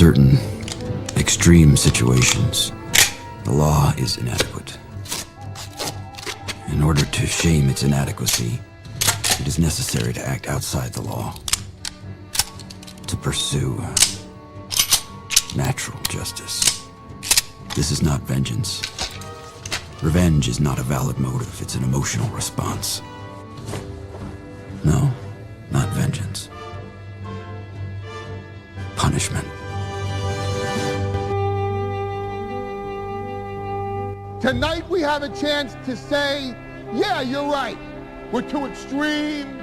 certain extreme situations, the law is inadequate. In order to shame its inadequacy, it is necessary to act outside the law, to pursue natural justice. This is not vengeance. Revenge is not a valid motive, it's an emotional response. No, not vengeance. Punishment. Tonight we have a chance to say, yeah, you're right. We're too extreme,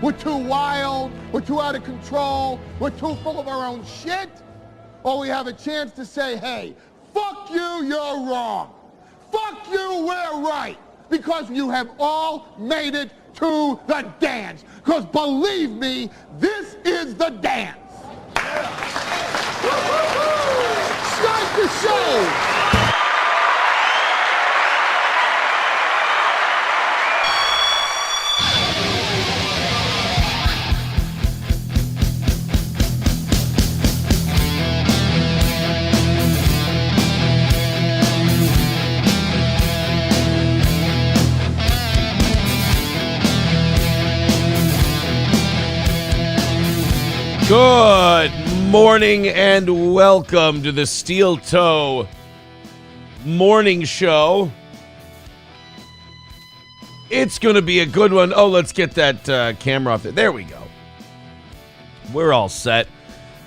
we're too wild, we're too out of control, we're too full of our own shit. Or we have a chance to say, hey, fuck you, you're wrong. Fuck you, we're right. Because you have all made it to the dance. Because believe me, this is the dance. Start the show. Good morning and welcome to the Steel Toe Morning Show. It's going to be a good one. Oh, let's get that camera off there. There we go. We're all set.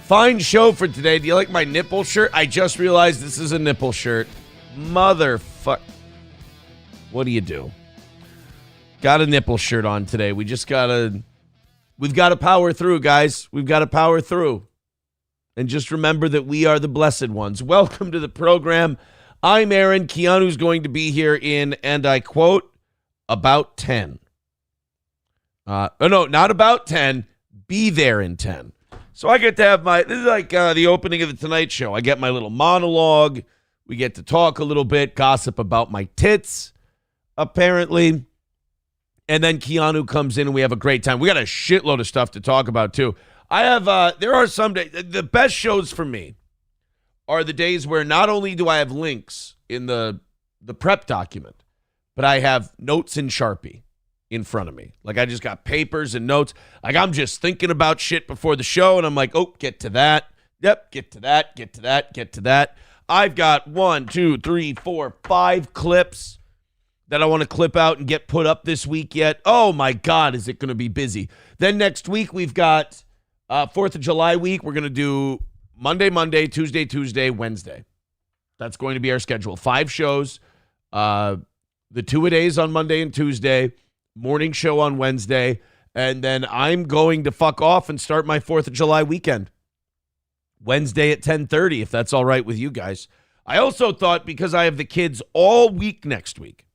Fine show for today. Do you like my nipple shirt? I just realized this is a nipple shirt. Motherfuck. What do you do? Got a nipple shirt on today. We've got to power through, guys. We've got to power through. And just remember that we are the blessed ones. Welcome to the program. I'm Aaron. Keanu's going to be here in, and I quote, about 10. No, not about 10. Be there in 10. So I get to have this is like the opening of the Tonight Show. I get my little monologue. We get to talk a little bit, gossip about my tits, apparently. And then Keanu comes in and we have a great time. We got a shitload of stuff to talk about, too. There are some days, the best shows for me are the days where not only do I have links in the prep document, but I have notes in Sharpie in front of me. Like I just got papers and notes. Like I'm just thinking about shit before the show and I'm like, oh, get to that. Yep, get to that, get to that, get to that. I've got 1, 2, 3, 4, 5 clips that I want to clip out and get put up this week yet. Oh my God, is it going to be busy. Then next week we've got 4th of July week. We're going to do Monday, Tuesday, Wednesday. That's going to be our schedule. 5 shows. The 2-a-days on Monday and Tuesday. Morning show on Wednesday. And then I'm going to fuck off and start my 4th of July weekend. Wednesday at 10:30, if that's all right with you guys. I also thought because I have the kids all week next week,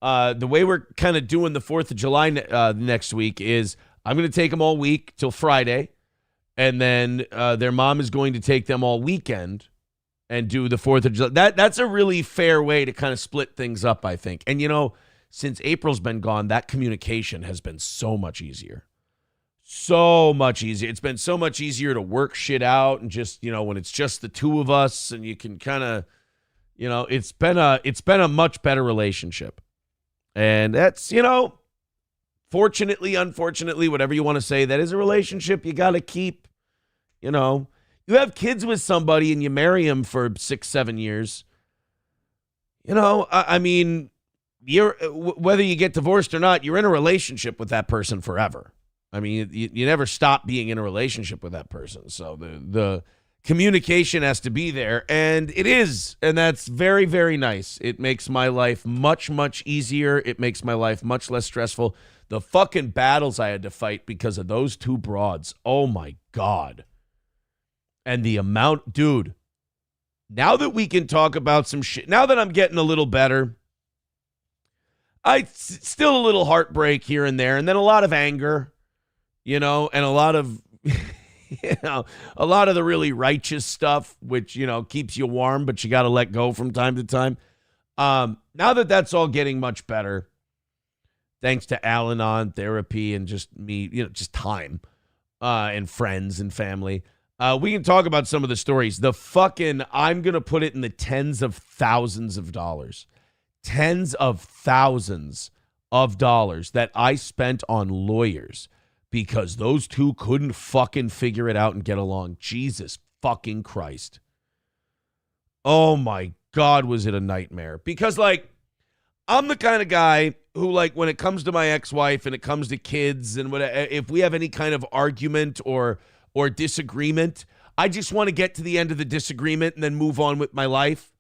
the way we're kind of doing the 4th of July next week is I'm going to take them all week till Friday, and then their mom is going to take them all weekend and do the 4th of July. That's a really fair way to kind of split things up, I think. And, since April's been gone, that communication has been so much easier. So much easier. It's been so much easier to work shit out and just, when it's just the two of us and you can kind of, it's been a much better relationship. And that's, fortunately, unfortunately, whatever you want to say, that is a relationship you got to keep. You have kids with somebody and you marry them for 6-7 years. Whether you get divorced or not, you're in a relationship with that person forever. I mean, you never stop being in a relationship with that person. So the communication has to be there, and it is, and that's very, very nice. It makes my life much, much easier. It makes my life much less stressful. The fucking battles I had to fight because of those two broads, oh my God. And the amount, dude, now that we can talk about some shit, now that I'm getting a little better, still a little heartbreak here and there, and then a lot of anger, and a lot of... a lot of the really righteous stuff, which, keeps you warm, but you got to let go from time to time. Now that that's all getting much better, thanks to Al-Anon, therapy, and just me, just time, and friends and family, We can talk about some of the stories. I'm going to put it in the tens of thousands of dollars. Tens of thousands of dollars that I spent on lawyers because those two couldn't fucking figure it out and get along. Jesus fucking Christ. Oh my God, was it a nightmare? Because, like, I'm the kind of guy who, like, when it comes to my ex-wife and it comes to kids and if we have any kind of argument or disagreement, I just want to get to the end of the disagreement and then move on with my life.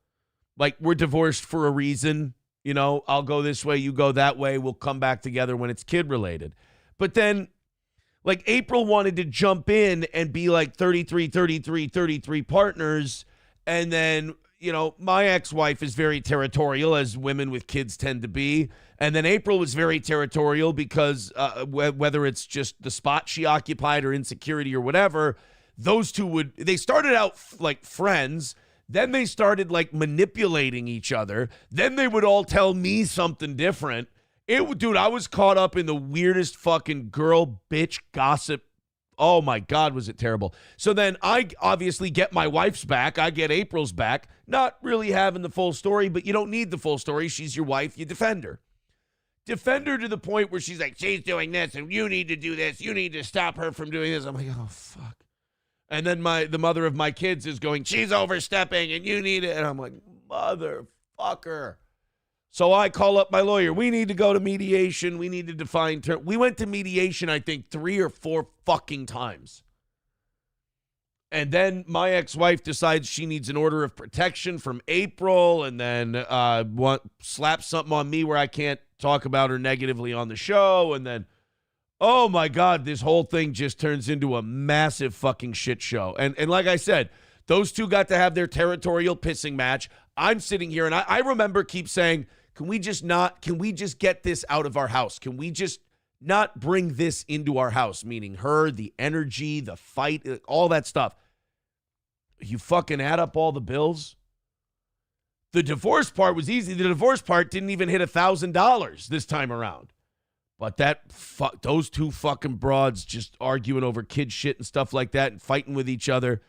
Like, we're divorced for a reason. You know, I'll go this way, you go that way. We'll come back together when it's kid-related. But then, like, April wanted to jump in and be like 33 partners. And then, you know, my ex-wife is very territorial, as women with kids tend to be. And then April was very territorial because whether it's just the spot she occupied or insecurity or whatever, those two they started out like friends. Then they started like manipulating each other. Then they would all tell me something different. Dude, I was caught up in the weirdest fucking girl bitch gossip. Oh my God, was it terrible. So then I obviously get my wife's back. I get April's back. Not really having the full story, but you don't need the full story. She's your wife. You defend her. Defend her to the point where she's like, she's doing this and you need to do this. You need to stop her from doing this. I'm like, oh, fuck. And then the mother of my kids is going, she's overstepping and you need it. And I'm like, motherfucker. So I call up my lawyer. We need to go to mediation. We need to define terms. We went to mediation, I think, 3 or 4 fucking times. And then my ex-wife decides she needs an order of protection from April and then slap something on me where I can't talk about her negatively on the show. And then, oh my God, this whole thing just turns into a massive fucking shit show. And like I said, those two got to have their territorial pissing match. I'm sitting here and I remember keep saying, can we just get this out of our house? Can we just not bring this into our house? Meaning her, the energy, the fight, all that stuff. You fucking add up all the bills. The divorce part was easy. The divorce part didn't even hit $1,000 this time around. But those two fucking broads just arguing over kid shit and stuff like that and fighting with each other.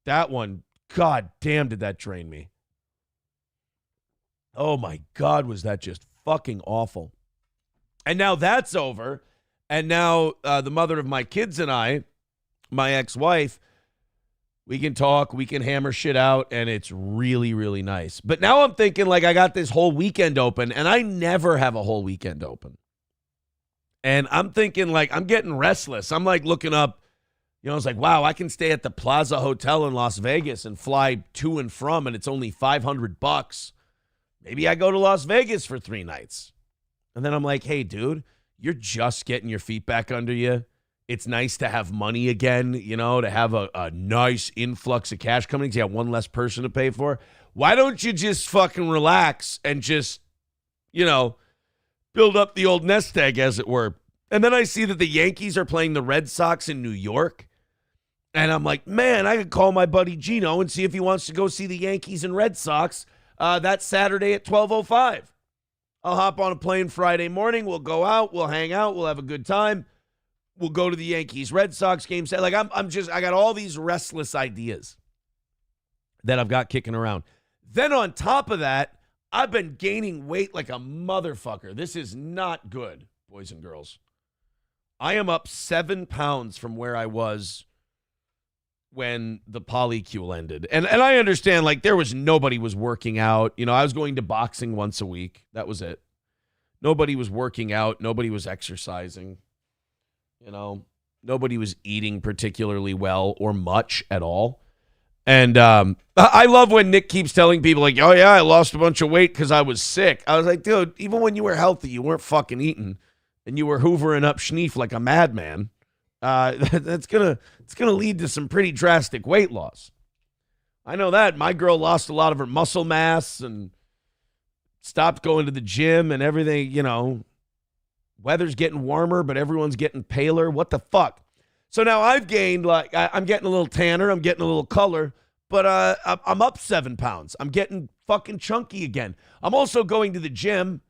That one, God damn, did that drain me. Oh my God, was that just fucking awful. And now that's over. And now the mother of my kids and I, my ex-wife, we can talk, we can hammer shit out, and it's really, really nice. But now I'm thinking, like, I got this whole weekend open, and I never have a whole weekend open. And I'm thinking, like, I'm getting restless. I'm, like, looking up, you know, I was like, wow, I can stay at the Plaza Hotel in Las Vegas and fly to and from, and it's only $500. Maybe I go to Las Vegas for 3 nights. And then I'm like, hey, dude, you're just getting your feet back under you. It's nice to have money again, you know, to have a nice influx of cash coming because you have one less person to pay for. Why don't you just fucking relax and just, you know, build up the old nest egg, as it were. And then I see that the Yankees are playing the Red Sox in New York. And I'm like, man, I could call my buddy Gino and see if he wants to go see the Yankees and Red Sox that Saturday at 12:05. I'll hop on a plane Friday morning. We'll go out. We'll hang out. We'll have a good time. We'll go to the Yankees Red Sox game. Like, I got all these restless ideas that I've got kicking around. Then on top of that, I've been gaining weight like a motherfucker. This is not good, boys and girls. I am up 7 pounds from where I was when the polycule ended. And I understand, like, nobody was working out. You know, I was going to boxing once a week. That was it. Nobody was working out. Nobody was exercising. You know, nobody was eating particularly well or much at all. And I love when Nick keeps telling people, like, oh, yeah, I lost a bunch of weight because I was sick. I was like, dude, even when you were healthy, you weren't fucking eating. And you were hoovering up schneef like a madman. It's gonna lead to some pretty drastic weight loss. I know that. My girl lost a lot of her muscle mass and stopped going to the gym and everything, you know. Weather's getting warmer, but everyone's getting paler. What the fuck? So now I've gained, like, I'm getting a little tanner. I'm getting a little color, but I'm up 7 pounds. I'm getting fucking chunky again. I'm also going to the gym,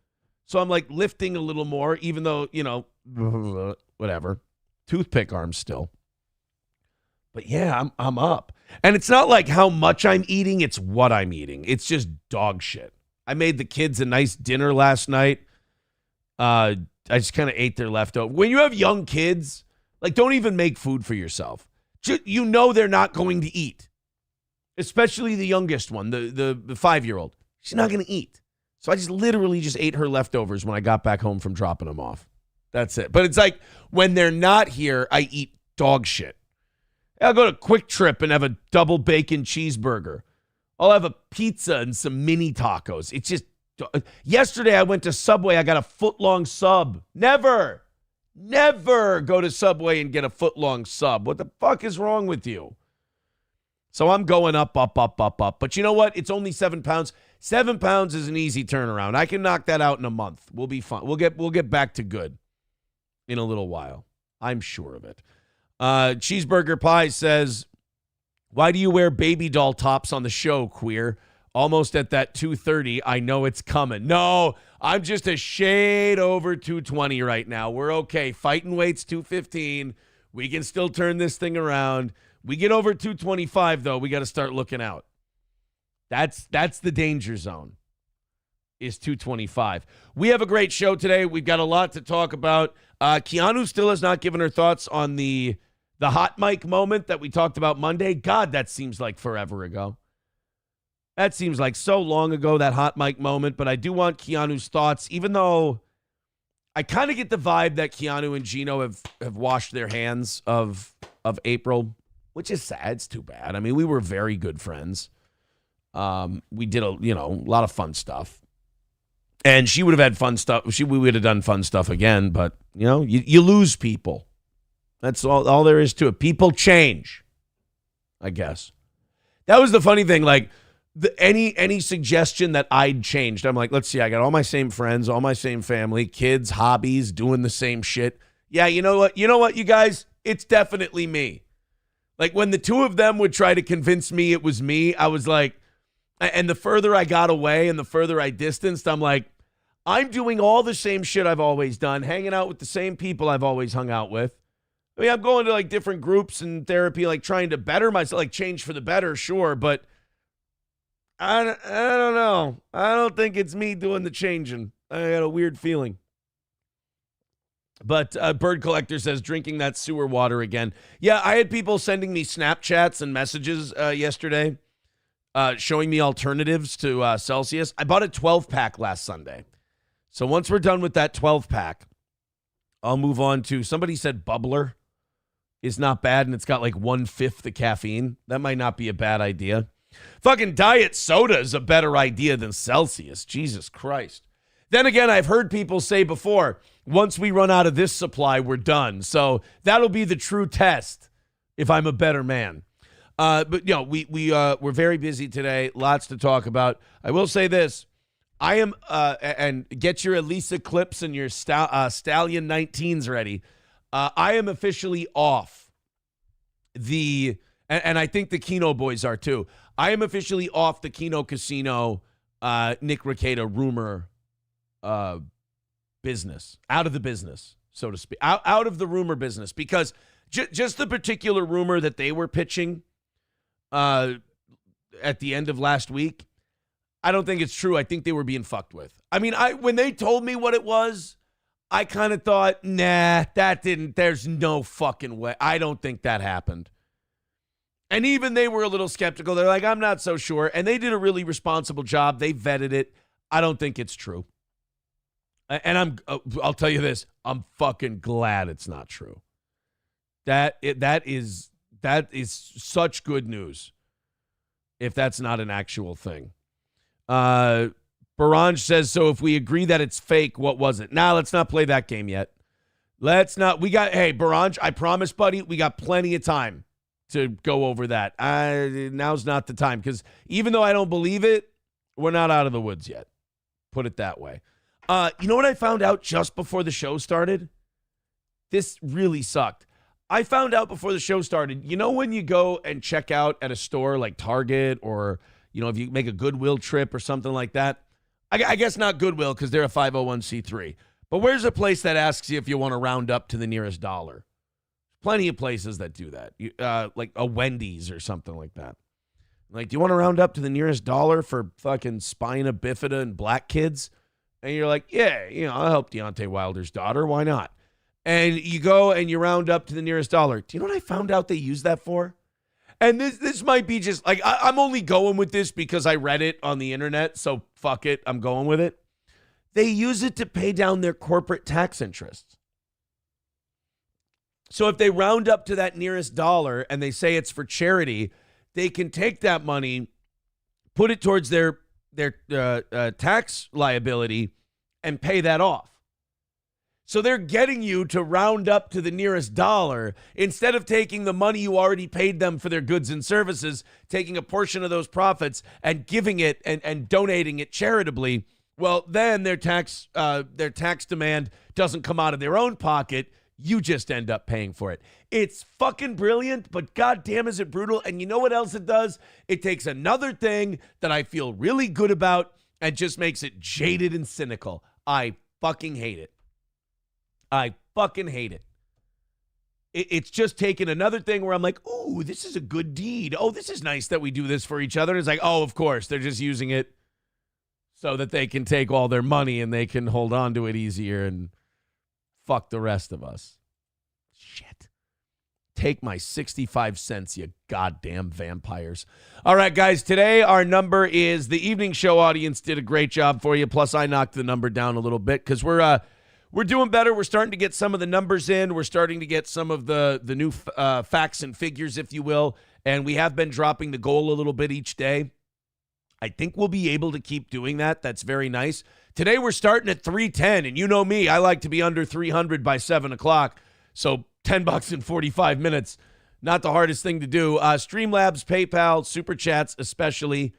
so I'm, like, lifting a little more, even though, you know, whatever. Toothpick arms still. But yeah, I'm up. And it's not like how much I'm eating, it's what I'm eating. It's just dog shit. I made the kids a nice dinner last night. I just kind of ate their leftover. When you have young kids, like, don't even make food for yourself. You know they're not going to eat. Especially the youngest one, the 5-year-old. She's not going to eat. So I just literally just ate her leftovers when I got back home from dropping them off. That's it. But it's like when they're not here, I eat dog shit. I'll go to Quick Trip and have a double bacon cheeseburger. I'll have a pizza and some mini tacos. It's just, yesterday I went to Subway. I got a foot-long sub. Never go to Subway and get a foot-long sub. What the fuck is wrong with you? So I'm going up. But you know what? It's only 7 pounds. 7 pounds is an easy turnaround. I can knock that out in a month. We'll be fine. We'll get back to good in a little while. I'm sure of it. Cheeseburger Pie says, why do you wear baby doll tops on the show, queer? Almost at that 230. I know it's coming. No, I'm just a shade over 220 right now. We're okay. Fighting weight's 215. We can still turn this thing around. We get over 225, though, we got to start looking out. That's the danger zone, is 225. We have a great show today. We've got a lot to talk about. Keanu still has not given her thoughts on the hot mic moment that we talked about Monday. God, that seems like forever ago. That seems like so long ago, that hot mic moment. But I do want Keanu's thoughts, even though I kind of get the vibe that Keanu and Gino have washed their hands of April, which is sad. It's too bad. I mean, we were very good friends. We did a lot of fun stuff. And she would have had fun stuff. We would have done fun stuff again, but you lose people. That's all there is to it. People change, I guess. That was the funny thing. Like any suggestion that I'd changed, I'm like, let's see. I got all my same friends, all my same family, kids, hobbies, doing the same shit. Yeah, you know what, you guys? It's definitely me. Like when the two of them would try to convince me it was me, I was like, and the further I got away and the further I distanced, I'm like, I'm doing all the same shit I've always done, hanging out with the same people I've always hung out with. I mean, I'm going to like different groups and therapy, like trying to better myself, like change for the better, sure. But I don't know. I don't think it's me doing the changing. I got a weird feeling. But Bird Collector says, drinking that sewer water again. Yeah, I had people sending me Snapchats and messages yesterday showing me alternatives to Celsius. I bought a 12-pack last Sunday. So once we're done with that 12-pack, I'll move on to, somebody said Bubbler is not bad, and it's got like 1/5 the caffeine. That might not be a bad idea. Fucking diet soda is a better idea than Celsius. Jesus Christ. Then again, I've heard people say before, once we run out of this supply, we're done. So that'll be the true test if I'm a better man. But we're very busy today. Lots to talk about. I will say this. I am, and get your Elisa clips and your Stallion 19s ready. I am officially off and I think the Keno boys are too. I am officially off the Keno Casino, Nick Rekieta rumor business, out of the business, so to speak, out of the rumor business, because just the particular rumor that they were pitching at the end of last week, I don't think it's true. I think they were being fucked with. I mean, when they told me what it was, I kind of thought, nah, there's no fucking way. I don't think that happened. And even they were a little skeptical. They're like, I'm not so sure. And they did a really responsible job. They vetted it. I don't think it's true. And I'll tell you this, I'm fucking glad it's not true. That is such good news if that's not an actual thing. Baranj says, so if we agree that it's fake, what was it? Nah, let's not play that game yet. Hey, Baranj, I promise, buddy, we got plenty of time to go over that. Now's not the time, because even though I don't believe it, we're not out of the woods yet. Put it that way. You know what I found out just before the show started? This really sucked. I found out before the show started, when you go and check out at a store like Target, or, if you make a Goodwill trip or something like that, I guess not Goodwill because they're a 501c3. But where's a place that asks you if you want to round up to the nearest dollar? Plenty of places that do that, like a Wendy's or something like that. Like, do you want to round up to the nearest dollar for fucking spina bifida and black kids? And you're like, yeah, I'll help Deontay Wilder's daughter. Why not? And you go and you round up to the nearest dollar. Do you know what I found out they use that for? And this might be just like, I'm only going with this because I read it on the internet. So fuck it. I'm going with it. They use it to pay down their corporate tax interests. So if they round up to that nearest dollar and they say it's for charity, they can take that money, put it towards their tax liability, and pay that off. So they're getting you to round up to the nearest dollar instead of taking the money you already paid them for their goods and services, taking a portion of those profits and giving it and donating it charitably. Well, then their tax demand doesn't come out of their own pocket. You just end up paying for it. It's fucking brilliant, but goddamn is it brutal. And you know what else it does? It takes another thing that I feel really good about and just makes it jaded and cynical. I fucking hate it. I fucking hate it. It's just taken another thing where I'm like, ooh, this is a good deed. Oh, this is nice that we do this for each other. And it's like, oh, of course, they're just using it so that they can take all their money and they can hold on to it easier and fuck the rest of us. Shit. Take my 65 cents, you goddamn vampires. All right, guys, today our number is the evening show audience did a great job for you. Plus, I knocked the number down a little bit because we're doing better. We're starting to get some of the numbers in. We're starting to get some of the new facts and figures, if you will. And we have been dropping the goal a little bit each day. I think we'll be able to keep doing that. That's very nice. Today we're starting at 310, and you know me, I like to be under 300 by 7 o'clock. So $10 in 45 minutes, not the hardest thing to do. Streamlabs, PayPal, Super Chats especially,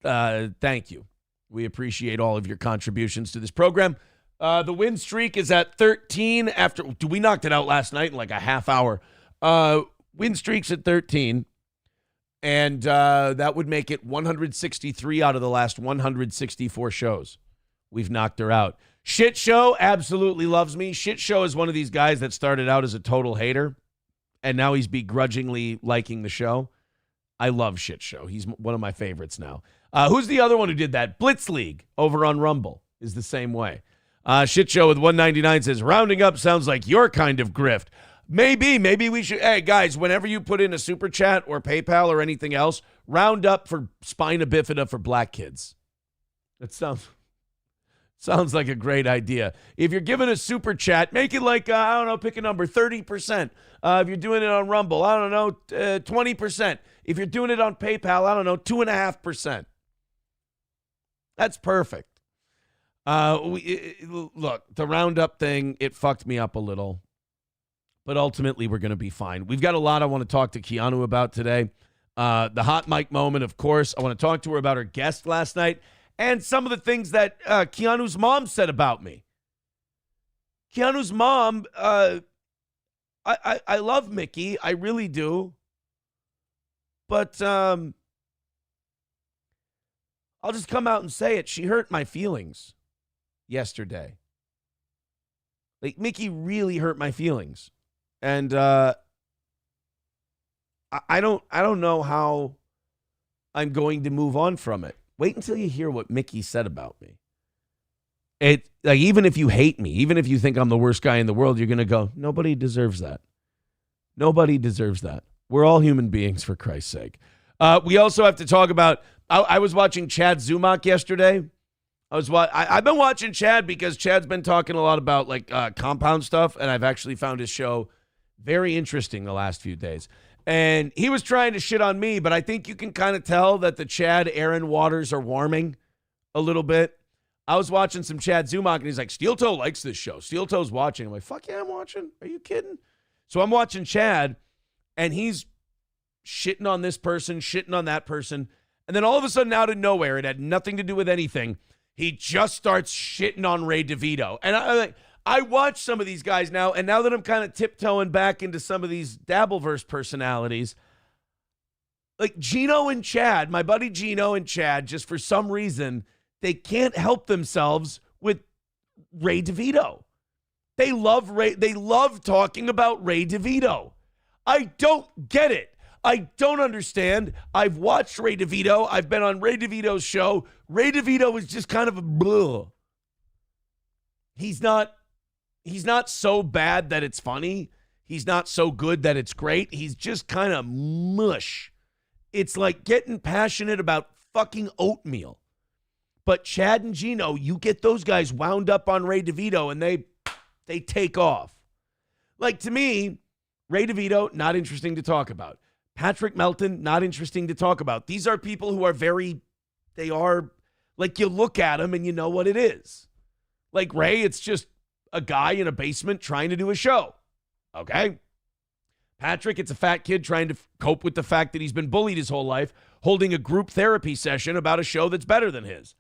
thank you. We appreciate all of your contributions to this program. The win streak is at 13 after, we knocked it out last night in like a half hour. Win streak's at 13. And that would make it 163 out of the last 164 shows. We've knocked her out. Shit Show absolutely loves me. Shit Show is one of these guys that started out as a total hater, and now he's begrudgingly liking the show. I love Shit Show. He's one of my favorites now. Who's the other one who did that? Blitz League over on Rumble is the same way. Shit Show with 199 says, rounding up sounds like your kind of grift. Maybe we should. Hey, guys, whenever you put in a super chat or PayPal or anything else, round up for spina bifida for black kids. That sounds like a great idea. If you're giving a super chat, make it like, I don't know, pick a number, 30%. If you're doing it on Rumble, I don't know, 20%. If you're doing it on PayPal, I don't know, 2.5%. That's perfect. Look, the roundup thing, it fucked me up a little. But ultimately, we're going to be fine. We've got a lot I want to talk to Keanu about today. The hot mic moment, of course. I want to talk to her about her guest last night and some of the things that Keanu's mom said about me. Keanu's mom, I love Mickey. I really do. But I'll just come out and say it. She hurt my feelings yesterday. Like, Mickey really hurt my feelings. And I don't know how I'm going to move on from it. Wait until you hear what Mickey said about me. Even if you hate me, even if you think I'm the worst guy in the world, you're going to go, nobody deserves that. Nobody deserves that. We're all human beings, for Christ's sake. We also have to talk about, I was watching Chad Zumock yesterday. I've been watching Chad because Chad's been talking a lot about compound stuff, and I've actually found his show very interesting the last few days. And he was trying to shit on me, but I think you can kind of tell that the Chad-Aaron waters are warming a little bit. I was watching some Chad Zumock, and he's like, Steel Toe likes this show. Steel Toe's watching. I'm like, fuck yeah, I'm watching. Are you kidding? So I'm watching Chad, and he's shitting on this person, shitting on that person. And then all of a sudden, out of nowhere, it had nothing to do with anything, he just starts shitting on Ray DeVito. And I watch some of these guys now, and now that I'm kind of tiptoeing back into some of these Dabbleverse personalities, like Gino and Chad, my buddy Gino and Chad, just for some reason, they can't help themselves with Ray DeVito. They love talking about Ray DeVito. I don't get it. I don't understand. I've watched Ray DeVito. I've been on Ray DeVito's show. Ray DeVito is just kind of a blah. He's not so bad that it's funny. He's not so good that it's great. He's just kind of mush. It's like getting passionate about fucking oatmeal. But Chad and Gino, you get those guys wound up on Ray DeVito and they take off. Like, to me, Ray DeVito, not interesting to talk about. Patrick Melton, not interesting to talk about. These are people who are they are, like, you look at them and you know what it is. Like Ray, it's just a guy in a basement trying to do a show. Okay? Patrick, it's a fat kid trying to cope with the fact that he's been bullied his whole life, holding a group therapy session about a show that's better than his.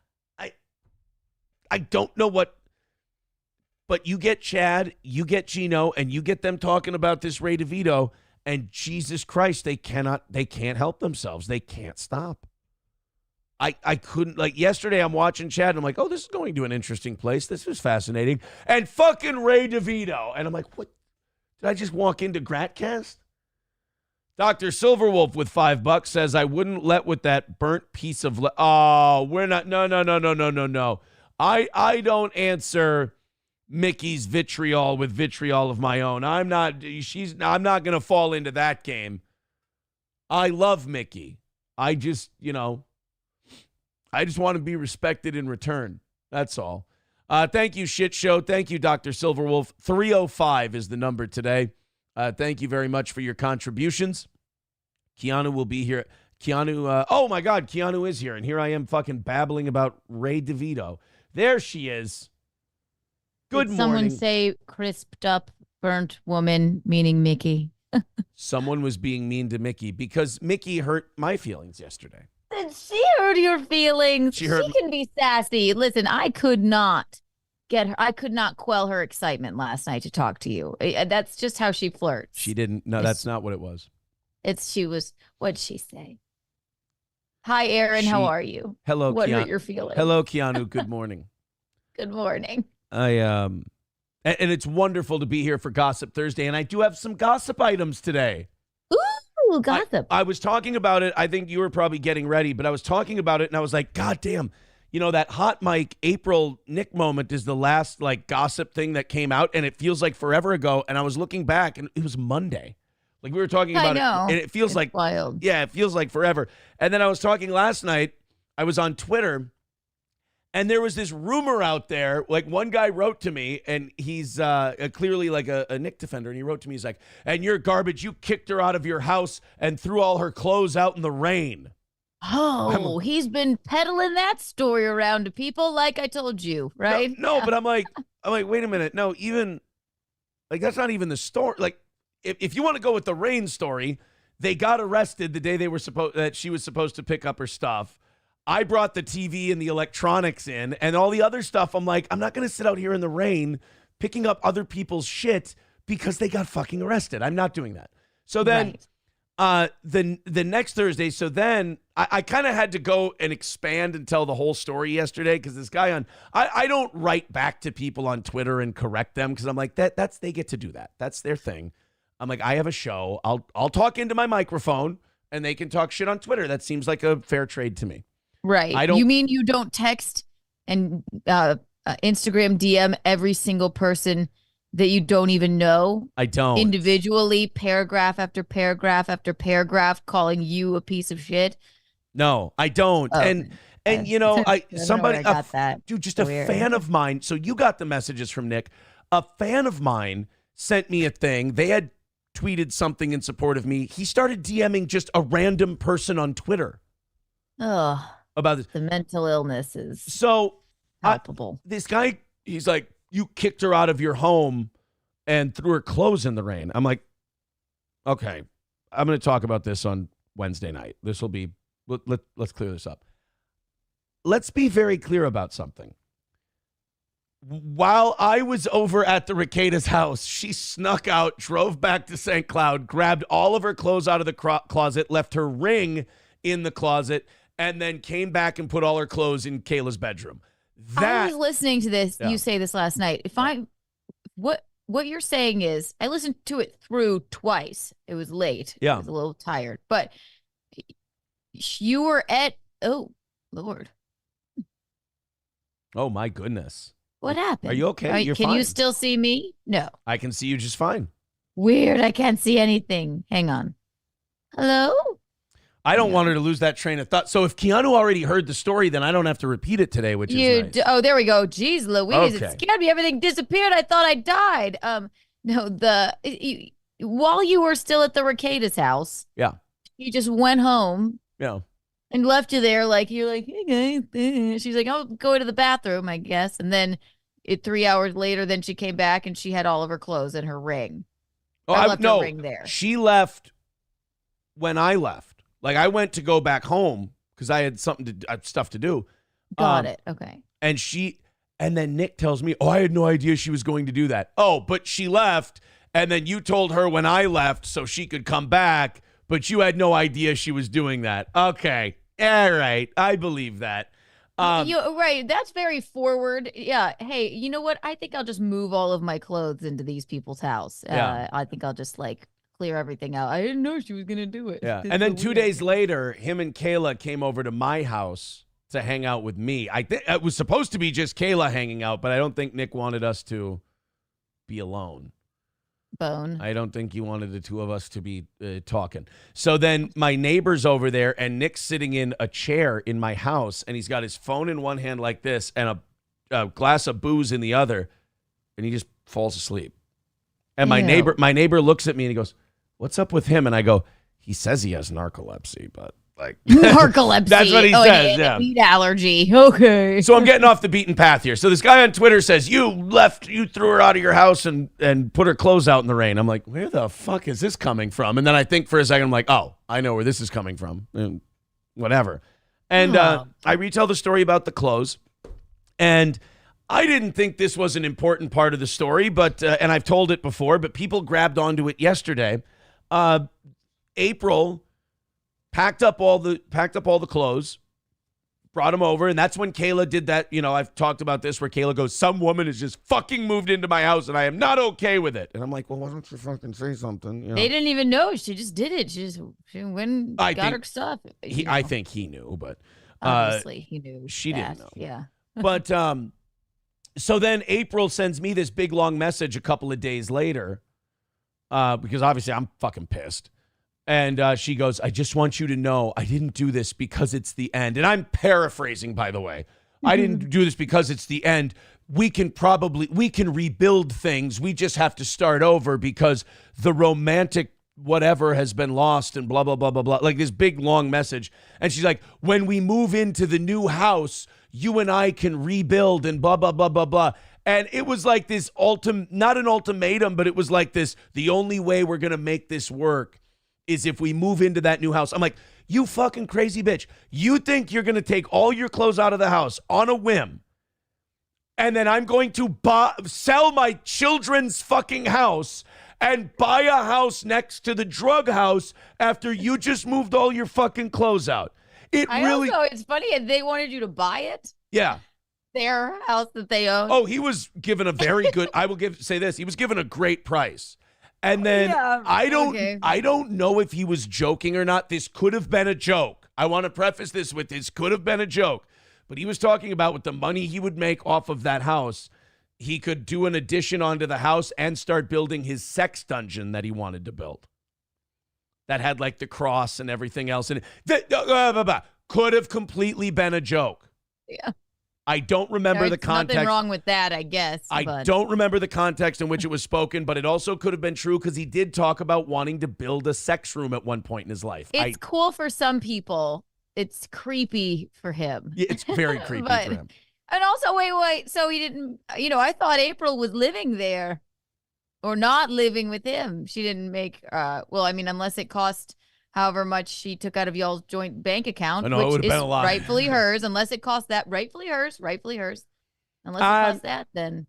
I don't know what, but you get Chad, you get Gino, and you get them talking about this Ray DeVito, and Jesus Christ, they can't help themselves. They can't stop. I couldn't, like, yesterday I'm watching Chad, and I'm like, oh, this is going to an interesting place. This is fascinating. And fucking Ray DeVito. And I'm like, what? Did I just walk into Gratcast? Dr. Silverwolf with $5 says, I wouldn't let with that burnt piece of, we're not, no. I don't answer Mickey's vitriol with vitriol of my own. I'm not going to fall into that game. I love Mickey. I just want to be respected in return. That's all. Thank you, Shit Show. Thank you, Dr. Silverwolf. 305 is the number today. Thank you very much for your contributions. Keanu will be here. Keanu, oh my God, Keanu is here. And here I am fucking babbling about Ray DeVito. There she is. Good morning. Someone say crisped up, burnt woman, meaning Mickey. Someone was being mean to Mickey because Mickey hurt my feelings yesterday. She hurt your feelings. She can be sassy. Listen, I could not quell her excitement last night to talk to you. That's just how she flirts. She didn't. No, that's not what it was. What'd she say? Hi, Aaron. How are you? Hello, what Keanu. What are your feelings? Hello, Keanu. Good morning. Good morning. And it's wonderful to be here for Gossip Thursday, and I do have some gossip items today. Ooh, gossip. I was talking about it. I think you were probably getting ready, but I was talking about it, and I was like, God damn, that hot mic April Nick moment is the last, like, gossip thing that came out, and it feels like forever ago, and I was looking back, and it was Monday. Like, we were talking about it, and it feels like wild. Yeah, it feels like forever. And then I was talking last night. I was on Twitter, and there was this rumor out there. Like, one guy wrote to me, and he's clearly like a Nick defender, and he wrote to me. He's like, "And you're garbage. You kicked her out of your house and threw all her clothes out in the rain." Oh, he's been peddling that story around to people, like I told you, right? No, but I'm like, wait a minute. No, even like that's not even the story. Like, if you want to go with the rain story, they got arrested the day that she was supposed to pick up her stuff. I brought the TV and the electronics in and all the other stuff. I'm like, I'm not going to sit out here in the rain picking up other people's shit because they got fucking arrested. I'm not doing that. So then the next Thursday, so then I kind of had to go and expand and tell the whole story yesterday because this guy I don't write back to people on Twitter and correct them because I'm like, they get to do that. That's their thing. I'm like, I have a show. I'll talk into my microphone and they can talk shit on Twitter. That seems like a fair trade to me. Right. You mean you don't text and Instagram DM every single person that you don't even know? I don't. Individually, paragraph after paragraph after paragraph, calling you a piece of shit? No, I don't. Oh. And somebody got that. Dude, just weird. A fan of mine. So you got the messages from Nick. A fan of mine sent me a thing. They had tweeted something in support of me. He started DMing just a random person on Twitter. Oh. About this. The mental illness is so palpable. This guy, he's like, you kicked her out of your home and threw her clothes in the rain. I'm like, okay, I'm going to talk about this on Wednesday night. This will be, let's clear this up. Let's be very clear about something. While I was over at the Riqueda's house, she snuck out, drove back to St. Cloud, grabbed all of her clothes out of the closet, left her ring in the closet, and then came back and put all her clothes in Kayla's bedroom. I was listening to this. Yeah. You say this last night. what you're saying is, I listened to it through twice. It was late. Yeah. I was a little tired, but you were at, oh, Lord. Oh, my goodness. What happened? Are you okay? You're can fine. you still see me? No. I can see you just fine. Weird. I can't see anything. Hang on. Hello? I don't want her to lose that train of thought. So if Keanu already heard the story, then I don't have to repeat it today, which is nice. Oh, there we go. Jeez Louise. Okay. It scared me. Everything disappeared. I thought I died. No, while you were still at the Ricadas house. Yeah. You just went home. Yeah. And left you there you're like, hey guys. She's like, I'll go to the bathroom, I guess. And then 3 hours later, then she came back and she had all of her clothes and her ring. Oh, I left her ring there. She left when I left. Like I went to go back home because I had stuff to do. Got it. Okay. And then Nick tells me, oh, I had no idea she was going to do that. Oh, but she left. And then you told her when I left so she could come back, but you had no idea she was doing that. Okay. All right. I believe that. You're right. That's very forward. Yeah. Hey, you know what? I think I'll just move all of my clothes into these people's house. Yeah. I think I'll just clear everything out. I didn't know she was going to do it. Yeah. And then 2 days later, him and Kayla came over to my house to hang out with me. I think it was supposed to be just Kayla hanging out, but I don't think Nick wanted us to be alone. Bone. I don't think he wanted the two of us to be talking. So then my neighbor's over there, and Nick's sitting in a chair in my house, and he's got his phone in one hand like this and a glass of booze in the other, and he just falls asleep. And my neighbor looks at me and he goes, "What's up with him?" And I go, "He says he has narcolepsy, but narcolepsy." That's what he says. Yeah. Meat allergy. Okay. So I'm getting off the beaten path here. So this guy on Twitter says, you threw her out of your house and put her clothes out in the rain. I'm like, where the fuck is this coming from? And then I think for a second, I'm like, oh, I know where this is coming from. And whatever. And I retell the story about the clothes. And I didn't think this was an important part of the story, but and I've told it before, but people grabbed onto it yesterday. April packed up all the clothes, brought them over, and that's when Kayla did that. You know, I've talked about this where Kayla goes, "Some woman has just fucking moved into my house, and I am not okay with it." And I'm like, well, why don't you fucking say something? You know? They didn't even know. She just did it. She went and got her stuff. I think he knew, but obviously he knew. She didn't know. Yeah. But so then April sends me this big long message a couple of days later, because obviously I'm fucking pissed. And she goes, "I just want you to know I didn't do this because it's the end." And I'm paraphrasing, by the way. I didn't do this because it's the end. We can rebuild things. We just have to start over because the romantic whatever has been lost and blah, blah, blah, blah, blah. Like this big, long message. And she's like, when we move into the new house, you and I can rebuild and blah, blah, blah, blah, blah. And it was like this not an ultimatum, but it was like this, the only way we're going to make this work is if we move into that new house. I'm like, you fucking crazy bitch. You think you're going to take all your clothes out of the house on a whim, and then I'm going to sell my children's fucking house and buy a house next to the drug house after you just moved all your fucking clothes out? It's funny. They wanted you to buy it. Yeah. Their house that they own. Oh, he was given a very good, say this. He was given a great price. And then I don't know if he was joking or not. This could have been a joke. I want to preface this with this could have been a joke. But he was talking about with the money he would make off of that house, he could do an addition onto the house and start building his sex dungeon that he wanted to build. That had like the cross and everything else in it. Could have completely been a joke. Yeah. I don't remember the context. Nothing wrong with that, I guess. I don't remember the context in which it was spoken, but it also could have been true because he did talk about wanting to build a sex room at one point in his life. It's cool for some people. It's creepy for him. Yeah, it's very creepy for him. And also, wait. So he didn't, I thought April was living there or not living with him. She didn't make, unless it cost however much she took out of y'all's joint bank account, which is rightfully hers, unless it cost that, rightfully hers. Unless it cost that, then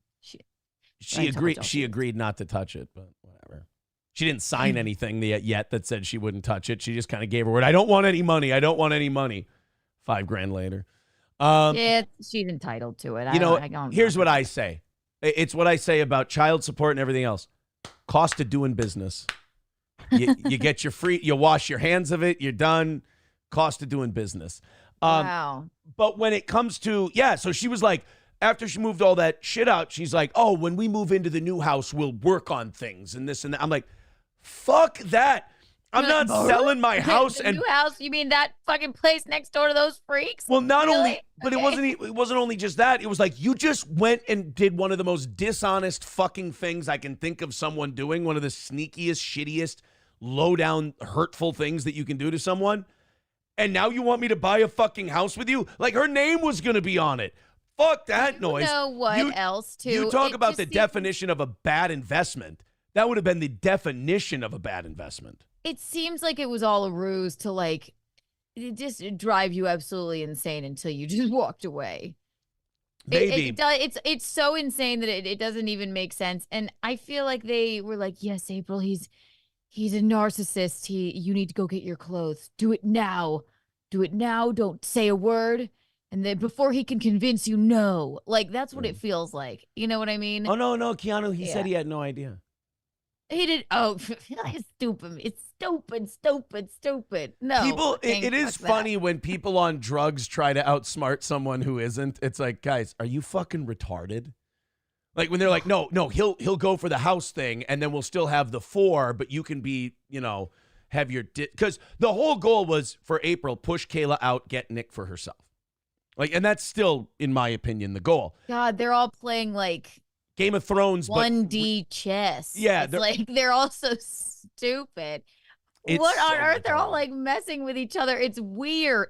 she agreed not to touch it, but whatever. She didn't sign anything yet that said she wouldn't touch it. She just kind of gave her word. I don't want any money. $5,000 later. Yeah, she's entitled to it. Here's what I say. It's what I say about child support and everything else. Cost of doing business. You get your free, you wash your hands of it, you're done. Cost of doing business. Wow. But when it comes to, so she was like, after she moved all that shit out, she's like, oh, when we move into the new house, we'll work on things and this and that. I'm like, fuck that. I'm not selling my house. The new house? You mean that fucking place next door to those freaks? Well, not really? only, but Okay. it wasn't only just that. It was like you just went and did one of the most dishonest fucking things I can think of someone doing. One of the sneakiest, shittiest, low down, hurtful things that you can do to someone. And now you want me to buy a fucking house with you? Like her name was going to be on it. Fuck that noise. You know what else too? You talk It about just the seems- definition of a bad investment. That would have been the definition of a bad investment. It seems like it was all a ruse to like just drive you absolutely insane until you just walked away. Maybe. It's so insane that it doesn't even make sense. And I feel like they were like, yes, April, he's a narcissist. You need to go get your clothes. Do it now. Do it now. Don't say a word. And then before he can convince you, no. Like, that's what it feels like. You know what I mean? Oh, no, Keanu, he said he had no idea. He did. Oh, it's stupid. It's stupid. No. People, it is fuck that. funny when people on drugs try to outsmart someone who isn't. It's like, guys, are you fucking retarded? Like when they're like, no, he'll go for the house thing, and then we'll still have the 4, but you can be, have your because the whole goal was for April, push Kayla out, get Nick for herself. Like, and that's still, in my opinion, the goal. God, they're all playing like Game of Thrones, 1D chess. Yeah, it's like they're all so stupid. It's What on so earth? They're all retarded. like messing with each other. It's weird.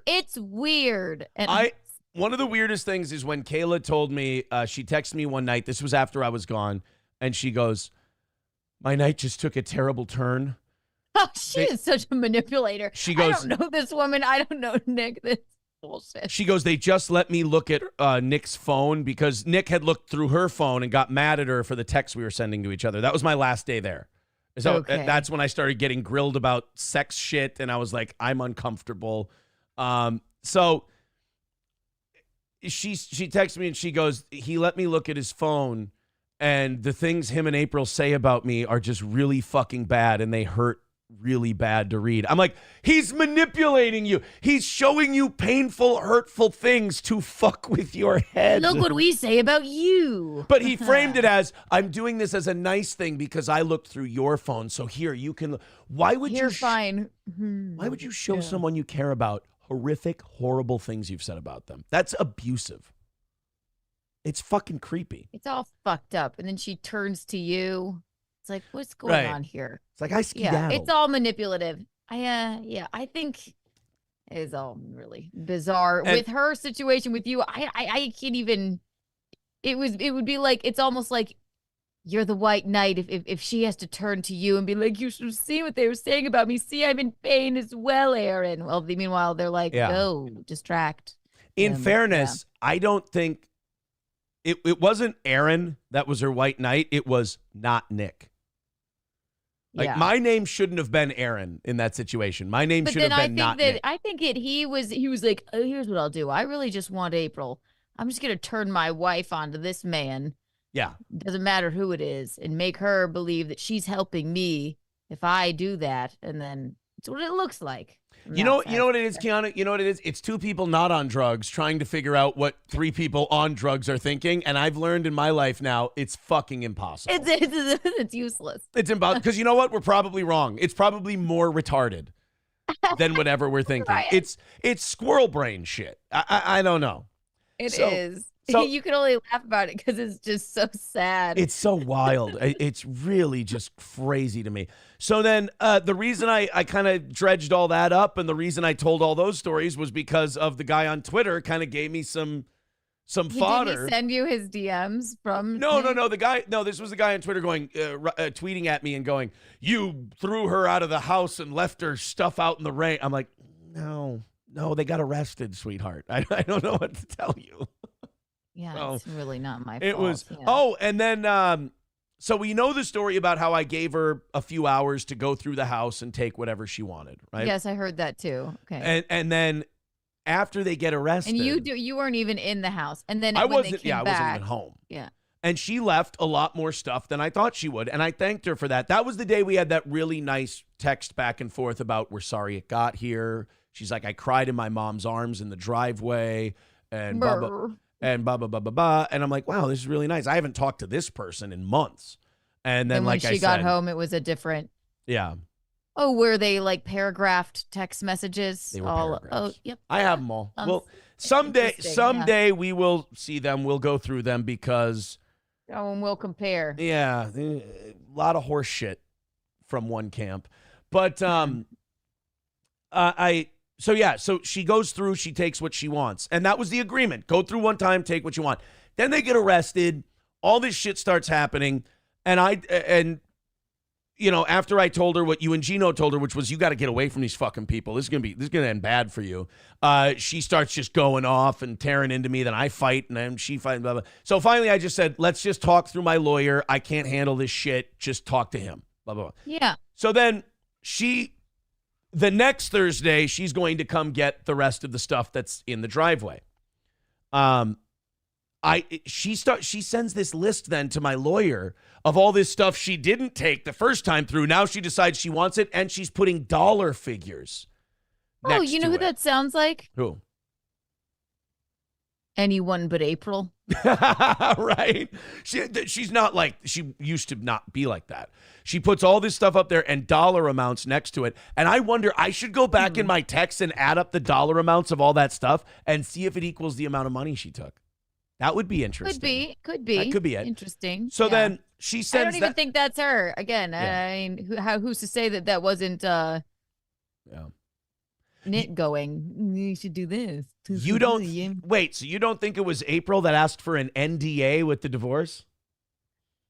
And One of the weirdest things is when Kayla told me, she texted me one night, this was after I was gone, and she goes, my night just took a terrible turn. oh, she is such a manipulator. She goes- I don't know this woman. I don't know Nick. This bullshit. She goes, they just let me look at Nick's phone because Nick had looked through her phone and got mad at her for the texts we were sending to each other. That was my last day there. So Okay. that's when I started getting grilled about sex shit, and I was like, I'm uncomfortable. So she texts me and she goes, he let me look at his phone, and the things him and April say about me are just really fucking bad, and they hurt really bad to read. I'm like, he's manipulating you. He's showing you painful, hurtful things to fuck with your head. Look what we say about you. But he framed it as, I'm doing this as a nice thing because I looked through your phone. So here, you can. Why would You're you? fine. Why would you show someone you care about horrific, horrible things you've said about them? That's abusive. It's fucking creepy. It's all fucked up. And then she turns to you. It's like, what's going Right. on here? It's like I Yeah, skedaddled. it's all manipulative. I think it is all really bizarre. And- With her situation with you, I can't even. It would be like, it's almost like you're the white knight if she has to turn to you and be like, you should see what they were saying about me. See, I'm in pain as well, Aaron. Well, meanwhile, they're like, Yeah. go, distract. In him. fairness, I don't think it wasn't Aaron that was her white knight. It was not Nick. Like Yeah. my name shouldn't have been Aaron in that situation. My name But should then have I been think not that Nick. he was like, oh, here's what I'll do. I really just want April. I'm just gonna turn my wife onto this man. Yeah. Doesn't matter who it is, and make her believe that she's helping me if I do that, and then it's what it looks like. You know what it is, Keanu? You know what it is? It's two people not on drugs trying to figure out what three people on drugs are thinking. And I've learned in my life now, it's fucking impossible. It's useless. It's impossible. Because you know what? We're probably wrong. It's probably more retarded than whatever we're thinking. Right. It's squirrel brain shit. I don't know. It So- is. so- You can only laugh about it because it's just so sad. It's so wild. It's really just crazy to me. So then the reason I kind of dredged all that up and the reason I told all those stories was because of the guy on Twitter kind of gave me some Did fodder. he send you his DMs from? No. This was the guy on Twitter going, tweeting at me and going, you threw her out of the house and left her stuff out in the rain. I'm like, no, they got arrested, sweetheart. I don't know what to tell you. Yeah, So, it's really not my fault. It was, yeah. and then, so we know the story about how I gave her a few hours to go through the house and take whatever she wanted, right? Yes, I heard that too. Okay. And then after they get arrested. And you weren't even in the house. And then I when wasn't, they came I back, wasn't even home. Yeah. And she left a lot more stuff than I thought she would. And I thanked her for that. That was the day we had that really nice text back and forth about, we're sorry it got here. She's like, I cried in my mom's arms in the driveway and blah, blah, and blah, blah, blah, blah, blah. And I'm like, wow, this is really nice. I haven't talked to this person in months. And then and when like she I got said, home, it was a different. yeah, Oh, were they like paragraphed text messages? they were Oh, paragraphs. yep. I have them all. Sounds Well, interesting, someday we will see them. We'll go through them because, Oh, and we'll compare. yeah, a lot of horse shit from one camp. But so she goes through, she takes what she wants. And that was the agreement. Go through one time, take what you want. Then they get arrested. All this shit starts happening. And after I told her what you and Gino told her, which was, you got to get away from these fucking people. This is going to end bad for you. She starts just going off and tearing into me. Then I fight and then she fights, blah, blah. So finally I just said, let's just talk through my lawyer. I can't handle this shit. Just talk to him. Blah, blah, blah. Yeah. So then the next Thursday, she's going to come get the rest of the stuff that's in the driveway. She sends this list then to my lawyer of all this stuff she didn't take the first time through. Now she decides she wants it, and she's putting dollar figures. Oh, you know who that sounds like? Who? Anyone but April. Right? She's not like, she used to not be like that. She puts all this stuff up there and dollar amounts next to it. And I wonder, I should go back in my texts and add up the dollar amounts of all that stuff and see if it equals the amount of money she took. That would be interesting. Could be. That could be it. Interesting. So then she sends I don't even think that's her. Again, I mean, who's to say that wasn't knit going? You should do this. You don't wait. So you don't think it was April that asked for an NDA with the divorce?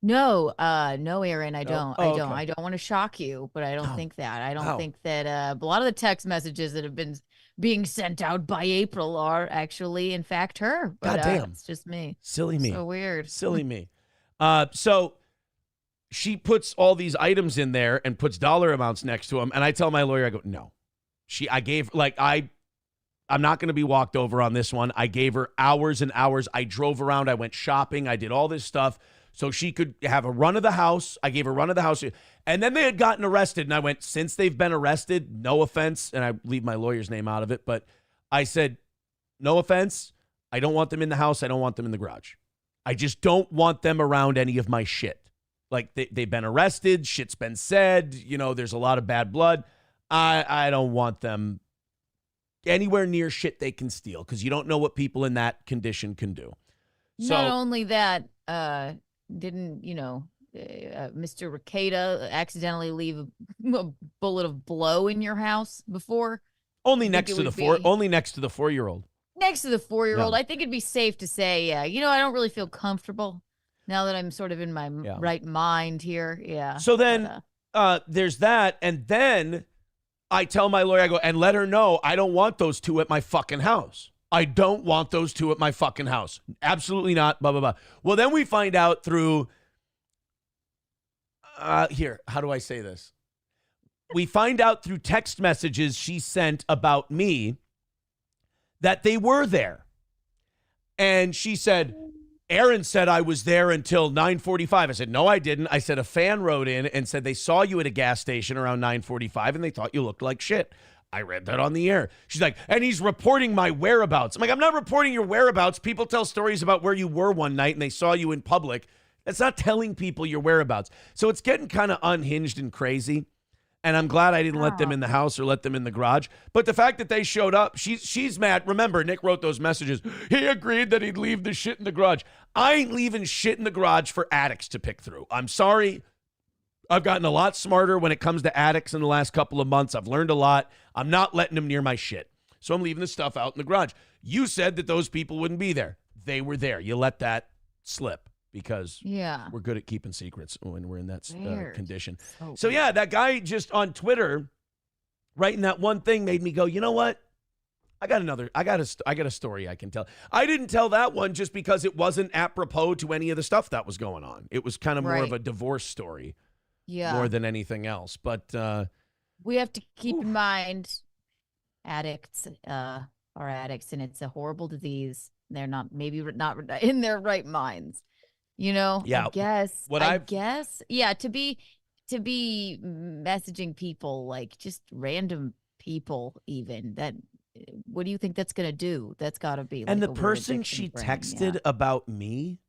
No, no, Aaron, I don't. Oh, I don't. okay. I don't want to shock you, but I don't think that. I don't Oh. think that a lot of the text messages that have been being sent out by April are actually, in fact, her. But, Goddamn. it's just me. Silly me. So weird. Silly me. So she puts all these items in there and puts dollar amounts next to them. And I tell my lawyer, I go, no. I'm not going to be walked over on this one. I gave her hours and hours. I drove around. I went shopping. I did all this stuff so she could have a run of the house. I gave her a run of the house. And then they had gotten arrested. And I went, since they've been arrested, no offense. And I leave my lawyer's name out of it. But I said, no offense. I don't want them in the house. I don't want them in the garage. I just don't want them around any of my shit. Like they've been arrested. Shit's been said. There's a lot of bad blood. I don't want them anywhere near shit they can steal because you don't know what people in that condition can do. Not only that, didn't, Mr. Ricada accidentally leave a bullet of blow in your house before? Only next to the 4-year-old. Next to the 4-year-old. Yeah. I think it'd be safe to say, I don't really feel comfortable now that I'm sort of in my right mind here. Yeah. So then there's that. And then I tell my lawyer, I go, and let her know I don't want those two at my fucking house. I don't want those two at my fucking house. Absolutely not, blah, blah, blah. Well, then we find out through, how do I say this? We find out through text messages she sent about me that they were there. And she said, Aaron said I was there until 9:45. I said, no, I didn't. I said a fan wrote in and said they saw you at a gas station around 9:45 and they thought you looked like shit. I read that on the air. She's like, and he's reporting my whereabouts. I'm like, I'm not reporting your whereabouts. People tell stories about where you were one night and they saw you in public. That's not telling people your whereabouts. So it's getting kind of unhinged and crazy. And I'm glad I didn't let them in the house or let them in the garage. But the fact that they showed up, she's mad. Remember, Nick wrote those messages. He agreed that he'd leave the shit in the garage. I ain't leaving shit in the garage for addicts to pick through. I'm sorry. I've gotten a lot smarter when it comes to addicts in the last couple of months. I've learned a lot. I'm not letting them near my shit. So I'm leaving the stuff out in the garage. You said that those people wouldn't be there. They were there. You let that slip. Because we're good at keeping secrets when we're in that condition. So yeah, that guy just on Twitter writing that one thing made me go, you know what? I got a story I can tell. I didn't tell that one just because it wasn't apropos to any of the stuff that was going on. It was kind of more of a divorce story more than anything else. But we have to keep in mind addicts are addicts, and it's a horrible disease. They're not in their right minds. Yeah. I guess. Yeah, to be messaging people, like just random people even, that what do you think that's gonna do? That's gotta be like And the a weird person addiction she for him, texted yeah. about me,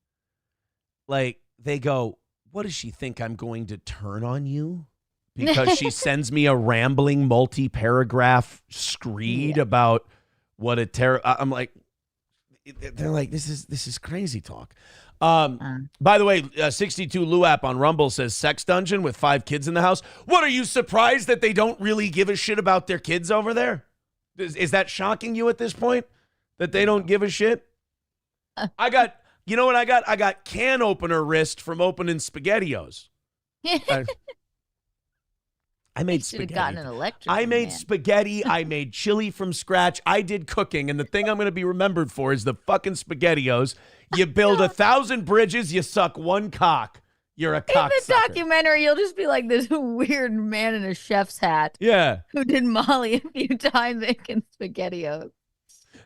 like, they go, what does she think, I'm going to turn on you? Because she sends me a rambling multi-paragraph screed about what a I'm like, they're like, this is crazy talk. By the way, 62 Luap on Rumble says sex dungeon with 5 kids in the house. What, are you surprised that they don't really give a shit about their kids over there? Is that shocking you at this point, that they don't give a shit? I got, you know what I got? I got can opener wrist from opening SpaghettiOs. I made spaghetti. Gotten an electric. I made spaghetti. I made chili from scratch. I did cooking. And the thing I'm going to be remembered for is the fucking SpaghettiOs. You build 1,000 bridges, you suck 1 cock. You're a cocksucker. In the documentary, you'll just be like this weird man in a chef's hat. Yeah. Who did Molly a few times making SpaghettiOs.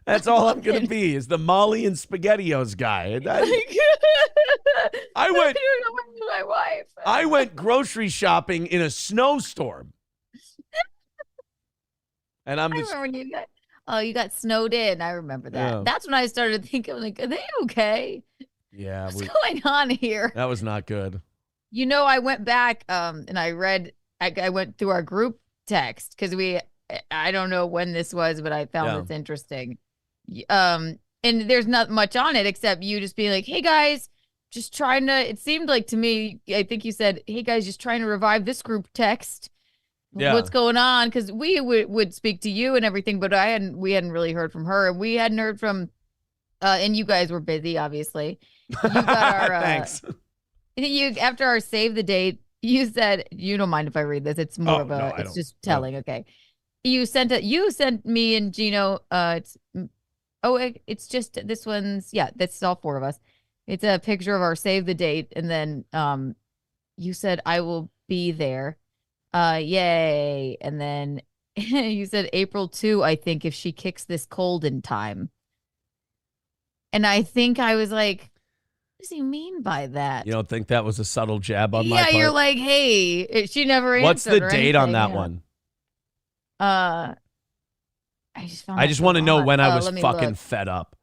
That's all I'm going to be, is the Molly and SpaghettiOs guy. I went grocery shopping in a snowstorm. And I remember when you got snowed in. I remember that. Yeah. That's when I started thinking, like, are they okay? Yeah. What's going on here? That was not good. I went back and I went through our group text because I don't know when this was, but I found this interesting. And there's not much on it except you just being like, hey guys, just trying to, it seemed like to me, I think you said, hey guys, just trying to revive this group text. Yeah. What's going on? Because we would speak to you and everything, but we hadn't really heard from her, and we hadn't heard from and you guys were busy, obviously. You got our thanks. After our save the date, you said, you don't mind if I read this, it's more of a it's just telling. Okay. You sent me and Gino it's just this one's, that's all 4 of us. It's a picture of our save the date, and then you said I will be there. Yay. And then you said April 2, I think, if she kicks this cold in time. And I think I was like, what does he mean by that? You don't think that was a subtle jab on my part? Yeah, you're like, hey, she never answered. What's the date on that one? I just want to know when I was fucking fed up.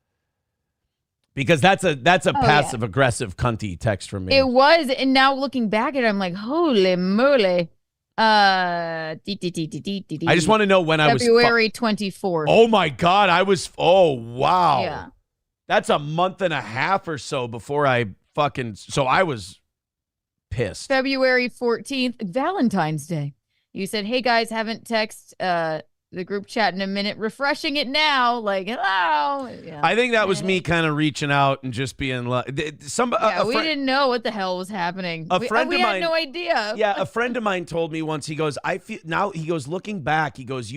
Because that's a passive aggressive cunty text from me. It was, and now looking back at it, I'm like, holy moly. I just want to know when I was February 24th. Oh my God, wow. Yeah. That's a month and a half or so before so I was pissed. February 14th, Valentine's Day. You said, hey guys, haven't texted the group chat in a minute, refreshing it now, like, hello. Yeah. I think that was me kind of reaching out and just being like, we didn't know what the hell was happening. We had no idea. Yeah, a friend of mine told me once, he goes, looking back, he goes,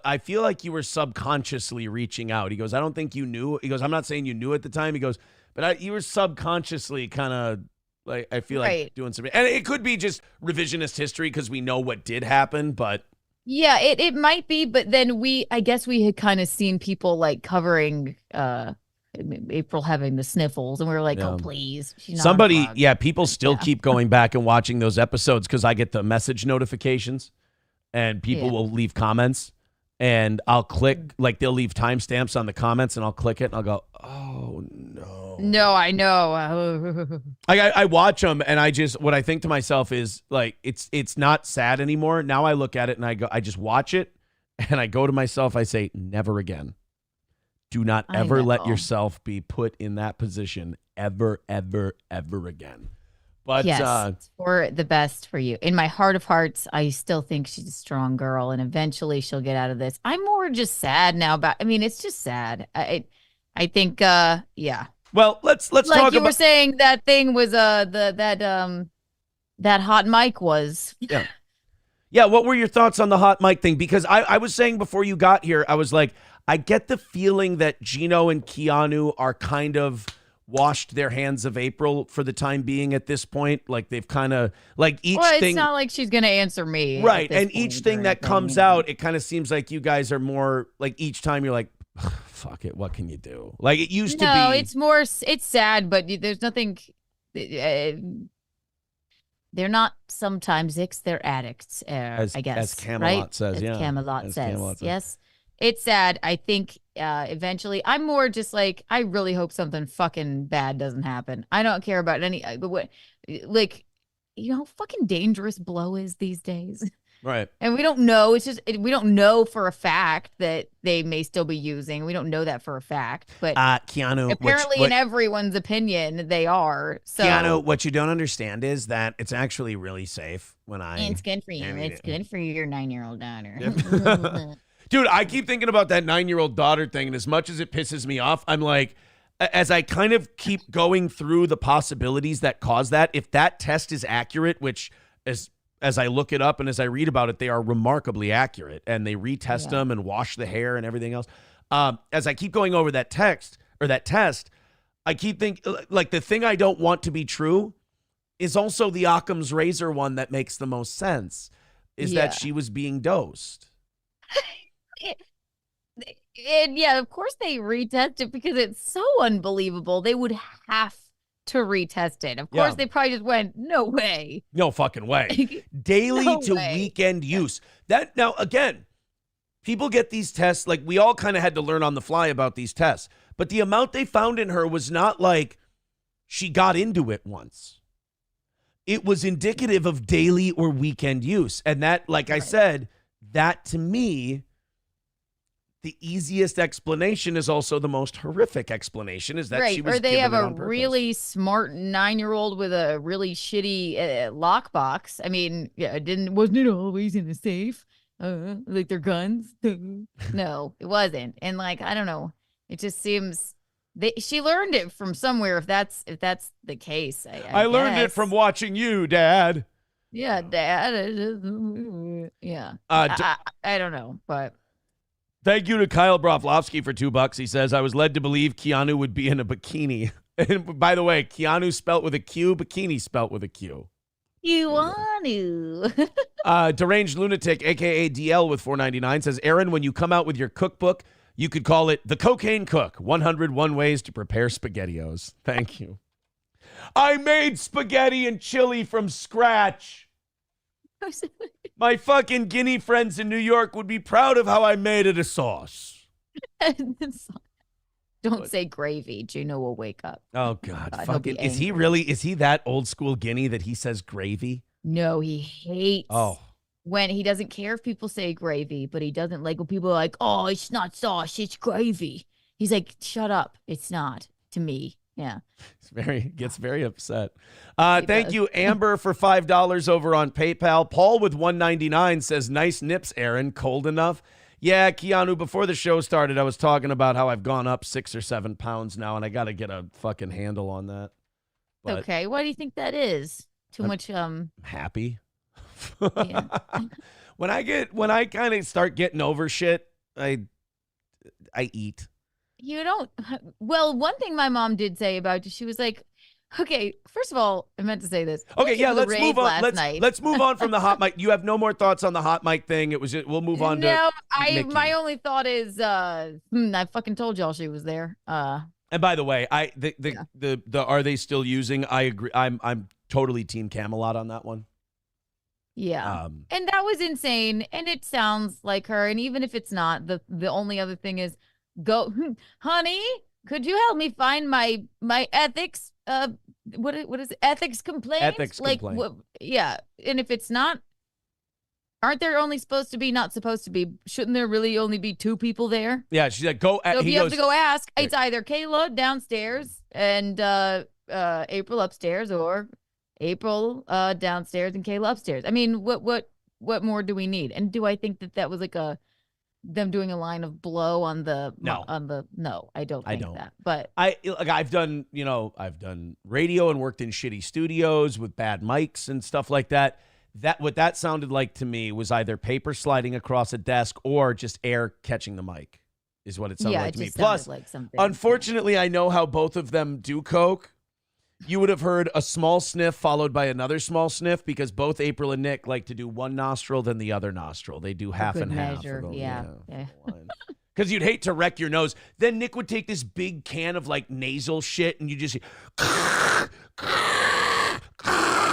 I feel like you were subconsciously reaching out. He goes, I don't think you knew. He goes, I'm not saying you knew at the time. He goes, but you were subconsciously kind of, like, I feel like doing something. And it could be just revisionist history because we know what did happen, but. Yeah, it might be, but then I guess we had kind of seen people like covering April having the sniffles, and we were like, oh, please. People still keep going back and watching those episodes because I get the message notifications, and people will leave comments, and I'll click, like they'll leave timestamps on the comments, and I'll click it, and I'll go, oh, no. No, I know. I watch them, and what I think to myself is, like, it's not sad anymore. Now I look at it, and I just watch it, and I go to myself, I say, never again. Do not ever let yourself be put in that position ever, ever, ever again. But yes, it's for the best for you. In my heart of hearts, I still think she's a strong girl, and eventually she'll get out of this. I'm more just sad now it's just sad. I think, yeah. Well, let's talk about. Like you were saying, that thing was that hot mic was. Yeah. Yeah. What were your thoughts on the hot mic thing? Because I was saying before you got here, I was like, I get the feeling that Gino and Keanu are kind of washed their hands of April for the time being at this point. Like they've kind of like each thing. It's not like she's gonna answer me, right? And each thing that comes out, it kind of seems like you guys are more like each time you're like, fuck it, what can you do? Like it used to be. No, it's more, it's sad, but there's nothing. they're not sometimes icks, they're addicts, I guess. As Camelot right? says, As yeah. Camelot As says. Camelot says. Yes. It's sad. I think eventually, I'm more just like, I really hope something fucking bad doesn't happen. I don't care about any, like, how fucking dangerous blow is these days. Right. And we don't know. It's just, we don't know for a fact that they may still be using. We don't know that for a fact. But Keanu, apparently, in everyone's opinion, they are. So Keanu, what you don't understand is that it's actually really safe when it's good for you. It's good for your 9-year-old daughter. Dude, I keep thinking about that 9-year-old daughter thing, and as much as it pisses me off, I'm like, as I kind of keep going through the possibilities that cause that, if that test is accurate, which as I look it up and as I read about it, they are remarkably accurate, and they retest them and wash the hair and everything else. As I keep going over that test, I keep thinking, like, the thing I don't want to be true is also the Occam's razor one that makes the most sense, is that she was being dosed. And yeah, of course they retest it because it's so unbelievable. They would have to retest it. Of course, they probably just went, no way. No fucking way. Daily to weekend use. That now, again, people get these tests, like we all kind of had to learn on the fly about these tests. But the amount they found in her was not like she got into it once. It was indicative of daily or weekend use. And that, like I said, that to me, the easiest explanation is also the most horrific explanation, is that she was or they given have it a on purpose. really smart 9-year-old with a really shitty lockbox. I mean, wasn't it always in the safe? Like their guns? No, it wasn't. And like, I don't know. It just seems she learned it from somewhere. If that's the case, I learned it from watching you, Dad. Yeah, Dad. Yeah. I don't know, but. Thank you to Kyle Broflovsky for $2. He says, I was led to believe Keanu would be in a bikini. And by the way, Keanu spelt with a Q, bikini spelt with a Q. Keanu. Deranged Lunatic, a.k.a. DL with $4.99, says, Aaron, when you come out with your cookbook, you could call it The Cocaine Cook, 101 Ways to Prepare SpaghettiOs. Thank you. I made spaghetti and chili from scratch. My fucking Guinea friends in New York would be proud of how I made it a sauce. Don't say gravy. Juno will wake up. Oh, God. Fucking, is he that old school Guinea that he says gravy? No, he hates when he doesn't care if people say gravy, but he doesn't like when people are like, oh, it's not sauce, it's gravy. He's like, shut up. It's not to me. Yeah. Gets very upset. Thank you, Amber, for $5 over on PayPal. Paul with $1.99 says, nice nips, Aaron. Cold enough? Yeah, Keanu, before the show started, I was talking about how I've gone up 6 or 7 pounds now, and I got to get a fucking handle on that. But okay. Why do you think that is? Too much happy. Yeah. When I kind of start getting over shit, I eat. You don't. Well, one thing my mom did say about you, she was like, okay, first of all, I meant to say this. Okay, yeah, let's move on. Let's move on from the hot mic. You have no more thoughts on the hot mic thing. We'll move on to Nikki. My only thought is I fucking told y'all she was there. And by the way, the are they still using? I agree. I'm totally team Camelot on that one. Yeah. And that was insane, and it sounds like her, and even if it's not, the only other thing is honey, could you help me find my ethics what is it? Ethics complaint? Ethics complaint. Yeah. And if it's not, aren't there only not supposed to be, shouldn't there really only be 2 people there? Yeah, she's like, go. So if you have to go ask, it's either Kayla downstairs and April upstairs, or April downstairs and Kayla upstairs. I mean, what more do we need? And do I think that was like them doing a line of blow on the no, I don't think that. But I've done radio and worked in shitty studios with bad mics and stuff like that. What that sounded like to me was either paper sliding across a desk or just air catching the mic, is what it sounded like to me. Plus, like unfortunately, I know how both of them do coke. You would have heard a small sniff followed by another small sniff, because both April and Nick like to do one nostril, then the other nostril. They do half and half. Yeah. Because you'd hate to wreck your nose. Then Nick would take this big can of like nasal shit and you just see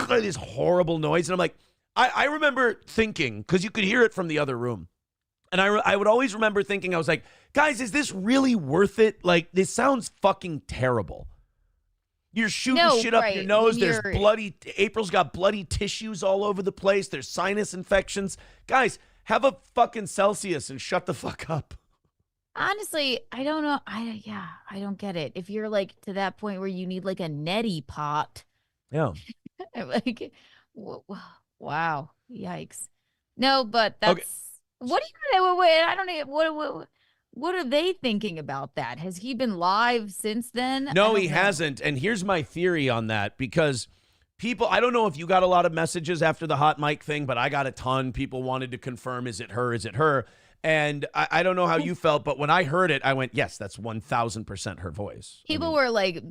this horrible noise. And I'm like, I remember thinking, because you could hear it from the other room. And I would always remember thinking, I was like, guys, is this really worth it? Like, this sounds fucking terrible. You're shooting shit up your nose. There's April's got bloody tissues all over the place. There's sinus infections. Guys, have a fucking Celsius and shut the fuck up. Honestly, I don't know. I don't get it. If you're like to that point where you need like a neti pot. Yeah. Like, wow. Yikes. No, but that's, okay. What do you, wait, I don't know. What are they thinking about that? Has he been live since then? No, he hasn't. And here's my theory on that, because people, I don't know if you got a lot of messages after the hot mic thing, but I got a ton. People wanted to confirm, is it her? Is it her? And I don't know how you felt, but when I heard it, I went, yes, that's 1,000% her voice. People were like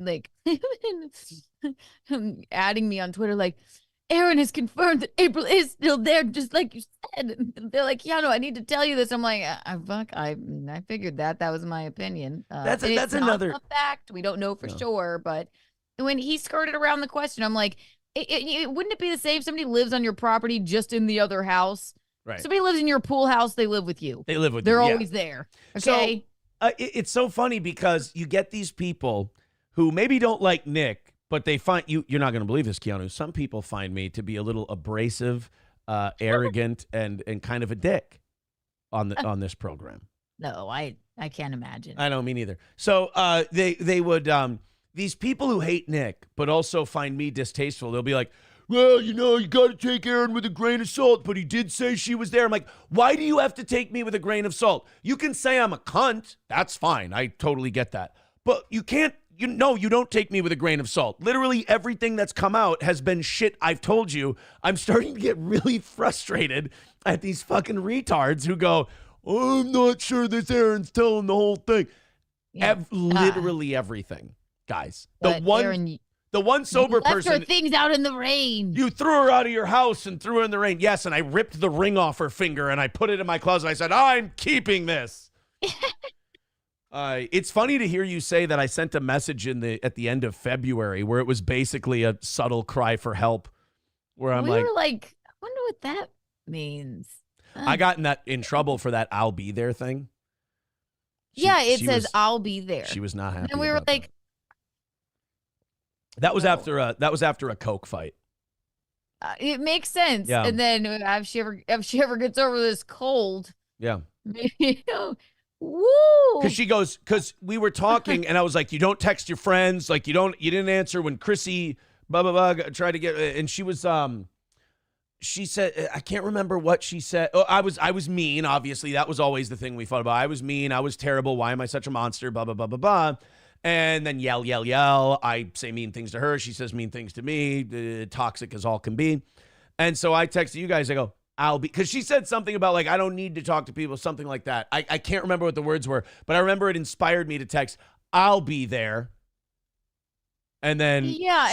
adding me on Twitter, like, Aaron has confirmed that April is still there, just like you said. And they're like, Keanu, I need to tell you this. I'm like, I figured that. That was my opinion. That's another fact. We don't know for sure. But when he skirted around the question, I'm like, wouldn't it be the same if somebody lives on your property just in the other house? Right. Somebody lives in your pool house. They live with you. They live with you. They're always there. Okay. So it's so funny because you get these people who maybe don't like Nick, but they find you're not going to believe this, Keanu. Some people find me to be a little abrasive, arrogant, and kind of a dick on this program. No, I can't imagine. I know, me neither. So they would these people who hate Nick but also find me distasteful. They'll be like, well, you got to take Aaron with a grain of salt, but he did say she was there. I'm like, why do you have to take me with a grain of salt? You can say I'm a cunt. That's fine. I totally get that. But you can't. You don't take me with a grain of salt. Literally everything that's come out has been shit I've told you. I'm starting to get really frustrated at these fucking retards who go, I'm not sure this Aaron's telling the whole thing. Yeah. Literally everything, guys. Aaron, the one sober person. Left her things out in the rain. You threw her out of your house and threw her in the rain. Yes, and I ripped the ring off her finger and I put it in my closet. I said, I'm keeping this. It's funny to hear you say that I sent a message at the end of February where it was basically a subtle cry for help. Where I'm we were like, I wonder what that means. I got in trouble for that "I'll be there" thing. It says "I'll be there." She was not happy. And we were like, that was after a Coke fight. It makes sense. Yeah. And then if she ever gets over this cold, maybe. Woo! Because we were talking and I was like, you don't text your friends, like you didn't answer when Chrissy blah blah blah tried to get, and she was she said, I can't remember what she said. Oh, I was mean, obviously. That was always the thing we fought about. I was mean, I was terrible, why am I such a monster, blah blah blah blah blah. And then yell. I say mean things to her, she says mean things to me, toxic as all can be. And so I texted you guys, I go, because she said something about like, I don't need to talk to people, something like that. I can't remember what the words were, but I remember it inspired me to text, I'll be there. And then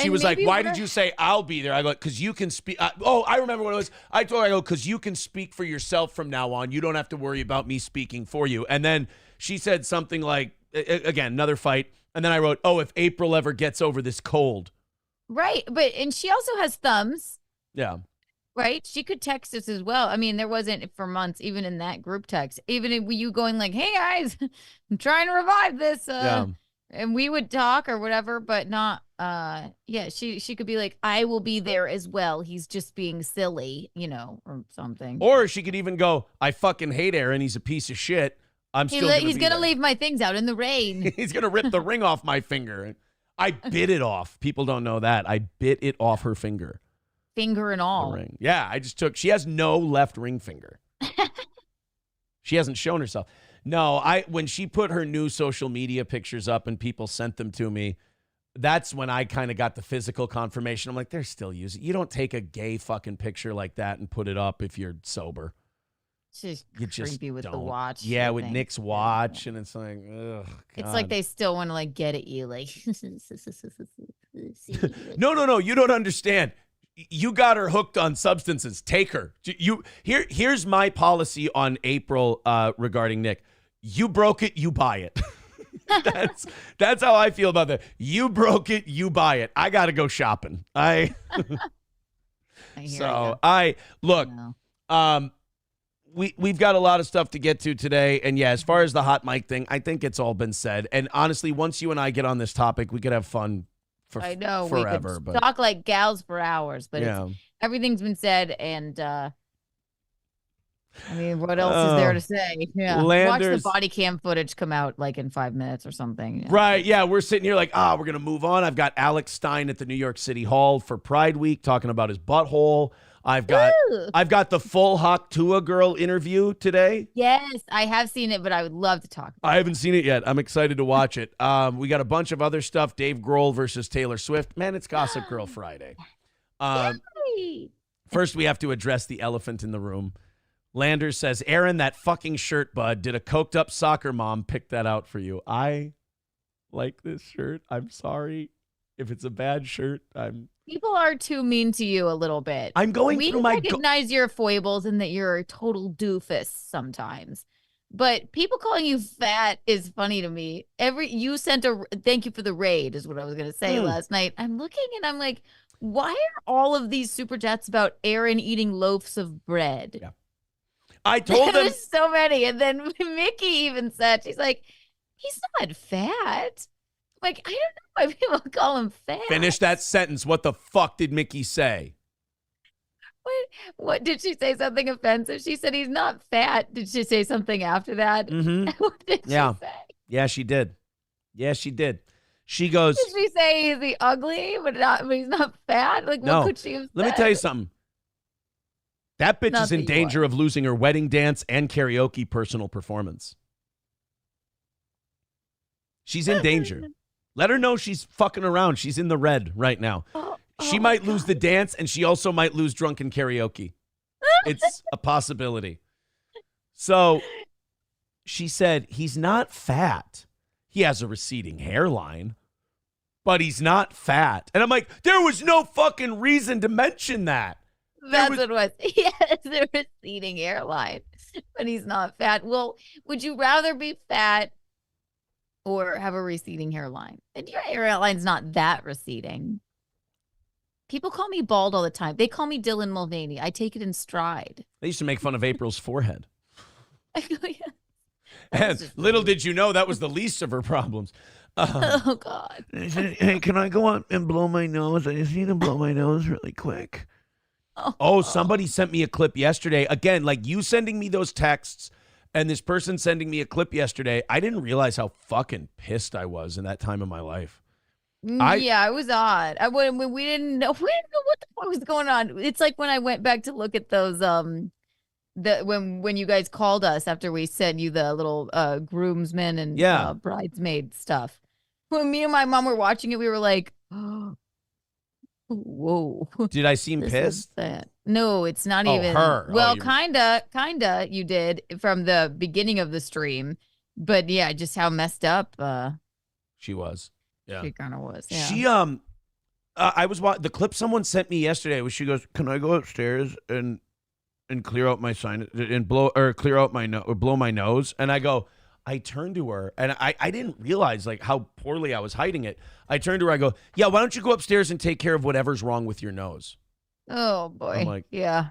she was like, why did you say I'll be there? I go, because you can speak. I remember what it was. I told her, I go, because you can speak for yourself from now on. You don't have to worry about me speaking for you. And then she said something like, again, another fight. And then I wrote, if April ever gets over this cold. Right. And she also has thumbs. Yeah. Right? She could text us as well. I mean, there wasn't for months, even in that group text, even if you going like, hey guys, I'm trying to revive this. And we would talk or whatever, but not, she could be like, I will be there as well. He's just being silly, or something. Or she could even go, I fucking hate Aaron. He's a piece of shit. He's going to leave my things out in the rain. He's going to rip the ring off my finger. I bit it off. People don't know that. I bit it off her finger. Finger and all. Ring. Yeah, she has no left ring finger. She hasn't shown herself. No, when she put her new social media pictures up and people sent them to me, that's when I kind of got the physical confirmation. I'm like, they're still using it. You don't take a gay fucking picture like that and put it up if you're sober. She's creepy with the watch. Yeah, with Nick's watch, and it's like, ugh. God. It's like they still want to like get at you, like. No. You don't understand. You got her hooked on substances. Take her. Here's my policy on April regarding Nick. you broke it, you buy it. That's how I feel about that. You broke it, you buy it. I got to go shopping. I hear Look, No. we've got a lot of stuff to get to today. And yeah, as far as the hot mic thing, I think it's all been said. And honestly, once you and I get on this topic, we could have fun for I know forever. we could But talk like gals for hours, but yeah. everything's been said, and I mean, what else is there to say? Yeah, watch the body cam footage come out like in 5 minutes or something. Yeah. Right, yeah, we're sitting here like, we're going to move on. I've got Alex Stein at the New York City Hall for Pride Week talking about his butthole. I've got the full Haw Tuah girl interview today. Yes, I have seen it, but I would love to talk about I haven't seen it yet. I'm excited to watch it. We got a bunch of other stuff. Dave Grohl versus Taylor Swift. Man, it's Gossip Girl Friday. First, we have to address the elephant in the room. Landers says, Aaron, that fucking shirt, bud. Did a coked up soccer mom pick that out for you? I like this shirt. I'm sorry if it's a bad shirt. People are too mean to you a little bit. I'm going through my... We recognize your foibles and that you're a total doofus sometimes. But people calling you fat is funny to me. You sent a thank you for the raid is what I was going to say last night. I'm looking and I'm like, why are all of these super chats about Aaron eating loaves of bread? Yeah. I told them there's so many. And then Mickey even said, she's like, he's not fat. Like, I don't know why people call him fat. Finish that sentence. What the fuck did Mickey say? What did she say? Something offensive? She said he's not fat. Did she say something after that? Mm-hmm. What did she say? Yeah, she did. Yeah, she did. She goes. Did she say is he ugly but he's not fat? Like, no. What could she have said? Let me tell you something. That bitch is in danger of losing her wedding dance and karaoke personal performance. She's in danger. Let her know she's fucking around. She's in the red right now. She might lose the dance, and she also might lose drunken karaoke. It's a possibility. So she said, he's not fat. He has a receding hairline, but he's not fat. And I'm like, there was no fucking reason to mention that. That's what it was. He has a receding hairline, but he's not fat. Well, would you rather be fat or have a receding hairline? And your hairline's not that receding. People call me bald all the time. They call me Dylan Mulvaney. I take it in stride. They used to make fun of April's forehead. I go, yeah. And little did you know that was the least of her problems. Oh, God. I said, hey, can I go out and blow my nose? I just need to blow my nose really quick. Oh, somebody sent me a clip yesterday. Again, like you sending me those texts and this person sending me a clip yesterday. I didn't realize how fucking pissed I was in that time of my life. Yeah, it was odd. We didn't know what the fuck was going on. It's like when I went back to look at those when you guys called us after we sent you the little groomsmen and bridesmaid stuff. When me and my mom were watching it, we were like, oh, whoa. Did I seem pissed? No, it's not even her. Well, kinda you did from the beginning of the stream, but yeah, just how messed up she was. Yeah, she kind of was. Yeah. She I was the clip someone sent me yesterday. Was she goes, "Can I go upstairs and clear out my sinus and blow my nose?" And I go, I turned to her and I didn't realize like how poorly I was hiding it. I turned to her. I go, "Yeah, why don't you go upstairs and take care of whatever's wrong with your nose?" Oh boy. I'm like, yeah.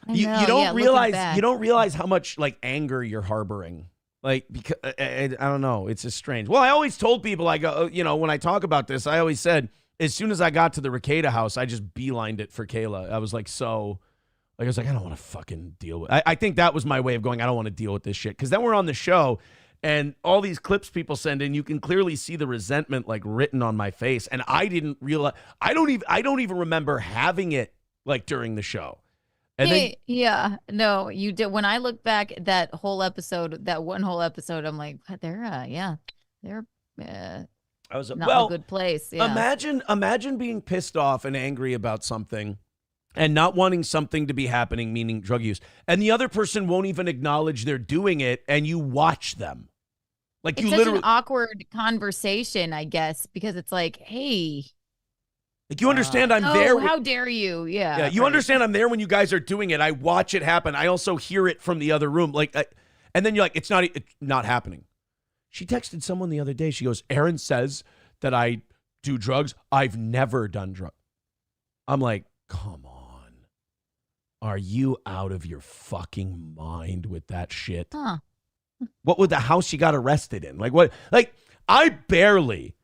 You don't realize how much like anger you're harboring. Like, because I don't know. It's just strange. Well, I always told people, I go, when I talk about this, I always said, as soon as I got to the Rekieta house, I just beelined it for Kayla. I was like, I was like, I don't want to fucking deal with it. I think that was my way of going, I don't want to deal with this shit. Because then we're on the show, and all these clips people send in, you can clearly see the resentment like written on my face. And I didn't realize, I don't even remember having it like during the show. And yeah, no, you did. When I look back at that one whole episode, I'm like, they're I was not in a good place. Yeah. Imagine being pissed off and angry about something and not wanting something to be happening, meaning drug use, and the other person won't even acknowledge they're doing it, and you watch them. Like it's such an awkward conversation, I guess, because it's like, hey. Like, you understand I'm there. How dare you? Yeah. Yeah, you understand I'm there when you guys are doing it. I watch it happen. I also hear it from the other room. Like, And then you're like, it's not happening. She texted someone the other day. She goes, Aaron says that I do drugs. I've never done drugs. I'm like, come on. Are you out of your fucking mind with that shit? Huh. What was the house you got arrested in? Like what? Like I barely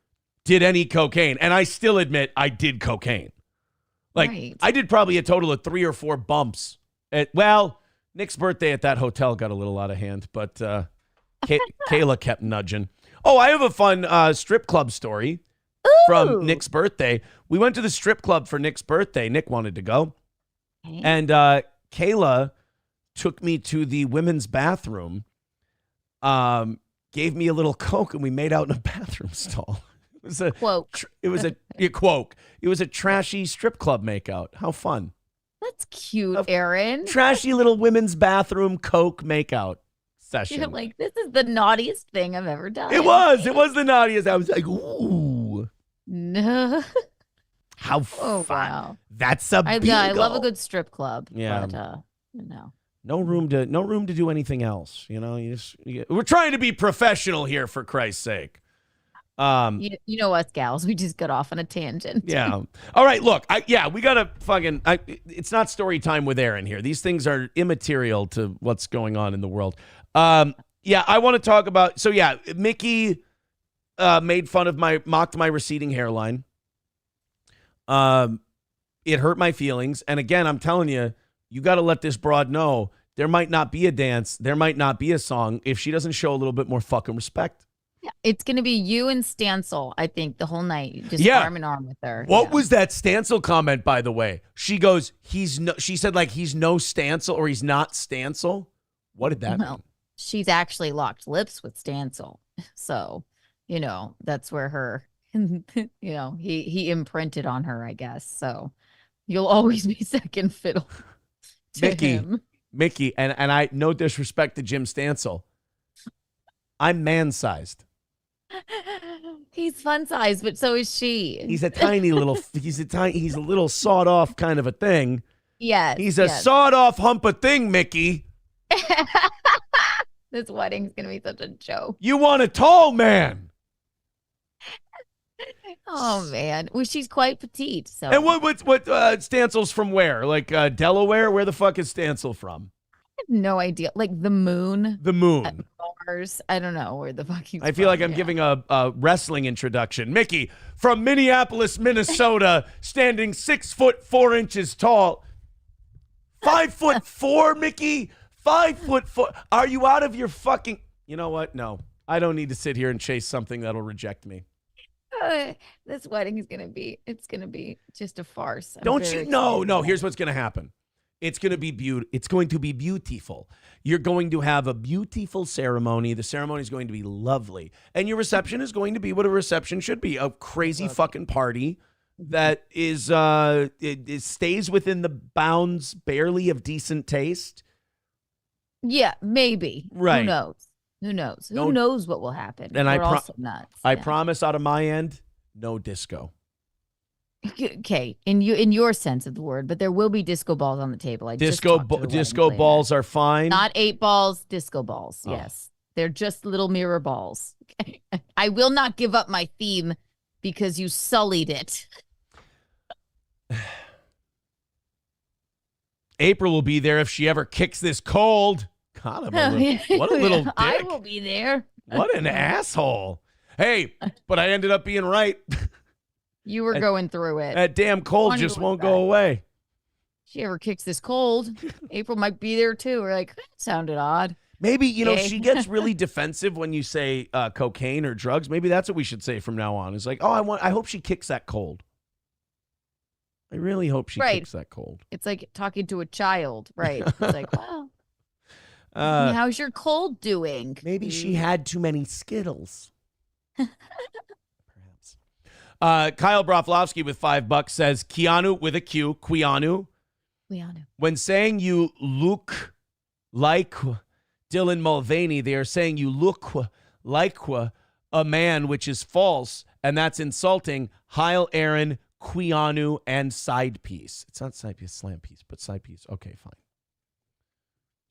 did any cocaine, and I still admit I did cocaine. Like Right. I did probably a total of 3 or 4 bumps. Well, Nick's birthday at that hotel got a little out of hand, but Kayla kept nudging. Oh, I have a fun strip club story from Nick's birthday. We went to the strip club for Nick's birthday. Nick wanted to go. Okay. And Kayla took me to the women's bathroom, gave me a little Coke, and we made out in a bathroom stall. It was a Quote. It was a quoke. It was a trashy strip club makeout. How fun. That's cute, Aaron. Trashy little women's bathroom Coke makeout session. You're like, this is the naughtiest thing I've ever done. It was the naughtiest. I was like, ooh. No. How Oh, fun. wow. That's a I love a good strip club. Yeah. But, no. No room to do anything else. You know, we're trying to be professional here, for Christ's sake. You know us gals, we just got off on a tangent. Yeah. All right. Look, we got to fucking, it's not story time with Aaron here. These things are immaterial to what's going on in the world. Yeah, I want to talk about, so yeah, Mickey mocked my receding hairline. It hurt my feelings. And again, I'm telling you, you got to let this broad know there might not be a dance. There might not be a song if she doesn't show a little bit more fucking respect. Yeah, it's going to be you and Stancil, I think, the whole night, just arm in arm with her. What was that Stancil comment, by the way? She goes, she said, like, he's no Stancil or he's not Stancil. What did that mean? She's actually locked lips with Stancil. So, that's where her, he imprinted on her, I guess. So you'll always be second fiddle to him. Mickey, and I, no disrespect to Jim Stancil, I'm man-sized. He's fun sized, but so is she. He's a tiny little, he's a little sawed off kind of a thing. Yes. He's a sawed off hump of thing, Mickey. This wedding's going to be such a joke. You want a tall man. Oh, man. Well, she's quite petite. So. And what Stancil's from where? Like Delaware? Where the fuck is Stancil from? I have no idea. Like the moon. The moon. Mars. I don't know where the fuck he's I feel like I'm giving a wrestling introduction. Mickey from Minneapolis, Minnesota, standing 6'4" tall. 5'4", Mickey. 5'4". Are you out of your fucking? You know what? No, I don't need to sit here and chase something that'll reject me. This wedding is gonna be. It's gonna be just a farce. Don't you? No. Here's what's gonna happen. It's going to be It's going to be beautiful. You're going to have a beautiful ceremony. The ceremony is going to be lovely. And your reception is going to be what a reception should be. A crazy fucking party that is it stays within the bounds barely of decent taste. Yeah, maybe. Right. Who knows? Who knows what will happen? And We're also nuts. I promise out of my end, no disco. Okay, in your sense of the word, but there will be disco balls on the table. Disco balls are fine. Not 8 balls, disco balls. Oh. Yes, they're just little mirror balls. Okay. I will not give up my theme because you sullied it. April will be there if she ever kicks this cold. God, what a little dick. I will be there. What an asshole. Hey, but I ended up being right. You were going through it. That damn cold just won't go away. She ever kicks this cold, April might be there too. We're like, that sounded odd. Maybe, she gets really defensive when you say cocaine or drugs. Maybe that's what we should say from now on. It's like, I hope she kicks that cold. I really hope she kicks that cold. It's like talking to a child, right? It's like, wow. How's your cold doing? Maybe she had too many Skittles. Kyle Broflovsky with $5 says Keanu with a Q, Keanu. When saying you look like Dylan Mulvaney, they are saying you look like a man, which is false, and that's insulting. Heil Aaron, Keanu, and side piece. It's not side piece, slam piece, but side piece. Okay, fine.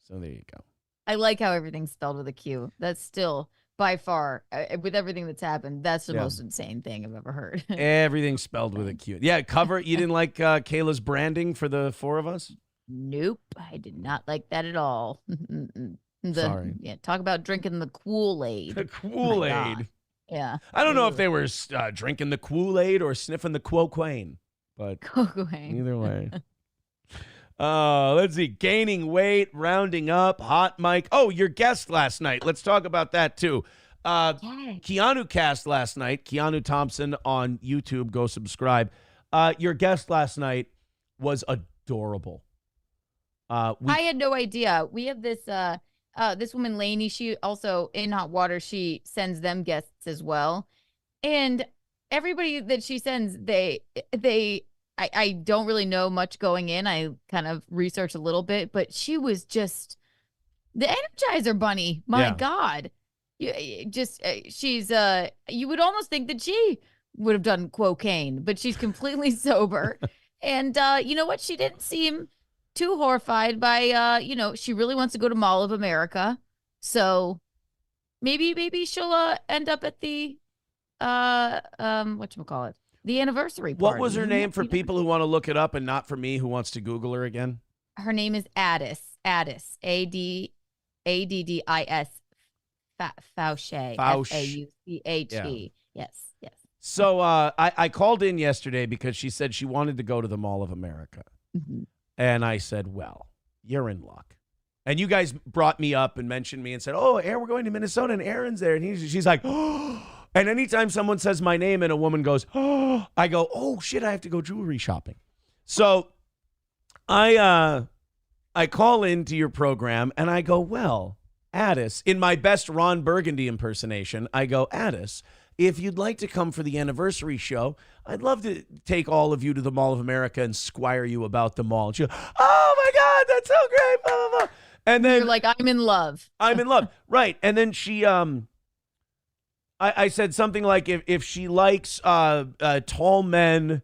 So there you go. I like how everything's spelled with a Q. That's still by far, with everything that's happened, that's the most insane thing I've ever heard. Everything's spelled with a Q. Yeah, cover. You didn't like Kayla's branding for the four of us? Nope, I did not like that at all. Sorry. Yeah, talk about drinking the Kool-Aid. The Kool-Aid. Yeah. I don't know if they were drinking the Kool-Aid or sniffing the cocaine, but Cocaine. either way. Let's see. Gaining weight, rounding up, hot mic. Oh, your guest last night. Let's talk about that too. Keanu cast last night. Keanu Thompson on YouTube. Go subscribe. Your guest last night was adorable. I had no idea. We have this woman, Lainey. She also in Hot Water. She sends them guests as well, and everybody that she sends, I don't really know much going in. I kind of researched a little bit, but she was just the Energizer Bunny. My God. She's you would almost think that she would have done cocaine, but she's completely sober. And you know what? She didn't seem too horrified by she really wants to go to Mall of America. So maybe she'll end up at the whatchamacallit? The anniversary party. What was her name for people who want to look it up and not for me who wants to Google her again? Her name is Addis. Addis. Addis. Fauché. Fauché. Yes. So I called in yesterday because she said she wanted to go to the Mall of America. Mm-hmm. And I said, well, you're in luck. And you guys brought me up and mentioned me and said, oh, we're going to Minnesota and Aaron's there. And she's like, oh. And anytime someone says my name and a woman goes, oh, I go, oh, shit, I have to go jewelry shopping. So I call into your program and I go, well, Addis, in my best Ron Burgundy impersonation, I go, Addis, if you'd like to come for the anniversary show, I'd love to take all of you to the Mall of America and squire you about the mall. And she goes, oh, my God, that's so great, blah, blah, blah. And then you're like, I'm in love. I'm in love. Right. And then she, I said something like, if she likes tall men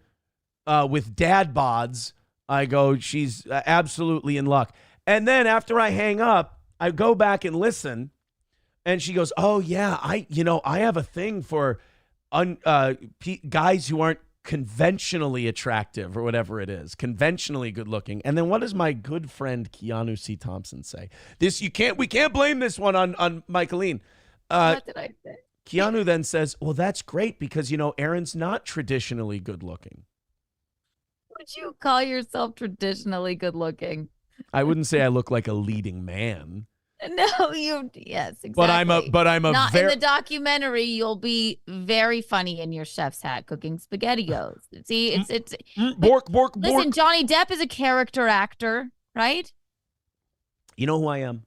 with dad bods, I go, she's absolutely in luck. And then after I hang up, I go back and listen, and she goes, oh, yeah, I have a thing for guys who aren't conventionally attractive or whatever it is, conventionally good looking. And then what does my good friend Keanu C. Thompson say? We can't blame this one on Michaeline. What did I say? Keanu then says, well, that's great because, Aaron's not traditionally good looking. Would you call yourself traditionally good looking? I wouldn't say I look like a leading man. No, yes, exactly. But I'm a not in the documentary. You'll be very funny in your chef's hat cooking SpaghettiOs. See, it's bork. Listen, Johnny Depp is a character actor, right? You know who I am?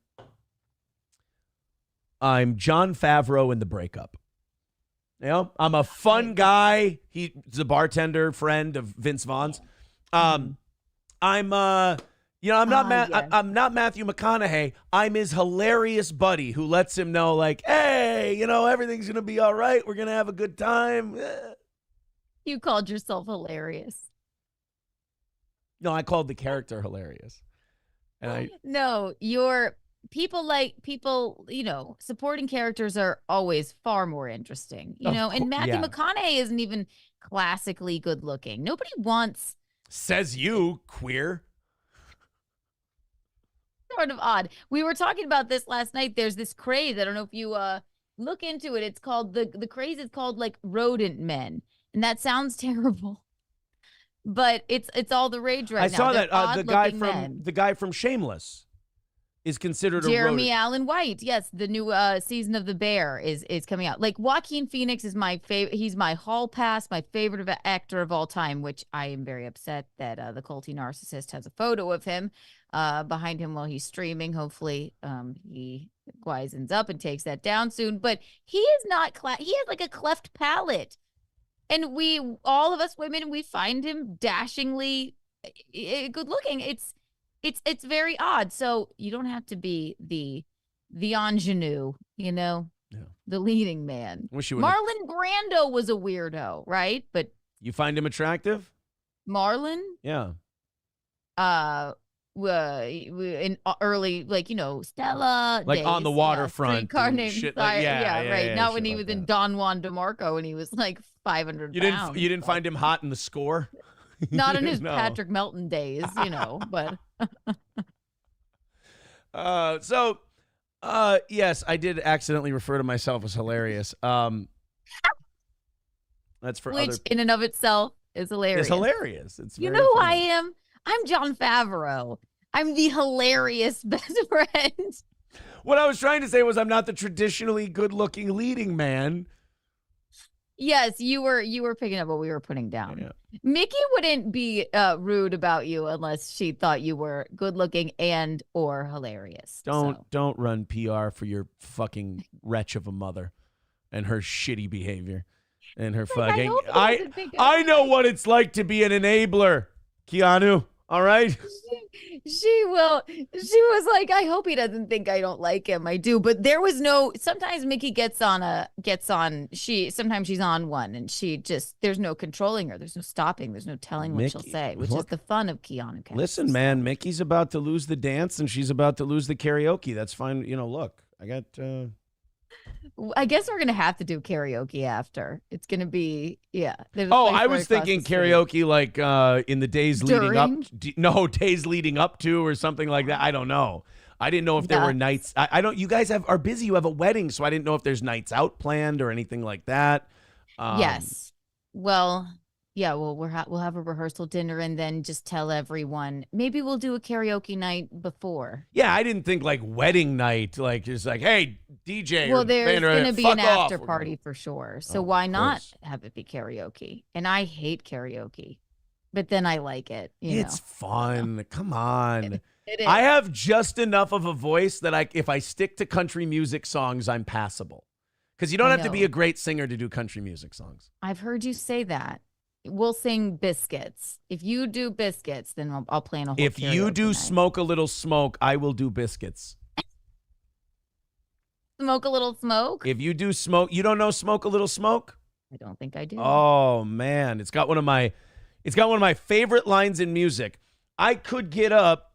I'm Jon Favreau in The Breakup. I'm a fun guy. He's a bartender friend of Vince Vaughn's. I'm not Matthew McConaughey. I'm his hilarious buddy who lets him know, like, hey, everything's going to be all right. We're going to have a good time. You called yourself hilarious. No, I called the character hilarious. And supporting characters are always far more interesting, and Matthew McConaughey isn't even classically good looking. Nobody wants. Says you, queer. Sort of odd. We were talking about this last night. There's this craze. I don't know if you look into it. It's called the craze is called like rodent men, and that sounds terrible, but it's all the rage right now. I saw that the guy from Shameless is considered Jeremy Allen White. Yes, the new season of The Bear is coming out. Like Joaquin Phoenix is my favorite. He's my hall pass, my favorite actor of all time, which I am very upset that the culty narcissist has a photo of him behind him while he's streaming. Hopefully he wisens up and takes that down soon. But he is not he has like a cleft palate. And all of us women, we find him dashingly good looking. It's very odd. So you don't have to be the ingenue, the leading man. Marlon Brando was a weirdo, right? But you find him attractive? Marlon? Yeah. in early, like, Stella Like days, on the waterfront streetcar and named shit Desire. like- yeah, right. yeah, Not shit when he like was in that. Don Juan DeMarco and he was like 500 pounds. You didn't but find him hot in The Score? not in his No. Patrick Melton days, but Yes, I did accidentally refer to myself as hilarious. That's for which other. in and of itself is hilarious. It's hilarious. It's You very know who I funny. am? I'm John Favreau. I'm the hilarious best friend. What I was trying to say was I'm not the traditionally good-looking leading man. Yes, you were picking up what we were putting down. Yeah. Mickey wouldn't be rude about you unless she thought you were good looking and or hilarious. Don't run PR for your fucking wretch of a mother and her shitty behavior and her fucking. I know what it's like to be an enabler, Keanu. All right. She was like, I hope he doesn't think I don't like him. I do. But there was sometimes Mickey sometimes she's on one and there's no controlling her. There's no stopping. There's no telling what she'll say, which is the fun of Keanu. Listen, man, Mickey's about to lose the dance and she's about to lose the karaoke. That's fine. Look, I got. I guess we're gonna have to do karaoke after. It's gonna be I was thinking karaoke like in the days leading up. Days leading up to or something like that. I don't know. I didn't know if there were nights. I don't. You guys are busy. You have a wedding, so I didn't know if there's nights out planned or anything like that. Yes. Well. Yeah, well, we'll have a rehearsal dinner and then just tell everyone. Maybe we'll do a karaoke night before. Yeah, I didn't think like wedding night, like just like, hey, DJ. Well, there's going to be an after off. party for sure. So why not have it be karaoke? And I hate karaoke, but then I like it. It's fun. Come on. It is. I have just enough of a voice that if I stick to country music songs, I'm passable. Because you don't have to be a great singer to do country music songs. I've heard you say that. We'll sing Biscuits. If you do Biscuits, then I'll plan a whole If you do night. Smoke a Little Smoke, I will do Biscuits. Smoke a Little Smoke? If you do Smoke, you don't know Smoke a Little Smoke? I don't think I do. Oh man, it's got one of my favorite lines in music. I could get up,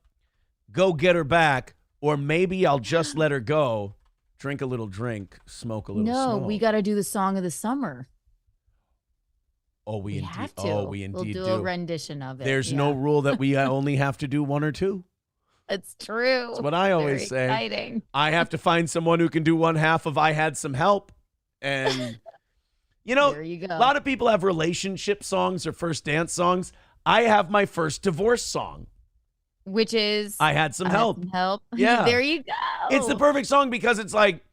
go get her back, or maybe I'll just let her go. Drink a little drink, smoke a little smoke. No, we got to do the song of the summer. Oh, we indeed. have to. Oh, we indeed We'll do a rendition of it. There's no rule that we only have to do one or two. It's true. That's what I always say. Exciting. I have to find someone who can do one half of I Had Some Help. And, there you go. A lot of people have relationship songs or first dance songs. I have my first divorce song. Which is I Had Some Help. Yeah. There you go. It's the perfect song because it's like,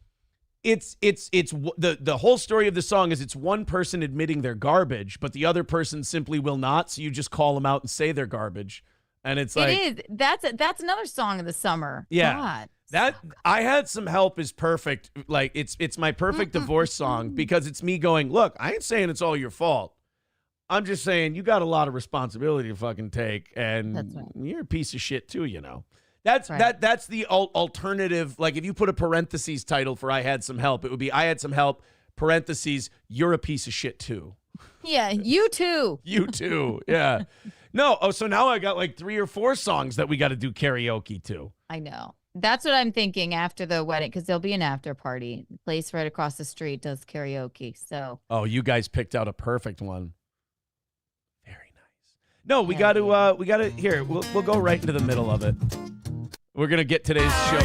it's the whole story of the song is it's one person admitting they're garbage, but the other person simply will not. So you just call them out and say they're garbage. And it's like, it is. That's another song of the summer. Yeah. God. That I Had Some Help is perfect. Like it's my perfect divorce song because it's me going, look, I ain't saying it's all your fault. I'm just saying you got a lot of responsibility to fucking take, and you're a piece of shit too, That's the alternative. Like if you put a parentheses title for I Had Some Help, it would be I Had Some Help, parentheses, you're a piece of shit too. Yeah, you too. You too. Yeah. No. Oh, so now I got like 3 or 4 songs that we got to do karaoke to. I know. That's what I'm thinking after the wedding, because there'll be an after party. The place right across the street does karaoke. So. Oh, you guys picked out a perfect one. Very nice. No, we got to. Here, we'll go right into the middle of it. We're gonna get today's show.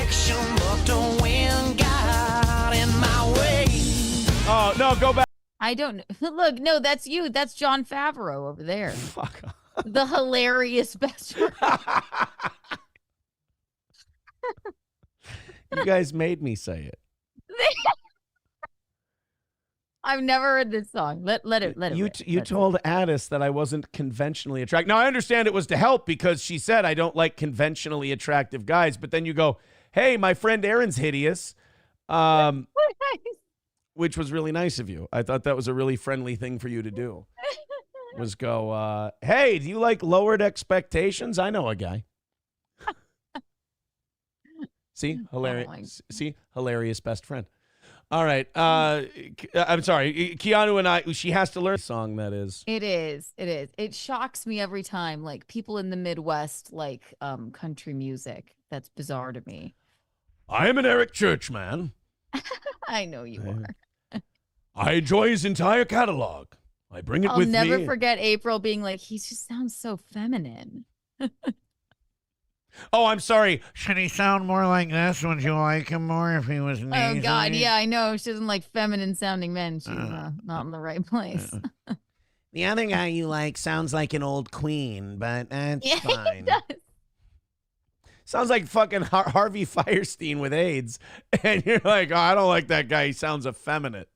Oh no, go back. I don't look. No, that's you. That's John Favreau over there. Fuck off. The hilarious best friend. You guys made me say it. I've never heard this song. Let it. You told Addis that I wasn't conventionally attractive. Now I understand it was to help because she said I don't like conventionally attractive guys. But then you go, hey, my friend Aaron's hideous, which was really nice of you. I thought that was a really friendly thing for you to do. Was go, hey, do you like lowered expectations? I know a guy. See, hilarious. See, hilarious best friend. All right. I'm sorry. Keanu and I, she has to learn the song, that is. It is. It is. It shocks me every time. Like people in the Midwest like country music. That's bizarre to me. I am an Eric Church man. I know you are. I enjoy his entire catalog. I bring it I'll with me. never forget April being like, he just sounds so feminine. Oh, I'm sorry. Should he sound more like this? Would you like him more if he was nasally? Oh God, yeah, I know. She doesn't like feminine sounding men. She's not in the right place. The other guy you like sounds like an old queen, but that's Yeah, fine. he does. Sounds like fucking Harvey Firestein with AIDS. And you're like, oh, I don't like that guy. He sounds effeminate.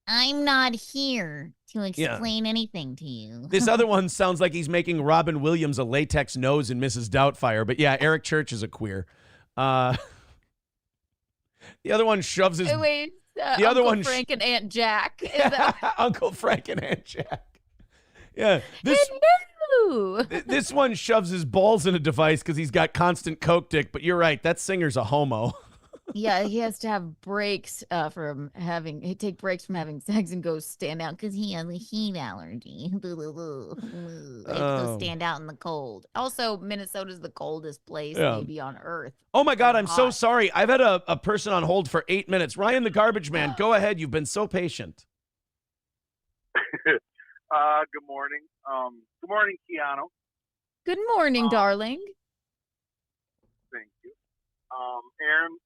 I'm not here to explain anything to you. This other one sounds like he's making Robin Williams a latex nose in Mrs. Doubtfire. But yeah, Eric Church is a queer. The other one shoves his... Wait, the Uncle other one... Frank and Aunt Jack. Is that... Uncle Frank and Aunt Jack. Yeah. This... Hello. This one shoves his balls in a device because he's got constant coke dick. But you're right. That singer's a homo. Yeah, he has to have breaks from having. He take breaks from having sex and go stand out Because he has a heat allergy. I have to Oh. go stand out in the cold. Also, Minnesota's the coldest place Yeah. maybe on earth. Oh my God, I'm so Hot. sorry. I've had a person on hold for 8 minutes. Ryan the Garbage Man, go ahead. You've been so patient. Good morning. Good morning, Keanu. Good morning, darling. Thank you. Aaron,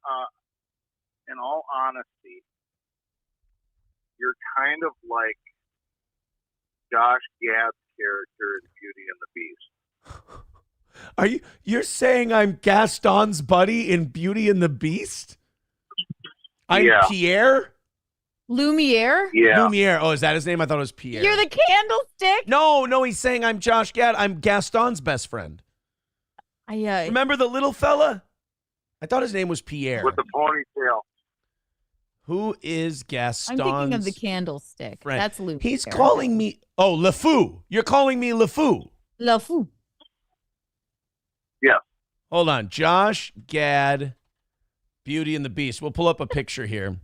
in all honesty, you're kind of like Josh Gad's character in Beauty and the Beast. You're saying I'm Gaston's buddy in Beauty and the Beast? I'm Yeah. Pierre? Lumiere? Yeah. Lumiere. Oh, is that his name? I thought it was Pierre. You're the candlestick? No, he's saying I'm Josh Gad. I'm Gaston's best friend. Remember the little fella? I thought his name was Pierre. With the ponytail. Who is I'm Gaston's thinking of the candlestick. friend? That's Lumiere. He's calling me... Oh, LeFou. You're calling me LeFou. La Fou. Yeah. Hold on. Josh Gad, Beauty and the Beast. We'll pull up a picture here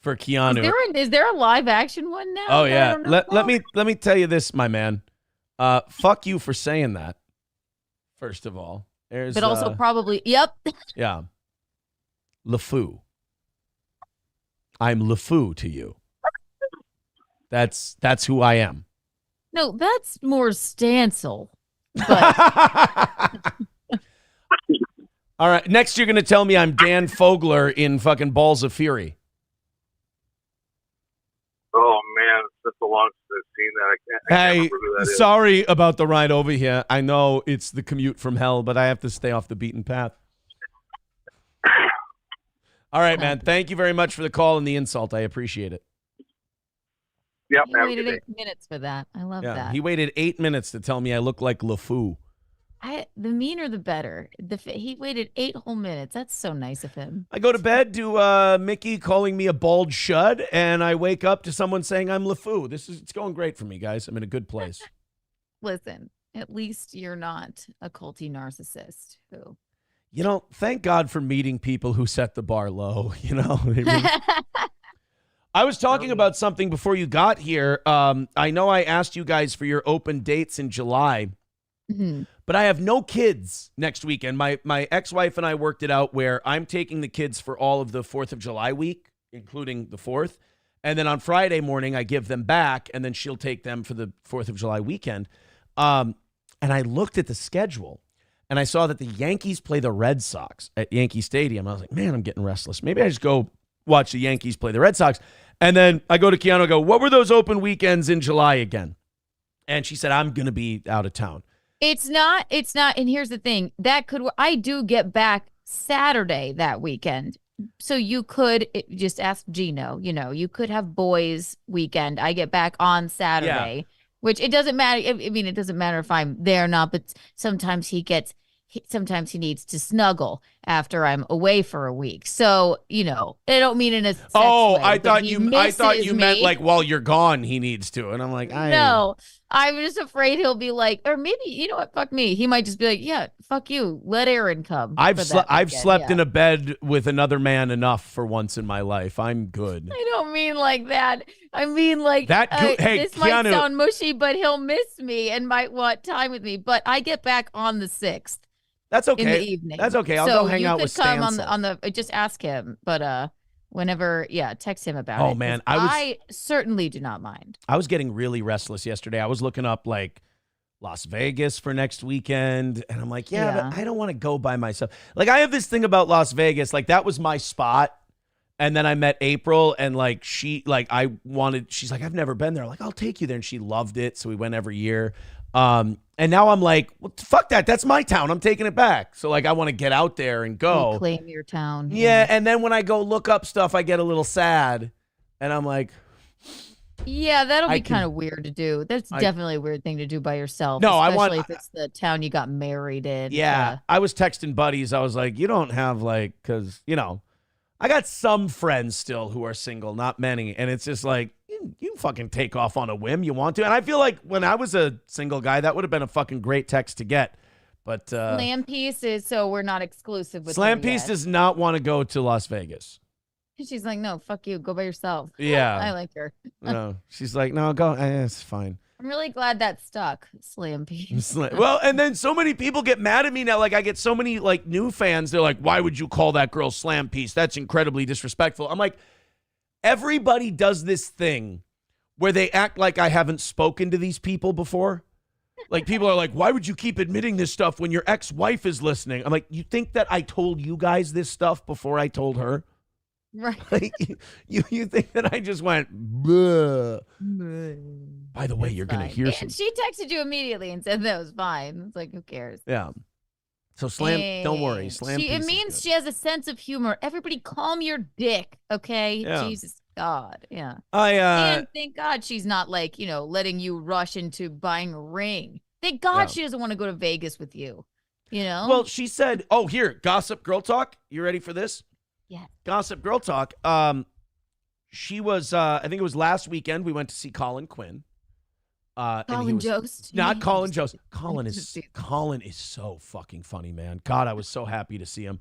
for Keanu. Is there a live action one now? Oh that I yeah. don't know Let me tell you this, my man. Fuck you for saying that. First of all, there's But also probably, yep. yeah, LeFou. I'm LeFou to you. That's who I am. No, that's more Stancil. But All right. Next, you're gonna tell me I'm Dan Fogler in fucking Balls of Fury. Oh, man. It's been so long since I've seen that. I can't Hey, remember who that is. sorry about the ride over here. I know it's the commute from hell, but I have to stay off the beaten path. All right, man. Thank you very much for the call and the insult. I appreciate it. Yep. he have a waited good day. 8 minutes for that. I love Yeah, that. he waited 8 minutes to tell me I look like LeFou. The meaner, the better. He waited 8 whole minutes. That's so nice of him. I go to bed to Mickey calling me a bald shud, and I wake up to someone saying I'm LeFou. It's going great for me, guys. I'm in a good place. Listen, at least you're not a culty narcissist who. You know, thank God for meeting people who set the bar low. You know what I mean? I was talking about something before you got here. I know I asked you guys for your open dates in July, Mhm. but I have no kids next weekend. My ex-wife and I worked it out where I'm taking the kids for all of the 4th of July week, including the 4th. And then on Friday morning, I give them back, and then she'll take them for the 4th of July weekend. And I looked at the schedule, and I saw that the Yankees play the Red Sox at Yankee Stadium. I was like, man, I'm getting restless. Maybe I just go watch the Yankees play the Red Sox. And then I go to Keanu and go, what were those open weekends in July again? And she said, I'm going to be out of town. It's not. And here's the thing. I do get back Saturday that weekend. So you could just ask Gino, you could have boys weekend. I get back on Saturday, which it doesn't matter. I mean, it doesn't matter if I'm there or not, but sometimes sometimes he needs to snuggle after I'm away for a week. So, I don't mean in a sex way, I but thought he you meant misses like me. while you're gone, he needs to. And I'm like, No, I'm just afraid he'll be like, or maybe, you know what, fuck me. He might just be like, yeah, fuck you. Let Aaron come. I've for that I've weekend. slept Yeah. in a bed with another man enough for once in my life. I'm good. I don't mean like that. I mean like Hey, this might Keanu. sound mushy, but he'll miss me and might want time with me. But I get back on the 6th That's okay. in the evening. That's okay. I'll so go hang you out could with come Stancil. on the just ask him. But whenever, text him about it. Oh, man, 'cause I was- I certainly do not mind. I was getting really restless yesterday. I was looking up like Las Vegas for next weekend, and I'm like, Yeah. but I don't want to go by myself. Like, I have this thing about Las Vegas. Like, that was my spot. And then I met April, and like she's like, I've never been there. Like, I'll take you there. And she loved it. So we went every year. And now I'm like, well, fuck that. That's my town. I'm taking it back. So like, I want to get out there and go. Reclaim your town. Yeah. And then when I go look up stuff, I get a little sad. And I'm like, Yeah, that'll I be kind of weird to do. That's definitely a weird thing to do by yourself. No, I want- especially if it's the town you got married in. yeah, I was texting buddies. I was like, you don't have like, because, I got some friends still who are single, not many. And it's just like, you can fucking take off on a whim you want to. And I feel like when I was a single guy, that would have been a fucking great text to get. But Slam Piece is so we're not exclusive with Slam her Piece yet. does not want to go to Las Vegas. She's like, no, fuck you. Go by yourself. Yeah. I like her. No, she's like, no, go. It's fine. I'm really glad that stuck. Slam Piece. Well, and then so many people get mad at me now. Like, I get so many like new fans. They're like, why would you call that girl Slam Piece? That's incredibly disrespectful. I'm like, everybody does this thing where they act like I haven't spoken to these people before. Like, people are like, why would you keep admitting this stuff when your ex-wife is listening? I'm like, you think that I told you guys this stuff before I told her? Right. Like, you think that I just went, bleh. By the way, you're going to Fine. hear And some. she texted you immediately and said that was fine. It's like, who cares? Yeah. So Slam, don't worry. Slam It Piece is means good. she has a sense of humor. Everybody calm your dick, okay? Yeah. Jesus God. Yeah. I And thank God she's not like, letting you rush into buying a ring. Thank God Yeah. she doesn't want to go to Vegas with you. You know? well, she said, oh, here, Gossip Girl Talk. You ready for this? yeah. Gossip Girl Talk. She was, I think it was last weekend, we went to see Colin Quinn. And he Colin was- Jost. Not Colin Jost. Jost. Colin is so fucking funny, man. God, I was so happy to see him.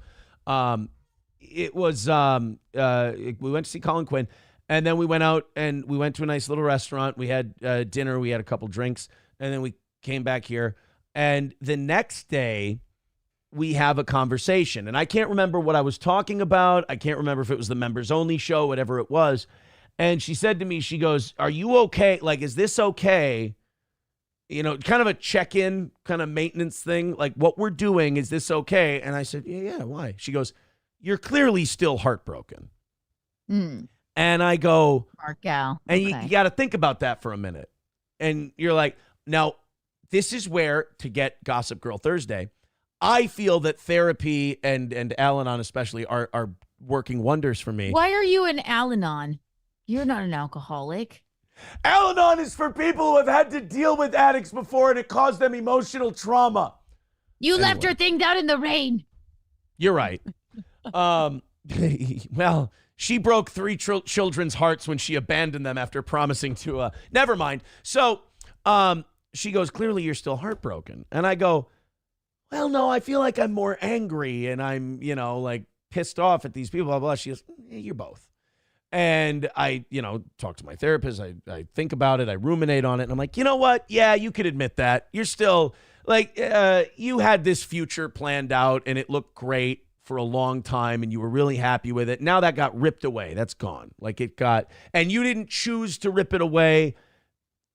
It was we went to see Colin Quinn, and then we went out and we went to a nice little restaurant. We had dinner, we had a couple drinks, and then we came back here. And the next day, we have a conversation, and I can't remember what I was talking about. I can't remember if it was the members only show, whatever it was. And she said to me, she goes, are you okay? Like, is this okay? Kind of a check-in, kind of maintenance thing. Like, what we're doing, is this okay? And I said, yeah, why? She goes, you're clearly still heartbroken. Mm, And I go, Mark Gal. and Okay. you got to think about that for a minute. And you're like, now, this is where, to get Gossip Girl Thursday, I feel that therapy and Al-Anon especially are working wonders for me. Why are you an Al-Anon? You're not an alcoholic. Al-Anon is for people who have had to deal with addicts before and it caused them emotional trauma. You left Anyway. her thing down in the rain. You're right. Well, she broke 3 children's hearts when she abandoned them after promising to, never mind. So, she goes, clearly you're still heartbroken. And I go, well, no, I feel like I'm more angry and I'm, like pissed off at these people, blah, blah. She goes, you're both. And I, talk to my therapist. I think about it. I ruminate on it. And I'm like, you know what? Yeah, you could admit that. You're still like, you had this future planned out and it looked great for a long time and you were really happy with it. Now that got ripped away. That's gone. Like and you didn't choose to rip it away.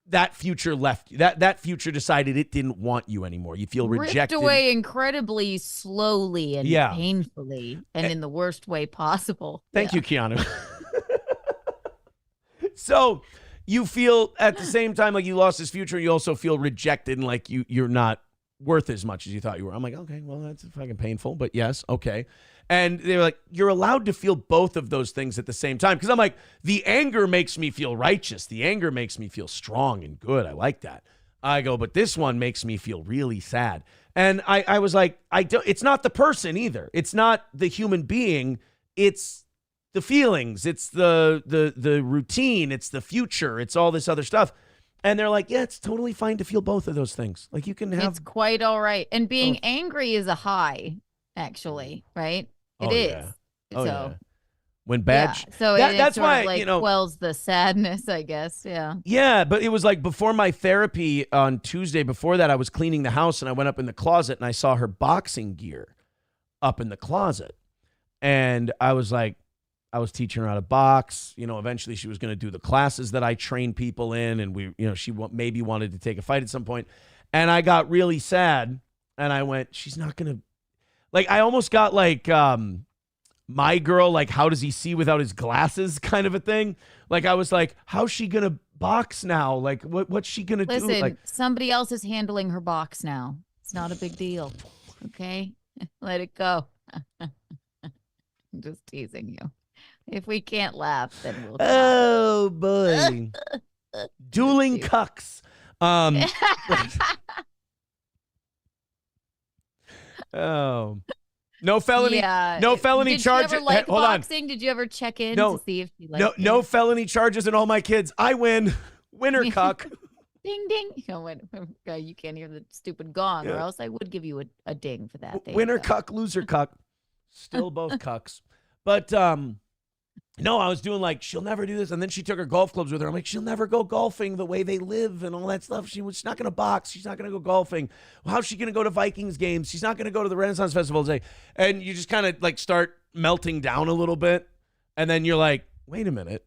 That future left you. That future decided it didn't want you anymore. You feel rejected. Ripped away incredibly slowly and Yeah. painfully and in the worst way possible. Thank you, Keanu. So you feel at the same time like you lost this future. You also feel rejected and like you're not worth as much as you thought you were. I'm like, okay, well, that's fucking painful, but yes, okay. And they were like, you're allowed to feel both of those things at the same time. Because I'm like, the anger makes me feel righteous. The anger makes me feel strong and good. I like that. I go, but this one makes me feel really sad. And I was like, it's not the person either. It's not the human being. It's the feelings. It's the routine. It's the future. It's all this other stuff. And they're like, yeah, it's totally fine to feel both of those things. Like you can have. It's quite all right. And being angry is a high, actually, right? It is. Yeah. Oh, so, yeah. When bad. yeah. So that's sort why, of like quells the sadness, I guess. Yeah. Yeah, but it was like before my therapy on Tuesday, before that, I was cleaning the house and I went up in the closet and I saw her boxing gear up in the closet. And I was like, I was teaching her how to box. Eventually she was going to do the classes that I train people in. And she maybe wanted to take a fight at some point. And I got really sad. And I went, she's not going to, like, I almost got like, my girl, like, how does he see without his glasses kind of a thing? Like, I was like, how's she going to box now? Like, what's she going to do? Listen, Like, somebody else is handling her box now. It's not a big deal. Okay? Let it go. I'm just teasing you. If we can't laugh, then we'll try. oh, boy. Dueling cucks. Oh. No felony. Yeah. No felony charges. Did you ever like Hold on. boxing? Did you ever check in No. to see if she liked No it? felony charges and all my kids. I win. Winner cuck. Ding ding. You can't hear the stupid gong, or Yeah. else I would give you a ding for that. There you Winner go. cuck, loser cuck. Still both cucks. But no, I was doing like, she'll never do this. And then she took her golf clubs with her. I'm like, she'll never go golfing the way they live and all that stuff. She's not going to box. She's not going to go golfing. Well, how's she going to go to Vikings games? She's not going to go to the Renaissance Festival today. And you just kind of like start melting down a little bit. And then you're like, wait a minute.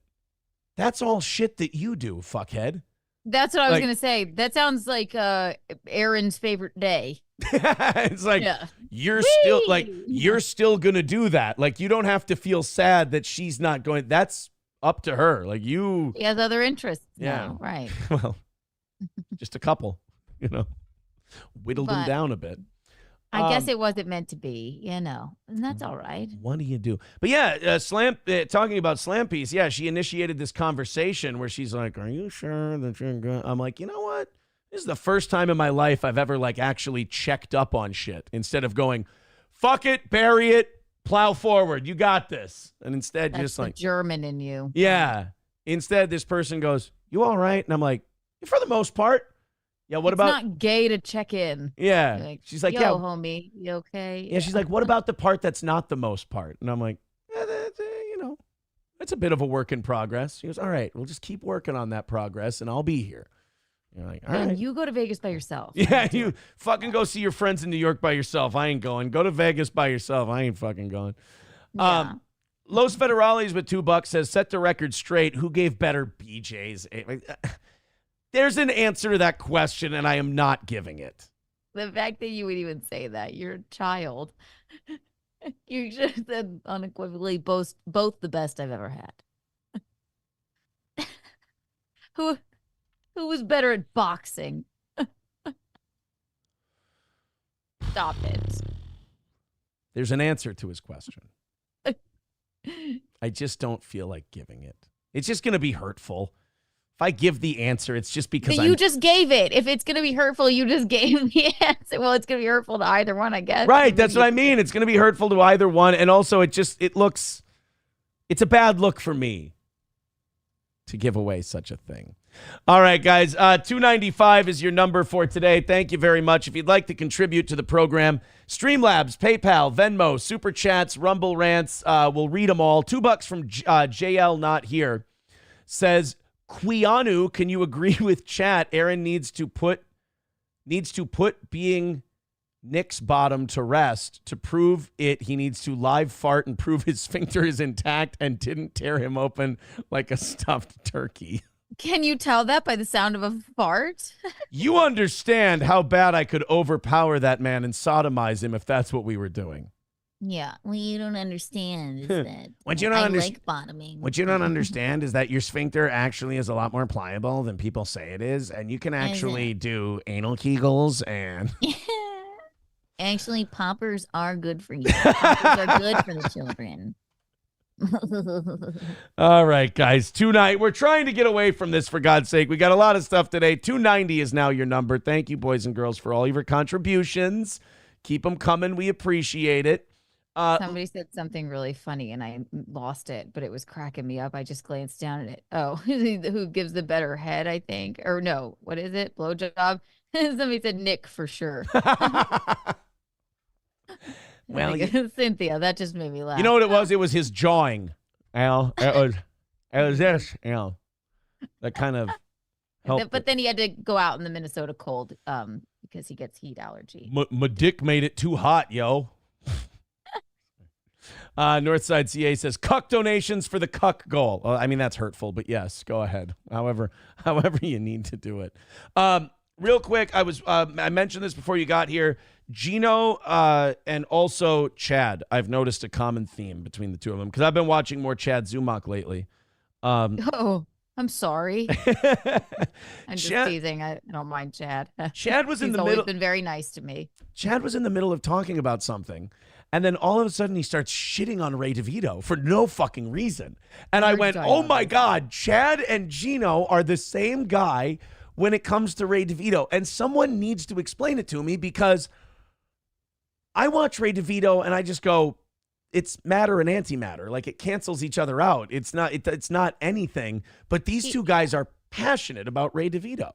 That's all shit that you do, fuckhead. That's what I was Like- going to say. That sounds like Aaron's favorite day. It's like, Yeah. you're Whee! still going to do that. Like, you don't have to feel sad that she's not going. That's up to her. Like, you, He has other interests Yeah. now. Right. well, just a couple, whittled them But- down a bit. I guess it wasn't meant to be, and that's all right. What do you do? But yeah, talking about Slam Piece, yeah, she initiated this conversation where she's like, are you sure that you're good? I'm like, you know what? This is the first time in my life I've ever like actually checked up on shit instead of going, fuck it, bury it, plow forward. You got this. And instead, That's just the like, German in you. yeah. Instead, this person goes, you all right? And I'm like, for the most part. Yeah, what It's about? not gay to check in. Yeah. You're like, She's like, yo, yeah. homie, you okay? Yeah, she's like, what about the part that's not the most part? And I'm like, that's a bit of a work in progress. She goes, all right, we'll just keep working on that progress and I'll be here. You're like, all And right. you go to Vegas by yourself. Yeah, you fucking go see your friends in New York by yourself. I ain't going. Go to Vegas by yourself. I ain't fucking going. Yeah. Los Federales with $2 says, set the record straight. Who gave better BJs? There's an answer to that question, and I am not giving it. The fact that you would even say that, you're a child. You should have said unequivocally both the best I've ever had. Who was better at boxing? Stop it. There's an answer to his question. I just don't feel like giving it. It's just going to be hurtful. If I give the answer, it's just because But you just gave it. If it's going to be hurtful, you just gave the answer. Well, it's going to be hurtful to either one, I guess. Right, that's what I mean. It's going to be hurtful to either one. And also, it's a bad look for me to give away such a thing. All right, guys, 295 is your number for today. Thank you very much. If you'd like to contribute to the program, Streamlabs, PayPal, Venmo, Super Chats, Rumble Rants, we'll read them all. $2 from JL Not Here says, Keanu, can you agree with chat? Aaron needs to put being Nick's bottom to rest. To prove it, he needs to live fart and prove his sphincter is intact and didn't tear him open like a stuffed turkey. Can you tell that by the sound of a fart? You understand how bad I could overpower that man and sodomize him if that's what we were doing. Yeah. Well, you don't understand is that What you don't I understand- like bottoming. What you don't understand is that your sphincter actually is a lot more pliable than people say it is, and you can actually do anal kegels and... Actually, poppers are good for you. Poppers are good for the children. All right, guys. We're trying to get away from this, for God's sake. We got a lot of stuff today. 290 is now your number. Thank you, boys and girls, for all of your contributions. Keep them coming. We appreciate it. Somebody said something really funny and I lost it, but it was cracking me up. I just glanced down at it. Oh, who gives the better head, I think. Or no, what is it? Blowjob? Somebody said Nick for sure. Well, Cynthia, that just made me laugh. You know what it was? It was his jawing. Al, it was this. That kind of helped. But then he had to go out in the Minnesota cold because he gets heat allergy. My dick made it too hot, yo. Northside CA says cuck donations for the cuck goal. I mean, that's hurtful, but yes, go ahead. However you need to do it. Real quick, I mentioned this before you got here. Gino and also Chad. I've noticed a common theme between the two of them because I've been watching more Chad Zumach lately. Oh, I'm sorry. I'm just teasing. I don't mind Chad. Chad was in the middle. He's always been very nice to me. Chad was in the middle of talking about something, and then all of a sudden he starts shitting on Ray DeVito for no fucking reason. And I went, oh my God, Chad and Gino are the same guy when it comes to Ray DeVito. And someone needs to explain it to me because I watch Ray DeVito and I just go, it's matter and antimatter. Like it cancels each other out. It's not anything. But these two guys are passionate about Ray DeVito.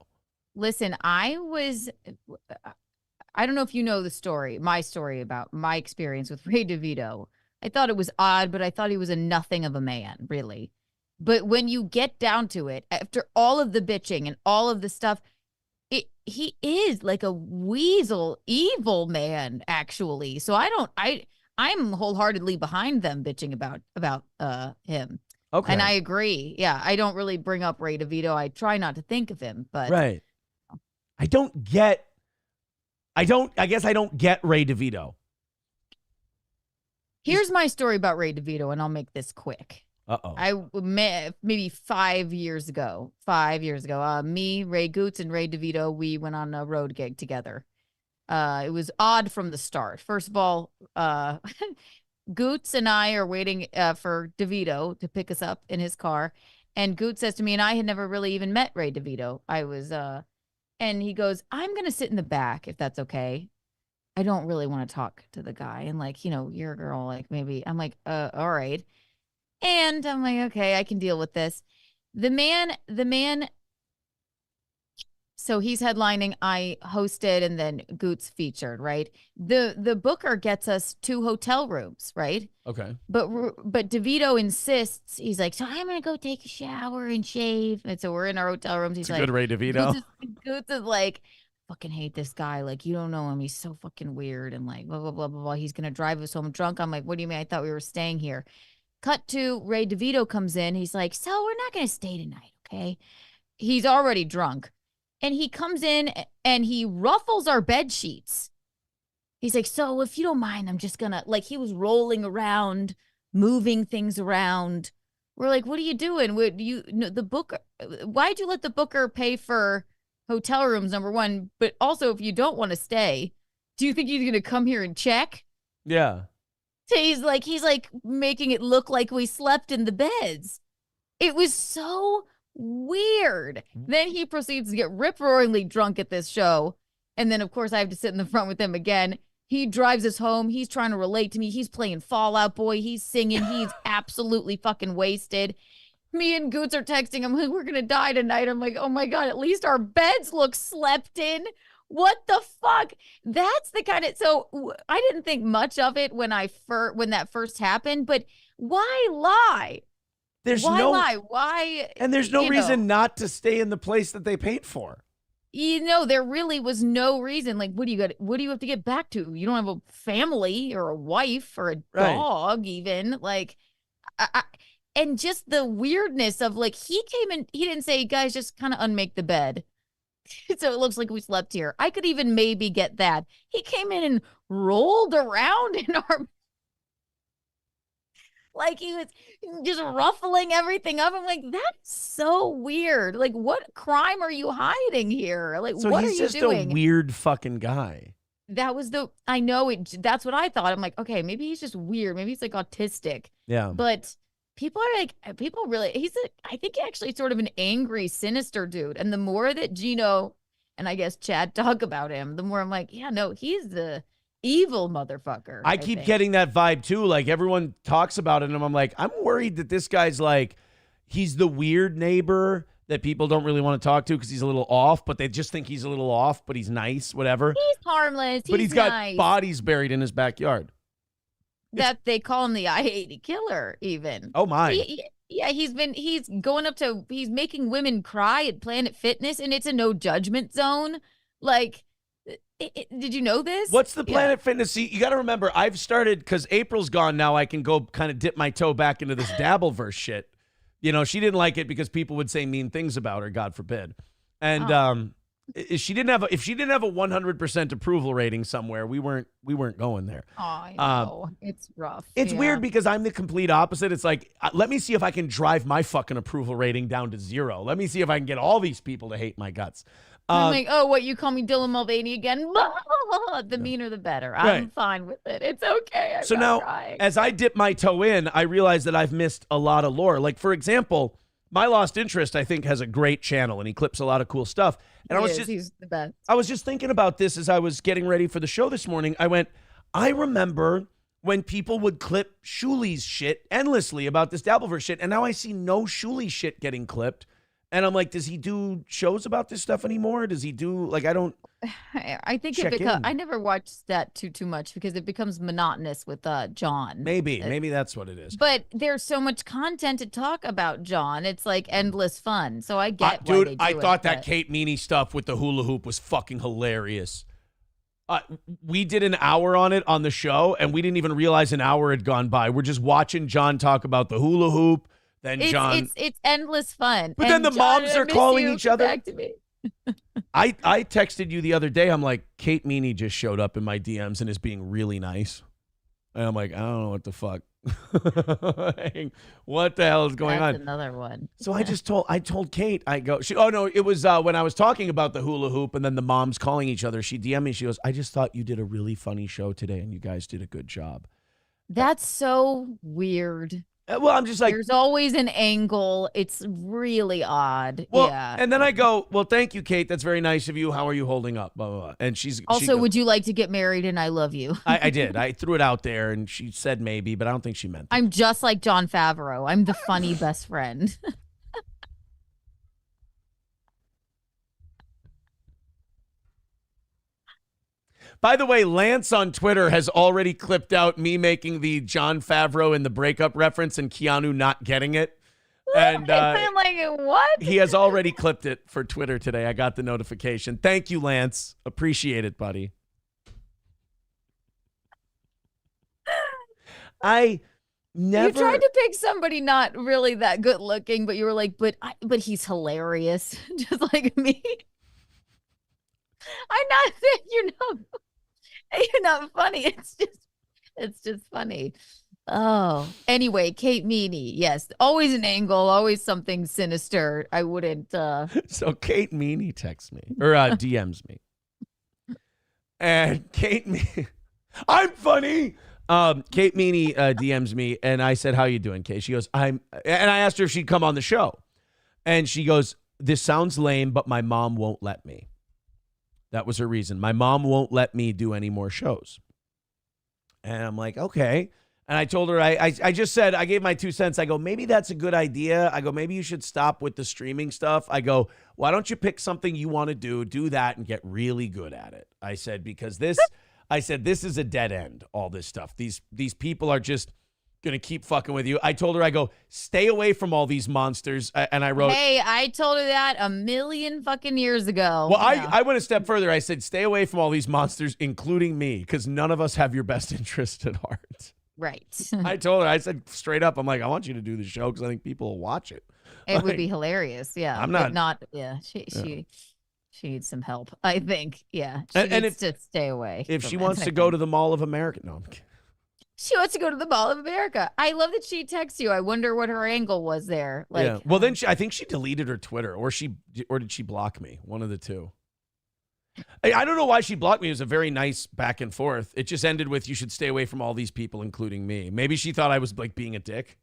Listen, I don't know if you know the story, my story about my experience with Ray DeVito. I thought it was odd, but I thought he was a nothing of a man, really. But when you get down to it, after all of the bitching and all of the stuff, he is like a weasel, evil man, actually. So I'm wholeheartedly behind them bitching about him. Okay. And I agree. Yeah, I don't really bring up Ray DeVito. I try not to think of him, but right. I guess I don't get Ray DeVito. Here's my story about Ray DeVito, and I'll make this quick. Maybe 5 years ago, me, Ray Goots, and Ray DeVito, we went on a road gig together. It was odd from the start. First of all, Goots and I are waiting for DeVito to pick us up in his car. And Goots says to me, and I had never really even met Ray DeVito. And he goes, I'm going to sit in the back if that's okay. I don't really want to talk to the guy. And like, you're a girl, like maybe. I'm like, all right. And I'm like, okay, I can deal with this. The man, so he's headlining, I hosted, and then Goots featured, right? The booker gets us 2 hotel rooms, right? Okay. But DeVito insists, he's like, so I'm going to go take a shower and shave. And so we're in our hotel rooms. He's it's like, good Ray DeVito. Goots is like, fucking hate this guy. Like, you don't know him. He's so fucking weird. And like, blah, blah, blah, blah, blah. He's going to drive us home drunk. I'm like, what do you mean? I thought we were staying here. Cut to Ray DeVito comes in. He's like, so we're not going to stay tonight, okay? He's already drunk. And he comes in and he ruffles our bed sheets. He's like, so if you don't mind, I'm just going to, like, he was rolling around, moving things around. We're like, what are you doing? The booker, why'd you let the booker pay for hotel rooms, number one? But also, if you don't want to stay, do you think he's going to come here and check? Yeah. So he's like making it look like we slept in the beds. It was so weird. Then he proceeds to get rip-roaringly drunk at this show. And then, of course, I have to sit in the front with him again. He drives us home. He's trying to relate to me. He's playing Fall Out Boy. He's singing. He's absolutely fucking wasted. Me and Goots are texting him, we're going to die tonight. I'm like, oh my God, at least our beds look slept in. What the fuck? That's the kind of, so I didn't think much of it when that first happened, but why lie? Why? And there's no reason not to stay in the place that they paid for. There really was no reason. Like, what do you have to get back to? You don't have a family or a wife or a dog even. Like, and just the weirdness of like, he came in, he didn't say, guys, just kind of unmake the bed. So it looks like we slept here. I could even maybe get that. He came in and rolled around in our, like he was just ruffling everything up. I'm like, that's so weird. Like, what crime are you hiding here? Like, so what are you doing? He's just a weird fucking guy. That's what I thought. I'm like, okay, maybe he's just weird. Maybe he's like autistic. Yeah. But I think actually sort of an angry, sinister dude. And the more that Gino and I guess Chad talk about him, the more I'm like, yeah, no, he's evil motherfucker. I keep think. getting that vibe too. Like everyone talks about it, and I'm like, I'm worried that this guy's like, he's the weird neighbor that people don't really want to talk to because he's a little off, but they just think he's a little off, but he's nice, whatever. He's harmless. But he's got nice. bodies buried in his backyard. That they call him the I-80 killer, even. Oh my. Yeah, he's making women cry at Planet Fitness, and it's a no judgment zone. Like, did you know this? What's the Planet Fitness? See, you got to remember, I've started, because April's gone now, I can go kind of dip my toe back into this Dabbleverse shit. You know, she didn't like it because people would say mean things about her, God forbid. And if she didn't have a 100% approval rating somewhere, we weren't going there. Oh, I know. It's rough. It's weird because I'm the complete opposite. It's like, let me see if I can drive my fucking approval rating down to 0. Let me see if I can get all these people to hate my guts. I'm like, oh, what, you call me Dylan Mulvaney again? The meaner, the better. I'm fine with it. It's okay. So now, as I dip my toe in, I realize that I've missed a lot of lore. Like, for example, My Lost Interest, I think, has a great channel, and he clips a lot of cool stuff. And he's the best. I was just thinking about this as I was getting ready for the show this morning. I remember when people would clip Shuli's shit endlessly about this Dabbleverse shit, and now I see no Shuli shit getting clipped. And I'm like, does he do shows about this stuff anymore? Does he do, like, I think I never watched that too much because it becomes monotonous with John. Maybe that's what it is. But there's so much content to talk about John. It's like endless fun. So I get why they do I thought that but... Kate Meany stuff with the hula hoop was fucking hilarious. We did an hour on it on the show, and we didn't even realize an hour had gone by. We're just watching John talk about the hula hoop. Then it's endless fun. But then the John, moms are calling each other. Back to me. I texted you the other day. I'm like, Kate Meany just showed up in my DMs and is being really nice. And I'm like, I don't know what the fuck. What the hell is going on? That's another one. So I told Kate, it was when I was talking about the hula hoop and then the moms calling each other. She DM'd me. She goes, I just thought you did a really funny show today and you guys did a good job. That's so weird. Well, I'm just like, there's always an angle. It's really odd. Well, yeah. And then I go, well, thank you, Kate. That's very nice of you. How are you holding up? Blah, blah, blah. And she goes, would you like to get married? And I love you. I did. I threw it out there and she said maybe, but I don't think she meant it. I'm just like Jon Favreau. I'm the funny best friend. By the way, Lance on Twitter has already clipped out me making the Jon Favreau in the breakup reference and Keanu not getting it. And I'm like, what? He has already clipped it for Twitter today. I got the notification. Thank you, Lance. Appreciate it, buddy. I never... You tried to pick somebody not really that good looking, but you were like, but he's hilarious. Just like me. I'm not saying you're not funny. It's just funny. Oh, anyway, Kate Meany. Yes. Always an angle, always something sinister. I wouldn't. So Kate Meany texts me or DMs me. And Kate Meany, I'm funny. Kate Meany DMs me and I said, how you doing, Kate? She goes, and I asked her if she'd come on the show. And she goes, this sounds lame, but my mom won't let me. That was her reason. My mom won't let me do any more shows. And I'm like, okay. And I told her, I just said, I gave my 2 cents. I go, maybe that's a good idea. I go, maybe you should stop with the streaming stuff. I go, why don't you pick something you want to do that and get really good at it? I said, because this is a dead end, all this stuff. These people are just going to keep fucking with you. I told her, I go, stay away from all these monsters. And I wrote, hey, I told her that a million fucking years ago. Well, I went a step further. I said, stay away from all these monsters, including me, because none of us have your best interest at heart. Right. I told her, I said straight up, I'm like, I want you to do the show because I think people will watch it. It would be hilarious. Yeah. I'm not. Yeah. She needs some help, I think. Yeah. She needs to stay away. If she wants to go to the Mall of America. No, I'm kidding. She wants to go to the Mall of America. I love that she texts you. I wonder what her angle was there. Like, yeah. Well, then I think she deleted her Twitter, or did she block me? One of the two. I don't know why she blocked me. It was a very nice back and forth. It just ended with, you should stay away from all these people, including me. Maybe she thought I was like being a dick.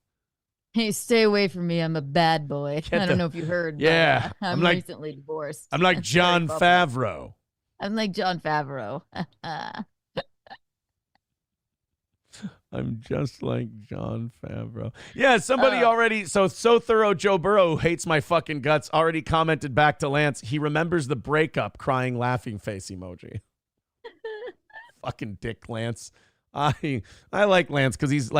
Hey, stay away from me. I'm a bad boy. I don't know if you heard. Yeah. But, I'm recently divorced. I'm like Jon Favreau. I'm like Jon Favreau. I'm just like John Favreau. Yeah, somebody already, so thorough Joe Burrow, who hates my fucking guts, already commented back to Lance. He remembers the breakup, crying, laughing face emoji. Fucking dick, Lance. I like Lance because he's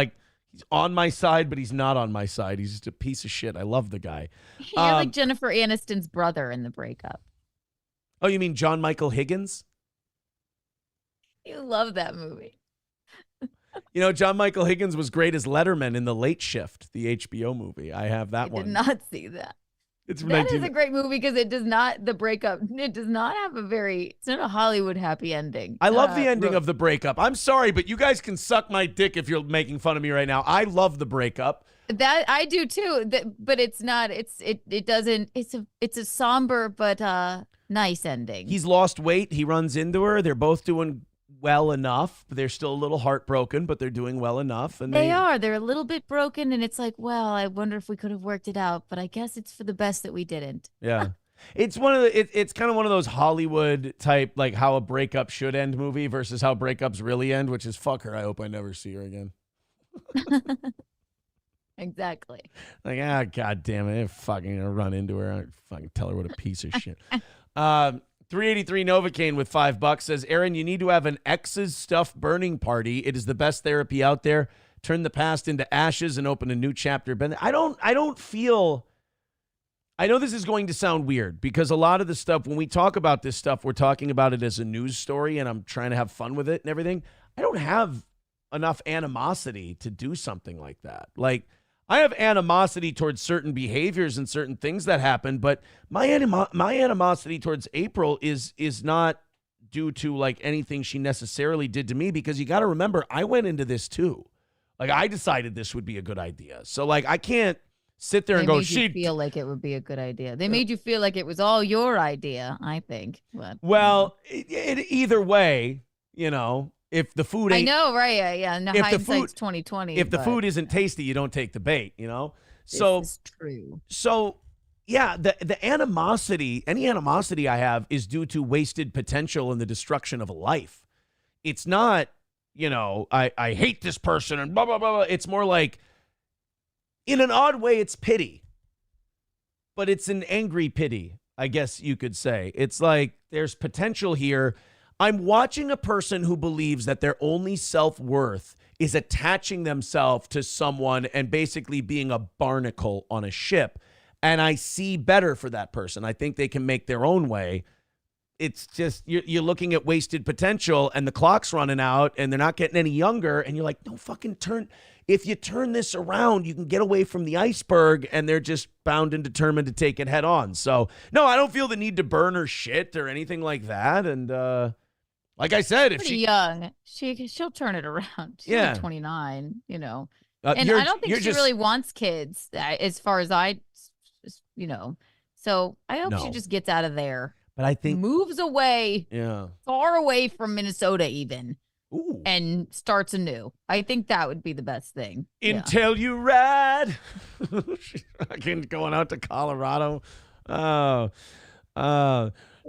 on my side, but he's not on my side. He's just a piece of shit. I love the guy. You're like Jennifer Aniston's brother in the breakup. Oh, you mean John Michael Higgins? You love that movie. You know, John Michael Higgins was great as Letterman in The Late Shift, the HBO movie. I have that one. I did not see that. It's That is a great movie because it does not, the breakup, it does not have it's not a Hollywood happy ending. I love the ending of the breakup. I'm sorry, but you guys can suck my dick if you're making fun of me right now. I love the breakup. That I do too, but it's not, it doesn't, it's a somber but nice ending. He's lost weight. He runs into her. They're both doing well enough. They're still a little heartbroken, but they're doing well enough. And they're a little bit broken, and it's like, well, I wonder if we could have worked it out, but I guess it's for the best that we didn't. Yeah. It's one of the it's kind of one of those Hollywood type, like how a breakup should end movie versus how breakups really end, which is fuck her. I hope I never see her again. Exactly. Like, God damn it. I'm fucking gonna run into her. I fucking tell her what a piece of shit. 383 Novocaine with $5 says, Aaron, you need to have an ex's stuff burning party. It is the best therapy out there. Turn the past into ashes and open a new chapter. I don't feel, I know this is going to sound weird because a lot of the stuff, when we talk about this stuff, we're talking about it as a news story and I'm trying to have fun with it and everything. I don't have enough animosity to do something like that. Like, I have animosity towards certain behaviors and certain things that happen, but my animosity towards April is not due to like anything she necessarily did to me, because you got to remember, I went into this too. Like, I decided this would be a good idea. So like, I can't sit there and go, she feel like it would be a good idea. They made you feel like it was all your idea, I think. But, well, either way, you know, if the food ain't, I know, right? Yeah. No, hindsight's 2020. If the food isn't tasty, you don't take the bait, you know? So this is true. So yeah, the animosity, any animosity I have is due to wasted potential and the destruction of a life. It's not, you know, I hate this person and blah, blah, blah, blah. It's more like, in an odd way, it's pity. But it's an angry pity, I guess you could say. It's like there's potential here. I'm watching a person who believes that their only self-worth is attaching themselves to someone and basically being a barnacle on a ship. And I see better for that person. I think they can make their own way. It's just, you're looking at wasted potential and the clock's running out and they're not getting any younger. And you're like, no, fucking turn. If you turn this around, you can get away from the iceberg, and they're just bound and determined to take it head on. So no, I don't feel the need to burn her shit or anything like that. And, like I said, if pretty young, she'll turn it around. She's like 29, you know. And I don't think she really wants kids, as far as you know. So I hope she just gets out of there. But I think moves away, far away from Minnesota, even, ooh, and starts anew. I think that would be the best thing. Until you ride. Again, going out to Colorado.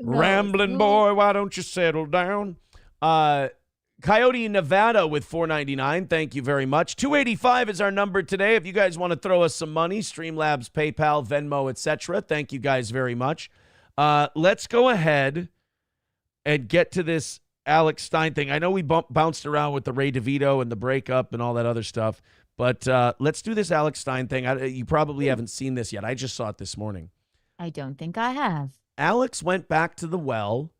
Rambling boy, why don't you settle down? Coyote in Nevada with $4.99. Thank you very much. 285 is our number today. If you guys want to throw us some money, Streamlabs, PayPal, Venmo, etc. Thank you guys very much. Let's go ahead and get to this Alex Stein thing. I know we bounced around with the Ray DeVito and the breakup and all that other stuff, but let's do this Alex Stein thing. You probably haven't seen this yet. I just saw it this morning. I don't think I have. Alex went back to the well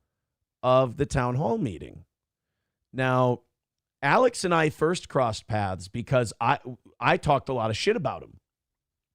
of the town hall meeting. Now, Alex and I first crossed paths because I talked a lot of shit about him.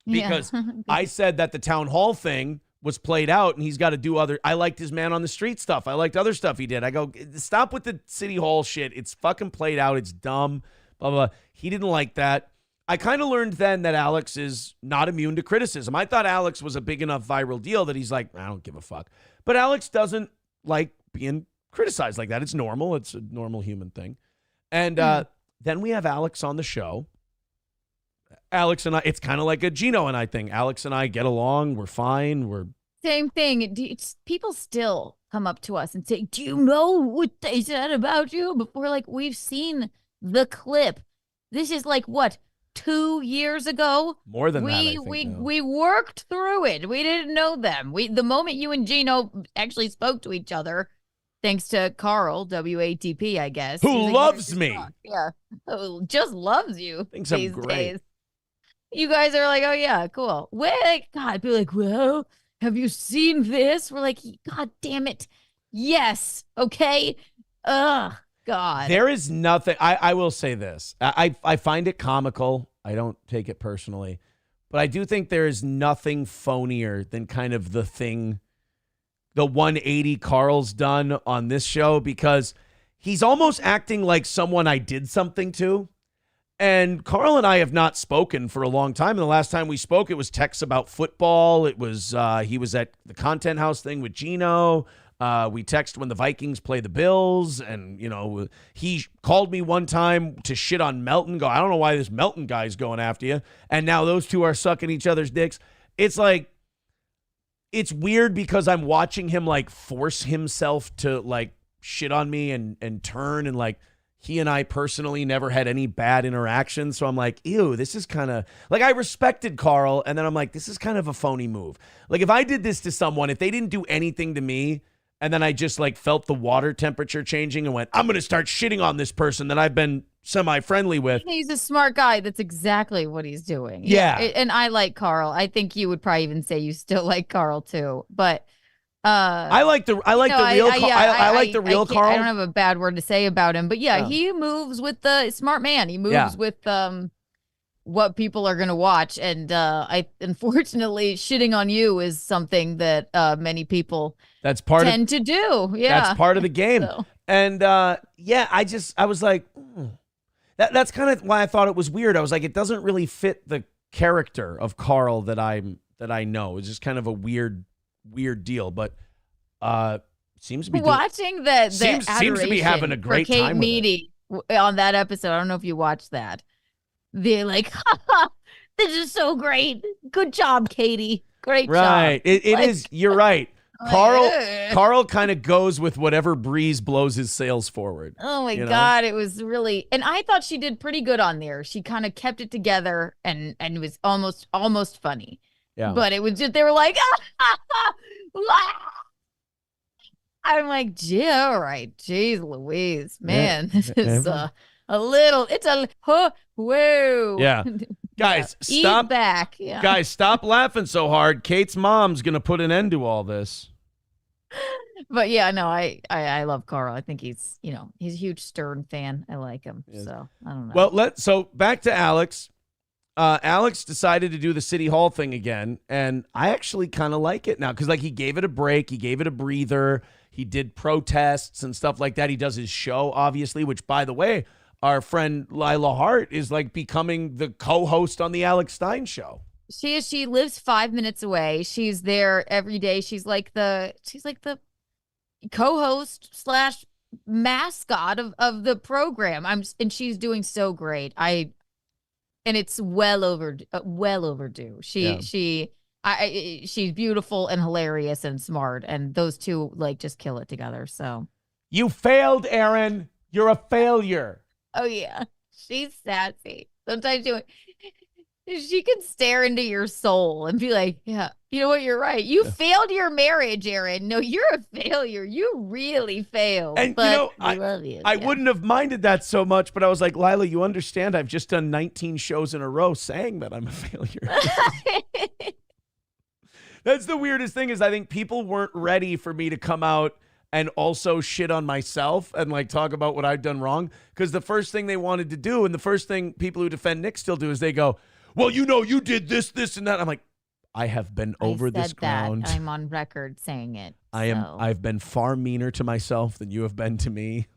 Because I said that the town hall thing was played out and he's got to do other. I liked his man on the street stuff. I liked other stuff he did. I go, stop with the city hall shit. It's fucking played out. It's dumb. Blah, blah. He didn't like that. I kind of learned then that Alex is not immune to criticism. I thought Alex was a big enough viral deal that he's like, I don't give a fuck. But Alex doesn't like being criticized like that. It's normal. It's a normal human thing. And then we have Alex on the show. Alex and I, it's kind of like a Gino and I thing. Alex and I get along. We're fine. We're same thing. People still come up to us and say, do you know what they said about you? Before, like, we've seen the clip This is like what, 2 years ago? More than that, I think, we worked through it. We didn't know them. The moment you and Gino actually spoke to each other, thanks to Carl, WATP, I guess, who he's like, loves me. Yeah, who just loves you Thinks I'm these great. days. You guys are like, oh yeah, cool. Wait, God, be like, well, have you seen this? We're like, God damn it, yes, okay. Ugh, God. There is nothing. I will say this. I find it comical. I don't take it personally. But I do think there is nothing phonier than kind of the 180 Carl's done on this show, because he's almost acting like someone I did something to. And Carl and I have not spoken for a long time. And the last time we spoke, it was texts about football. It was he was at the Content House thing with Gino. We text when the Vikings play the Bills, and he called me one time to shit on Melton. Go, I don't know why this Melton guy's going after you. And now those two are sucking each other's dicks. It's like, it's weird because I'm watching him like force himself to like shit on me and turn, and like he and I personally never had any bad interactions. So I'm like, ew, this is kind of like, I respected Carl, and then I'm like, this is kind of a phony move. Like, if I did this to someone, if they didn't do anything to me, and then I just like felt the water temperature changing and went, I'm going to start shitting on this person that I've been semi-friendly with. He's a smart guy. That's exactly what he's doing. Yeah. And I like Carl. I think you would probably even say you still like Carl too. But I like the real Carl. I don't have a bad word to say about him. But yeah, he moves with the smart man. He moves with what people are going to watch. And I unfortunately, shitting on you is something that many people tend to do. Yeah, that's part of the game. So. And I was like, that's kind of why I thought it was weird. I was like, it doesn't really fit the character of Carl that I know. It's just kind of a weird deal. But seems to be watching the seems to be having a great Kate time Meady on that episode. I don't know if you watched that. They're like, this is so great. Good job, Katie. Great job. Right. It is. You're right. Carl kind of goes with whatever breeze blows his sails forward. Oh my God. It was really, and I thought she did pretty good on there. She kind of kept it together and it was almost funny. Yeah. But it was just, they were like, I'm like, gee, all right. Jeez Louise, man, this is whoa. Yeah. Guys, stop back. Yeah. Guys, stop laughing so hard. Kate's mom's going to put an end to all this. But yeah, no, I love Carl. I think he's a huge Stern fan. I like him. Yes. So I don't know. Well, so back to Alex. Alex decided to do the City Hall thing again, and I actually kind of like it now because like he gave it a break, he gave it a breather, he did protests and stuff like that. He does his show, obviously, which by the way, our friend Lila Hart is like becoming the co-host on the Alex Stein show. She is. She lives 5 minutes away. She's there every day. She's like the co-host / mascot of the program. And she's doing so great. And it's well overdue. She's beautiful and hilarious and smart, and those two like just kill it together. So you failed, Aaron. You're a failure. Oh yeah, she's sassy. Sometimes she can stare into your soul and be like, "Yeah, you know what? You're right. You failed your marriage, Aaron. No, you're a failure. You really failed." And but I love you. I wouldn't have minded that so much, but I was like, Lila, you understand? I've just done 19 shows in a row saying that I'm a failure. That's the weirdest thing is I think people weren't ready for me to come out and also shit on myself and like talk about what I've done wrong. Because the first thing they wanted to do, and the first thing people who defend Nick still do, is they go, well, you did this, and that. I'm like, I have been over this ground. I'm on record saying it. I've been far meaner to myself than you have been to me.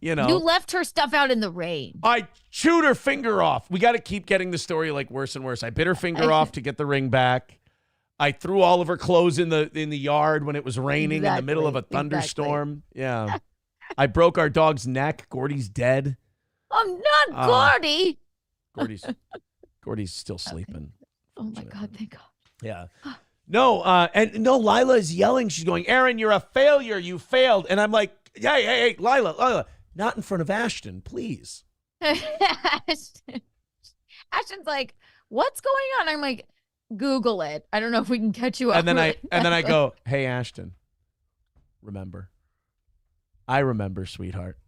You left her stuff out in the rain. I chewed her finger off. We got to keep getting the story like worse and worse. I bit her finger off to get the ring back. I threw all of her clothes in the yard when it was raining in the middle of a thunderstorm. Exactly. Yeah. I broke our dog's neck. Gordy's dead. I'm not Gordy. Gordy's still sleeping. Oh my God, thank God. Yeah. No, Lila is yelling. She's going, Aaron, you're a failure. You failed. And I'm like, hey, Lila, Not in front of Ashton, please. Ashton's like, what's going on? I'm like, Google it. I don't know if we can catch you up. And then I go, hey, Ashton, remember. I remember, sweetheart.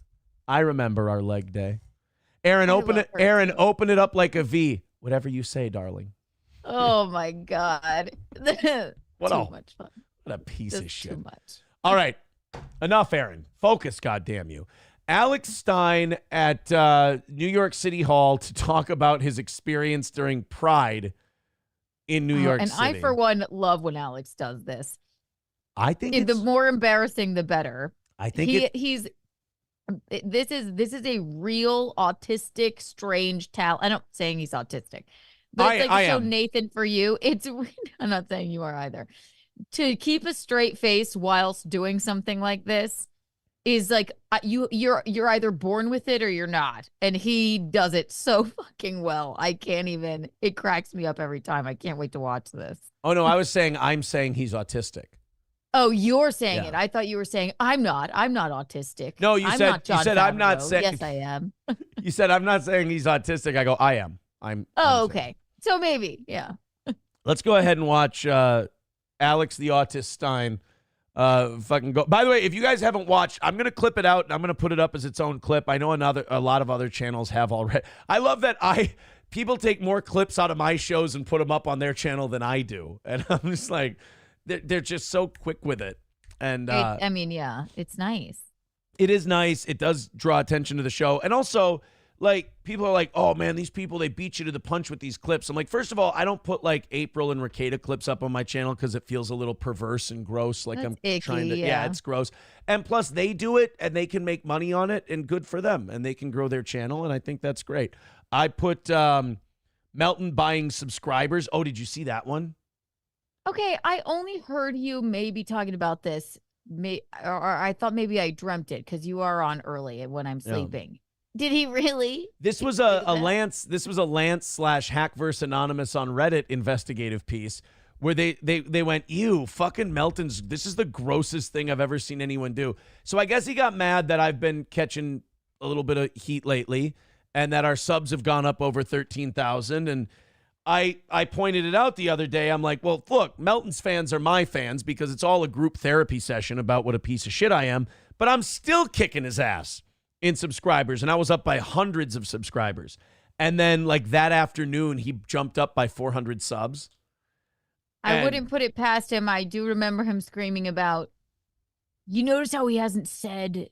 I remember our leg day. Aaron, open it. Aaron, open it up like a V. Whatever you say, darling. Oh my God. What Too much fun. What a piece Just of shit. Too much. All right. Enough, Aaron. Focus, goddamn you. Alex Stein at New York City Hall to talk about his experience during Pride in New York City. And I, for one, love when Alex does this. I think the more embarrassing, the better. I think this is a real autistic, strange talent. I'm not saying he's autistic, but it's like the show Nathan For You. I'm not saying you are either. To keep a straight face whilst doing something like this is like you're either born with it or you're not, and he does it so fucking well. I can't even. It cracks me up every time. I can't wait to watch this. Oh no, I'm saying he's autistic. Oh, you're saying it. I thought you were saying I'm not autistic. No, you said I'm not saying. Yes, I am. You said I'm not saying he's autistic. I go, I am. I'm okay. So maybe, yeah. Let's go ahead and watch Alex the Autist Stein fucking go. By the way, if you guys haven't watched, I'm gonna clip it out and I'm gonna put it up as its own clip. I know a lot of other channels have already. I love that people take more clips out of my shows and put them up on their channel than I do, and I'm just like. They're just so quick with it. And yeah, it's nice. It is nice. It does draw attention to the show. And also, like, people are like, oh, man, these people, they beat you to the punch with these clips. I'm like, first of all, I don't put, like, April and Rakeda clips up on my channel because it feels a little perverse and gross. Like, That's I'm icky, trying to, yeah, it's gross. And plus, they do it, and they can make money on it, and good for them. And they can grow their channel, and I think that's great. I put Melton buying subscribers. Oh, did you see that one? Okay, I only heard you maybe talking about this, or I thought maybe I dreamt it because you are on early when I'm sleeping. Did he really? This was a Lance. This was a Lance/Hackverse Anonymous on Reddit investigative piece where they went, ew, fucking Melton's. This is the grossest thing I've ever seen anyone do. So I guess he got mad that I've been catching a little bit of heat lately, and that our subs have gone up over 13,000 and. I pointed it out the other day. I'm like, well, look, Melton's fans are my fans because it's all a group therapy session about what a piece of shit I am, but I'm still kicking his ass in subscribers, and I was up by hundreds of subscribers. And then, like, that afternoon, he jumped up by 400 subs. I wouldn't put it past him. I do remember him screaming about, you notice how he hasn't said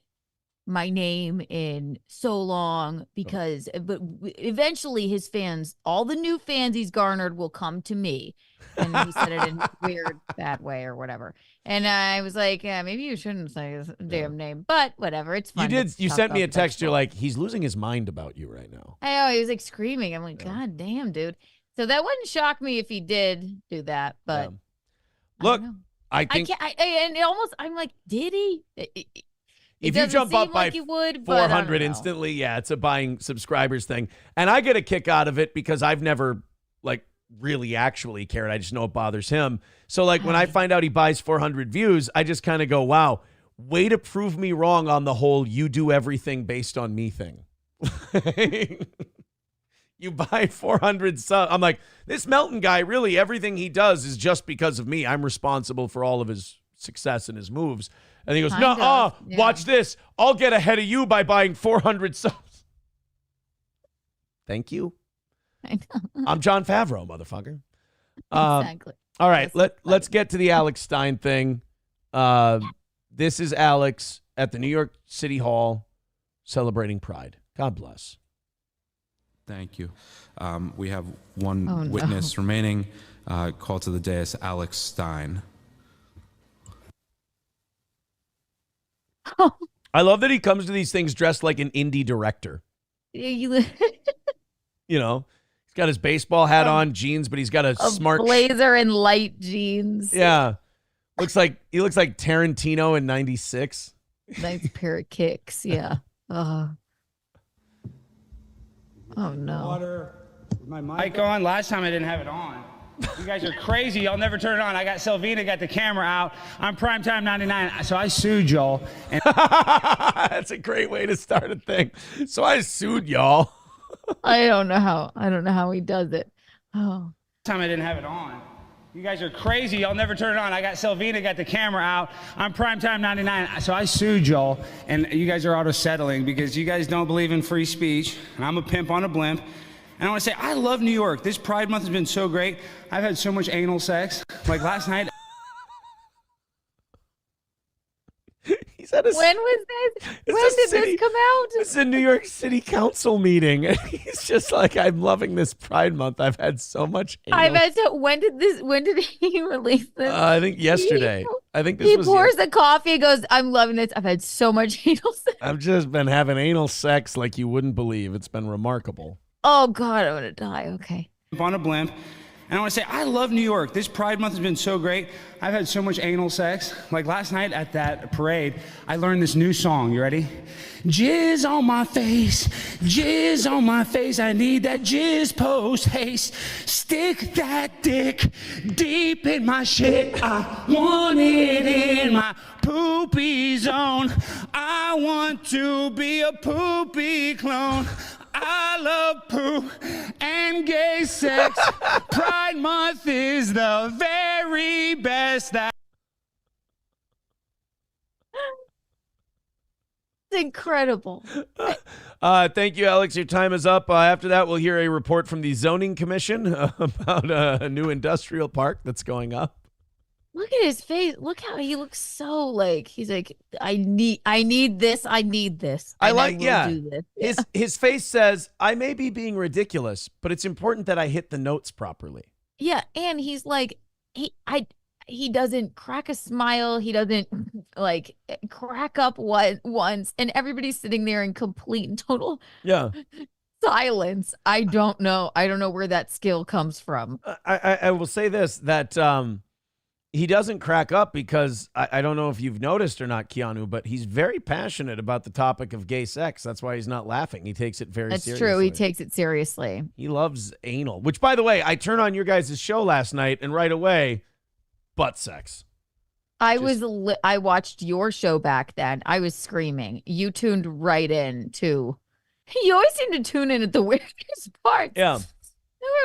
my name in so long because but eventually his fans, all the new fans he's garnered will come to me. And he said it in a weird bad way or whatever. And I was like, yeah, maybe you shouldn't say his damn name, but whatever, it's fine. You sent me a text. You're like, he's losing his mind about you right now. I know, he was like screaming. I'm like, God damn, dude. So that wouldn't shock me if he did do that, but look, I think and it almost, I'm like, did he? If you jump up by like you would, 400 instantly, yeah, it's a buying subscribers thing. And I get a kick out of it because I've never, like, really actually cared. I just know it bothers him. So, like, when I find out he buys 400 views, I just kind of go, wow, way to prove me wrong on the whole you do everything based on me thing. You buy 400 subs. I'm like, this Melton guy, really, everything he does is just because of me. I'm responsible for all of his success and his moves. And he goes, watch this. I'll get ahead of you by buying 400 subs. Thank you. I know. I'm John Favreau, motherfucker. Exactly. All right, let's get to the Alex Stein thing. This is Alex at the New York City Hall celebrating Pride. God bless. Thank you. We have one witness remaining. Call to the dais, Alex Stein. I love that he comes to these things dressed like an indie director. You know, he's got his baseball hat on, jeans, but he's got a smart blazer and light jeans. Yeah. He looks like Tarantino in 96. Nice pair of kicks. Yeah. Oh no. Water. My mic on. Last time I didn't have it on. You guys are crazy. Y'all never turn it on. I got Selvina, got the camera out. I'm primetime 99. So I sued y'all. And That's a great way to start a thing. So I sued y'all. I don't know how he does it. Oh. time I didn't have it on. You guys are crazy. Y'all never turn it on. I got Selvina, got the camera out. I'm primetime 99. So I sued y'all, and you guys are auto settling because you guys don't believe in free speech, and I'm a pimp on a blimp. And I want to say, I love New York. This Pride Month has been so great. I've had so much anal sex. Like last night. He's at a, When was this? When did this come out? It's a New York City Council meeting. And he's just like, I'm loving this Pride Month. I've had so much anal. When did he release this? I think yesterday. I think this he was pours the coffee and goes, I'm loving this. I've had so much anal sex. I've just been having anal sex like you wouldn't believe. It's been remarkable. Oh, God, I'm going to die. Okay. On a blimp. And I want to say, I love New York. This Pride Month has been so great. I've had so much anal sex. Like last night at that parade, I learned this new song. You ready? Jizz on my face, jizz on my face. I need that jizz post haste. Stick that dick deep in my shit. I want it in my poopy zone. I want to be a poopy clone. I love poo and gay sex. Pride Month is the very best. It's incredible. Thank you, Alex. Your time is up. After that, we'll hear a report from the Zoning Commission about a new industrial park that's going up. Look at his face. Look how he looks so like he's like, I need this. I need this. I and like, will yeah. do this. His face says, I may be being ridiculous, but it's important that I hit the notes properly. Yeah, and he's like, he doesn't crack a smile. He doesn't like crack up once, and everybody's sitting there in complete and total silence. I don't know where that skill comes from. I will say this, that he doesn't crack up because I don't know if you've noticed or not, Keanu, but he's very passionate about the topic of gay sex. That's why he's not laughing. He takes it very seriously. That's true. He takes it seriously. He loves anal, which, by the way, I turned on your guys' show last night and right away, butt sex. I watched your show back then. I was screaming. You tuned right in too. You always seem to tune in at the weirdest parts. Yeah.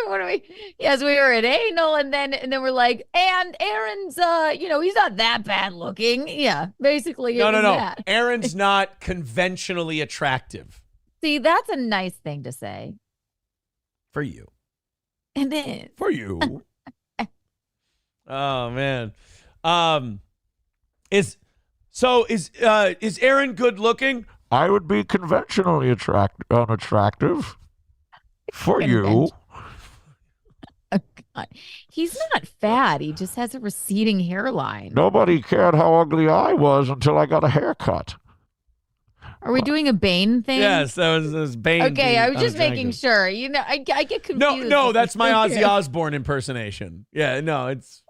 What are we? Yes, we were at anal, and then we're like, and Aaron's, he's not that bad looking. Yeah, basically. No. That. Aaron's not conventionally attractive. See, that's a nice thing to say. For you. And then for you. Oh man. Is Aaron good looking? I would be conventionally unattractive. For you. Oh, God. He's not fat. He just has a receding hairline. Nobody cared how ugly I was until I got a haircut. Are we doing a Bane thing? Yes, that was Bane. Okay, I was just making sure. I get confused. No, that's my Ozzy Osbourne impersonation. Yeah, no, it's.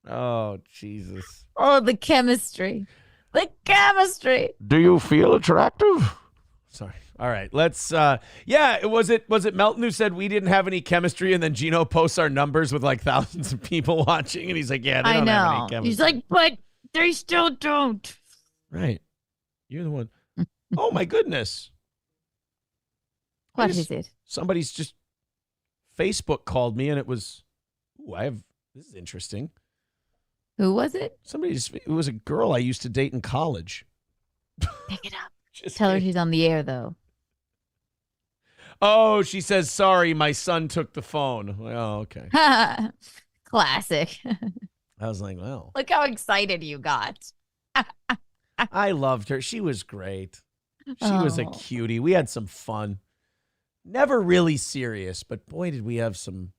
Oh, Jesus. Oh, the chemistry. The chemistry. Do you feel attractive? Sorry. All right, let's was it Melton who said we didn't have any chemistry, and then Gino posts our numbers with like thousands of people watching, and he's like, yeah, they don't have any chemistry. He's like, but they still don't. Right. You're the one. Oh my goodness. What is it? Somebody's just Facebook called me, and it was this is interesting. Who was it? It was a girl I used to date in college. Pick it up. Tell her she's on the air, though. Oh, she says, sorry, my son took the phone. Oh, okay. Classic. I was like, well. Look how excited you got. I loved her. She was great. She was a cutie. We had some fun. Never really serious, but boy, did we have some.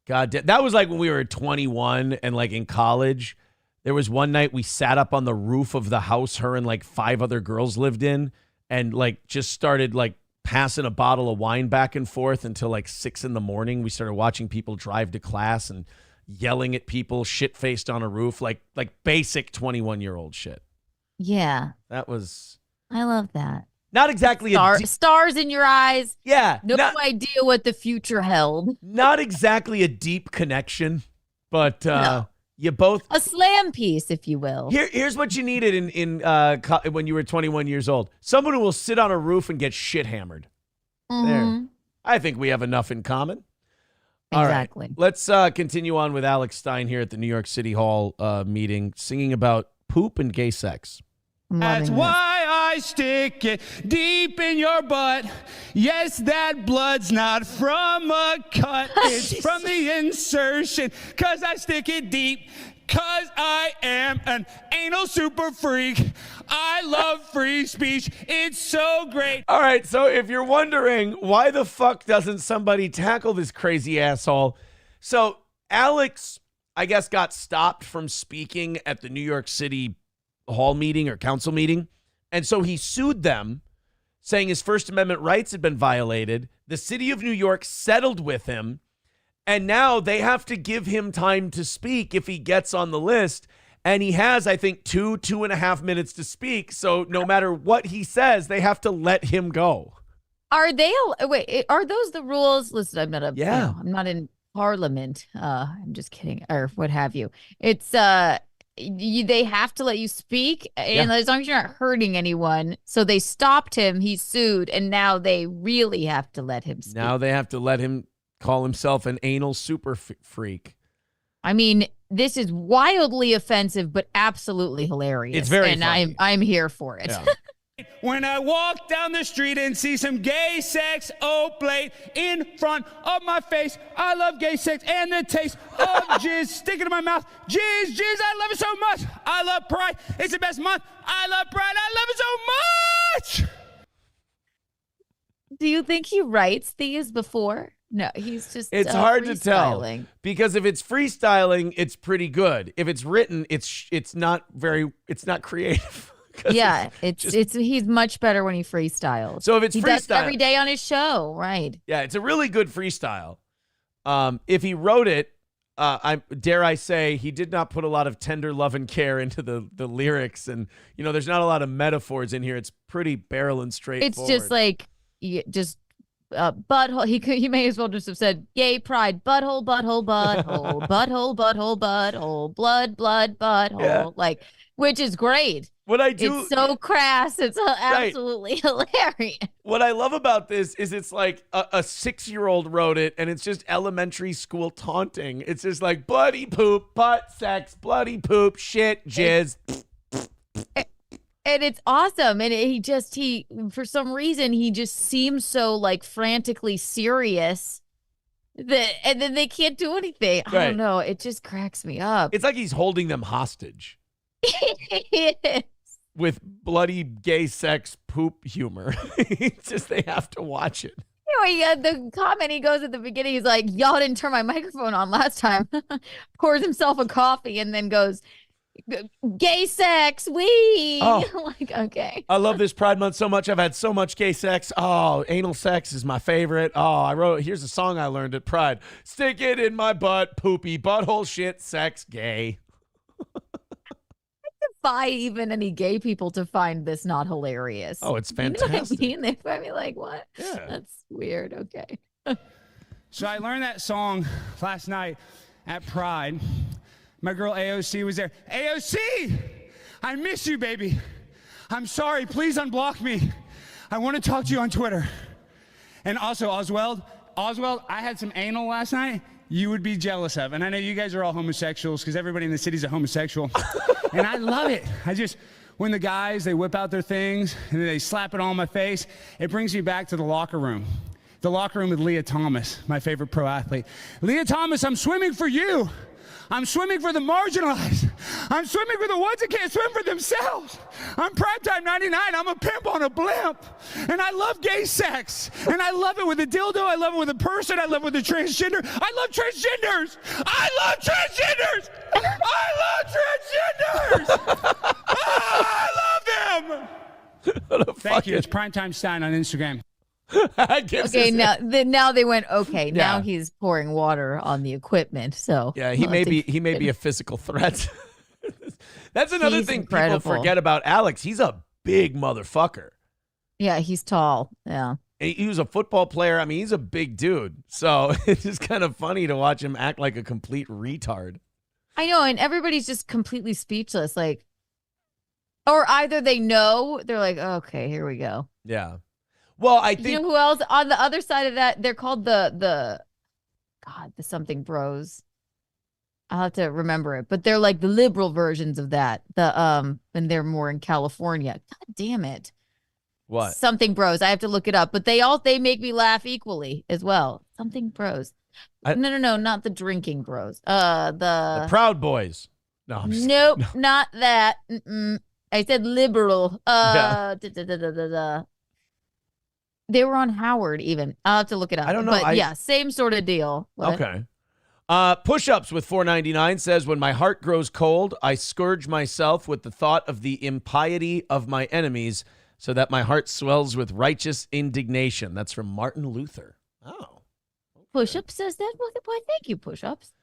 God, that was like when we were 21 and like in college. There was one night we sat up on the roof of the house her and like 5 other girls lived in, and like just started like passing a bottle of wine back and forth until like 6 a.m. We started watching people drive to class and yelling at people shit-faced on a roof, like basic 21-year-old shit. Yeah. That was. I love that. Not exactly stars in your eyes. Yeah. No idea what the future held. Not exactly a deep connection, but you both a slam piece, if you will. Here's what you needed in when you were 21 years old. Someone who will sit on a roof and get shit hammered. There. I think we have enough in common. Exactly. All right. Let's continue on with Alex Stein here at the New York City Hall meeting, singing about poop and gay sex. That's why I stick it deep in your butt. Yes, that blood's not from a cut. It's from the insertion. 'Cause I stick it deep. 'Cause I am an anal super freak. I love free speech. It's so great. All right, so if you're wondering why the fuck doesn't somebody tackle this crazy asshole, so Alex, I guess, got stopped from speaking at the New York City Hall meeting or council meeting, and so he sued them, saying his First Amendment rights had been violated. The city of New York settled with him, and now they have to give him time to speak if he gets on the list. And he has, I think, 2.5 minutes to speak. So no matter what he says, they have to let him go. Are they? Wait, are those the rules? Listen, I'm not I'm not in Parliament. I'm just kidding, or what have you. It's they have to let you speak, and as long as you're not hurting anyone. So they stopped him. He sued, and now they really have to let him speak. Now they have to let him call himself an anal super freak. I mean, this is wildly offensive, but absolutely hilarious. It's very and funny. I'm here for it. Yeah. When I walk down the street and see some gay sex oblate in front of my face, I love gay sex and the taste of jizz sticking in my mouth. Jizz, I love it so much. I love Pride. It's the best month. I love Pride. I love it so much. Do you think he writes these before? No, he's just It's hard to tell, because if it's freestyling, it's pretty good. If it's written, it's not creative. Yeah, he's much better when he freestyles. So if it's he freestyle does every day on his show, right? Yeah, it's a really good freestyle. If he wrote it, dare I say, he did not put a lot of tender love and care into the lyrics, and there's not a lot of metaphors in here. It's pretty barrel and straightforward. It's just like butthole. He may as well just have said gay pride, butthole, butthole, butthole, butthole, butthole, butthole, blood, butthole, which is great. What I do, it's so crass. It's absolutely hilarious. What I love about this is it's like a 6-year-old wrote it, and it's just elementary school taunting. It's just like bloody poop, butt, sex, bloody poop, shit, jizz. And it's awesome. And he for some reason, he just seems so frantically serious and then they can't do anything. I don't know. It just cracks me up. It's like he's holding them hostage. It is. With bloody gay sex poop humor. It's just they have to watch it. The comment he goes at the beginning, he's like, y'all didn't turn my microphone on last time. Pours himself a coffee and then goes, gay sex, wee. Oh. Okay. I love this Pride Month so much. I've had so much gay sex. Oh, anal sex is my favorite. Oh, here's a song I learned at Pride. Stick it in my butt, poopy, butthole, shit, sex, gay. Defy even any gay people to find this not hilarious. Oh, it's fantastic. You know what I mean? They find me like, what? Yeah. That's weird. Okay. So I learned that song last night at Pride. My girl AOC was there. AOC, I miss you, baby. I'm sorry. Please unblock me. I want to talk to you on Twitter. And also, Oswald, I had some anal last night you would be jealous of. And I know you guys are all homosexuals because everybody in the city's a homosexual. And I love it. When the guys, they whip out their things and they slap it all on my face, it brings me back to the locker room. The locker room with Leah Thomas, my favorite pro athlete. Leah Thomas, I'm swimming for you. I'm swimming for the marginalized. I'm swimming for the ones that can't swim for themselves. I'm Primetime 99. I'm a pimp on a blimp. And I love gay sex. And I love it with a dildo. I love it with a person. I love it with a transgender. I love transgenders. I love transgenders. I love transgenders. I love them. Thank you. It's Primetime Stein on Instagram. Okay, now they went, okay, now he's pouring water on the equipment. So yeah, he may be a physical threat. That's another thing people forget about Alex. He's a big motherfucker. Yeah, he's tall. Yeah. He was a football player. I mean, he's a big dude. So it's just kind of funny to watch him act like a complete retard. I know, and everybody's just completely speechless. Like, or either they know, they're like, okay, here we go. Yeah. Well, I think you know who else on the other side of that? They're called the something bros. I'll have to remember it, but they're like the liberal versions of that. And they're more in California. God damn it. what? Something bros. I have to look it up, but they make me laugh equally as well. Something bros. No, not the drinking bros. The Proud Boys. No, I'm just, nope, no. not that. I said liberal. They were on Howard even. I'll have to look it up. I don't know. But yeah, same sort of deal. What? Okay. Push-ups with $4.99 says, when my heart grows cold, I scourge myself with the thought of the impiety of my enemies so that my heart swells with righteous indignation. That's from Martin Luther. Oh. Push-ups says that? Well, why, thank you, Push-ups.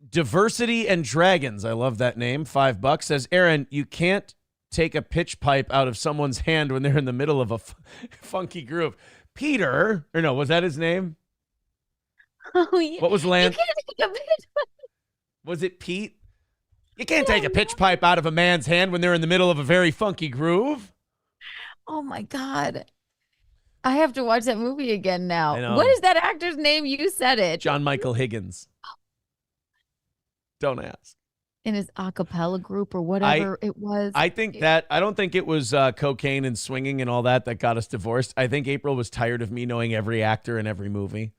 Diversity and Dragons. I love that name. $5 says, Aaron, you can't take a pitch pipe out of someone's hand when they're in the middle of a funky groove. Peter, or no, was that his name? Oh, yeah. What was Lance? You can't take a pitch pipe. Was it Pete? You can't take a pitch pipe out of a man's hand when they're in the middle of a very funky groove. Oh, my God. I have to watch that movie again now. I know. What is that actor's name? You said it. John Michael Higgins. Don't ask. In his a cappella group or whatever it was. I don't think it was cocaine and swinging and all that got us divorced. I think April was tired of me knowing every actor in every movie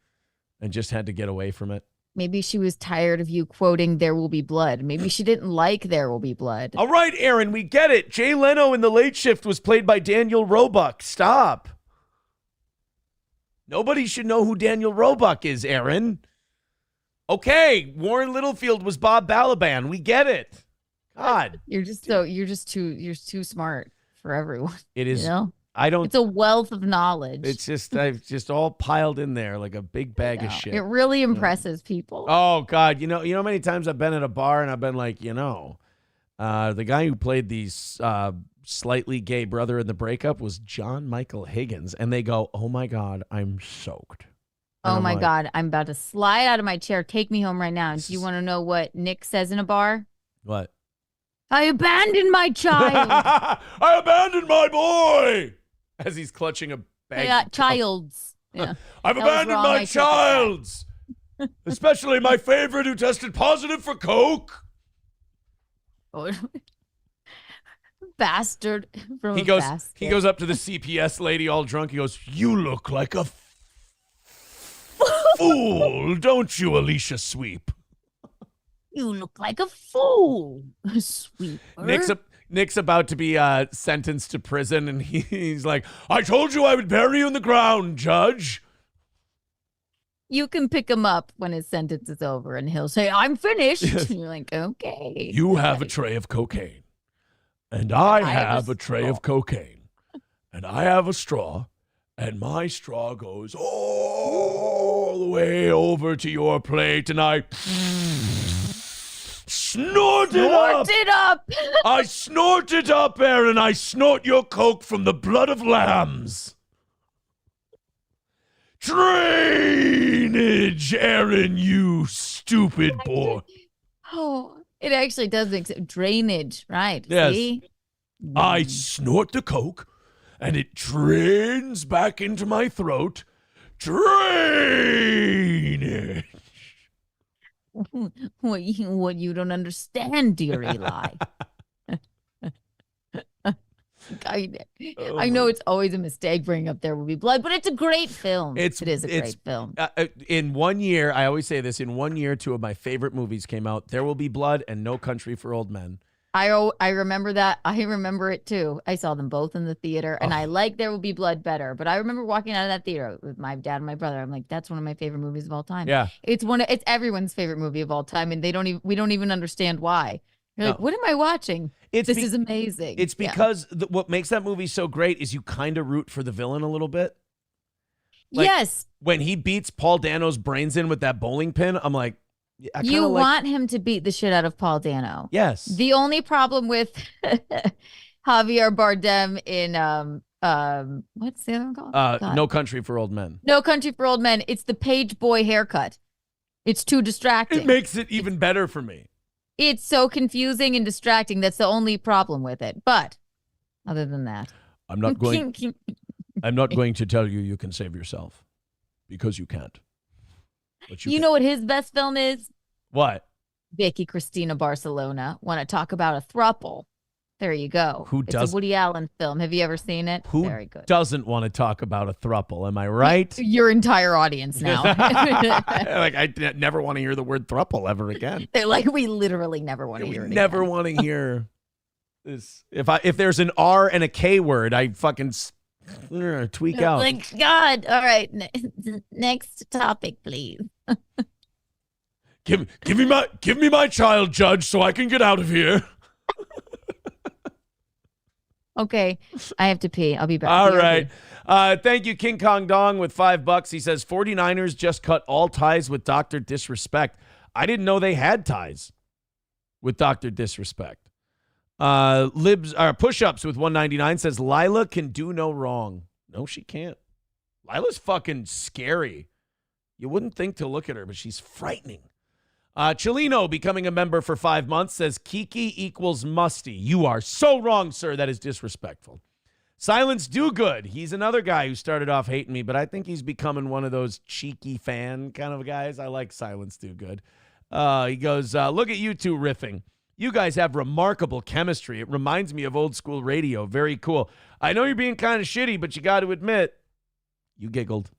and just had to get away from it. Maybe she was tired of you quoting There Will Be Blood. Maybe she didn't like There Will Be Blood. All right, Aaron, we get it. Jay Leno in The Late Shift was played by Daniel Roebuck. Stop. Nobody should know who Daniel Roebuck is, Aaron. Okay, Warren Littlefield was Bob Balaban. We get it. God. You're too smart for everyone. It is. You know? It's a wealth of knowledge. It's just, I've just all piled in there like a big bag of shit. It really impresses people. Oh God. You know how many times I've been at a bar and I've been like, the guy who played the slightly gay brother in the breakup was John Michael Higgins. And they go, oh my God, I'm soaked. Oh my God, I'm about to slide out of my chair. Take me home right now. Do you want to know what Nick says in a bar? What? I abandoned my child. I abandoned my boy. As he's clutching a bag. Yeah, childs. Yeah. I've abandoned my childs. Especially my favorite who tested positive for coke. Oh. Bastard. He goes up to the CPS lady all drunk. He goes, you look like a fool, don't you, Alicia Sweep? You look like a fool, Sweeper. Nick's about to be sentenced to prison, and he's like, I told you I would bury you in the ground, Judge. You can pick him up when his sentence is over, and he'll say, I'm finished. And you're like, okay. You have a tray of cocaine, and I have a tray of cocaine, and I have a straw, and my straw goes all the way over to your plate, and I snort it up. I snort it up, Aaron. I snort your coke from the blood of lambs. Drainage, Aaron, you stupid boy. Oh, it actually does make sense. Drainage, right? Yes. See? I snort the coke, and it drains back into my throat. Drainage. What you don't understand, dear Eli. I know it's always a mistake bringing up There Will Be Blood, but it's a great film. It is a great film. In 1 year, I always say this, in 1 year, two of my favorite movies came out, There Will Be Blood and No Country for Old Men. I remember that. I remember it too. I saw them both in the theater, and I like There Will Be Blood better. But I remember walking out of that theater with my dad and my brother. I'm like, that's one of my favorite movies of all time. Yeah, it's everyone's favorite movie of all time, and we don't even understand why. You're like, what am I watching? This is amazing. It's because what makes that movie so great is you kind of root for the villain a little bit. Like, yes. When he beats Paul Dano's brains in with that bowling pin, I'm like, you want him to beat the shit out of Paul Dano. Yes. The only problem with Javier Bardem in What's the other one called? God. No Country for Old Men. No Country for Old Men. It's the page boy haircut. It's too distracting. It makes it even better for me. It's so confusing and distracting. That's the only problem with it. But other than that, I'm not going to tell you you can save yourself, because you can't. But you know what his best film is? What? Vicky Cristina Barcelona. Want to talk about a throuple? There you go. It's a Woody Allen film. Have you ever seen it? Who Very good. doesn't want to talk about a throuple? Am I right? Your entire audience now. Like, I never want to hear the word throuple ever again. They're like, we literally never want to hear it. Never want to hear this. If there's an R and a K word, I fucking tweak out. Like, God. All right. Next topic, please. Give me my child, Judge, so I can get out of here. Okay, I have to pee. I'll be back. All right. Thank you, King Kong Dong with $5. He says 49ers just cut all ties with Dr. Disrespect. I didn't know they had ties with Dr. Disrespect. Push-ups with 199 says Lila can do no wrong. No, she can't. Lila's fucking scary. You wouldn't think to look at her, but she's frightening. Chelino, becoming a member for 5 months, says Kiki equals musty. You are so wrong, sir. That is disrespectful. Silence Do Good. He's another guy who started off hating me, but I think he's becoming one of those cheeky fan kind of guys. I like Silence Do Good. He goes, look at you two riffing. You guys have remarkable chemistry. It reminds me of old school radio. Very cool. I know you're being kind of shitty, but you got to admit, you giggled.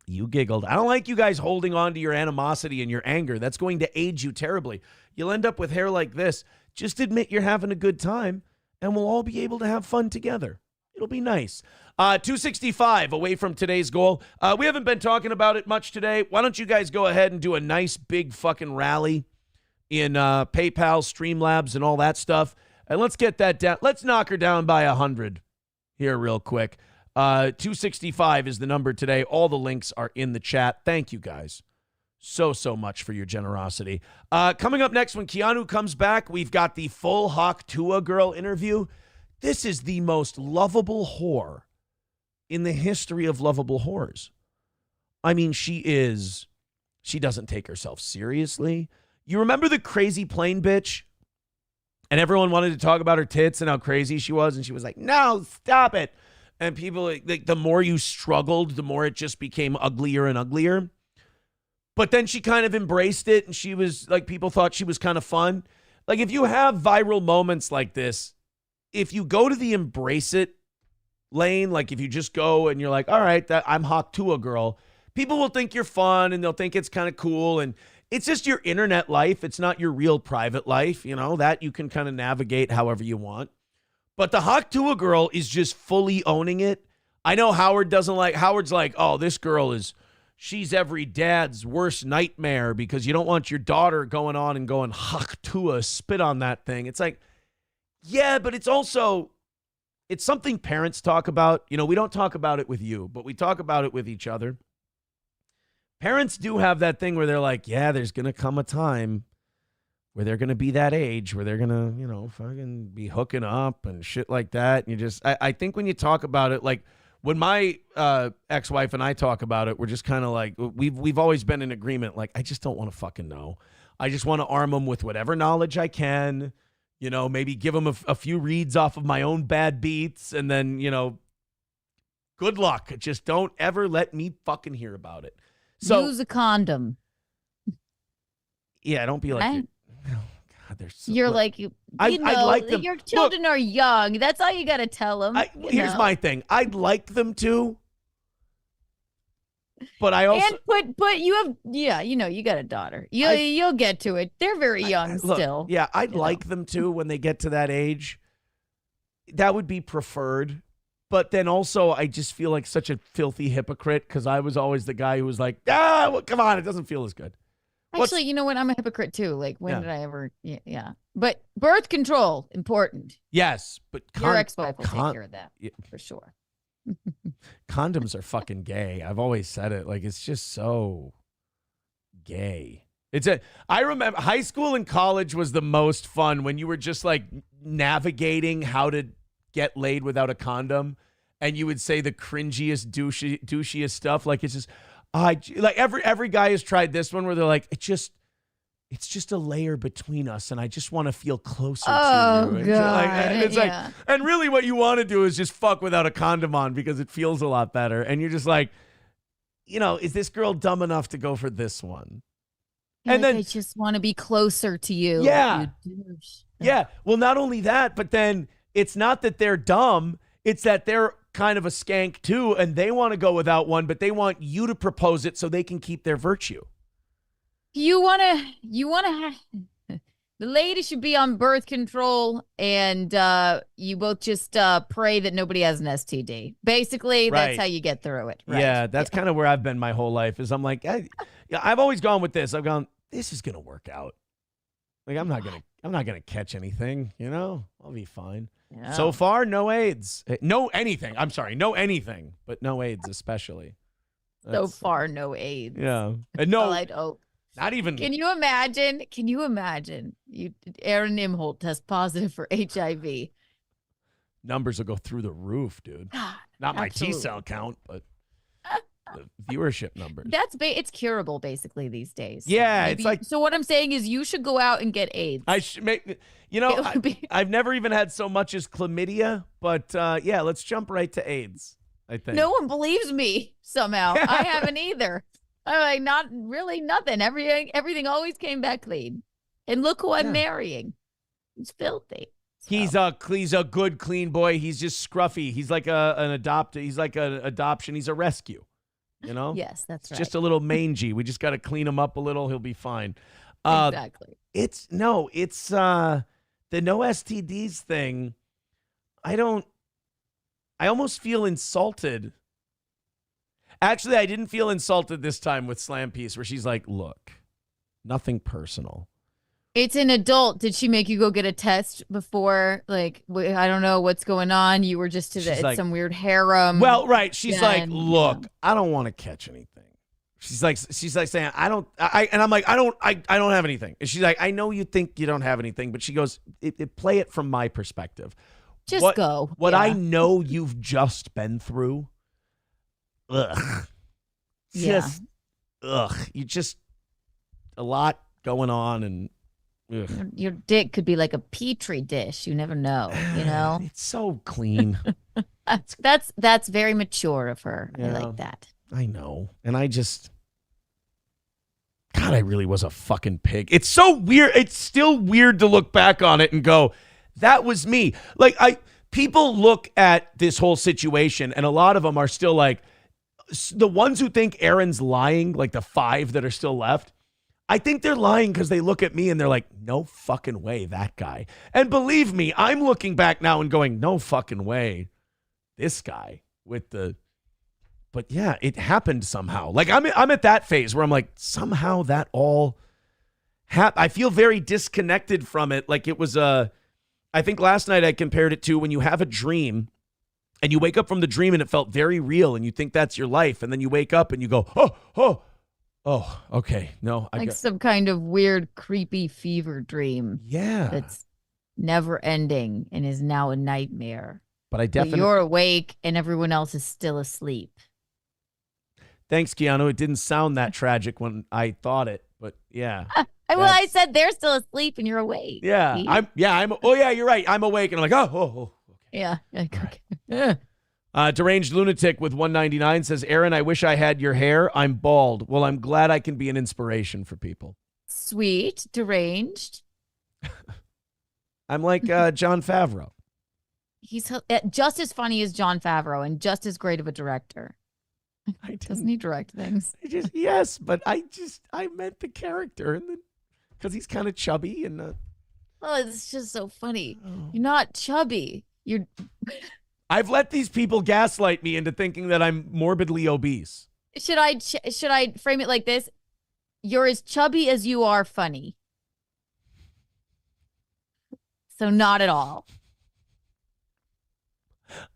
You giggled. I don't like you guys holding on to your animosity and your anger. That's going to age you terribly. You'll end up with hair like this. Just admit you're having a good time, and we'll all be able to have fun together. It'll be nice. 265 away from today's goal. We haven't been talking about it much today. Why don't you guys go ahead and do a nice big fucking rally in PayPal, Streamlabs, and all that stuff. And let's get that down. Let's knock her down by 100 here real quick. 265 is the number today. All the links are in the chat. Thank you guys so much for your generosity. Coming up next, when Keanu comes back, we've got the full Haw Tuah girl interview. This is the most lovable whore in the history of lovable whores. I mean, she doesn't take herself seriously. You remember the crazy plane bitch? And everyone wanted to talk about her tits and how crazy she was. And she was like, no, stop it. And people, like, the more you struggled, the more it just became uglier and uglier. But then she kind of embraced it, and she was, like, people thought she was kind of fun. Like, if you have viral moments like this, if you go to the embrace it lane, like if you just go and you're like, all right, I'm Haw Tuah girl, people will think you're fun, and they'll think it's kind of cool, and it's just your internet life. It's not your real private life, you know, that you can kind of navigate however you want. But the Haw Tuah girl is just fully owning it. I know Howard doesn't like, Howard's like, oh, this girl she's every dad's worst nightmare because you don't want your daughter going on and going, Haw Tuah, spit on that thing. It's like, yeah, but it's something parents talk about. You know, we don't talk about it with you, but we talk about it with each other. Parents do have that thing where they're like, yeah, there's going to come a time where they're going to be that age where they're going to, you know, fucking be hooking up and shit like that. And you just, I think when you talk about it, like when my ex-wife and I talk about it, we're just kind of like, we've always been in agreement. Like, I just don't want to fucking know. I just want to arm them with whatever knowledge I can, you know, maybe give them a few reads off of my own bad beats. And then, you know, good luck. Just don't ever let me fucking hear about it. So use a condom. Yeah, don't be like, right? God, they're so, you're like, I like them. Your children are young. That's all you got to tell them. Here's my thing. I'd like them to, but I also but you have, yeah, you know, you got a daughter. You'll get to it. They're very young still. Yeah, I'd like them to when they get to that age. That would be preferred. But then also, I just feel like such a filthy hypocrite because I was always the guy who was like, well, come on, it doesn't feel as good. Actually, you know what? I'm a hypocrite too. Like, when did I ever? Yeah. But birth control, important. Yes, but your ex-wife will take care of that for sure. Condoms are fucking gay. I've always said it. Like, it's just so gay. I remember high school and college was the most fun when you were just like navigating how to get laid without a condom. and you would say the cringiest, douchiest stuff. Like it's just, like every guy has tried this one where they're like, it's just a layer between us, and I just want to feel closer to you. Oh, And God. and it's like, and really what you want to do is just fuck without a condom on because it feels a lot better. And you're just like, is this girl dumb enough to go for this one? And then I just want to be closer to you. Yeah. You douche. Yeah. Well, not only that, but then it's not that they're dumb. It's that they're kind of a skank too, and they want to go without one, but they want you to propose it so they can keep their virtue. You want to the lady should be on birth control, and you both just pray that nobody has an STD. Basically, that's how you get through it. Right? Yeah, that's kind of where I've been my whole life is I'm like, I've always gone with this. I've gone, this is going to work out. Like, I'm not going to catch anything, I'll be fine. Yeah. So far, no AIDS. No anything. I'm sorry, no anything, but no AIDS especially. So far, no AIDS. Yeah. And no, Well, I don't. not even. Can you imagine? Aaron Nimholt test positive for HIV? Numbers will go through the roof, dude. Not my Absolutely. T-cell count, but the viewership numbers. It's curable basically these days. Yeah, it's like. So what I'm saying is you should go out and get AIDS. I should make. It would be- I've never even had so much as chlamydia, but yeah, let's jump right to AIDS. I think. No one believes me somehow. I haven't either. I'm like, not really nothing. Everything always came back clean. And look who I'm marrying. He's filthy. So. He's a good, clean boy. He's just scruffy. He's like an adopted. He's like an adoption. He's a rescue. Yes, that's right. Just a little mangy. We just got to clean him up a little. He'll be fine. Exactly. It's the no STDs thing. I almost feel insulted. Actually, I didn't feel insulted this time with Slam Piece where she's like, look, nothing personal. It's an adult. Did she make you go get a test before? Like, I don't know what's going on. You were just at some weird harem. Well, right. She's like, then, look, I don't want to catch anything. She's like saying, and I'm like, I don't have anything. And she's like, I know you think you don't have anything, but she goes, play it from my perspective. Just go. What I know you've just been through. Ugh. Just, ugh. You just, a lot going on and, ugh. Your dick could be like a petri dish. You never know, It's so clean. That's very mature of her. Yeah. I like that. I know. And God, I really was a fucking pig. It's so weird. It's still weird to look back on it and go, that was me. Like, people look at this whole situation and a lot of them are still like, the ones who think Aaron's lying, like the 5 that are still left, I think they're lying because they look at me and they're like, no fucking way, that guy. And believe me, I'm looking back now and going, no fucking way, this guy with the. But yeah, it happened somehow. Like I'm at that phase where I'm like, somehow that all happened. I feel very disconnected from it. Like it was I think last night I compared it to when you have a dream. And you wake up from the dream and it felt very real and you think that's your life. And then you wake up and you go, oh, okay. No, some kind of weird, creepy fever dream. Yeah. That's never ending and is now a nightmare. But I definitely. You're awake and everyone else is still asleep. Thanks, Keanu. It didn't sound that tragic when I thought it, but yeah. I said they're still asleep and you're awake. Yeah. You're right. I'm awake and I'm like, oh. Yeah. Right. Deranged Lunatic with 199 says, Aaron, I wish I had your hair. I'm bald. Well, I'm glad I can be an inspiration for people. Sweet. Deranged. I'm like Jon Favreau. He's just as funny as Jon Favreau and just as great of a director. Doesn't he direct things? Yes, but I meant the character and because he's kind of chubby and. Oh, it's just so funny. You're not chubby. I've let these people gaslight me into thinking that I'm morbidly obese. Should I frame it like this? You're as chubby as you are funny. So not at all.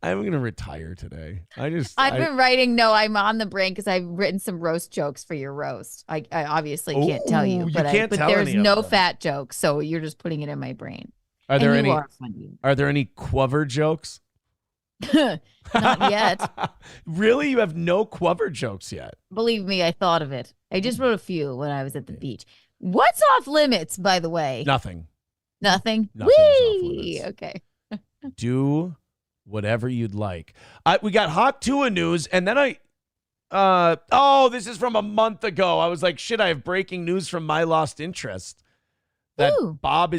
I'm going to retire today. I've been writing. No, I'm on the brain because I've written some roast jokes for your roast. I obviously can't tell you, but there's no fat jokes. So you're just putting it in my brain. Are there any Quover jokes? Not yet. Really? You have no Quover jokes yet? Believe me, I thought of it. I just wrote a few when I was at the beach. What's off limits, by the way? Nothing. Nothing? Nothing is off Whee! limits. Okay. Do whatever you'd like. We got Haw Tuah news, and then this is from a month ago. I was like, shit, I have breaking news from My Lost Interest. That Ooh. Bob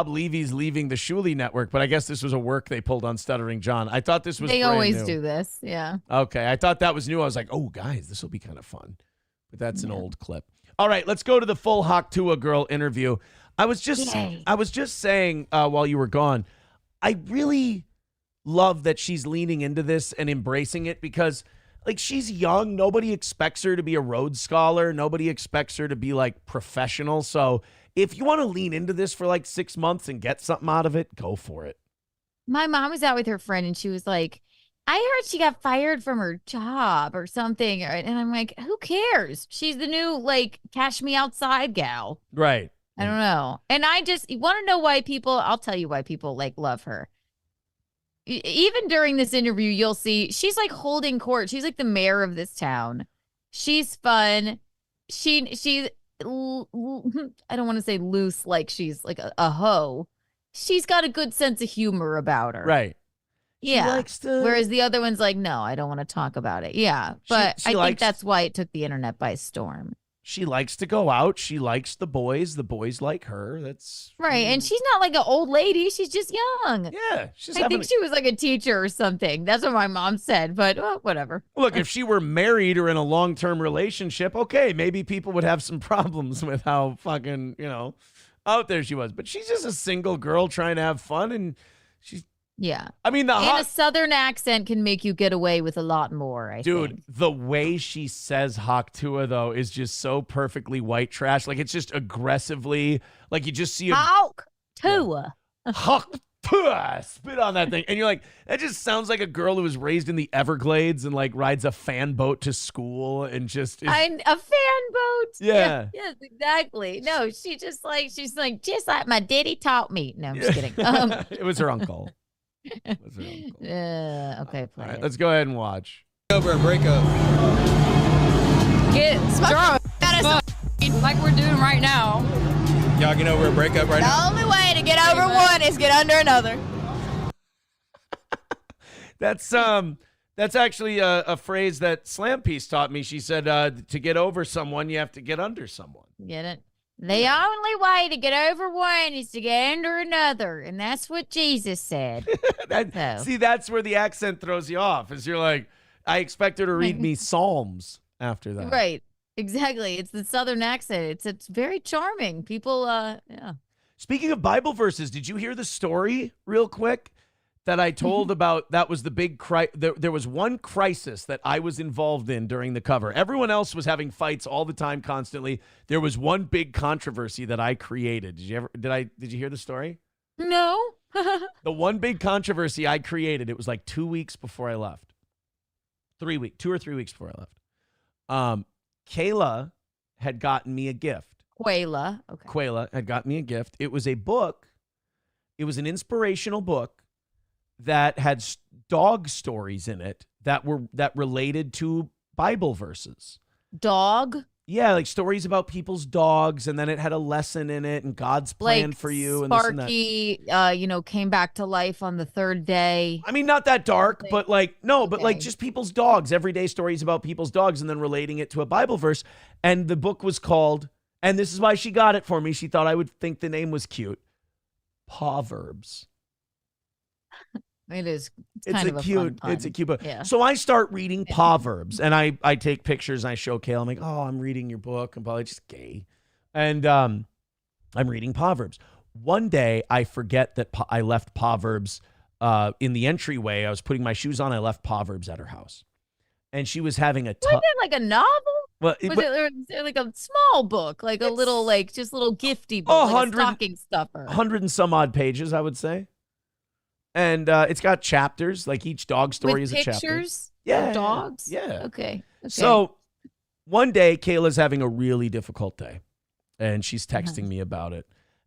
Levy's leaving the Shuley network, but I guess this was a work they pulled on Stuttering John. I thought this was They brand always new. do this. Yeah. Okay, I thought that was new. I was like, oh, guys, this will be kind of fun. But that's an old clip. All right, let's go to the full Haw Tuah girl interview. I was just saying while you were gone, I really love that she's leaning into this and embracing it because, like, she's young. Nobody expects her to be a Rhodes Scholar. Nobody expects her to be, like, professional. So if you want to lean into this for, like, 6 months and get something out of it, go for it. My mom was out with her friend and she was like, I heard she got fired from her job or something. And I'm like, who cares? She's the new, like, cash me outside gal. Right. I don't know. And you want to know why I'll tell you why people, like, love her. Even during this interview, you'll see she's like holding court. She's like the mayor of this town. She's fun. She's I don't want to say loose like she's like a hoe. She's got a good sense of humor about her. Right. Yeah. She likes to... Whereas the other one's like, no, I don't want to talk about it. Yeah. But She I likes... think that's why it took the internet by storm. She likes to go out. She likes the boys. The boys like her. That's right. And she's not like an old lady. She's just young. Yeah. I think she was like a teacher or something. That's what my mom said, but whatever. Look, if she were married or in a long-term relationship, okay, maybe people would have some problems with how fucking, out there she was. But she's just a single girl trying to have fun, and she's... Yeah. I mean, a Southern accent can make you get away with a lot more, I think. The way she says Haw Tuah, though, is just so perfectly white trash. Like, it's just aggressively, like, you just see a... Haw Tuah. Haw Tuah, spit on that thing. And you're like, that just sounds like a girl who was raised in the Everglades and, like, rides a fan boat to school and just... A fan boat? Yeah. Yes, exactly. No, she's like, just like my daddy taught me. No, I'm just kidding. It was her uncle. Okay, play All right, it. let's go ahead and watch. Over a breakup. Get drunk. Like we're doing right now. Y'all get over a breakup right now? The only way to get over one is get under another. That's actually a phrase that Slam Piece taught me. She said to get over someone, you have to get under someone. Get it? The only way to get over one is to get under another, and that's what Jesus said. See, that's where the accent throws you off, is you're like, I expect her to read me Psalms after that. Right, exactly. It's the Southern accent. It's very charming. People, yeah. Speaking of Bible verses, did you hear the story real quick that I told about? That was the big there was one crisis that I was involved in during the cover. Everyone else was having fights all the time, constantly. There was one big controversy that I created. Did you hear the story? No. The one big controversy I created, it was like 2 weeks before I left. 2 or 3 weeks before I left. Kayla had gotten me a gift. Quayla had gotten me a gift. It was a book. It was an inspirational book that had dog stories in it that related to Bible verses. Dog? Yeah, like stories about people's dogs, and then it had a lesson in it and God's plan like for you. And Sparky, came back to life on the third day. I mean, not that dark, but like, no, but like just people's dogs, everyday stories about people's dogs, and then relating it to a Bible verse. And the book was called, and this is why she got it for me. She thought I would think the name was cute. Proverbs. It is. It's a cute book. Yeah. So I start reading Proverbs, and I take pictures and I show Kayla. I'm like, oh, I'm reading your book. I'm probably just gay. And I'm reading Proverbs. One day I forget that I left Proverbs in the entryway. I was putting my shoes on. I left Proverbs at her house. And she was having a Was it like a novel? Well, was it like a small book, like a little, like just little gifty book, like a stocking stuffer? 100 and some odd pages, I would say. And it's got chapters, like each dog story With is a chapter. pictures? Yeah. Of dogs? Yeah. Okay. So one day, Kayla's having a really difficult day, and she's texting me about it.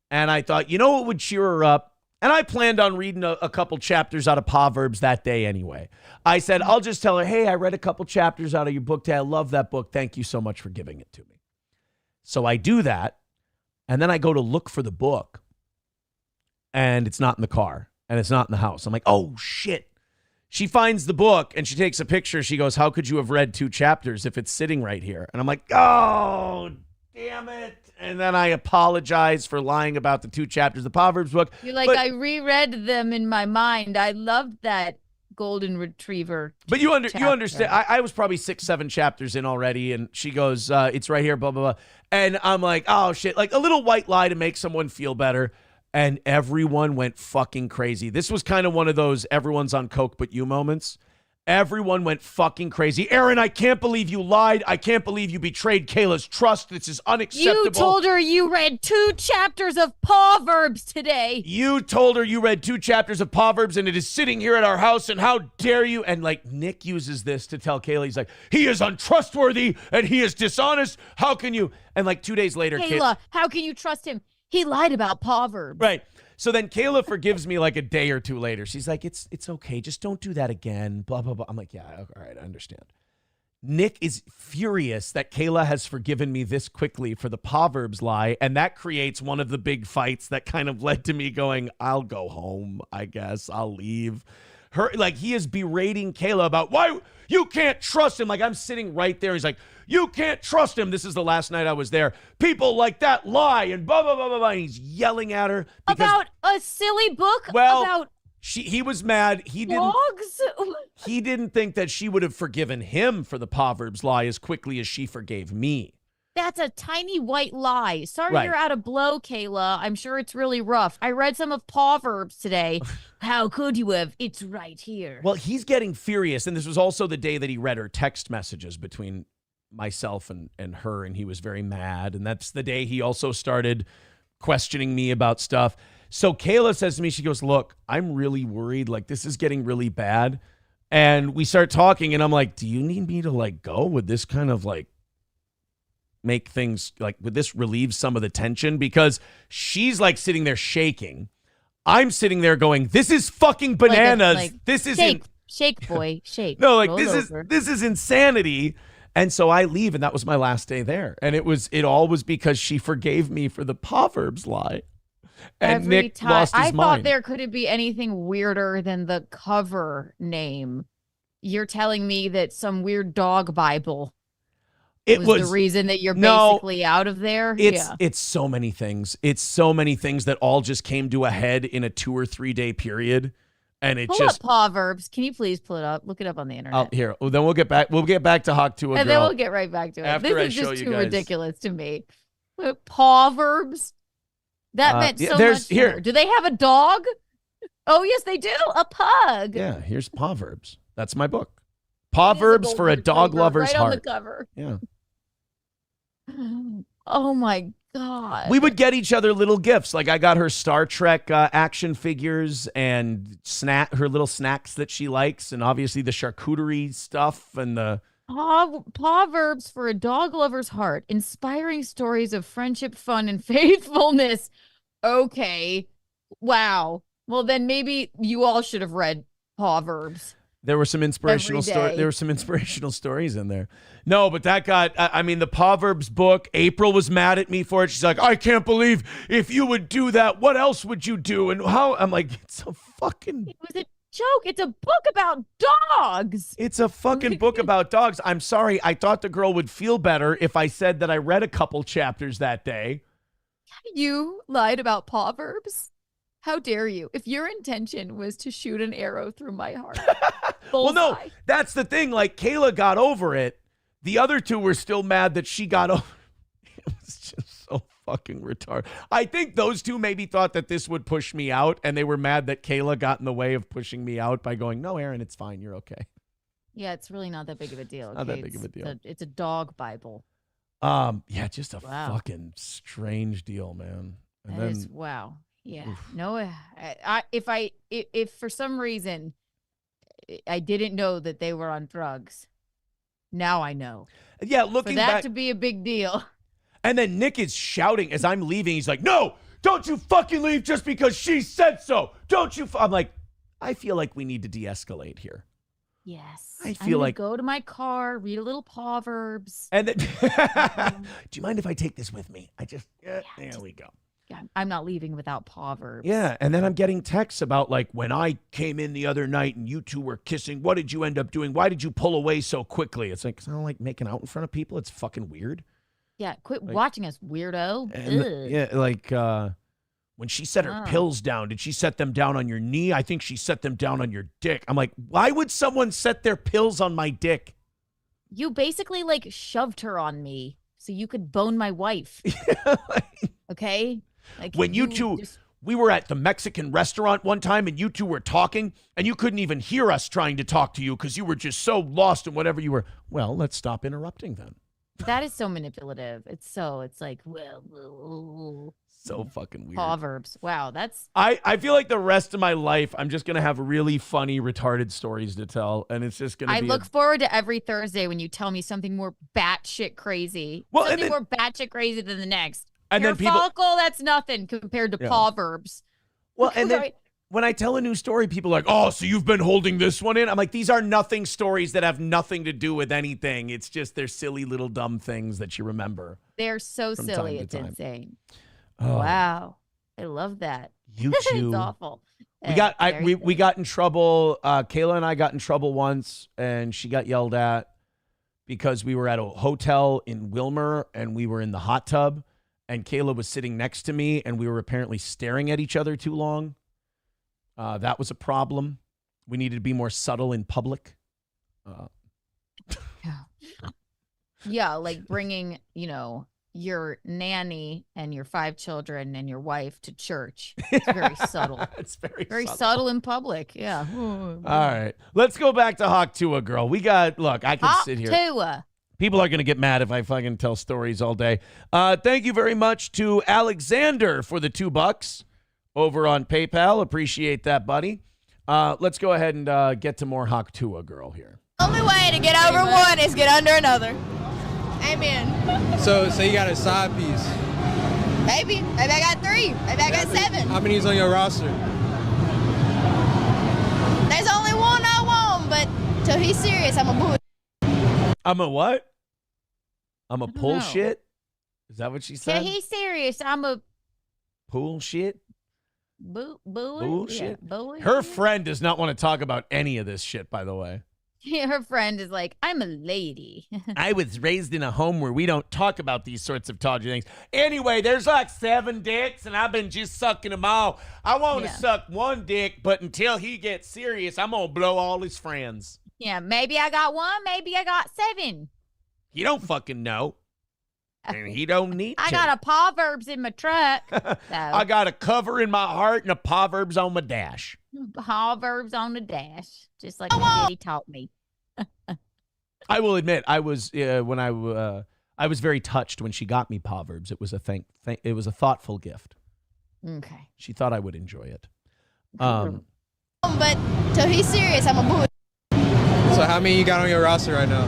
And I thought, you know what would cheer her up? And I planned on reading a couple chapters out of Proverbs that day anyway. I said, I'll just tell her, hey, I read a couple chapters out of your book today. I love that book. Thank you so much for giving it to me. So I do that. And then I go to look for the book. And it's not in the car. And it's not in the house. I'm like, oh, shit. She finds the book and she takes a picture. She goes, how could you have read 2 chapters if it's sitting right here? And I'm like, oh, damn it. And then I apologize for lying about the 2 chapters of the Proverbs book. You're like, I reread them in my mind. I loved that golden retriever. But you understand. I was probably 6-7 chapters in already. And she goes, it's right here, blah, blah, blah. And I'm like, oh, shit. Like a little white lie to make someone feel better. And everyone went fucking crazy. This was kind of one of those everyone's on coke but you moments. Everyone went fucking crazy. Aaron, I can't believe you lied. I can't believe you betrayed Kayla's trust. This is unacceptable. You told her you read 2 chapters of Proverbs today. You told her you read 2 chapters of Proverbs and it is sitting here at our house and how dare you? And like Nick uses this to tell Kayla, he's like, he is untrustworthy and he is dishonest. How can you? And like 2 days later, Kayla, how can you trust him? He lied about Proverbs. Right. So then Kayla forgives me like a day or 2 later. She's like, it's okay. Just don't do that again. Blah, blah, blah. I'm like, yeah, all right, I understand. Nick is furious that Kayla has forgiven me this quickly for the Proverbs lie. And that creates one of the big fights that kind of led to me going, I'll go home, I guess. I'll leave. Like he is berating Kayla about why you can't trust him. Like I'm sitting right there. He's like, you can't trust him. This is the last night I was there. People like that lie and blah, blah, blah, blah, blah. And he's yelling at her. About a silly book? Well, about he was mad. dogs? He didn't think that she would have forgiven him for the Proverbs lie as quickly as she forgave me. That's a tiny white lie. Sorry Right. you're out of blow, Kayla. I'm sure it's really rough. I read some of Proverbs today. How could you have? It's right here. Well, he's getting furious. And this was also the day that he read her text messages between myself and her, and he was very mad. And that's the day he also started questioning me about stuff. So Kayla says to me, she goes, look, I'm really worried. Like, this is getting really bad. And we start talking, and I'm like, do you need me to, like, go? Would this kind of, like, make things, like, would this relieve some of the tension? Because she's, like, sitting there shaking. I'm sitting there going, this is fucking bananas. This isn't... Shake, boy, shake. No, like, Roll over. this is insanity. And so I leave, and that was my last day there. And it all was because she forgave me for the Proverbs lie. And Every Nick time lost his I mind. thought there couldn't be anything weirder than the cover name. You're telling me that some weird dog Bible was the reason that you're basically out of there? It's so many things. It's so many things that all just came to a head in a 2 or 3 day period. And it pull just up Proverbs. Can you please pull it up? Look it up on the internet. here. Well, then we'll get back to Haw Tuah, And then we'll get right back to it. After This I is show just you too guys. ridiculous to me. Proverbs? That meant so much. Here. Do they have a dog? Oh, yes, they do. A pug. Yeah, here's Proverbs. That's my book. Proverbs for a dog lover's right heart. on the cover. Yeah. Oh my God. We would get each other little gifts. Like I got her Star Trek action figures and her little snacks that she likes, and obviously the charcuterie stuff and the Proverbs for a dog lover's heart, inspiring stories of friendship, fun, and faithfulness. Okay. Wow. Well, then maybe you all should have read Proverbs. There were some inspirational stories. There were some inspirational stories in there. No, but that got, I mean, the Proverbs book, April was mad at me for it. She's like, I can't believe if you would do that, what else would you do? And how? I'm like, it's a fucking... It was a joke. It's a book about dogs. It's a fucking book about dogs. I'm sorry. I thought the girl would feel better if I said that I read a couple chapters that day. You lied about Proverbs? How dare you? If your intention was to shoot an arrow through my heart. Well, no, that's the thing. Like, Kayla got over it. The other two were still mad that she got over it. It was just so fucking retarded. I think those two maybe thought that this would push me out, and they were mad that Kayla got in the way of pushing me out by going, no, Aaron, it's fine. You're okay. Yeah, it's really not that big of a deal. Not that big of a deal. It's a dog Bible. Yeah, just a fucking strange deal, man. And That is wow. Yeah. Oof. No, if for some reason I didn't know that they were on drugs, now I know. Yeah, looking for that back to be a big deal. And then Nick is shouting as I'm leaving. He's like, no, don't you fucking leave just because she said so. Don't you? I'm like, I feel like we need to de-escalate here. Yes. I feel like go to my car, read a little Proverbs. And then, do you mind if I take this with me? There we go. Yeah, I'm not leaving without Proverbs. Yeah, and then I'm getting texts about like when I came in the other night and you two were kissing. What did you end up doing? Why did you pull away so quickly? It's like, 'cause I don't like making out in front of people. It's fucking weird. Yeah, quit watching us, weirdo. When she set her pills down, did she set them down on your knee? I think she set them down on your dick. I'm like, why would someone set their pills on my dick? You basically like shoved her on me so you could bone my wife. Okay? Like when you two, we were at the Mexican restaurant one time and you two were talking and you couldn't even hear us trying to talk to you because you were just so lost in whatever you were. Well, let's stop interrupting then. That is so manipulative. It's like, well, so fucking weird. Proverbs. Wow, that's... I feel like the rest of my life, I'm just going to have really funny, retarded stories to tell, and it's just going to be... I look forward to every Thursday when you tell me something more batshit crazy. Well, something more batshit crazy than the next. And Your then people... follicle, that's nothing compared to Proverbs. Well, and then when I tell a new story, people are like, oh, so you've been holding this one in? I'm like, these are nothing stories that have nothing to do with anything. It's just they're silly little dumb things that you remember. They're so silly. It's insane. Oh. Wow. I love that. You two. It's awful. We got in trouble. Kayla and I got in trouble once, and she got yelled at because we were at a hotel in Wilmer, and we were in the hot tub, and Kayla was sitting next to me, and we were apparently staring at each other too long. That was a problem. We needed to be more subtle in public. Yeah, like bringing, your nanny and your 5 children and your wife to church. It's very subtle. It's very subtle in public. Yeah. All right. Let's go back to Haw Tuah, girl. I can sit here. Haw Tuah. People are going to get mad if I fucking tell stories all day. Thank you very much to Alexander for the $2 over on PayPal. Appreciate that, buddy. Let's go ahead and get to more Haw Tuah, girl, here. Only way to get over one is get under another. Amen. So you got a side piece? Maybe I got 3. Maybe I got 7. How many's on your roster? There's only one I want, but till he's serious, I'm a bull. I'm a what? I'm a pull shit? Is that what she said? Yeah, he's serious. I'm a pool shit? Bullshit. Yeah, her friend does not want to talk about any of this shit, by the way. Yeah, her friend is like, I'm a lady. I was raised in a home where we don't talk about these sorts of tawdry things. Anyway, there's like 7 dicks, and I've been just sucking them all. I want to suck one dick, but until he gets serious, I'm going to blow all his friends. Yeah, maybe I got 1, maybe I got 7. He don't fucking know. And he don't need to. I got a Proverbs in my truck. So. I got a cover in my heart and a Proverbs on my dash. Proverbs on the dash, just like my daddy taught me. I will admit, I was I was very touched when she got me Proverbs. It was it was a thoughtful gift. Okay. She thought I would enjoy it. But till he's serious, I'm a bull. So how many you got on your roster right now?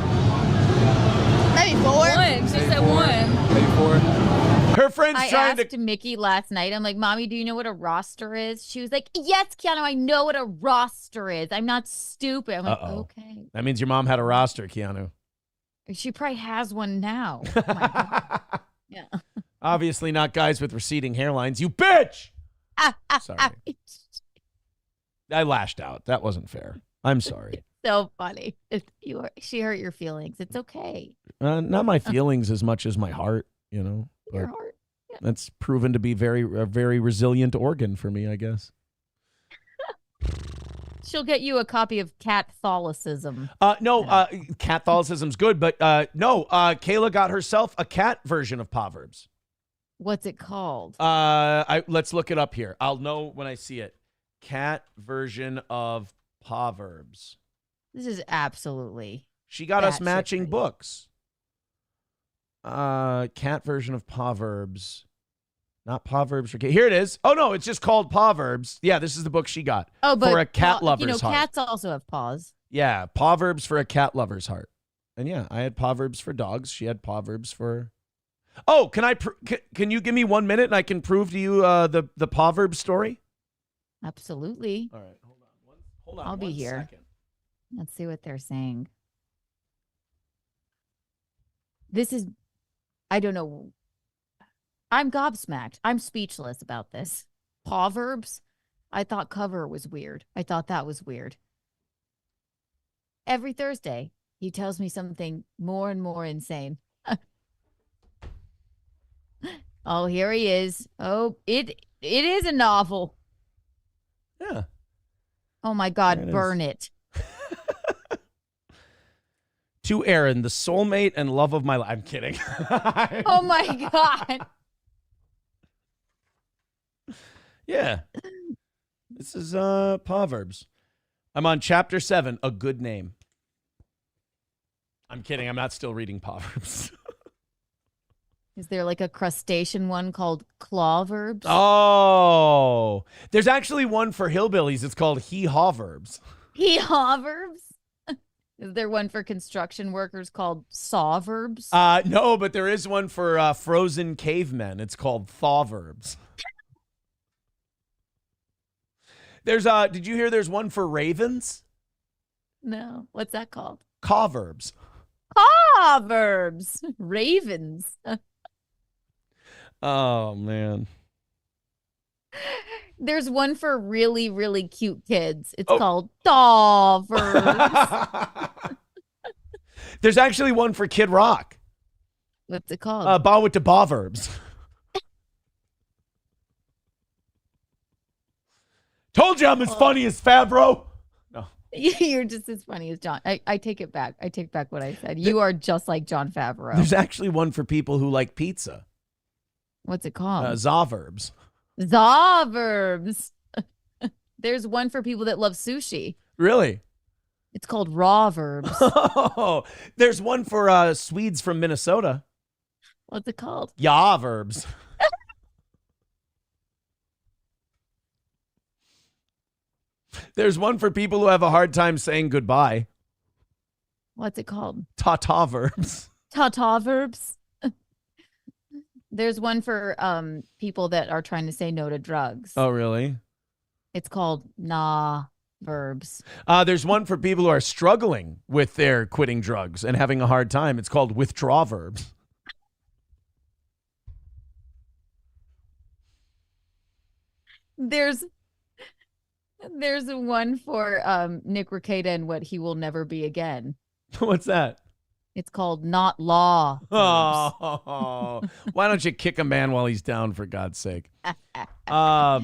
Maybe 4. 1. She said 1. Maybe 4. Her friend's I trying asked Mickey last night. I'm like, Mommy, do you know what a roster is? She was like, yes, Keanu, I know what a roster is. I'm not stupid. I'm like, okay. That means your mom had a roster, Keanu. She probably has one now. Oh my God. Yeah. Obviously not guys with receding hairlines. You bitch! Sorry. I lashed out. That wasn't fair. I'm sorry. So funny. She hurt your feelings. It's okay. Not my feelings as much as my heart, Your heart. Yeah. That's proven to be a very resilient organ for me, I guess. She'll get you a copy of Catholicism. No, Catholicism's good, but no, Kayla got herself a cat version of Proverbs. What's it called? Let's look it up here. I'll know when I see it. Cat version of Proverbs. This is absolutely. She got us matching books. Cat version of Proverbs. Not Proverbs for here it is. Oh no, it's just called Proverbs. Yeah, this is the book she got. Oh, but for a cat lover's heart. Cats also have paws. Yeah, Proverbs for a cat lover's heart. And yeah, I had Proverbs for dogs. She had Proverbs for Oh, can you give me 1 minute and I can prove to you the Proverbs story? Absolutely. All right, hold on. I'll be one here. second. Let's see what they're saying. This is, I don't know. I'm gobsmacked. I'm speechless about this. Proverbs? I thought cover was weird. I thought that was weird. Every Thursday, he tells me something more and more insane. Oh, here he is. Oh, it is a novel. Yeah. Oh my God, burn it. To Aaron, the soulmate and love of my life. I'm kidding. Oh my God. Yeah. This is Proverbs. I'm on chapter 7, a good name. I'm kidding. I'm not still reading Proverbs. Is there like a crustacean one called Clawverbs? Oh, there's actually one for hillbillies. It's called Haw-verbs. Haw-verbs? Is there one for construction workers called Sawverbs? No, but there is one for frozen cavemen. It's called Thawverbs. There's did you hear there's one for ravens? No. What's that called? Cawverbs. Proverbs. Ravens. Oh, man. There's one for really, really cute kids. It's called Dawverbs. There's actually one for Kid Rock. What's it called? Bow with the Bawverbs. Told you I'm as funny as Favreau. No. You're just as funny as John. I take it back. I take back what I said. You are just like John Favreau. There's actually one for people who like pizza. What's it called? Zawverbs. Zawverbs. There's one for people that love sushi. Really? It's called Rawverbs. Oh, there's one for Swedes from Minnesota. What's it called? Yawverbs. There's one for people who have a hard time saying goodbye. What's it called? Ta-ta-verbs. Ta-ta-verbs. There's one for people that are trying to say no to drugs. Oh, really? It's called nah-verbs. There's one for people who are struggling with their quitting drugs and having a hard time. It's called withdraw-verbs. There's one for Nick Rekieta and what he will never be again. What's that? It's called Not Law. Oh, why don't you kick a man while he's down, for God's sake? Well,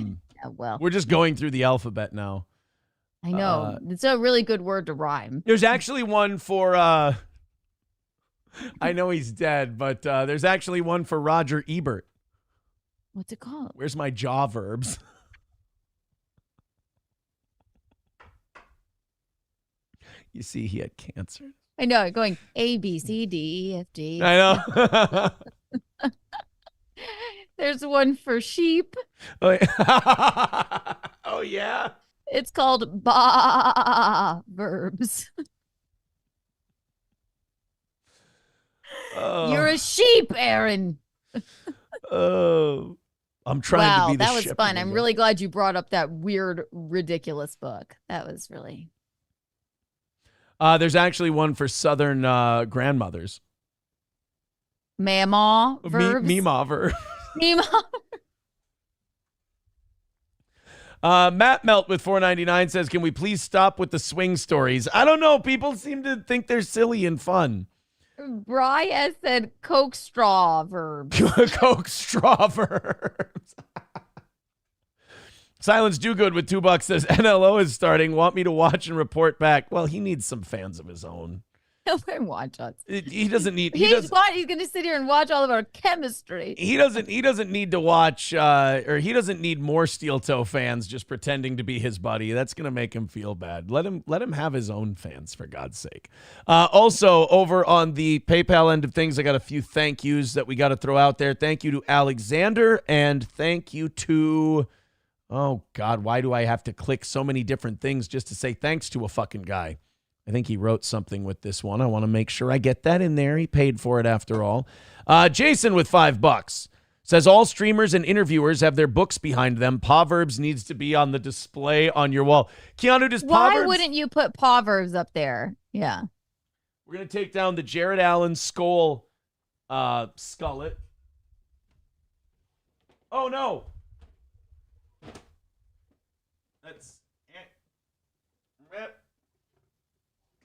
we're just going through the alphabet now. I know. It's a really good word to rhyme. There's actually one for, I know he's dead, but there's actually one for Roger Ebert. What's it called? Where's my jaw verbs? You see, he had cancer. I know, going A, B, C, D, E, F, G. I know. There's one for sheep. Oh, yeah. Oh, yeah? It's called ba-verbs. You're a sheep, Aaron. Oh. I'm trying to be the that was shepherd fun. I'm again. really glad you brought up that weird, ridiculous book. That was really... There's actually one for Southern grandmothers. Mama verbs. Meemaw verb. Meemaw. Matt Melt with $4.99 says, "Can we please stop with the swing stories?" I don't know. People seem to think they're silly and fun. Bri said Coke straw verbs. Coke straw verbs. Silence Do Good with $2 says, "NLO is starting. Want me to watch and report back?" Well, he needs some fans of his own. He'll watch us. He doesn't need. He's going to sit here and watch all of our chemistry. He doesn't need to watch, or he doesn't need more Steel Toe fans just pretending to be his buddy. That's gonna make him feel bad. Let him have his own fans, for God's sake. Also, over on the PayPal end of things, I got a few thank yous that we got to throw out there. Thank you to Alexander, and thank you to. Oh God, why do I have to click so many different things just to say thanks to a fucking guy? I think he wrote something with this one. I want to make sure I get that in there. He paid for it after all. Jason with $5 says all streamers and interviewers have their books behind them. Proverbs needs to be on the display on your wall. Keanu, does Proverbs... Why wouldn't you put Proverbs up there? Yeah. We're going to take down the Jared Allen skull skullet. Oh, no. That's...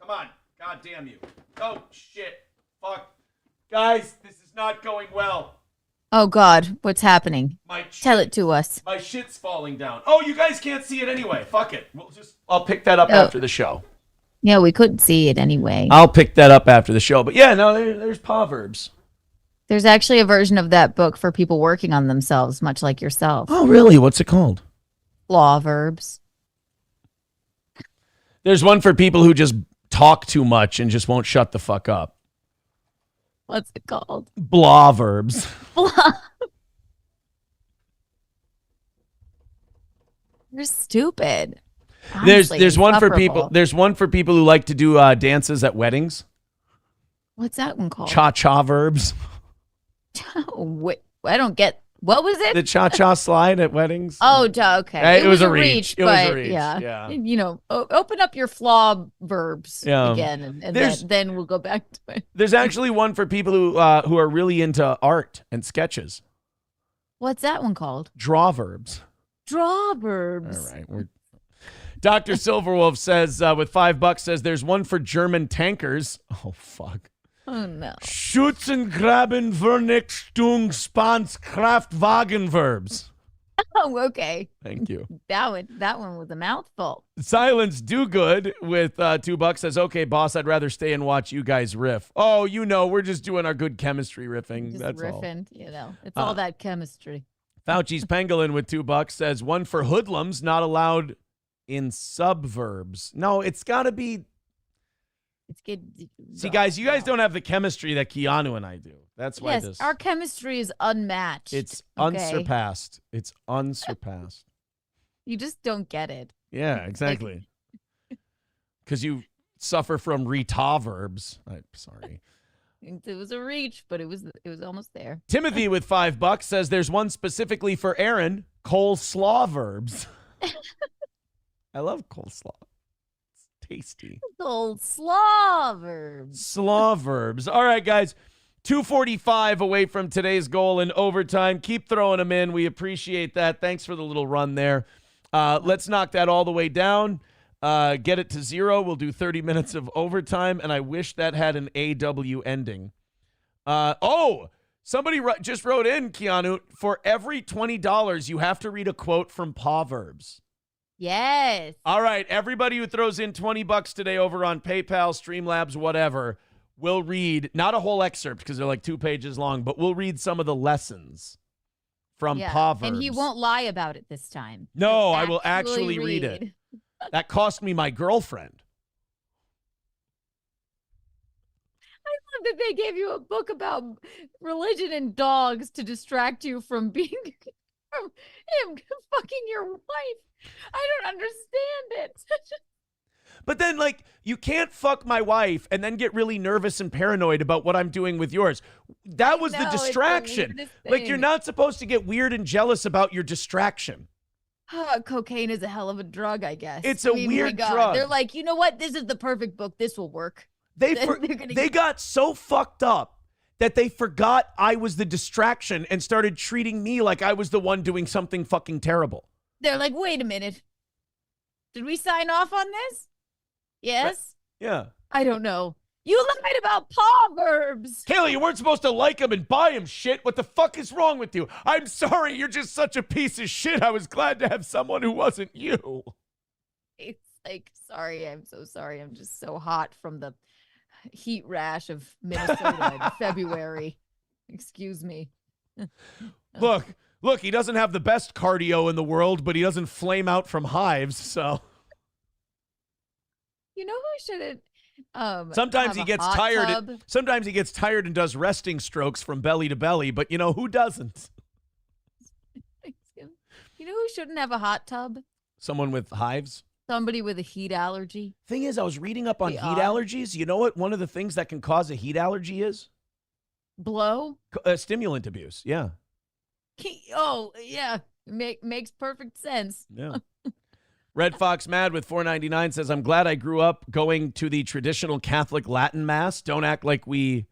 Come on. God damn you. Oh, shit. Fuck. Guys, this is not going well. Oh, God. What's happening? Tell it to us. My shit's falling down. Oh, you guys can't see it anyway. Fuck it. I'll pick that up after the show. Yeah, we couldn't see it anyway. I'll pick that up after the show. But yeah, no, there's Proverbs. There's actually a version of that book for people working on themselves, much like yourself. Oh, really? What's it called? Proverbs. There's one for people who just talk too much and just won't shut the fuck up. What's it called? Proverbs. You're stupid. Honestly, there's one for people. insufferable. There's one for people who like to do dances at weddings. What's that one called? Cha-cha verbs. Wait, I don't get. What was it? The cha-cha slide at weddings. Oh, okay. It was a reach. It was but a reach. Yeah. You know, open up your flaw verbs again, and then we'll go back to it. There's actually one for people who are really into art and sketches. What's that one called? Draw verbs. Draw verbs. All right. Dr. Silverwolf says with $5 says there's one for German tankers. Oh fuck. Oh no. Schützen, graben, Vernichtung, Spans, Kraftwagen verbs. Oh, okay. Thank you. That one was a mouthful. Silence Do Good with $2 says, okay, boss, I'd rather stay and watch you guys riff. Oh, we're just doing our good chemistry riffing. Just That's riffing, all. It's all that chemistry. Fauci's Pangolin with $2 says, one for hoodlums not allowed in subverbs. No, it's got to be. It's good. See, guys, you guys don't have the chemistry that Keanu and I do. That's why our chemistry is unmatched. It's okay? unsurpassed. It's unsurpassed. You just don't get it. Yeah, exactly. Because you suffer from retaverbs. I'm sorry. It was a reach, but it was almost there. Timothy with $5 says there's one specifically for Aaron, coleslaw verbs. I love coleslaw. Tasty. Coleslaw verbs. Slaw verbs. All right, guys. 2:45 away from today's goal in overtime. Keep throwing them in. We appreciate that. Thanks for the little run there. Let's knock that all the way down. Get it to 0. We'll do 30 minutes of overtime, and I wish that had an AW ending. Somebody just wrote in, Keanu, for every $20, you have to read a quote from Proverbs. Yes. All right, everybody who throws in $20 today over on PayPal, Streamlabs, whatever, we'll read, not a whole excerpt because they're like 2 pages long, but we'll read some of the lessons from Proverbs. And he won't lie about it this time. No, I will actually read it. That cost me my girlfriend. I love that they gave you a book about religion and dogs to distract you from being from him fucking your wife. I don't understand it. But then, like, you can't fuck my wife and then get really nervous and paranoid about what I'm doing with yours. That was the distraction. Like, you're not supposed to get weird and jealous about your distraction. Cocaine is a hell of a drug, I guess. It's a weird drug. They're like, you know what? This is the perfect book. This will work. They got so fucked up that they forgot I was the distraction and started treating me like I was the one doing something fucking terrible. They're like, wait a minute. Did we sign off on this? Yes? Yeah. I don't know. You lied about Proverbs. Kayla, you weren't supposed to like him and buy him shit. What the fuck is wrong with you? I'm sorry. You're just such a piece of shit. I was glad to have someone who wasn't you. It's like, sorry. I'm so sorry. I'm just so hot from the heat rash of Minnesota in February. Excuse me. Look, he doesn't have the best cardio in the world, but he doesn't flame out from hives, so. You know who shouldn't sometimes he gets tired. Sometimes he gets tired and does resting strokes from belly to belly, but you know who doesn't? You know who shouldn't have a hot tub? Someone with hives? Somebody with a heat allergy. Thing is, I was reading up on The heat odd. allergies. You know what? One of the things that can cause a heat allergy is Blow. stimulant abuse. Yeah. Oh, yeah. Makes perfect sense. Yeah. Red Fox Mad with $4.99 says, I'm glad I grew up going to the traditional Catholic Latin Mass. Don't act like we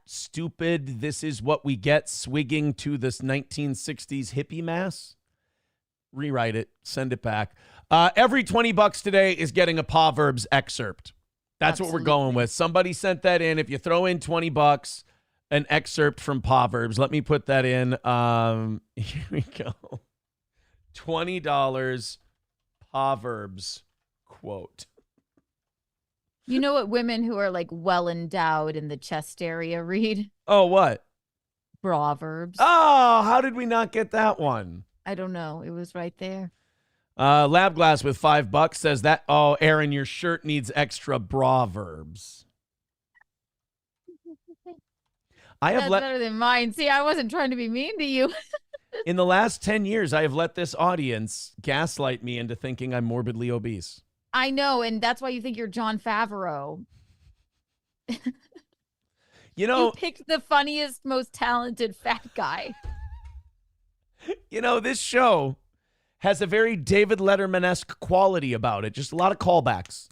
stupid. This is what we get swigging to this 1960s hippie mass. Rewrite it. Send it back. Every $20 today is getting a Proverbs excerpt. That's what we're going with. Somebody sent that in. If you throw in $20, an excerpt from Proverbs. Let me put that in. Here we go. $20 Proverbs quote. You know what women who are like well endowed in the chest area read? Oh, what? Proverbs. Oh, how did we not get that one? I don't know. It was right there. Lab Glass with $5 says that. Oh, Aaron, your shirt needs extra Proverbs. That's better than mine. See, I wasn't trying to be mean to you. In the last 10 years, I have let this audience gaslight me into thinking I'm morbidly obese. I know, and that's why you think you're John Favreau. You picked the funniest, most talented fat guy. This show has a very David Letterman-esque quality about it. Just a lot of callbacks.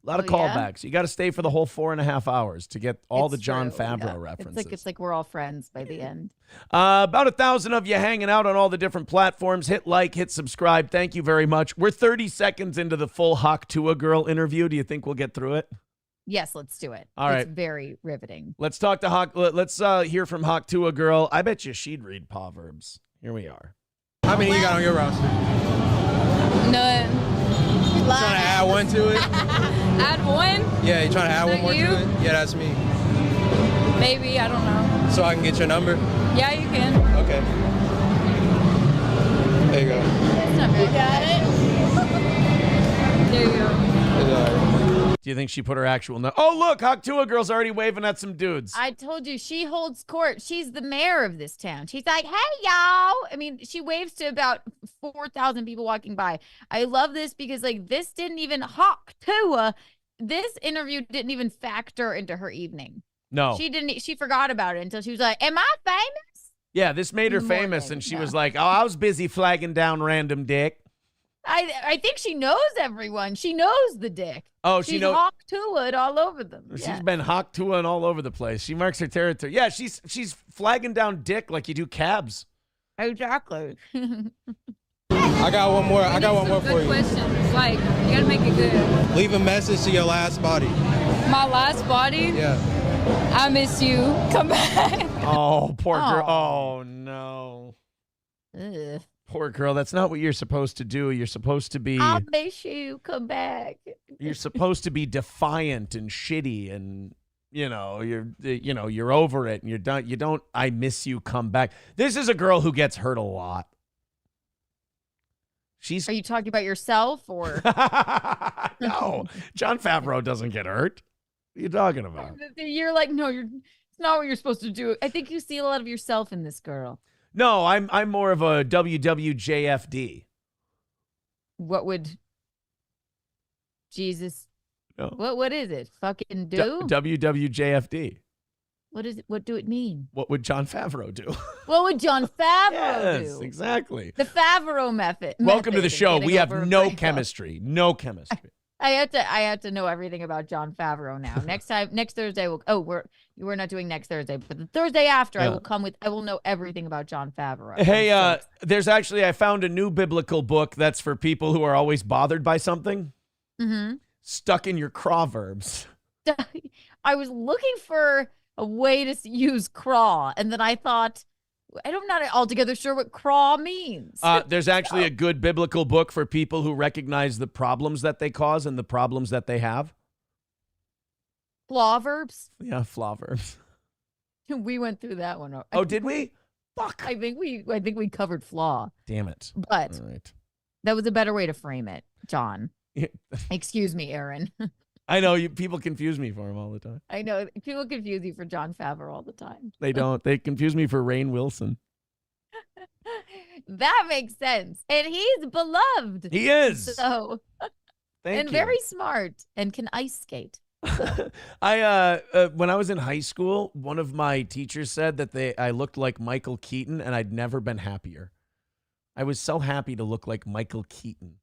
A lot of callbacks. You got to stay for the whole 4.5 hours to get all the John Favreau references. It's like we're all friends by the end. About 1,000 of you hanging out on all the different platforms. Hit like, hit subscribe. Thank you very much. We're 30 seconds into the full Haw Tuah girl interview. Do you think we'll get through it? Yes, let's do it. All right. It's very riveting. Let's talk to Let's hear from Haw Tuah girl. I bet you she'd read Proverbs. Here we are. How many you got on your roster? None. You trying to add one to it? Add one? Yeah, you trying to add one more you? to it? Yeah, that's me. Maybe, I don't know. So I can get your number? Yeah, you can. Okay. There you go. That's not very good. There you go. It's all right. Do you think she put her actual number? Oh, look, Haw Tuah girl's already waving at some dudes. I told you, she holds court. She's the mayor of this town. She's like, hey, y'all. I mean, she waves to about 4,000 people walking by. I love this because, this didn't even, Haw Tuah, this interview didn't even factor into her evening. No. She forgot about it until she was like, am I famous? Yeah, this made her famous, and she was like, oh, I was busy flagging down random dick. I think she knows everyone. She knows the dick. Oh, she knows. Haw Tuah all over them. She's been Haw Tuah all over the place. She marks her territory. Yeah, she's flagging down dick like you do cabs. Exactly. I got one more. I got one more for you. Questions. You gotta make it good. Leave a message to your last body. My last body? Yeah. I miss you. Come back. Oh, poor girl. Oh, no. Ugh. Poor girl. That's not what you're supposed to do. You're supposed to be. I'll miss you. Come back. You're supposed to be defiant and shitty, and you're over it, and you're done. You don't. I miss you. Come back. This is a girl who gets hurt a lot. Are you talking about yourself or? No, John Favreau doesn't get hurt. What are you talking about? You're like, no, it's not what you're supposed to do. I think you see a lot of yourself in this girl. No, I'm more of a WWJFD. What would Jesus? No. What is it? Fucking do? WWJFD. What is it? What do it mean? What would John Favreau do? What would John Favreau do? Yes, exactly. The Favreau method. Welcome to the show. We have no breakup. chemistry. No chemistry. I have to know everything about John Favreau now. Next Thursday we're not doing next Thursday, but the Thursday after I will know everything about John Favreau. Hey, I found a new biblical book that's for people who are always bothered by something. Mm-hmm. Stuck in your Proverbs. I was looking for a way to use craw, and then I thought, I'm not altogether sure what craw means. There's actually a good biblical book for people who recognize the problems that they cause and the problems that they have. Proverbs? Yeah, Proverbs. We went through that one. Oh, did we? Fuck. I think we covered flaw. Damn it. But all right. That was a better way to frame it, John. Excuse me, Aaron. I know people confuse me for him all the time. I know people confuse you for John Favreau all the time. They don't. They confuse me for Rainn Wilson. That makes sense. And he's beloved. He is. So, Thank and you. very smart and can ice skate. I when I was in high school, one of my teachers said that I looked like Michael Keaton, and I'd never been happier. I was so happy to look like Michael Keaton.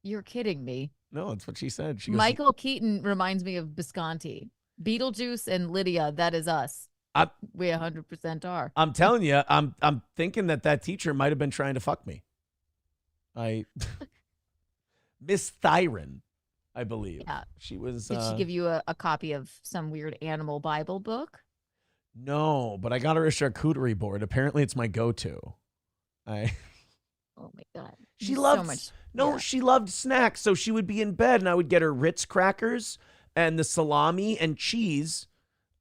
You're kidding me. No, that's what she said. She goes, Michael Keaton reminds me of Visconti. Beetlejuice and Lydia, that is us. We 100% are. I'm telling you, I'm thinking that teacher might have been trying to fuck me. Miss Thyron, I believe. Yeah. She was. Did she give you a copy of some weird animal Bible book? No, but I got her a charcuterie board. Apparently, it's my go-to. Oh my God. She So loved much. she loved snacks. So she would be in bed and I would get her Ritz crackers and the salami and cheese.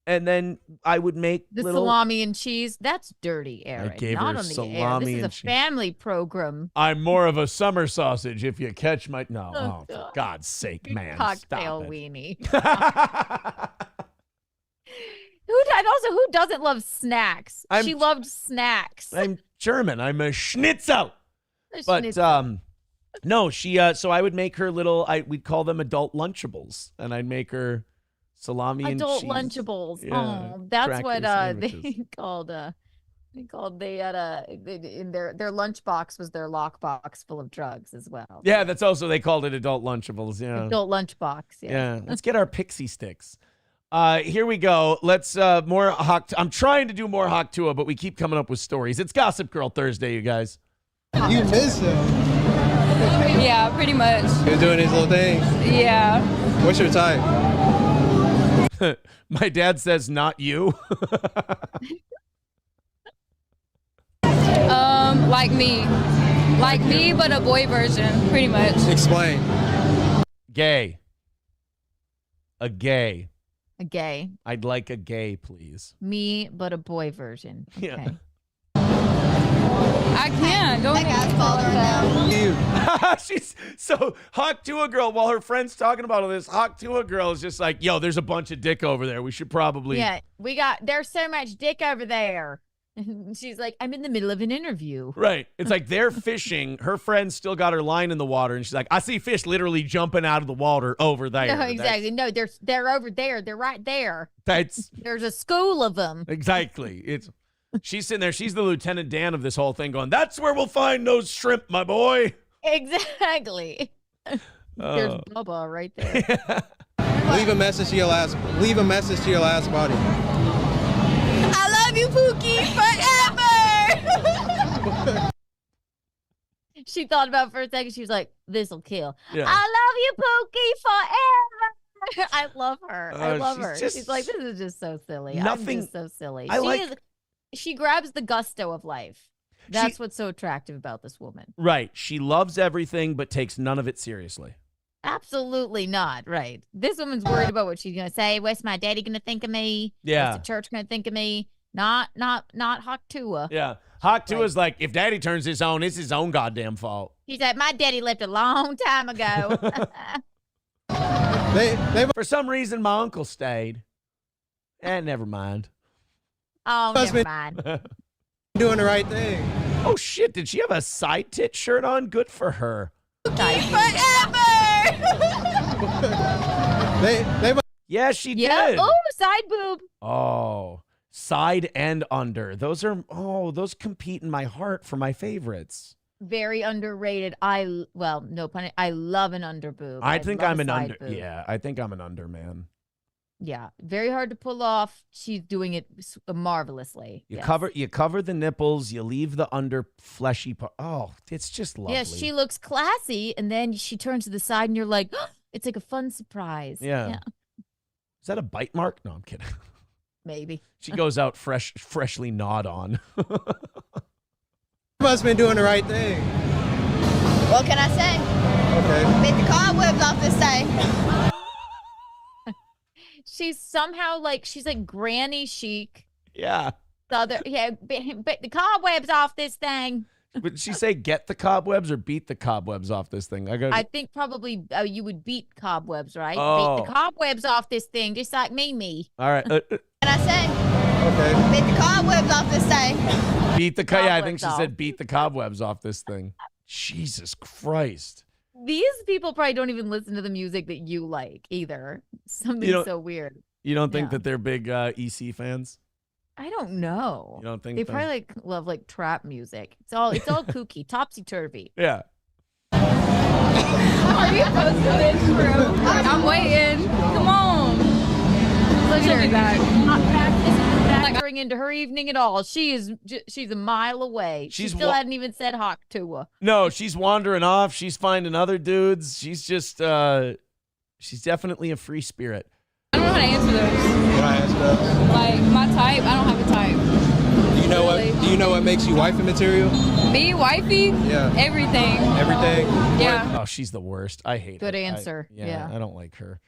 And then I would make The little salami and cheese. That's dirty, Aaron. gave Not her on the air. salami This is a and cheese. family program. I'm more of a summer sausage if you catch my no. Oh, For God. God's sake, man. Cocktail stop it. weenie. And also, who doesn't love snacks? She loved snacks. I'm German. I'm a schnitzel. But Schnitzel. no, she so I would make her little we'd call them adult Lunchables, and I'd make her salami Adult and cheese. Lunchables. Yeah, Oh, that's cracker what sandwiches. they had in their lunchbox was their lockbox full of drugs as well. Yeah, that's also they called it adult Lunchables. Yeah, Adult lunchbox. yeah. Let's get our pixie sticks. Here we go. Let's more I'm trying to do more Haw Tuah, but we keep coming up with stories. It's Gossip Girl Thursday, you guys. You miss him. Yeah, pretty much. You're doing these little things. Yeah. What's your type? My dad says not you. Like me. Like me, but a boy version, pretty much. Explain. Gay. A gay. A gay. I'd like a gay, please. Me, but a boy version. Okay. Yeah. I can. Go ahead. She's so Haw Tuah girl. While her friend's talking about all this, Haw Tuah girl is just like, yo, there's a bunch of dick over there. We should probably. Yeah, there's so much dick over there. And she's like, I'm in the middle of an interview. Right. It's like they're fishing. Her friend still got her line in the water, and she's like, I see fish literally jumping out of the water over there. No, exactly. No, they're over there. They're right there. That's There's a school of them. exactly. She's sitting there. She's the Lieutenant Dan of this whole thing going, that's where we'll find those shrimp, my boy. Exactly. There's Bubba right there. Leave a message to your last body. I love you, Pookie, forever. She thought about it for a second. She was like, this'll kill. Yeah. I love you, Pookie, forever. I love her. I love she's her. just- She's like, this is just so silly. Nothing- I'm just so silly. She grabs the gusto of life. That's what's so attractive about this woman. Right. She loves everything, but takes none of it seriously. Absolutely not. Right. This woman's worried about what she's gonna say. What's my daddy gonna think of me? Yeah. What's the church gonna think of me? Not Haw Tuah. Yeah. Haw Tuah's like, if daddy turns this on, it's his own goddamn fault. She said, my daddy left a long time ago. For some reason, my uncle stayed. Never mind. Oh, never mind. Doing the right thing. Oh, shit. Did she have a side tit shirt on? Good for her. Forever. Yeah, she Yeah. did. Oh, side boob. Oh, side and under. Those compete in my heart for my favorites. Very underrated. No pun. I love an under boob. I think love I'm a an side under. boob. Yeah, I think I'm an under man. Yeah, very hard to pull off. She's doing it marvelously. You Yes. cover the nipples. You leave the under fleshy part. Oh, it's just lovely. Yeah, she looks classy, and then she turns to the side, and you're like, oh, it's like a fun surprise. Yeah. Is that a bite mark? No, I'm kidding. Maybe. She goes out freshly gnawed on. You must have been doing the right thing. What can I say? Okay. Make the cobwebs off this thing. She's somehow she's like granny chic. Yeah. But the cobwebs off this thing. Would she say get the cobwebs or beat the cobwebs off this thing? I think probably you would beat cobwebs, right? Oh. Beat the cobwebs off this thing, just like me. All right. What can I say? Okay. Beat the cobwebs off this thing. Beat the yeah, I think Cobwebs she off. said beat the cobwebs off this thing. Jesus Christ. These people probably don't even listen to the music that you like either. Something don't- so weird. You don't think Yeah. that they're big EC fans? I don't know. You don't think They that- probably love trap music. It's all kooky, topsy turvy. Yeah. Are you supposed to this room? I'm waiting. Come on. Look She'll at be her. back. Not factoring into her evening at all. She's a mile away. She She's still wa- hadn't even said Haw Tuah. No, she's wandering off. She's finding other dudes. She's just she's definitely a free spirit. I don't know how to answer those. Can I ask those? Like my type, I don't have a type. Do you know what makes you wifey material? Me, wifey, Yeah. everything. Everything. Yeah. Oh, she's the worst. I hate Good her. answer. Yeah. I don't like her.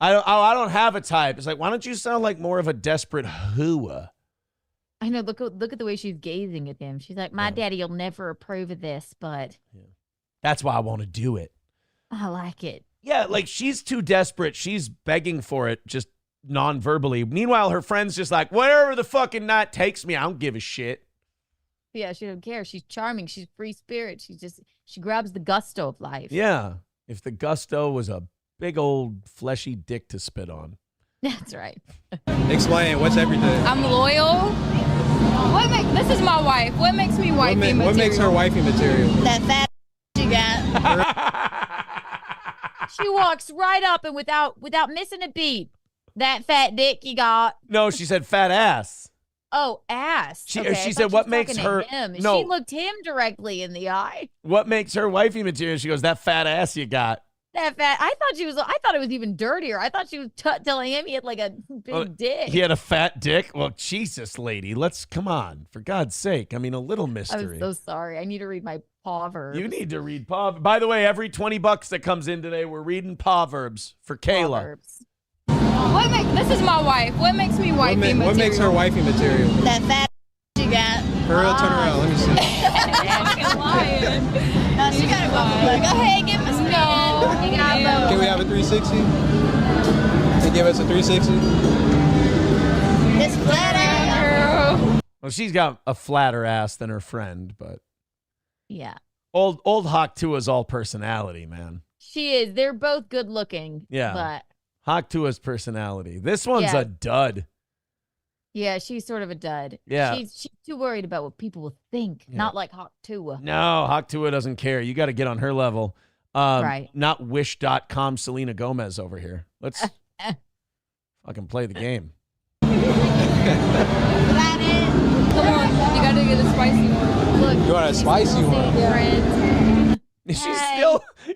I don't have a type. It's like, why don't you sound like more of a desperate hooah? I know. Look at the way she's gazing at him. She's like, my daddy will never approve of this, but That's why I want to do it. I like it. Yeah, like she's too desperate. She's begging for it just non-verbally. Meanwhile, her friend's just like, wherever the fucking night takes me, I don't give a shit. Yeah, she don't care. She's charming. She's free spirit. She grabs the gusto of life. Yeah. If the gusto was a big old fleshy dick to spit on. That's right. Explain. What's everything? I'm loyal. This is my wife. What makes me wifey material? What makes her wifey material? That fat you got. She walks right up and without missing a beat. That fat dick you got. No, she said fat ass. Oh, ass. She Okay, I said, thought what was makes talking to her- him. No. She looked him directly in the eye. What makes her wifey material? She goes, that fat ass you got. That fat. I thought it was even dirtier. I thought she was telling him he had like a big dick. He had a fat dick? Well, Jesus, lady. Come on. For God's sake. I mean, a little I mystery. was so sorry. I need to read my Proverbs. You need to read Proverbs. By the way, every $20 that comes in today, we're reading Proverbs for Kayla. Proverbs. This is my wife. What makes me wifey material? What makes her wifey material? That fat you got. For real, turn around. Let me see. Fucking lying. No, she got a bubble. Go ahead, give us No. You got a bubble. Can we have a 360? Can you give us a 360? It's flat out. Well, she's got a flatter ass than her friend, but Yeah. old Haw Tuah's all personality, man. She is. They're both good looking. Yeah. But Haw Tuah's personality. This one's Yeah. a dud. yeah, she's sort of a dud. Yeah. She's too worried about what people will think. Yeah. Not like Haw Tuah. No, Haw Tuah doesn't care. You got to get on her level. Right. Not wish.com Selena Gomez over here. Let's fucking play the game. Flat it. Come on, you gotta get a spicy one. Look, You want a spicy one? friends.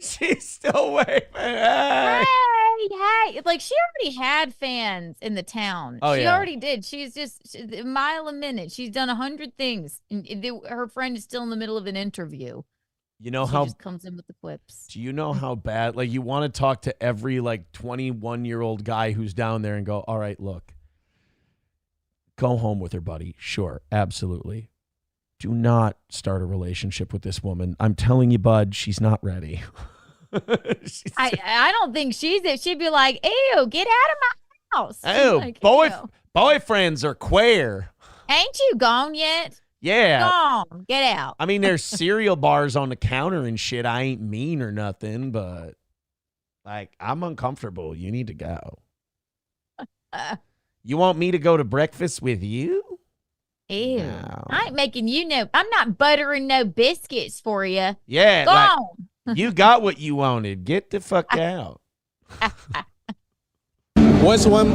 She's still waving. Hey. Hey, like she already had fans in the town. Oh, she yeah. already did. She's a mile a minute. She's done 100 things. And her friend is still in the middle of an interview. You know She how just comes in with the quips. do you know how bad like you want to talk to every like 21-year-old guy who's down there and go, all right, look. Go home with her, buddy. Sure, absolutely. Do not start a relationship with this woman. I'm telling you, bud, she's not ready. I don't think she's it. She'd be like, ew, get out of my house. Oh, Like, ew. boyfriends are queer. Ain't you gone yet? Yeah. Gone. Get out. I mean, there's cereal bars on the counter and shit. I ain't mean or nothing, but like, I'm uncomfortable. You need to go. You want me to go to breakfast with you? Ew. No. I ain't making you no. I'm not buttering no biscuits for you. Yeah, Go like, on. you got what you wanted. Get the fuck out. What's one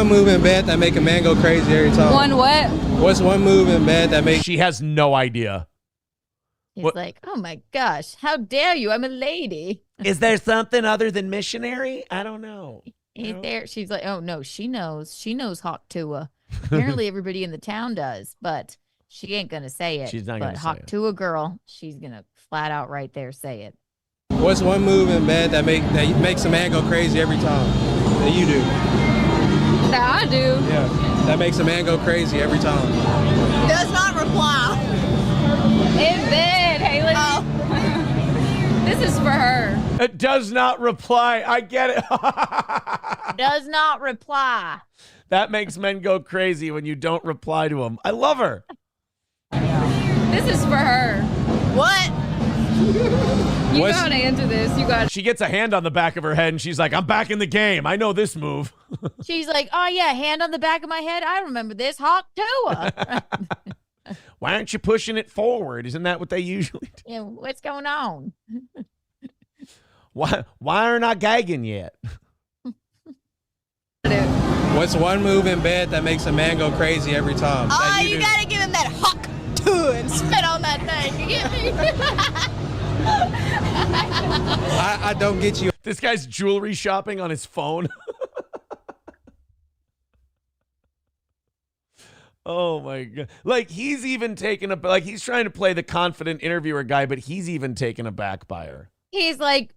move in bed that make a man go crazy every time? One what? What's one move in bed that makes She has no idea. He's What- like, oh my gosh, how dare you? I'm a lady. Is there something other than missionary? I don't know. He's there. She's like, oh no, she knows. She knows Haw Tuah. Apparently everybody in the town does, but she ain't gonna say it. She's not but gonna Haw say it. Tuah girl, she's gonna flat out right there say it. What's one move in bed that makes a man go crazy every time? That you do. That I do. Yeah. That makes a man go crazy every time. Does not reply. In bed, Haley. Oh. This is for her. It does not reply. I get it. Does not reply. That makes men go crazy when you don't reply to them. I love her. This is for her. What? You gotta answer this. You got. She gets a hand on the back of her head and she's like, I'm back in the game. I know this move. She's like, oh yeah, hand on the back of my head. I remember this. Haw Tuah. Why aren't you pushing it forward? Isn't that what they usually do? Yeah, what's going on? Why aren't I gagging yet? What's one move in bed that makes a man go crazy every time? Oh, you gotta give him that Haw Tuah and spit on that thing. You get me? I don't get you. This guy's jewelry shopping on his phone. Oh my God. Like he's even taken a, like he's trying to play the confident interviewer guy, but he's even taken aback by her. He's like,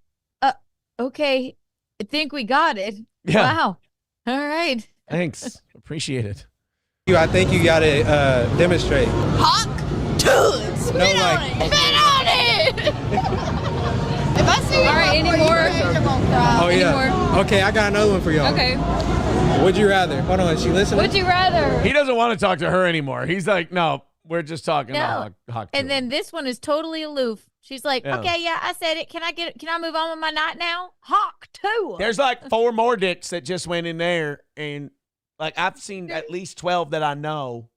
okay, I think we got it. Yeah. Wow. All right. Thanks. Appreciate it. I think you gotta demonstrate. Haw Tuah, spit No, on like- it. Spit on it. If I see you All right, before any more? you won't cry. Oh yeah. Anymore? Okay, I got another one for y'all. Okay. Would you rather? Hold on, is she listening? Would you rather? He doesn't want to talk to her anymore. He's like, no, we're just talking about Haw Tuah. And then this one is totally aloof. She's like, Yeah. okay, yeah, I said it. Can I move on with my night now? Haw Tuah. There's like 4 more dicks that just went in there, and like I've seen at least 12 that I know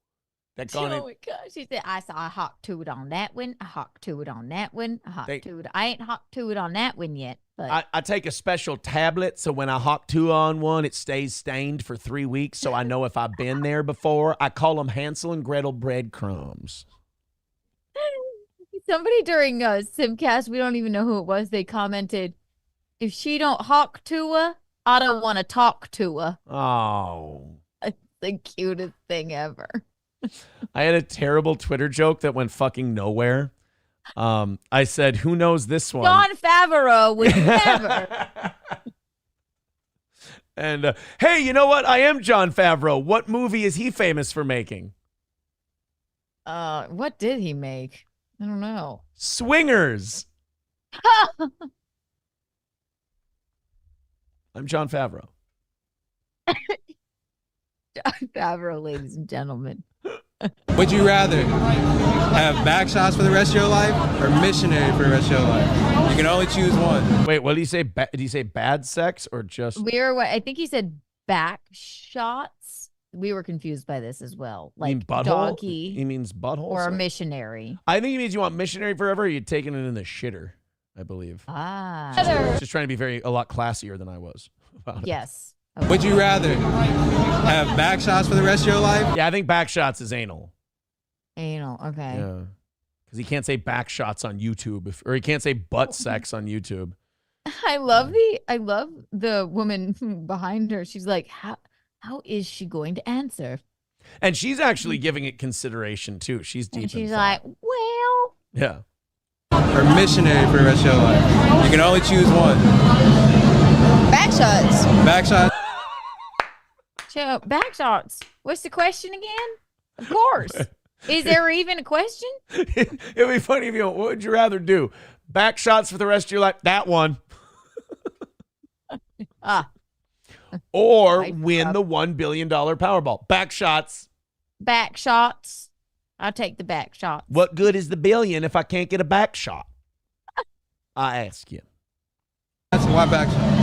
that gone in. Oh my gosh. She said, I saw a Haw Tuah on that one, a Haw Tuah on that one, a Haw Tuah. I ain't Haw Tuah on that one yet. But I take a special tablet, so when I Haw Tuah on one, it stays stained for 3 weeks, so I know if I've been there before. I call them Hansel and Gretel breadcrumbs. somebody during Simcast, we don't even know who it was, they commented, if she don't Haw Tuah, I don't want to talk to her. Oh. It's the cutest thing ever. I had a terrible Twitter joke that went fucking nowhere. I said, who knows this one? Jon Favreau would never. And hey, you know what? I am Jon Favreau. What movie is he famous for making? What did he make? I don't know. Swingers. I'm Jon Favreau. Jon Favreau, ladies and gentlemen. Would you rather have back shots for the rest of your life or missionary for the rest of your life? You can only choose one. Wait, what did he say? Did he say bad sex or just? I think he said back shots. We were confused by this as well. Like You mean butthole? doggy. He means butthole. Or a sex? missionary. I think he means you want missionary forever. Or you're taking it in the shitter, I believe. Ah. Just trying to be a lot classier than I was. About it. Yes. Would you rather have back shots for the rest of your life? Yeah, I think back shots is anal. Anal. Okay. Yeah, because he can't say back shots on YouTube, or he can't say butt sex on YouTube. I love the woman behind her. She's like, how is she going to answer? And she's actually giving it consideration too. She's deep. And she's in like, thought. well. Yeah. Or missionary for the rest of your life? You can only choose one. Back shots. Back shots. So, back shots. What's the question again? Of course. Is there even a question? It'd be funny if you went, what would you rather do? Back shots for the rest of your life? That one. Or win the $1 billion Powerball. Back shots. Back shots. I'll take the back shots. What good is the billion if I can't get a back shot? I ask you. That's why back shots.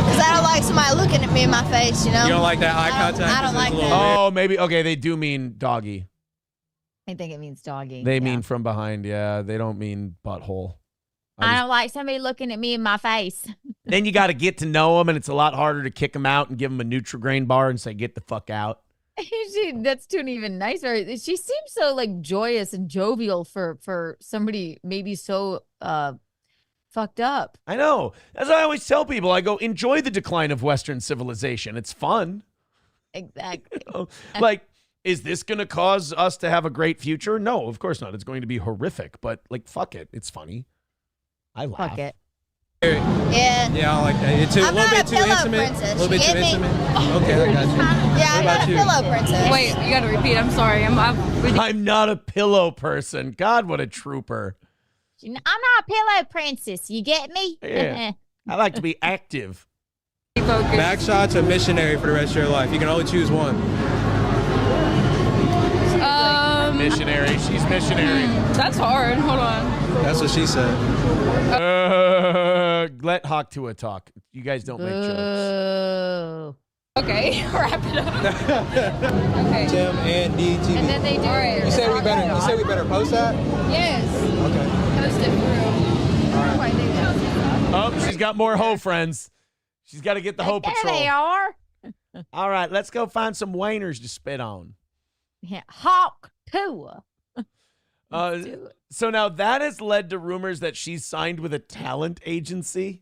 Because I don't like somebody looking at me in my face, you know? You don't like that eye contact? I don't like that. Oh, maybe. Okay, they do mean doggy. I think it means doggy. They mean from behind. Yeah, they don't mean butthole. I don't like somebody looking at me in my face. Then you got to get to know them, and it's a lot harder to kick them out and give them a Nutri-Grain bar and say, get the fuck out. That's doing even nicer. She seems so like joyous and jovial for somebody maybe so fucked up. I know. As I always tell people, I go, enjoy the decline of Western civilization. It's fun. Exactly. Like, is this going to cause us to have a great future? No, of course not. It's going to be horrific, but like, fuck it. It's funny. I laugh. Fuck it. Yeah. Yeah, I like that. It's a I'm little not bit a too pillow intimate. princess, A little bit you too get me? intimate. Okay, I got you. Yeah, I'm What not about a you? pillow princess. Wait, you got to repeat. I'm sorry. I'm not a pillow person. God, what a trooper. I'm not a pillow princess. You get me? Yeah. I like to be active. Back shots or missionary for the rest of your life. You can only choose one. Missionary. She's missionary. That's hard. Hold on. That's what she said. Let Haw Tuah talk. You guys don't make jokes. Okay, wrap it up. Okay. Tim and DTV. And then they do it. You say we better. You say we better post that. Yes. Okay. Post it through. Oh, she's got more hoe friends. She's got to get the hoe patrol. There they are. All right, let's go find some wieners to spit on. Yeah. Haw Tuah. So now that has led to rumors that she's signed with a talent agency.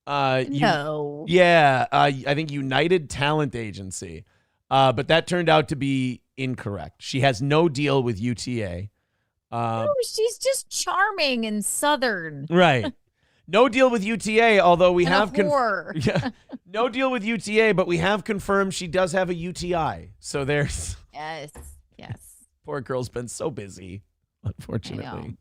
No. Yeah, I think United Talent Agency. But that turned out to be incorrect. She has no deal with UTA. No, she's just charming and southern. Right. No deal with UTA, although we And have a whore. yeah, no deal with UTA, but we have confirmed she does have a UTI. So there's Yes. poor girl's been so busy, unfortunately.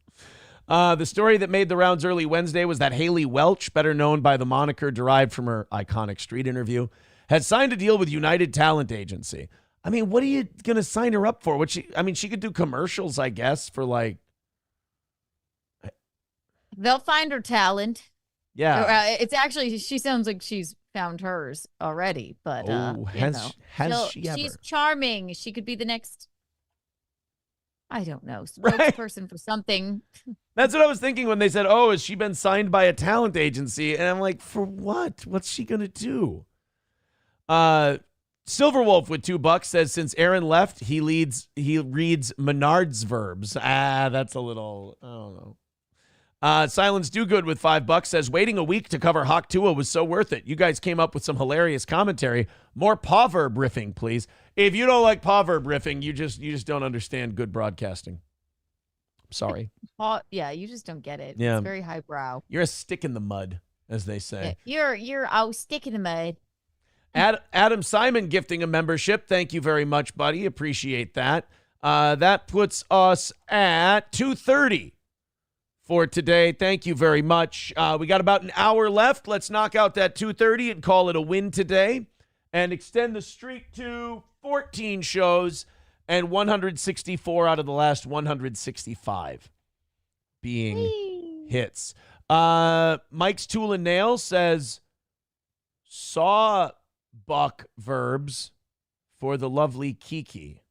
The story that made the rounds early Wednesday was that Haley Welch, better known by the moniker derived from her iconic street interview, has signed a deal with United Talent Agency. I mean, what are you going to sign her up for? She could do commercials, I guess, for like. They'll find her talent. Yeah. It's actually, she sounds like she's found hers already, but has she ever? She's charming. She could be the next, I don't know, spokesperson for something. That's what I was thinking when they said, "Oh, has she been signed by a talent agency?" And I'm like, "For what? What's she gonna do?" Silverwolf with $2 says since Aaron left, he reads Menard's verbs. That's a little, I don't know. Silence Do Good with $5 says waiting a week to cover Haw Tuah was so worth it. You guys came up with some hilarious commentary. More proverb riffing, please. If you don't like proverb riffing, you just don't understand good broadcasting. I'm sorry. Yeah, you just don't get it. Yeah. It's very highbrow. You're a stick in the mud, as they say. You're a stick in the mud. Adam Simon gifting a membership. Thank you very much, buddy. Appreciate that. That puts us at 2:30 for today. Thank you very much. We got about an hour left. Let's knock out that 2:30 and call it a win today and extend the streak to 14 shows and 164 out of the last 165 being hits. Mike's Tool and Nail says saw buck verbs for the lovely Kiki.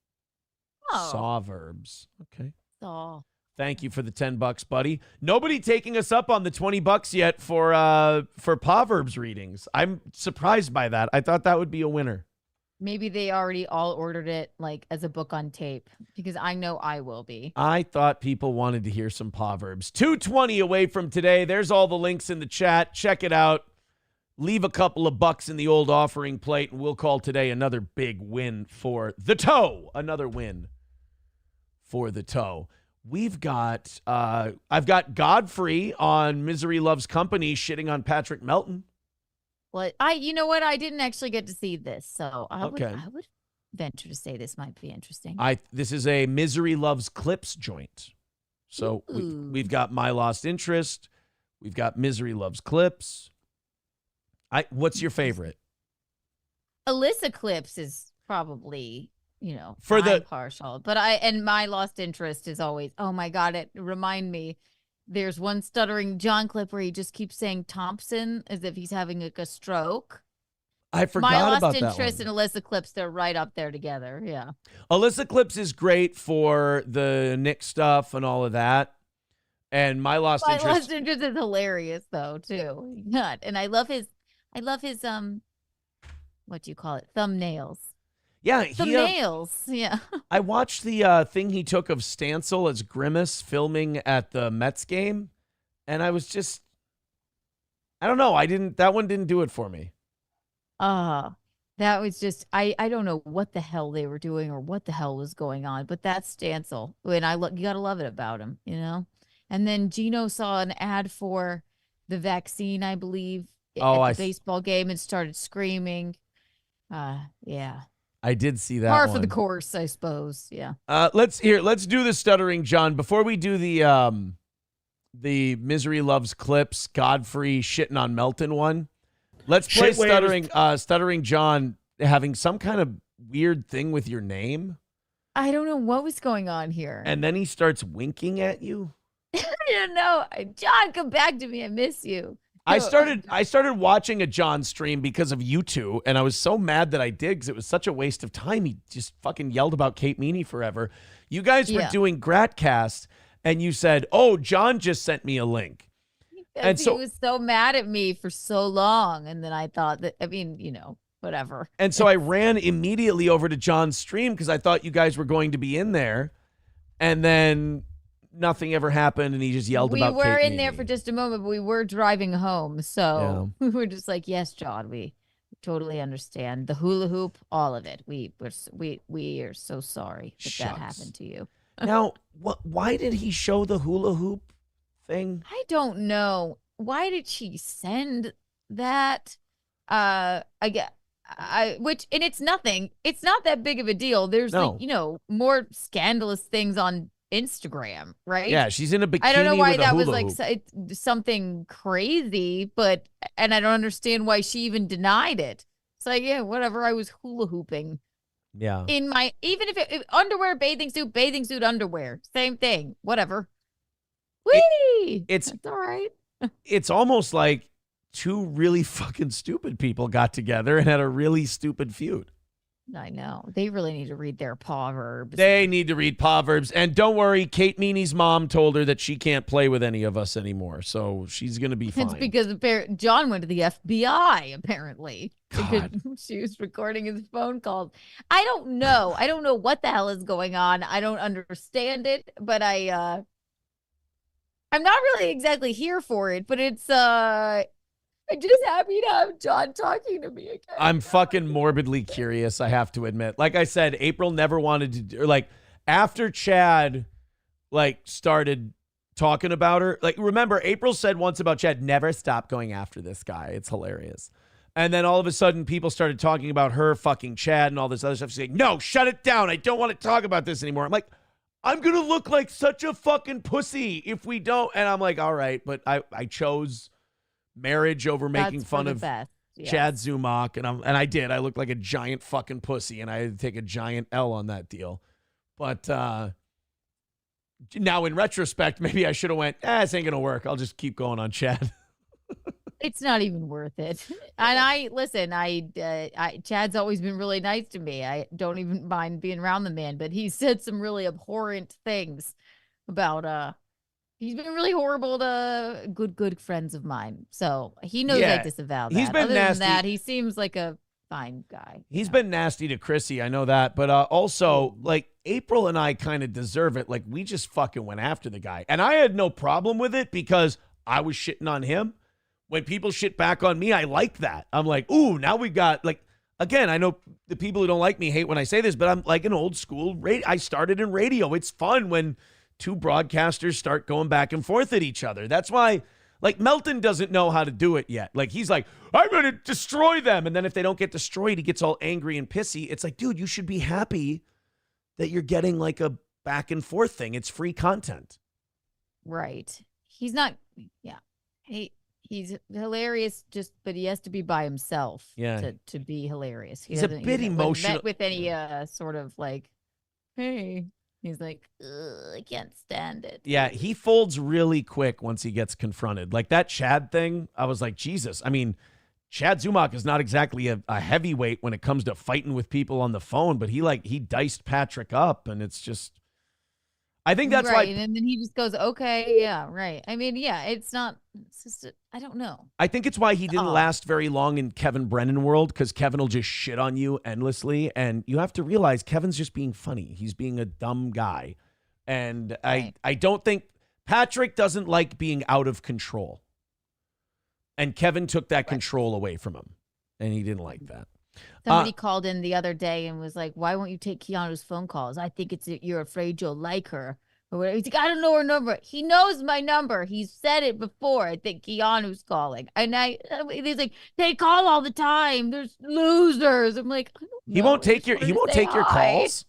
Saw verbs. Okay. Saw. Thank you for the $10, buddy. Nobody taking us up on the $20 yet for Proverbs readings. I'm surprised by that. I thought that would be a winner. Maybe they already all ordered it like as a book on tape because I know I will be. I thought people wanted to hear some Proverbs. 2:20 away from today. There's all the links in the chat. Check it out. Leave a couple of bucks in the old offering plate, and we'll call today another big win for the toe. Another win for the toe. We've got, I've got Godfrey on Misery Loves Company shitting on Patrick Melton. Well, you know what? I didn't actually get to see this, so I would venture to say this might be interesting. This is a Misery Loves Clips joint. So we've got My Lost Interest. We've got Misery Loves Clips. What's your favorite? Alyssa Clips is probably, for I'm partial, but and My Lost Interest is always, oh my God, remind me. There's one Stuttering John clip where he just keeps saying Thompson as if he's having like a stroke. I forgot My about Lost that Interest one. and Alyssa Clips, they're right up there together. Yeah. Alyssa Clips is great for the Nick stuff and all of that. And My Lost Interest. My Lost Interest is hilarious though, too. God. And I love his what do you call it? Thumbnails. Yeah, thumbnails. Yeah. I watched the thing he took of Stancil as Grimace filming at the Mets game, and I was just, I don't know. That one didn't do it for me. That was just, I don't know what the hell they were doing or what the hell was going on, but that's Stancil. And you gotta love it about him, And then Gino saw an ad for the vaccine, I believe, at the baseball game and started screaming. Yeah. I did see that Par one. for the course, I suppose. Yeah. Let's do the Stuttering John before we do the Misery Loves Clips Godfrey shitting on Melton one. Let's play Shit waves. Stuttering John having some kind of weird thing with your name. I don't know what was going on here. And then he starts winking at you. I don't know. John, come back to me. I miss you. I started watching a John stream because of you two, and I was so mad that I did because it was such a waste of time. He just fucking yelled about Kate Meany forever. You guys were doing Gratcast, and you said, "Oh, John just sent me a link." And so he was so mad at me for so long, and then I thought that, I mean, whatever. And so I ran immediately over to John's stream because I thought you guys were going to be in there, and then nothing ever happened, and he just yelled about Kate We were in Meany. there for just a moment, but we were driving home, so we were just like, "Yes, John, we totally understand the hula hoop, all of it. We are so sorry that happened to you." Now, why did he show the hula hoop thing? I don't know. Why did she send that? And it's nothing. It's not that big of a deal. There's more scandalous things on Instagram, right? Yeah, she's in a bikini. I don't know why with a that was hula like hoop. something crazy, and I don't understand why she even denied it. It's like, yeah, whatever. I was hula hooping. Yeah. In my, even if underwear, bathing suit, underwear, same thing. Whatever. Whee! It's all right. It's almost like two really fucking stupid people got together and had a really stupid feud. I know. They really need to read their Proverbs. They need to read Proverbs. And don't worry, Kate Meany's mom told her that she can't play with any of us anymore. So she's going to be fine. It's because John went to the FBI, apparently. God. Because she was recording his phone calls. I don't know. I don't know what the hell is going on. I don't understand it, but I'm not really exactly here for it, but it's I'm just happy to have John talking to me again. I'm fucking morbidly curious, I have to admit. Like I said, April never wanted to do, like, after Chad, like, started talking about her. Like, remember, April said once about Chad, never stop going after this guy. It's hilarious. And then all of a sudden, people started talking about her fucking Chad and all this other stuff. She's like, no, shut it down. I don't want to talk about this anymore. I'm like, I'm going to look like such a fucking pussy if we don't. And I'm like, all right, but I chose marriage over making fun of Chad Zumach, and I did. I looked like a giant fucking pussy, and I had to take a giant L on that deal. But now in retrospect, maybe I should have went, this ain't gonna work. I'll just keep going on Chad. It's not even worth it. And Chad's always been really nice to me. I don't even mind being around the man, but he said some really abhorrent things about he's been really horrible to good friends of mine. So he knows I disavow that. He's been Other nasty. than that, he seems like a fine guy. He's been nasty to Chrissy. I know that. But also, like, April and I kind of deserve it. Like, we just fucking went after the guy. And I had no problem with it because I was shitting on him. When people shit back on me, I like that. I'm like, ooh, now we got, like, again, I know the people who don't like me hate when I say this, but I'm like an old school. I started in radio. It's fun when two broadcasters start going back and forth at each other. That's why, like, Melton doesn't know how to do it yet. Like, he's like, I'm going to destroy them. And then if they don't get destroyed, he gets all angry and pissy. It's like, dude, you should be happy that you're getting like a back and forth thing. It's free content. Right. He's not, he's hilarious, but he has to be by himself to be hilarious. He's a bit emotional. Met with any sort of like, hey, he's like, I can't stand it. Yeah, he folds really quick once he gets confronted. Like that Chad thing, I was like, Jesus. I mean, Chad Zumach is not exactly a heavyweight when it comes to fighting with people on the phone, but he diced Patrick up, and it's just, I think that's right. why. And then he just goes, okay, yeah, right. I mean, yeah, it's just, I don't know. I think it's why he didn't last very long in Kevin Brennan world, because Kevin will just shit on you endlessly. And you have to realize Kevin's just being funny. He's being a dumb guy. And I don't think Patrick doesn't like being out of control. And Kevin took that control away from him. And he didn't like that. Somebody called in the other day and was like, why won't you take Keanu's phone calls? I think it's you're afraid you'll like her. Or whatever. He's like, I don't know her number. He knows my number. He's said it before. I think Keanu's calling. And he's like, they call all the time. There's losers. I'm like, I don't know. He won't take your calls?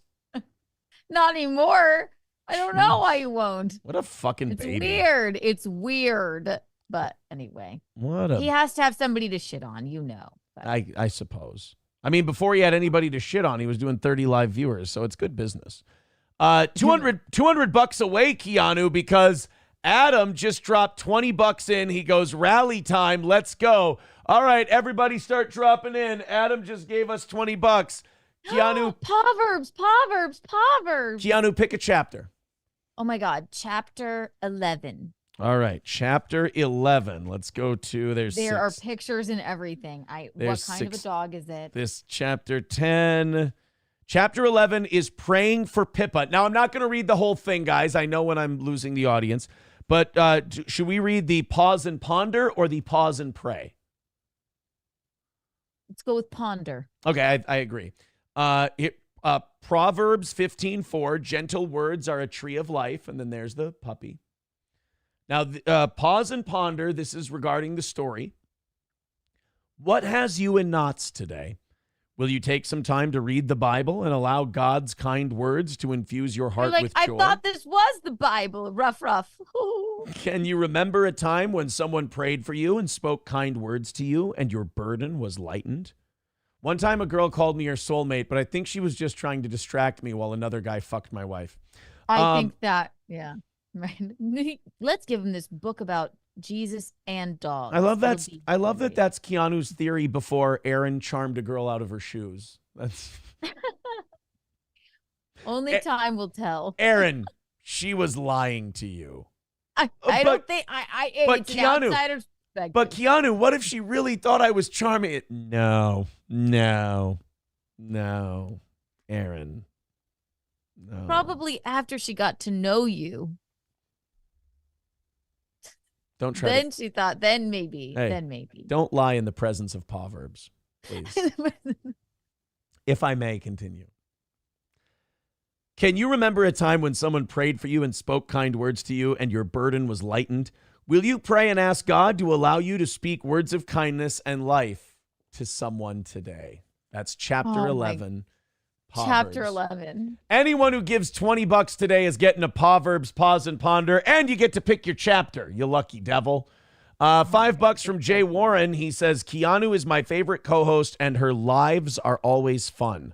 Not anymore. I don't know why he won't. What a fucking baby. Weird. It's weird. But anyway, What he has to have somebody to shit on, you know. But. I suppose. I mean, before he had anybody to shit on, he was doing 30 live viewers, so it's good business. 200 $200 away, Keanu, because Adam just dropped $20 in. He goes, rally time, let's go. All right, everybody start dropping in. Adam just gave us $20. Keanu. Proverbs. Keanu, pick a chapter. Oh my God, chapter 11. All right, chapter 11. Let's go to There are pictures and everything. What kind of a dog is it? This chapter 10. Chapter 11 is praying for Pippa. Now, I'm not going to read the whole thing, guys. I know when I'm losing the audience. But should we read the pause and ponder or the pause and pray? Let's go with ponder. Okay, I agree. Proverbs 15:4, gentle words are a tree of life. And then there's the puppy. Now, pause and ponder. This is regarding the story. What has you in knots today? Will you take some time to read the Bible and allow God's kind words to infuse your heart with joy? I thought this was the Bible. Rough. Can you remember a time when someone prayed for you and spoke kind words to you and your burden was lightened? One time a girl called me her soulmate, but I think she was just trying to distract me while another guy fucked my wife. I think that, yeah. Right. Let's give him this book about Jesus and dogs. I love that that's Keanu's theory before Aaron charmed a girl out of her shoes. That's only time will tell. Aaron, she was lying to you. I don't think it's an outsider's perspective. But Keanu, what if she really thought I was charming? No, Aaron. No. Probably after she got to know you. Don't try. Then she thought, then maybe. Don't lie in the presence of Proverbs, please. If I may continue. Can you remember a time when someone prayed for you and spoke kind words to you and your burden was lightened? Will you pray and ask God to allow you to speak words of kindness and life to someone today? That's chapter 11. Proverbs. Chapter 11. Anyone who gives $20 today is getting a Proverbs pause and ponder, and you get to pick your chapter, you lucky devil. $5 from Jay Warren. He says, Keanu is my favorite co-host, and her lives are always fun.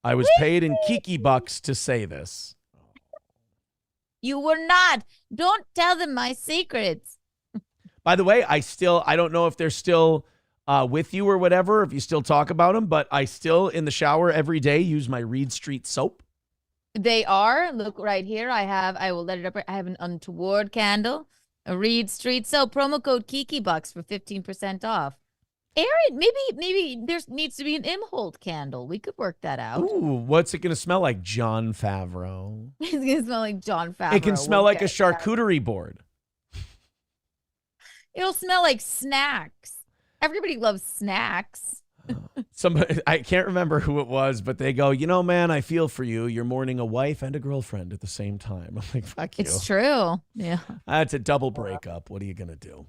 I was paid in Kiki bucks to say this. You were not. Don't tell them my secrets. By the way, I don't know if they're still with you or whatever, if you still talk about them, but I still, in the shower every day, use my Reed Street soap. They are. Look right here. I will let it up. I have an untoward candle, a Reed Street soap, promo code KikiBucks for 15% off. Aaron, maybe there needs to be an Imholt candle. We could work that out. Ooh, what's it going to smell like? John Favreau. It's going to smell like John Favreau. It can smell like a charcuterie board. It'll smell like snacks. Everybody loves snacks. Somebody, I can't remember who it was, but they go, man, I feel for you. You're mourning a wife and a girlfriend at the same time. I'm like, fuck you. It's true. Yeah. That's a double breakup. What are you going to do?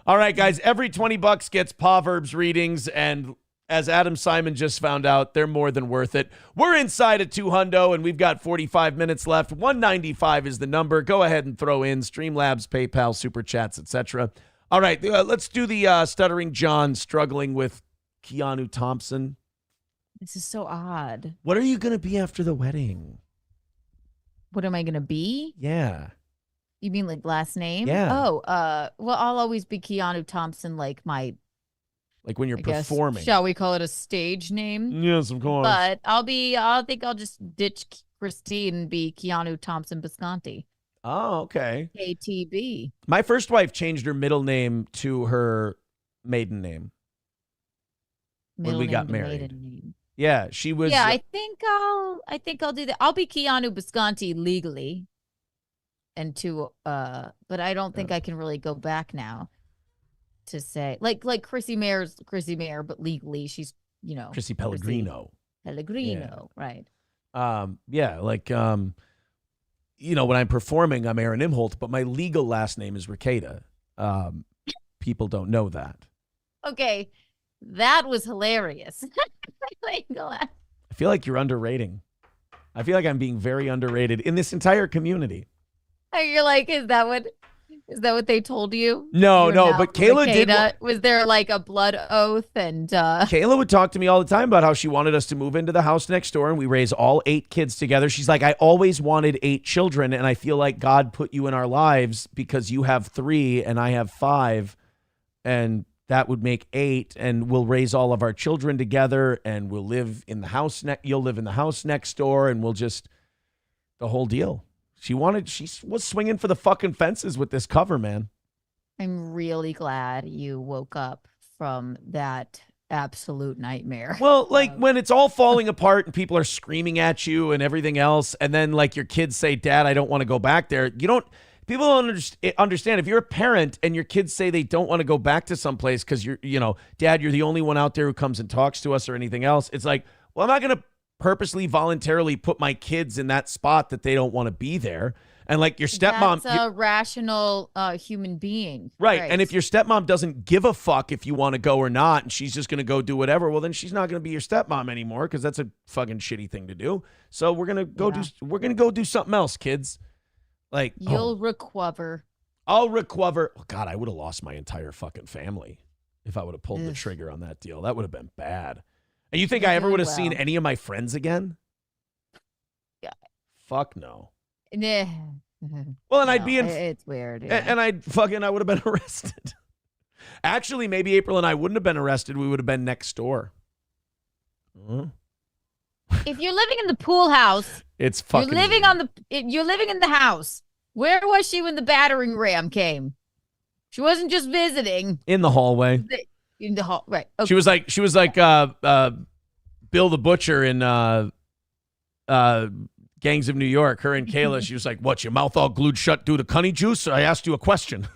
All right, guys, every $20 gets Proverbs readings, and as Adam Simon just found out, they're more than worth it. We're inside at 200, and we've got 45 minutes left. 195 is the number. Go ahead and throw in Streamlabs, PayPal, Super Chats, etc. All right, let's do the Stuttering John struggling with Keanu Thompson. This is so odd. What are you going to be after the wedding? What am I going to be? Yeah. You mean like last name? Yeah. Oh, well, I'll always be Keanu Thompson, like when you're performing. Shall we call it a stage name? Yes, of course. But I think I'll just ditch Christine and be Keanu Thompson Bisconti. Oh, okay. KTB. My first wife changed her middle name to her maiden name when we got married. Yeah, she was. Yeah, I think I'll do that. I'll be Keanu Bisconti legally. But I don't think I can really go back now to say like Chrissy Mayer's Chrissy Mayer, but legally she's Chrissy Pellegrino. Pellegrino, yeah. Right? When I'm performing, I'm Aaron Imholt, but my legal last name is Ricada. People don't know that. Okay, that was hilarious. I feel like you're underrating. I feel like I'm being very underrated in this entire community. You're like, is that Is that what they told you? No, You're no, now but from Kayla did. Makeda? Was there like a blood oath and Kayla would talk to me all the time about how she wanted us to move into the house next door and we raise all 8 kids together. She's like, I always wanted 8 children, and I feel like God put you in our lives because you have 3 and I have 5, and that would make 8, and we'll raise all of our children together, and we'll live in the house. You'll live in the house next door, and we'll just the whole deal. She was swinging for the fucking fences with this cover, man. I'm really glad you woke up from that absolute nightmare. Well, like when it's all falling apart and people are screaming at you and everything else, and then like your kids say, Dad, I don't want to go back there. People don't understand. If you're a parent and your kids say they don't want to go back to someplace because Dad, you're the only one out there who comes and talks to us or anything else. It's like, well, I'm not going to purposely, voluntarily put my kids in that spot that they don't want to be there. And like your stepmom, that's a rational human being. Right. And if your stepmom doesn't give a fuck if you want to go or not, and she's just going to go do whatever, well, then she's not going to be your stepmom anymore because that's a fucking shitty thing to do. So we're going to go do something else, kids. Like you'll recover. I'll recover. Oh, God, I would have lost my entire fucking family if I would have pulled the trigger on that deal. That would have been bad. And you think I ever would have seen any of my friends again? Yeah. Fuck no. Nah. Well, and I'd be in. It's weird. Yeah. And I would have been arrested. Actually, maybe April and I wouldn't have been arrested. We would have been next door. If you're living in the pool house, it's fucking. You're living in the house. Where was she when the battering ram came? She wasn't just visiting. In the hallway. In the hall, right? Okay. She was like Bill the Butcher in Gangs of New York. Her and Kayla. She was like, "What? Your mouth all glued shut due to cunny juice?" I asked you a question.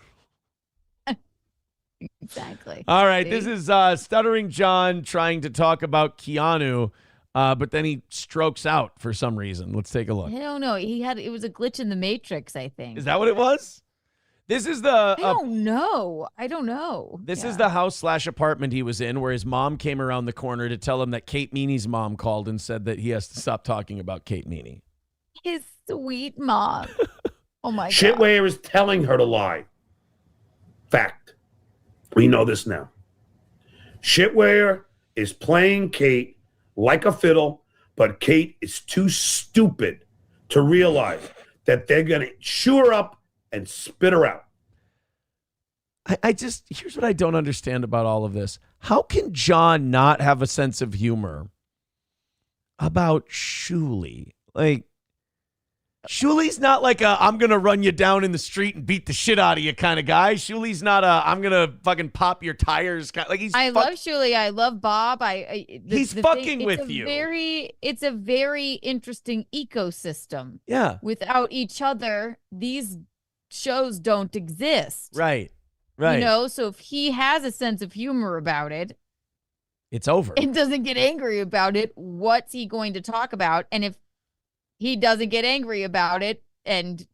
Exactly. All right, this is Stuttering John trying to talk about Keanu, but then he strokes out for some reason. Let's take a look. I don't know. It was a glitch in the Matrix, I think. Is that what it was? This is the. I don't know. This is the house/apartment he was in, where his mom came around the corner to tell him that Kate Meany's mom called and said that he has to stop talking about Kate Meany. His sweet mom. Oh my God. Shitware is telling her to lie. Fact. We know this now. Shitware is playing Kate like a fiddle, but Kate is too stupid to realize that they're going to chew her up and spit her out. Here's what I don't understand about all of this. How can John not have a sense of humor about Shuli? Like, Shuli's not like I'm going to run you down in the street and beat the shit out of you kind of guy. Shuli's not I'm going to fucking pop your tires. Like I love Shuli. I love Bob. He's fucking with you. It's a very interesting ecosystem. Yeah. Without each other, these shows don't exist. Right. So if he has a sense of humor about it, it's over. It doesn't get angry about it. What's he going to talk about? And if he doesn't get angry about it and,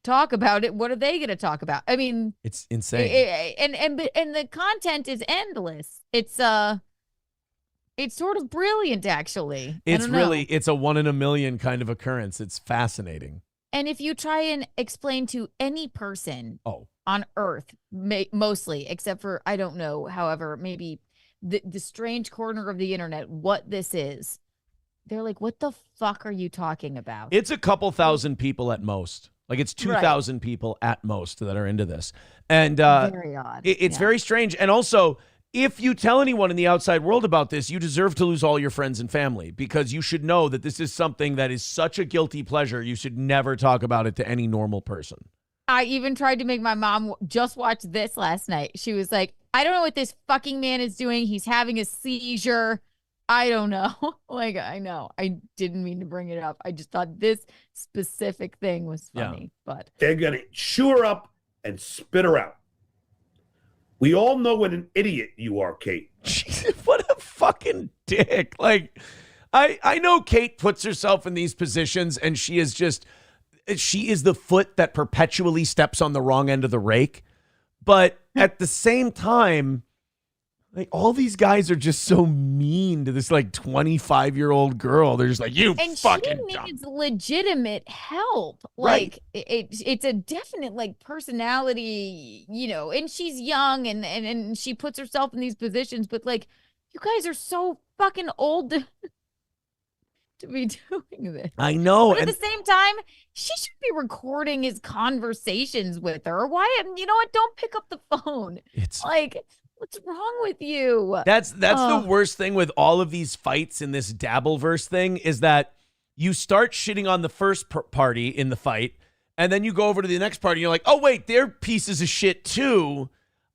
talk about it, what are they going to talk about? I mean, it's insane. And the content is endless. It's sort of brilliant, actually. It's a 1 in a million kind of occurrence. It's fascinating. And if you try and explain to any person on Earth, mostly, except for, I don't know, however, maybe the strange corner of the internet, what this is, they're like, what the fuck are you talking about? It's a couple thousand people at most. Like it's 2,000 people at most that are into this. And very odd. It's very strange. And also, if you tell anyone in the outside world about this, you deserve to lose all your friends and family, because you should know that this is something that is such a guilty pleasure. You should never talk about it to any normal person. I even tried to make my mom just watch this last night. She was like, I don't know what this fucking man is doing. He's having a seizure. I don't know. Like, I know. I didn't mean to bring it up. I just thought this specific thing was funny. But they're going to chew her up and spit her out. We all know what an idiot you are, Kate. What a fucking dick. Like, I know Kate puts herself in these positions, and she is the foot that perpetually steps on the wrong end of the rake. But at the same time, Like, all these guys are just so mean to this, like, 25-year-old girl. They're just like, you And fucking she dumb. needs legitimate help. Right. Like it's a definite like personality, and she's young and she puts herself in these positions, but like you guys are so fucking old to be doing this. I know. But at the same time, she should be recording his conversations with her. Why? You know what? Don't pick up the phone. It's like, what's wrong with you? That's the worst thing with all of these fights in this Dabbleverse thing is that you start shitting on the first party in the fight, and then you go over to the next party, and you're like, oh, wait, they're pieces of shit too.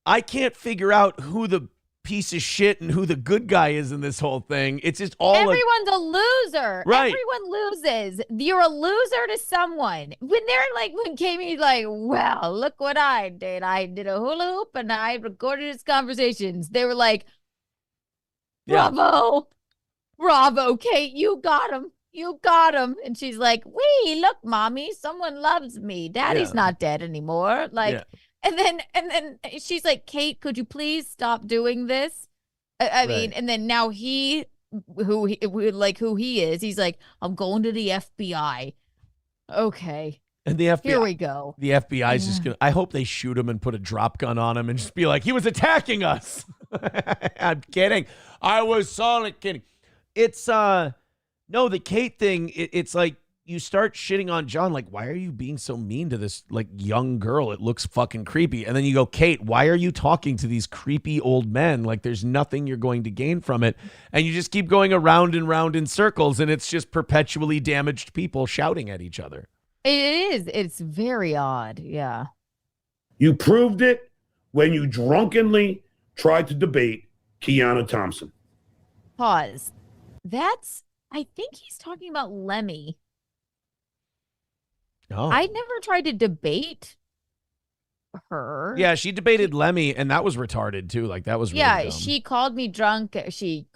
I can't figure out who the piece of shit and who the good guy is in this whole thing. It's just all everyone's a loser. Right. Everyone loses. You're a loser to someone. When Kamie's like, well, look what I did. I did a hula hoop and I recorded his conversations. They were like, bravo. Bravo, Kate. You got him. You got him. And she's like, wee, look, mommy, someone loves me. Daddy's not dead anymore. Like, And then she's like, Kate, could you please stop doing this? I mean, and then now who he is, he's like, I'm going to the FBI. Okay. And the FBI, here we go. The FBI's just gonna, I hope they shoot him and put a drop gun on him and just be like, he was attacking us. I'm kidding. I was solid kidding. It's no, the Kate thing, it's like, you start shitting on John, like, why are you being so mean to this, like, young girl? It looks fucking creepy. And then you go, Kate, why are you talking to these creepy old men? Like, there's nothing you're going to gain from it. And you just keep going around and round in circles, and it's just perpetually damaged people shouting at each other. It is. It's very odd. Yeah. You proved it when you drunkenly tried to debate Keanu Thompson. Pause. I think he's talking about Lemmy. Oh. I never tried to debate her. Yeah, she debated Lemmy, and that was retarded too. Like, that was really dumb. She called me drunk. She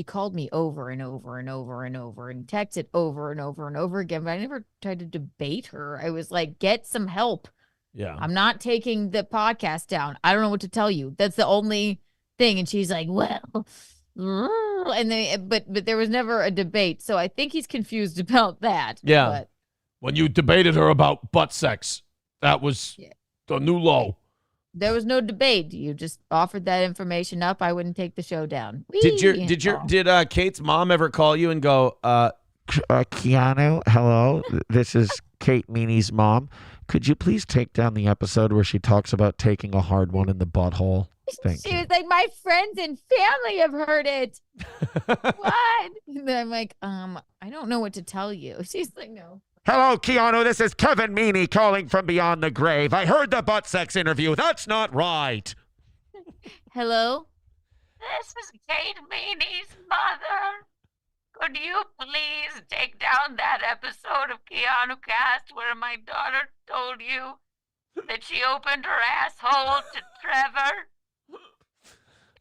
called me over and over and over and over and texted over and over and over again. But I never tried to debate her. I was like, get some help. Yeah, I'm not taking the podcast down. I don't know what to tell you. That's the only thing. And she's like, well, and then but there was never a debate. So I think he's confused about that. Yeah. But when you debated her about butt sex, that was the new low. there was no debate. You just offered that information up. I wouldn't take the show down. Did Kate's mom ever call you and go, Keanu, hello, this is Kate Meany's mom. Could you please take down the episode where she talks about taking a hard one in the butthole? Thank you. She was like, my friends and family have heard it. What? And then I'm like, I don't know what to tell you. She's like, no. Hello, Keanu. This is Kevin Meany calling from beyond the grave. I heard the butt sex interview. That's not right. Hello? This is Kate Meany's mother. Could you please take down that episode of Keanu Cast where my daughter told you that she opened her asshole to Trevor?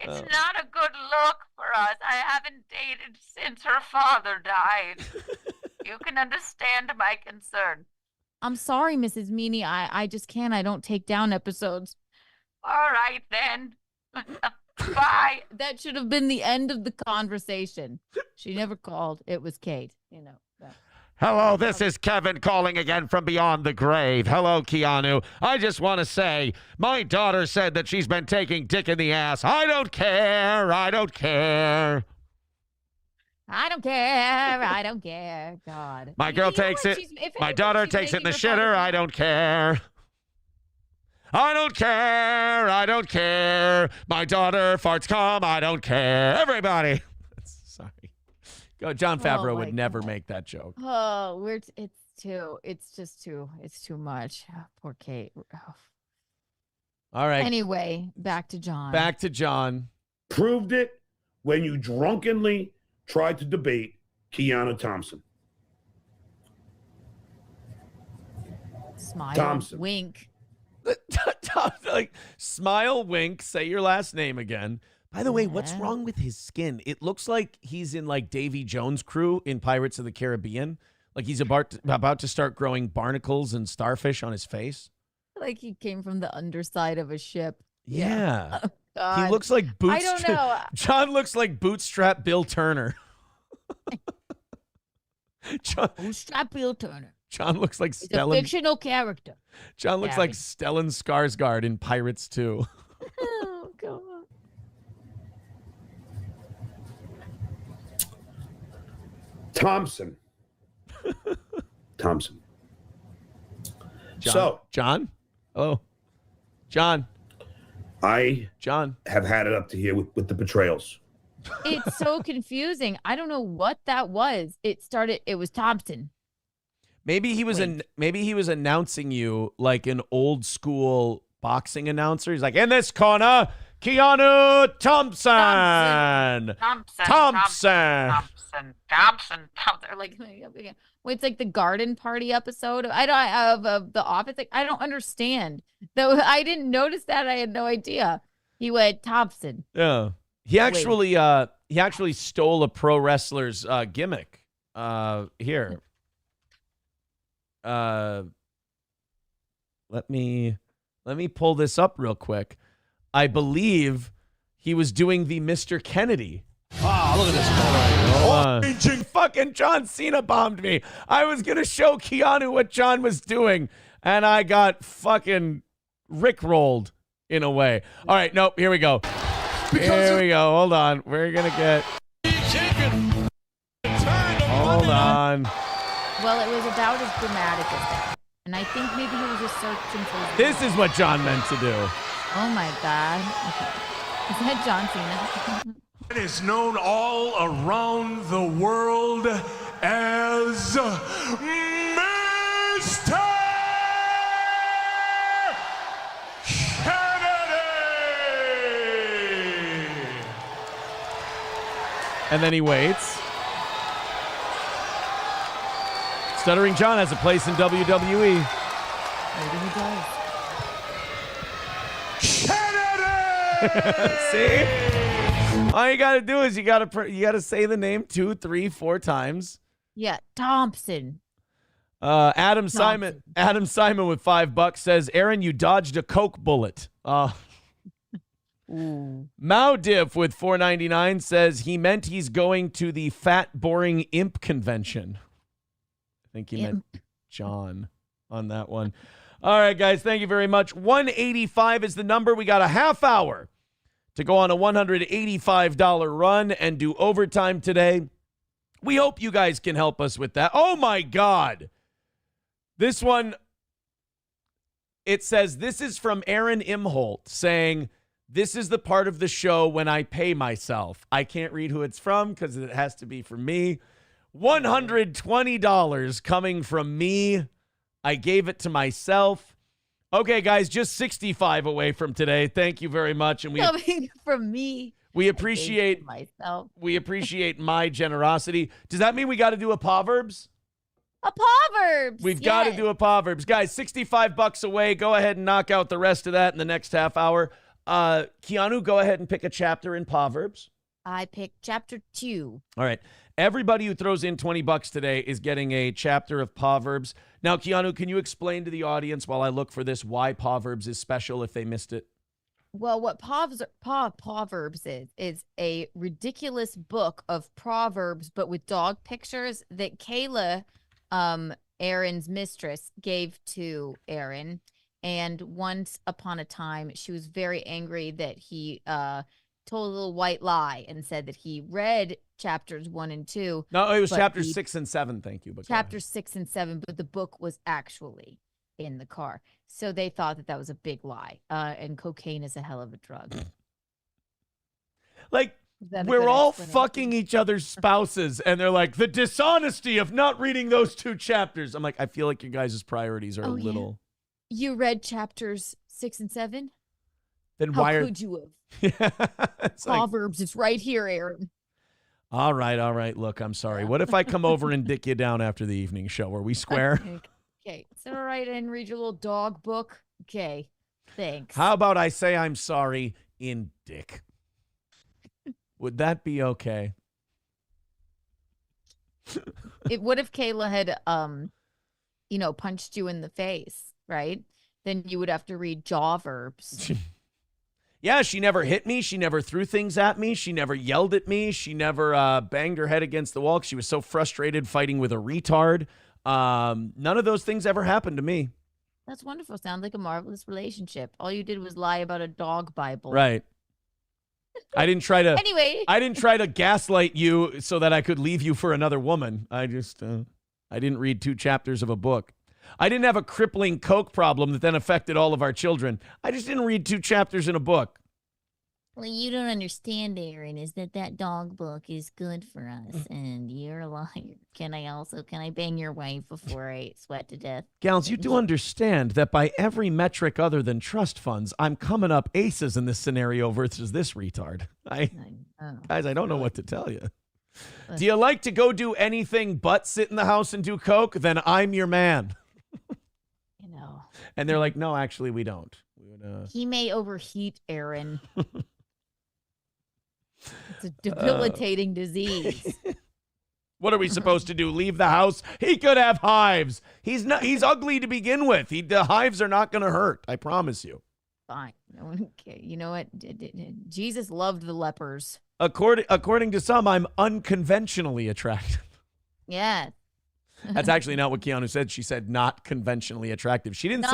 It's not a good look for us. I haven't dated since her father died. You can understand my concern. I'm sorry, Mrs. Meany. I just can't. I don't take down episodes. All right, then. Bye. That should have been the end of the conversation. She never called. It was Kate, Hello, this is Kevin calling again from beyond the grave. Hello, Keanu. I just want to say, my daughter said that she's been taking dick in the ass. I don't care. I don't care. I don't care. I don't care. God. My girl takes it. My daughter takes it in the shitter. I don't care. I don't care. I don't care. My daughter farts cum. I don't care. Everybody. Sorry. Go. John Favreau would never make that joke. Oh, it's just too much. Oh, poor Kate. Oh. All right. Anyway, back to John. Back to John. Proved it when you drunkenly tried to debate Keanu Thompson. Smile. Thompson. Wink. Like, smile, wink, say your last name again. By the way, what's wrong with his skin? It looks like he's in like Davy Jones' crew in Pirates of the Caribbean. Like he's about to start growing barnacles and starfish on his face. Like he came from the underside of a ship. Yeah. God. He looks like I don't know. John looks like Bootstrap Bill Turner. Bootstrap Bill Turner. John looks like He's a fictional character. John looks like Stellan Skarsgård in Pirates 2. Oh, God. Thompson. John? Oh. John. John have had it up to here with the betrayals. It's so confusing. I don't know what that was. It was Thompson. Maybe he was announcing you like an old school boxing announcer. He's like, in this corner, Keanu Thompson. Like, it's like the garden party episode. Of The Office. Like, I don't understand. Though I didn't notice that. I had no idea. He went Thompson. Yeah. He actually stole a pro wrestler's gimmick. Here. Let me pull this up real quick. I believe he was doing the Mr. Kennedy. Oh, look at this. Fucking John Cena bombed me. I was going to show Keanu what John was doing, and I got fucking rickrolled in a way. All right, nope, here we go. Here we go. Hold on. We're going to get... Hold on. Well, it was about as dramatic as that. And I think maybe he was just searching for his... This is what John meant to do. Oh, my God. Okay. Is that John Cena? It is known all around the world as Mr. Kennedy. And then he waits. Stuttering John has a place in WWE. Maybe he does. See? All you gotta do is you gotta say the name 2, 3, 4 times. Yeah, Thompson. Adam Simon with $5 says, Aaron, you dodged a Coke bullet. Maudiff with $4.99 says he meant he's going to the fat, boring imp convention. I think he meant John on that one. All right, guys, thank you very much. 185 is the number. We got a half hour to go on a $185 run and do overtime today. We hope you guys can help us with that. Oh, my God. This one, it says, this is from Aaron Imholt saying, this is the part of the show when I pay myself. I can't read who it's from because it has to be from me. $120 coming from me. I gave it to myself. Okay, guys, just 65 away from today. Thank you very much. And coming from me. We appreciate myself. We appreciate my generosity. Does that mean we got to do a Proverbs? A Proverbs. We've got to do a Proverbs. Guys, $65 away. Go ahead and knock out the rest of that in the next half hour. Keanu, go ahead and pick a chapter in Proverbs. I picked chapter 2. All right. Everybody who throws in $20 today is getting a chapter of Proverbs. Now, Keanu, can you explain to the audience while I look for this why Proverbs is special if they missed it? Well, what Proverbs is a ridiculous book of Proverbs, but with dog pictures that Kayla, Aaron's mistress, gave to Aaron. And once upon a time, she was very angry that he told a little white lie and said that he read chapters 1 and 2. No, it was chapters 6 and 7. Thank you. But chapters 6 and 7, but the book was actually in the car. So they thought that was a big lie. And cocaine is a hell of a drug. Like, we're all fucking each other's spouses, and they're like, the dishonesty of not reading those 2 chapters. I'm like, I feel like your guys' priorities are a little. Yeah. You read chapters 6 and 7? Then How why could you have? Yeah, Proverbs, it's right here, Aaron. All right. Look, I'm sorry. What if I come over and dick you down after the evening show? Are we square? Okay. Is it all right and read your little dog book? Okay. Thanks. How about I say I'm sorry in dick? Would that be okay? What if Kayla had, punched you in the face, right? Then you would have to read jaw verbs. Yeah, she never hit me. She never threw things at me. She never yelled at me. She never banged her head against the wall. She was so frustrated fighting with a retard. None of those things ever happened to me. That's wonderful. Sounds like a marvelous relationship. All you did was lie about a dog Bible. Right. I didn't try to. Anyway. I didn't try to gaslight you so that I could leave you for another woman. I just, I didn't read 2 chapters of a book. I didn't have a crippling coke problem that then affected all of our children. I just didn't read 2 chapters in a book. Well, you don't understand, Aaron, is that dog book is good for us, and you're a liar. Can I bang your wife before I sweat to death? Gals, you do understand that by every metric other than trust funds, I'm coming up aces in this scenario versus this retard. Guys, I don't know what to tell you. Do you like to go do anything but sit in the house and do coke? Then I'm your man. You know. And they're like, no, actually, we don't. He may overheat, Aaron. It's a debilitating disease. What are we supposed to do? Leave the house? He could have hives. He's ugly to begin with. The hives are not going to hurt. I promise you. Fine. No one cares. You know what? Jesus loved the lepers. According to some, I'm unconventionally attractive. Yeah. That's actually not what Keanu said. She said not conventionally attractive. She didn't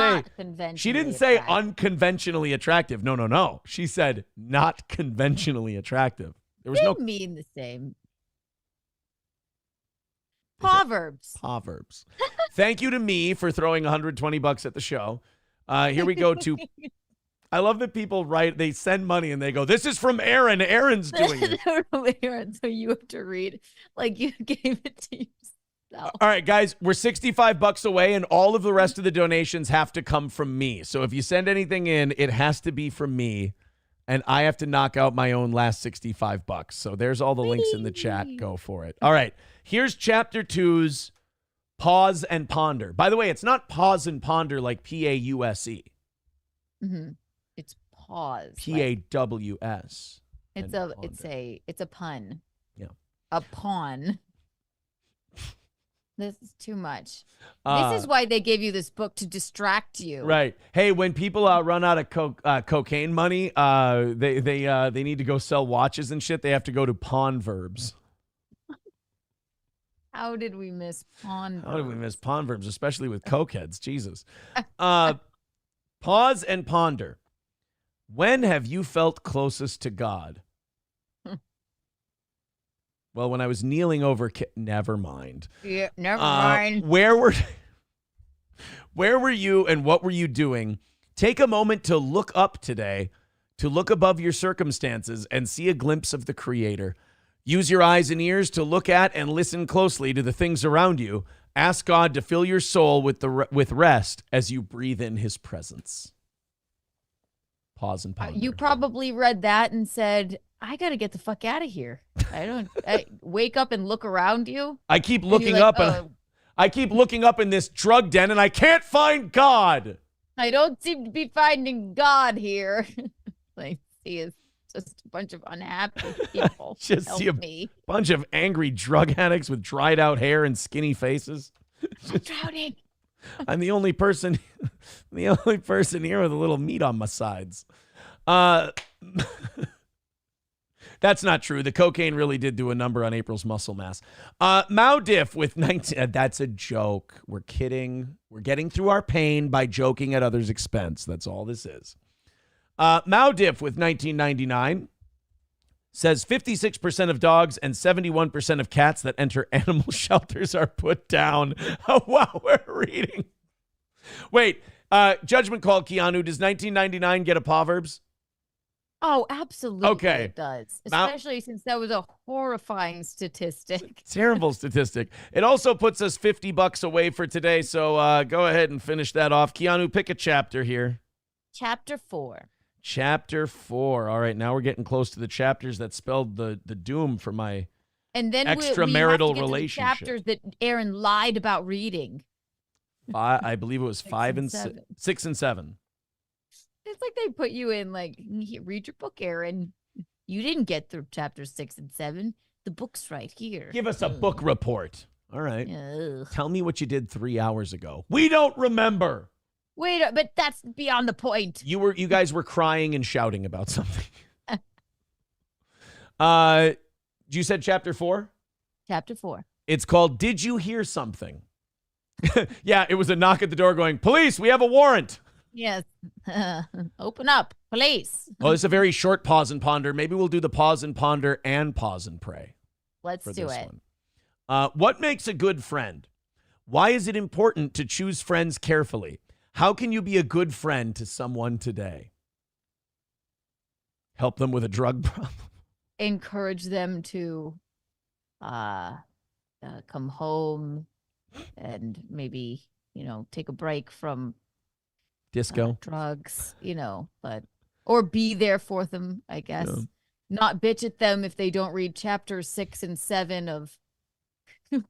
say unconventionally attractive. No. She said not conventionally attractive. There was they no mean the same. Proverbs. Thank you to me for throwing $120 at the show. Here we go to. I love that people they send money and they go, this is from Aaron. Aaron's doing it. Aaron, so you have to read like you gave it to yourself. All right, guys, we're $65 away, and all of the rest of the donations have to come from me. So if you send anything in, it has to be from me, and I have to knock out my own last $65. So there's all the links in the chat. Go for it. All right, here's Chapter 2's Pause and Ponder. By the way, it's not pause and ponder like P-A-U-S-E. Mm-hmm. It's pause. P-A-W-S. It's a pun. Yeah. A pawn. This is too much. This is why they gave you this book, to distract you. Right. Hey, when people run out of cocaine money, they need to go sell watches and shit. They have to go to Proverbs. How did we miss Proverbs? How did we miss Proverbs, especially with cokeheads? Jesus. Pause and ponder. When have you felt closest to God? Well, when I was kneeling over, never mind. Yeah, never mind. Where were you and what were you doing? Take a moment to look up today, to look above your circumstances and see a glimpse of the Creator. Use your eyes and ears to look at and listen closely to the things around you. Ask God to fill your soul with rest as you breathe in His presence. Pause and ponder. You probably read that and said, I got to get the fuck out of here. I wake up and look around you. I keep looking up and I keep looking up in this drug den and I can't find God. I don't seem to be finding God here. I see is just a bunch of unhappy people. Just see a bunch of angry drug addicts with dried out hair and skinny faces. I'm drowning. I'm the only person here with a little meat on my sides. That's not true. The cocaine really did do a number on April's muscle mass. Maudiff with 19. That's a joke. We're kidding. We're getting through our pain by joking at others' expense. That's all this is. Maudiff with 1999 says 56% of dogs and 71% of cats that enter animal shelters are put down. Wow, we're reading. Wait, judgment call, Keanu. Does 1999 get a Proverbs? Oh, absolutely. Okay. It does. Especially since that was a horrifying statistic. Terrible statistic. It also puts us $50 away for today. So go ahead and finish that off. Keanu, pick a chapter here. Chapter 4. Chapter 4. All right. Now we're getting close to the chapters that spelled the doom for my extramarital relationship. Chapters that Aaron lied about reading. I believe it was 6 and 7. It's like they put you in, like, read your book, Aaron. You didn't get through chapters 6 and 7. The book's right here. Give us a book report. All right. Ugh. Tell me what you did 3 hours ago. We don't remember. Wait, but that's beyond the point. You guys were crying and shouting about something. You said chapter 4? Chapter 4. It's called Did You Hear Something? Yeah, it was a knock at the door going, police, we have a warrant. Yes. Open up, police. Oh, it's a very short pause and ponder. Maybe we'll do the pause and ponder and pause and pray. Let's do it. What makes a good friend? Why is it important to choose friends carefully? How can you be a good friend to someone today? Help them with a drug problem. Encourage them to come home and maybe, take a break from disco drugs, or be there for them, I guess. Yeah. Not bitch at them if they don't read chapters 6 and 7 of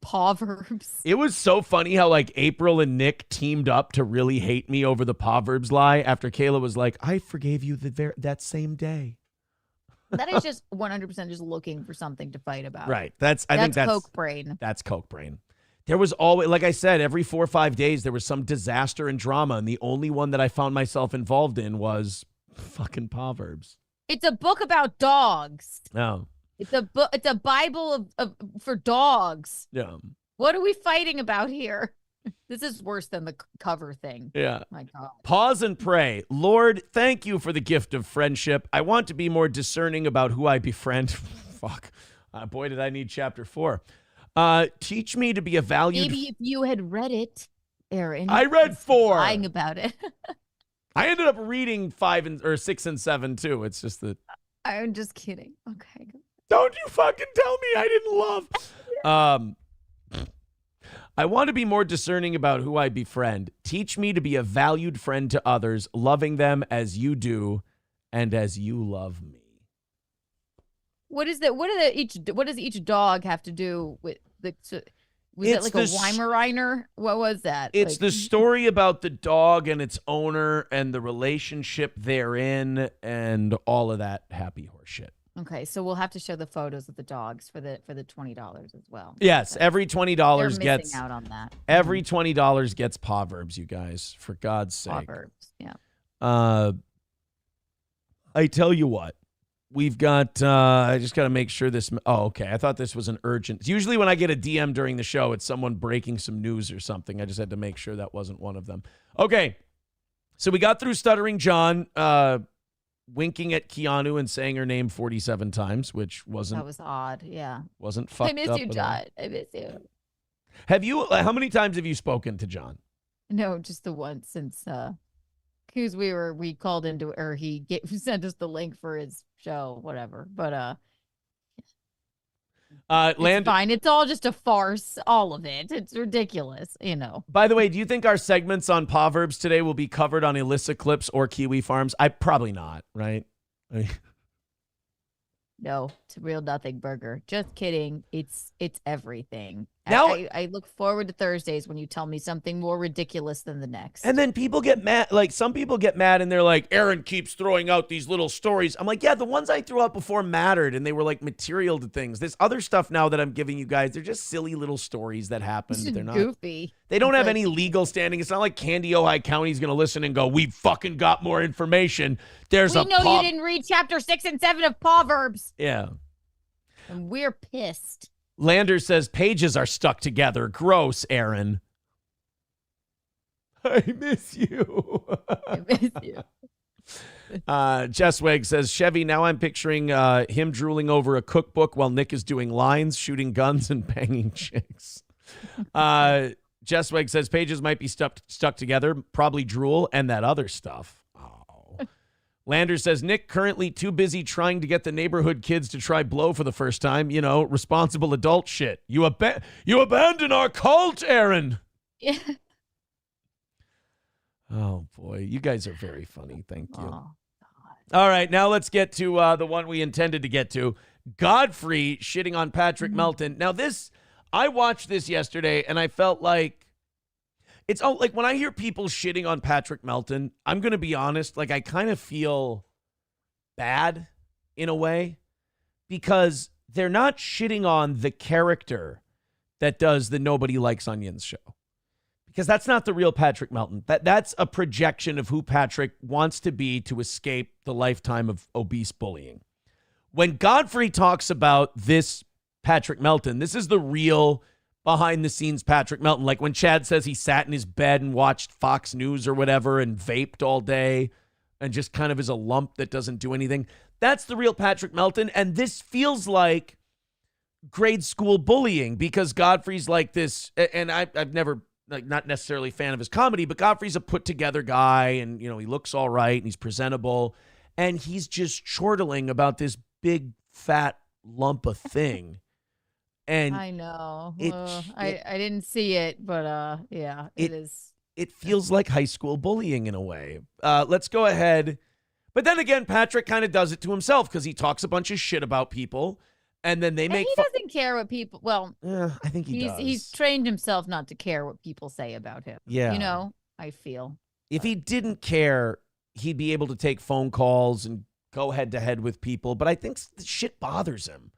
Proverbs. It was so funny how April and Nick teamed up to really hate me over the Proverbs lie after Kayla was like, I forgave you that same day. That is just 100% just looking for something to fight about. Right. I think that's Coke brain. That's Coke brain. There was always, like I said, every 4 or 5 days, there was some disaster and drama. And the only one that I found myself involved in was fucking Proverbs. It's a book about dogs. No. It's a book. It's a Bible for dogs. Yeah. What are we fighting about here? This is worse than the cover thing. Yeah. My God. Pause and pray. Lord, thank you for the gift of friendship. I want to be more discerning about who I befriend. Fuck. Boy, did I need chapter 4. Teach me to be a valued... Maybe if you had read it, Aaron. I read 4. Lying about it. I ended up reading 6 and 7 too. It's just that... I'm just kidding. Okay. Don't you fucking tell me I didn't love... I want to be more discerning about who I befriend. Teach me to be a valued friend to others, loving them as you do and as you love me. What is that? What does each dog have to do with the? Was it like a Weimaraner? What was that? It's the story about the dog and its owner and the relationship therein and all of that happy horse shit. Okay, so we'll have to show the photos of the dogs for the $20 as well. Yes, every $20 gets out on that. Every $20 gets Proverbs, you guys, for God's sake. Proverbs, yeah. I tell you what, we've got. I just got to make sure this. Oh, okay. I thought this was an urgent. Usually, when I get a DM during the show, it's someone breaking some news or something. I just had to make sure that wasn't one of them. Okay, so we got through Stuttering John. Winking at Keanu and saying her name 47 times, which wasn't... That was odd, yeah. Wasn't fucked up. I miss you, John. I miss you. Have you... How many times have you spoken to John? No, just the one since... Because we called into... Or he sent us the link for his show, whatever. But, it's fine. It's all just a farce, all of it. It's ridiculous, By the way, do you think our segments on Proverbs today will be covered on Illicit Clips or Kiwi Farms? Probably not, right? No, it's a real nothing burger. Just kidding. It's everything. Now, I look forward to Thursdays when you tell me something more ridiculous than the next. And then people get mad. Like, some people get mad and they're like, Aaron keeps throwing out these little stories. I'm like, yeah, the ones I threw out before mattered and they were like material to things. This other stuff now that I'm giving you guys, they're just silly little stories that happened. They're not goofy. They don't have any legal standing. It's not like Candy Ojai County's going to listen and go, we fucking got more information. We know you didn't read chapter 6 and 7 of Proverbs. Yeah. And we're pissed. Lander says pages are stuck together. Gross, Aaron. I miss you. I miss you. Jess Wegg says, Chevy, now I'm picturing him drooling over a cookbook while Nick is doing lines, shooting guns, and banging chicks. Jess Wegg says pages might be stuck together, probably drool and that other stuff. Lander says, Nick currently too busy trying to get the neighborhood kids to try blow for the first time. Responsible adult shit. You abandon our cult, Aaron. Yeah. Oh, boy. You guys are very funny. Thank you. Oh, all right. Now let's get to the one we intended to get to. Godfrey shitting on Patrick Melton. Now I watched this yesterday and I felt like, it's like when I hear people shitting on Patrick Melton, I'm going to be honest, like I kind of feel bad in a way because they're not shitting on the character that does the Nobody Likes Onions show. because that's not the real Patrick Melton. That's a projection of who Patrick wants to be to escape the lifetime of obese bullying. When Godfrey talks about this Patrick Melton, this is the real behind the scenes Patrick Melton. Like when Chad says he sat in his bed and watched Fox News or whatever and vaped all day and just kind of is a lump that doesn't do anything. That's the real Patrick Melton. And this feels like grade school bullying because Godfrey's like this. And I've never, like, not necessarily a fan of his comedy, but Godfrey's a put together guy and, you know, he looks all right and he's presentable. And he's just chortling about this big fat lump of thing. And I know. I didn't see it, but yeah, it is. It feels like high school bullying in a way. Let's go ahead. But then again, Patrick kind of does it to himself because he talks a bunch of shit about people, and then they make. He doesn't care what people. Well, I think he does. He's trained himself not to care what people say about him. Yeah, you know, I feel. If he didn't care, he'd be able to take phone calls and go head to head with people. But I think the shit bothers him.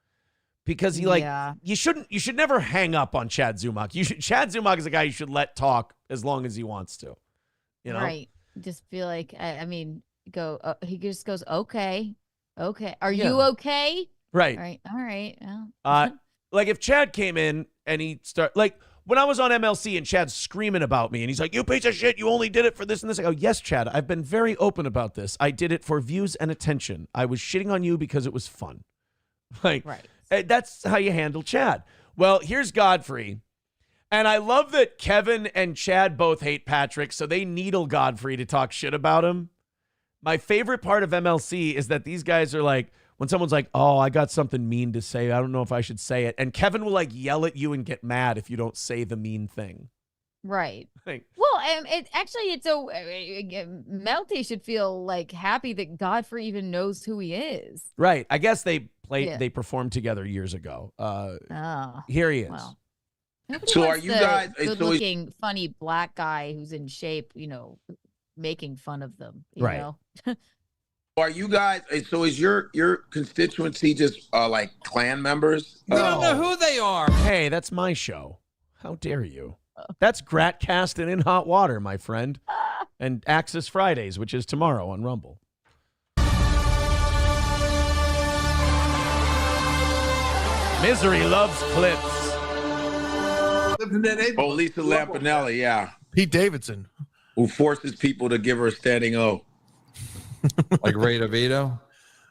Because you should never hang up on Chad Zumach. Chad Zumach is a guy you should let talk as long as he wants to, you know? Right. Just feel like, I mean, he just goes, okay. Are you okay? Right. All right. Well. Like if Chad came in and he like when I was on MLC and Chad's screaming about me and he's like, you piece of shit, you only did it for this and this. I go, yes, Chad, I've been very open about this. I did it for views and attention. I was shitting on you because it was fun. Like, right. That's how you handle Chad. Well, here's Godfrey. And I love that Kevin and Chad both hate Patrick, so they needle Godfrey to talk shit about him. My favorite part of MLC is that these guys are like, when someone's like, oh, I got something mean to say, I don't know if I should say it. And Kevin will like yell at you and get mad if you don't say the mean thing. Right. Like, well, it's so Melty should feel like happy that Godfrey even knows who he is. Right. I guess they performed together years ago. Here he is. Well, so are you guys good-looking, funny black guy who's in shape? You know, making fun of them. You know? Are you guys? So is your constituency just like Klan members? We don't know who they are. Hey, that's my show. How dare you? That's Gratcast and In Hot Water, my friend. And Axis Fridays, which is tomorrow on Rumble. Misery loves clips. Oh, Lisa Lampanelli, yeah. Pete Davidson. Who forces people to give her a standing O. Like Ray DeVito?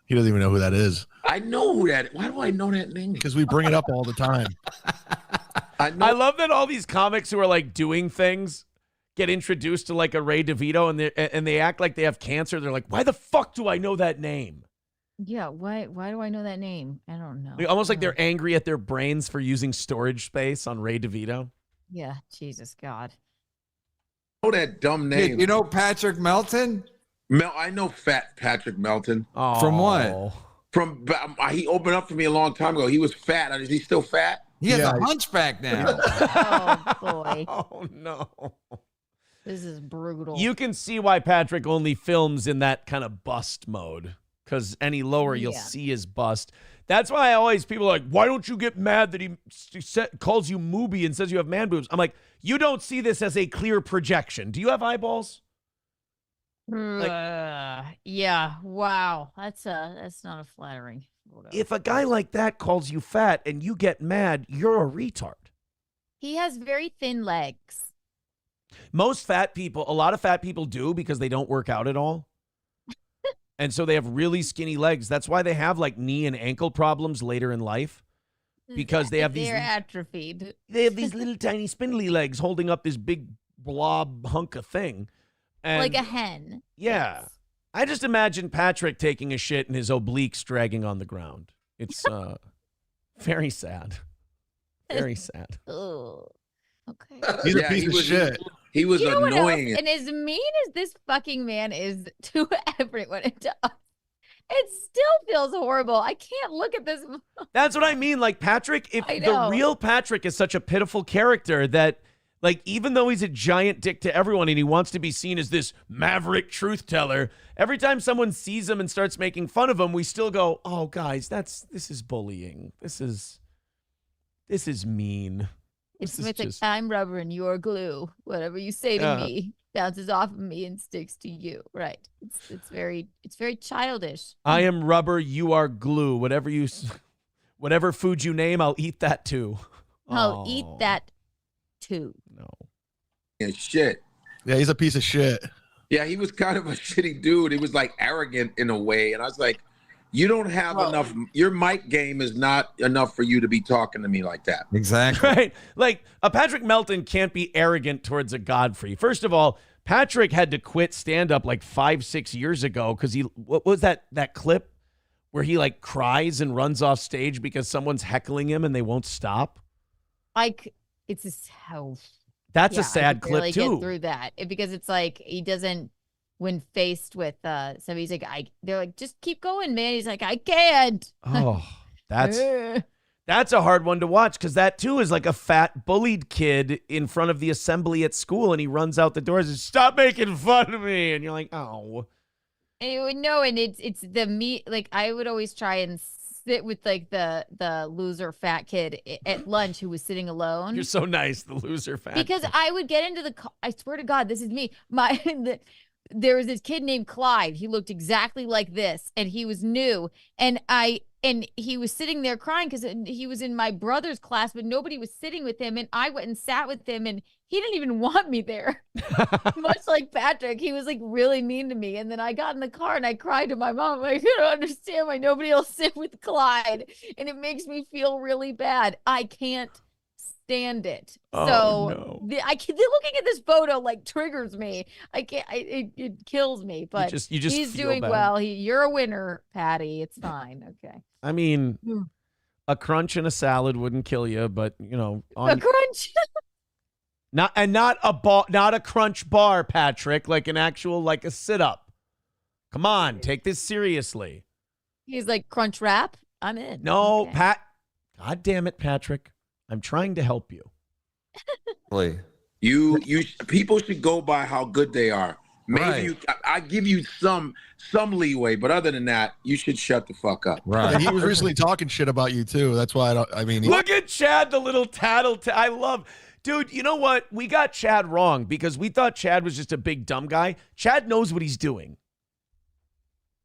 He doesn't even know who that is. I know who that is. Why do I know that name? Because we bring it up all the time. I love that all these comics who are like doing things get introduced to like a Ray DeVito and they act like they have cancer. They're like, why the fuck do I know that name? Yeah, why do I know that name? I don't know. Almost like they're angry at their brains for using storage space on Ray DeVito. Yeah, Jesus God. Oh, that dumb name. You know Patrick Melton? I know fat Patrick Melton. Oh. From what? He opened up for me a long time ago. He was fat. Is he still fat? He has a hunchback now. Oh, boy. Oh, no. This is brutal. You can see why Patrick only films in that kind of bust mode, because any lower, you'll see his bust. That's why people are like, why don't you get mad that he calls you Mooby and says you have man boobs? I'm like, you don't see this as a clear projection. Do you have eyeballs? Yeah. Wow. That's not a flattering photo. If a guy like that calls you fat and you get mad, you're a retard. He has very thin legs. A lot of fat people do because they don't work out at all. And so they have really skinny legs. That's why they have like knee and ankle problems later in life. Because they're atrophied. They have these little tiny spindly legs holding up this big blob hunk of thing. And like a hen. Yeah. Yes. I just imagine Patrick taking a shit and his obliques dragging on the ground. It's very sad. Very sad. Oh, okay. He's a piece of shit. He was annoying. And as mean as this fucking man is to everyone and to us, it still feels horrible. I can't look at this. That's what I mean. Like Patrick, if the real Patrick is such a pitiful character that, like, even though he's a giant dick to everyone and he wants to be seen as this maverick truth teller, every time someone sees him and starts making fun of him, we still go, oh, guys, this is bullying. This is mean. It's This is like just- I'm rubber and you're glue. Whatever you say to me bounces off of me and sticks to you. Right. It's very childish. I am rubber, you are glue. Whatever food you name, I'll eat that too. I'll eat that too. No. Yeah, shit. Yeah, he's a piece of shit. Yeah, he was kind of a shitty dude. He was like arrogant in a way. And I was like, you don't have enough. Your mic game is not enough for you to be talking to me like that. Exactly. Right? Like a Patrick Melton can't be arrogant towards a Godfrey. First of all, Patrick had to quit stand-up like 5-6 years ago because what was that clip where he like cries and runs off stage because someone's heckling him and they won't stop? Like it's just how. That's Yeah, a sad I could clip barely too. Get through that because it's like he doesn't. When faced with somebody, he's like, they're like, just keep going, man. He's like, I can't. Oh, that's a hard one to watch because that too is like a fat bullied kid in front of the assembly at school, and he runs out the doors and stop making fun of me, and you're like, oh. And you would know, and it's the me. Like I would always try and sit with like the loser fat kid at lunch who was sitting alone. You're so nice, the loser fat. Because kid. I would get into the. I swear to God, this is me. There was this kid named Clyde. He looked exactly like this, and he was new. And he was sitting there crying because he was in my brother's class, but nobody was sitting with him. And I went and sat with him, and he didn't even want me there. Much like Patrick, he was like really mean to me. And then I got in the car and I cried to my mom. I couldn't understand why nobody else sit with Clyde, and it makes me feel really bad. I can't stand it. Oh, so no. Looking at this photo like triggers me. I can't. It kills me. But you just he's feel doing bad. well. You're a winner, Patty. It's fine. Okay. I mean, Hmm. a crunch and a salad wouldn't kill you, but you know, A crunch. not a crunch bar, Patrick, like an actual like a sit up. Come on, take this seriously. He's like crunch wrap. I'm in. No, Okay. Pat. God damn it, Patrick. I'm trying to help you. You people should go by how good they are. Maybe I give you some leeway, but other than that, you should shut the fuck up. Right. And he was recently talking shit about you too. That's why Look at Chad, the little tattle. I love, dude. You know what? We got Chad wrong because we thought Chad was just a big dumb guy. Chad knows what he's doing.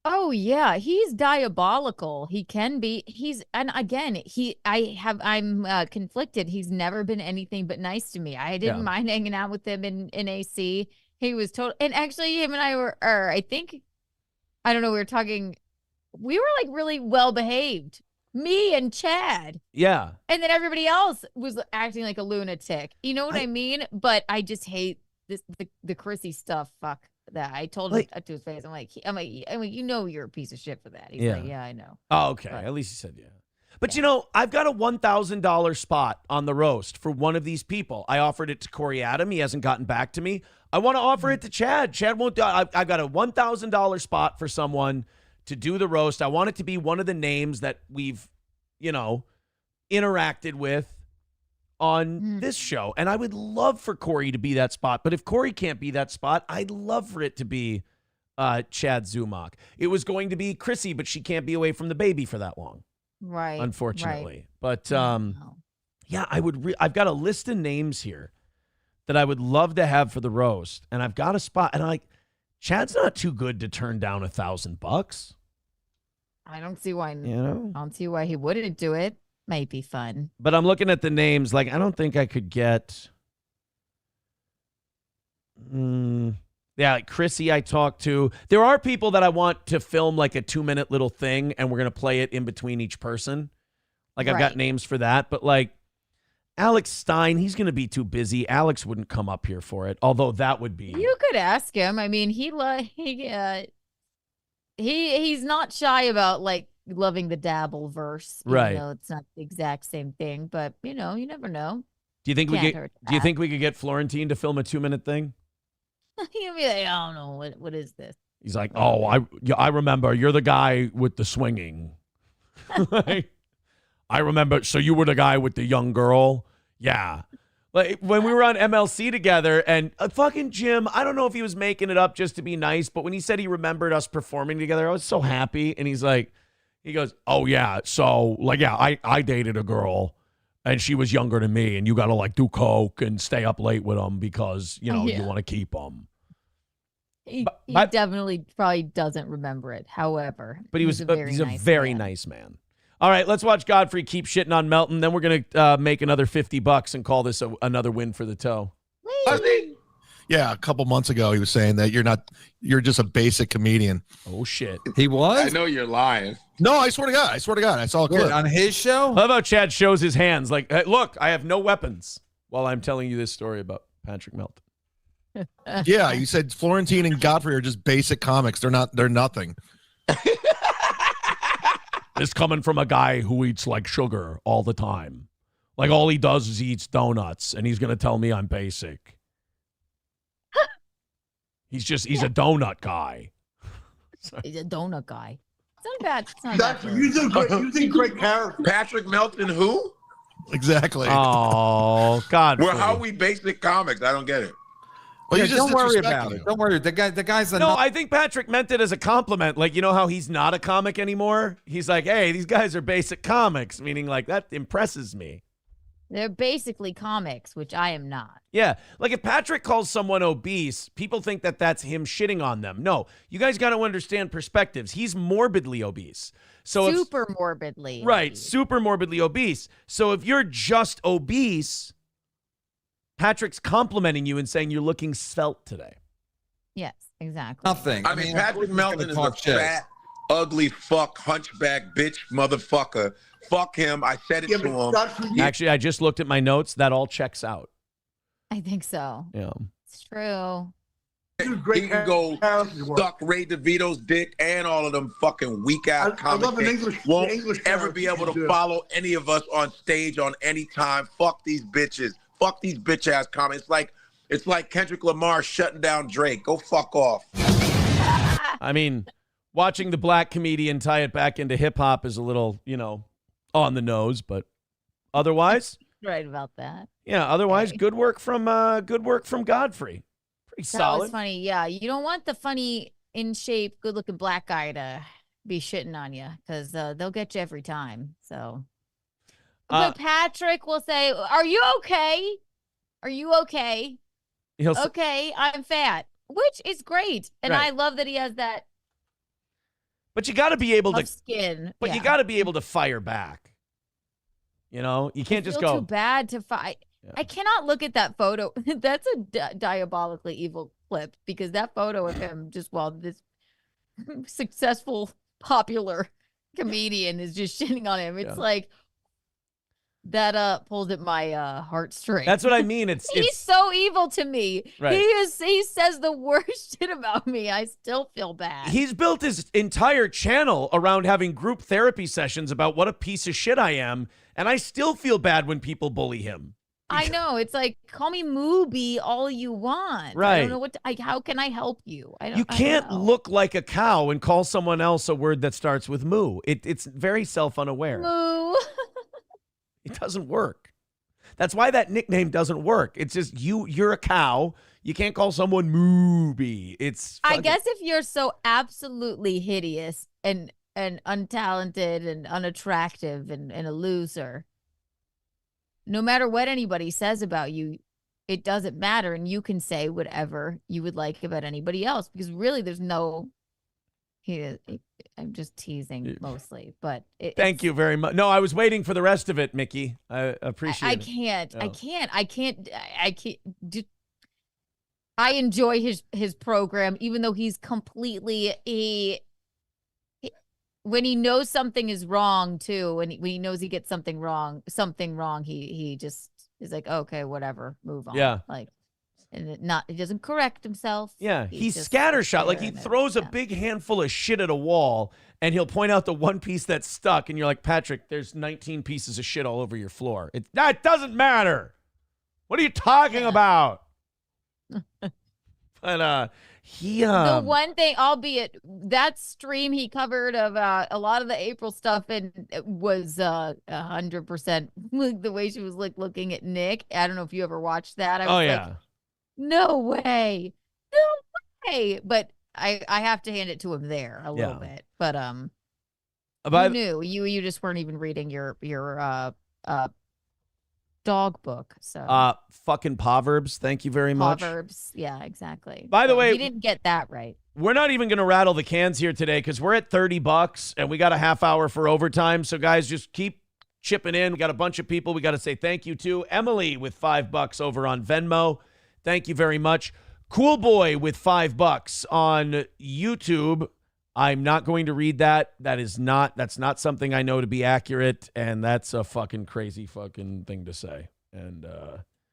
Oh yeah, he's diabolical. He can be. I'm conflicted. He's never been anything but nice to me. I didn't mind hanging out with him in AC. He was total. And actually, him and I were, I don't know. We were talking. We were like really well behaved. Me and Chad. Yeah. And then everybody else was acting like a lunatic. You know what I mean? But I just hate the Chrissy stuff. Fuck that. I told him to his face. I'm like, you know, you're a piece of shit for that. He's like, yeah, I know. Oh, okay. At least he said yeah. But you know, I've got a $1,000 spot on the roast for one of these people. I offered it to Corey Adam. He hasn't gotten back to me. I want to offer it to Chad. Chad won't. I've got a $1,000 spot for someone to do the roast. I want it to be one of the names that we've, interacted with on this show. And I would love for Corey to be that spot. But if Corey can't be that spot, I'd love for it to be Chad Zumach. It was going to be Chrissy, but she can't be away from the baby for that long. Right. Unfortunately. But yeah, I've got a list of names here that I would love to have for the roast. And I've got a spot. And Chad's not too good to turn down $1,000. I don't see why. You know? I don't see why he wouldn't do it. Might be fun. But I'm looking at the names. Like, I don't think I could get. Like Chrissy, I talked to. There are people that I want to film like a 2-minute little thing, and we're going to play it in between each person. Like, I've got names for that. But like Alex Stein, he's going to be too busy. Alex wouldn't come up here for it, although that would be. You could ask him. I mean, he's not shy about like loving the Dabbleverse. Right. Though it's not the exact same thing, but you never know. Do you think we Can't get? hurt Do you that. think we could get Florentine to film a 2-minute thing? He'll be like, I don't know what is this. He's like, oh, I remember. You're the guy with the swinging. Like, I remember. So you were the guy with the young girl. Yeah. Like when we were on MLC together, and fucking Jim, I don't know if he was making it up just to be nice, but when he said he remembered us performing together, I was so happy. And he goes, oh yeah, so like, yeah, I dated a girl, and she was younger than me, and you got to like do coke and stay up late with them because, you know, Yeah. you want to keep them. He But- definitely probably doesn't remember it. However, But he's a nice very man. nice man. All right, let's watch Godfrey keep shitting on Melton. Then we're going to make another $50 and call this another win for the toe. Yeah, a couple months ago he was saying that you're just a basic comedian. Oh shit. He was? I know you're lying. No, I swear to God. I swear to God. I saw a clip. On his show? How about Chad shows his hands like, hey, look, I have no weapons while I'm telling you this story about Patrick Melton. Yeah, you said Florentine and Godfrey are just basic comics. They're nothing. This coming from a guy who eats like sugar all the time. Like all he does is he eats donuts, and he's going to tell me I'm basic. He's a donut guy. He's a donut guy. It's not bad. It's not That's bad. you think great character. Patrick Melton, who? Exactly. Oh, God. Well, how are we basic comics? I don't get it. Well, Yeah, you're just don't worry disrespecting about it. him. Don't worry. The guy's a No, I think Patrick meant it as a compliment. Like, you know how he's not a comic anymore? He's like, hey, these guys are basic comics, meaning like that impresses me. They're basically comics, which I am not. Yeah. Like if Patrick calls someone obese, people think that that's him shitting on them. No, you guys got to understand perspectives. He's morbidly obese. So Super morbidly. Right, super morbidly obese. So if you're just obese, Patrick's complimenting you and saying you're looking svelte today. Yes, exactly. nothing. I mean, Patrick Melton is a talk shit. fat, ugly fuck, hunchback, bitch, motherfucker. Fuck him. I said it to him. Actually, I just looked at my notes. That all checks out. I think so. Yeah. It's true. He can go suck Ray DeVito's dick and all of them fucking weak ass I love an comics. Won't English ever be able to follow any of us on stage on any time. Fuck these bitches. Fuck these bitch ass comics. It's like Kendrick Lamar shutting down Drake. Go fuck off. I mean, watching the black comedian tie it back into hip hop is a little, on the nose, but otherwise, Right about that. yeah, otherwise good work from Godfrey. Pretty That solid. was funny. Yeah, you don't want the funny, in shape, good looking black guy to be shitting on you because they'll get you every time. So, but Patrick will say, "Are you okay? Are you okay? He'll say- Okay, I'm fat," which is great, and Right. I love that he has that But you got to be able tough to skin. But you Yeah. got to be able to fire back. You can't just feel go. too bad to fight. I cannot look at that photo. That's a diabolically evil clip because that photo of him this successful, popular comedian is just shitting on him. It's Yeah. like that pulls at my heartstrings. That's what I mean. It's He's so evil to me. Right. He says the worst shit about me. I still feel bad. He's built his entire channel around having group therapy sessions about what a piece of shit I am, and I still feel bad when people bully him. I know. It's like, call me Mooby all you want. I Right. don't know how can I help you? I don't, You I don't can't know. look like a cow and call someone else a word that starts with moo. It's very self-unaware. Moo. It doesn't work. That's why that nickname doesn't work. It's just you're a cow. You can't call someone mooby. It's I fucking- guess if you're so absolutely hideous and untalented and unattractive and a loser, no matter what anybody says about you, it doesn't matter, and you can say whatever you would like about anybody else because really, there's no. I'm just teasing mostly, but Thank you very much. No, I was waiting for the rest of it, Mickey. I appreciate I it. can't. I Oh. can't. I can't. I enjoy his program, even though he's completely when he knows something is wrong too, when he knows he gets something wrong, he just is like, okay, whatever, move on. Yeah. Like, and he doesn't correct himself. Yeah, he's just scattershot. Like there he and throws a big handful of shit at a wall, and he'll point out the one piece that's stuck, and you're like, Patrick, there's 19 pieces of shit all over your floor. That doesn't matter. What are you talking about? But he the one thing, albeit that stream he covered of a lot of the April stuff, and it was 100% the way she was like looking at Nick. I don't know if you ever watched that. I was like, no way, no way. But I have to hand it to him there a little bit. But you knew you just weren't even reading your dog book. So fucking Proverbs. Thank you very much. Proverbs. Yeah, exactly. By the So way, he didn't get that right. we're not even going to rattle the cans here today because we're at $30 and we got a half hour for overtime. So guys, just keep chipping in. We got a bunch of people we got to say thank you to. Emily with $5 over on Venmo. Thank you very much. Cool Boy with $5 on YouTube. I'm not going to read that. That's not something I know to be accurate, and that's a fucking crazy fucking thing to say. And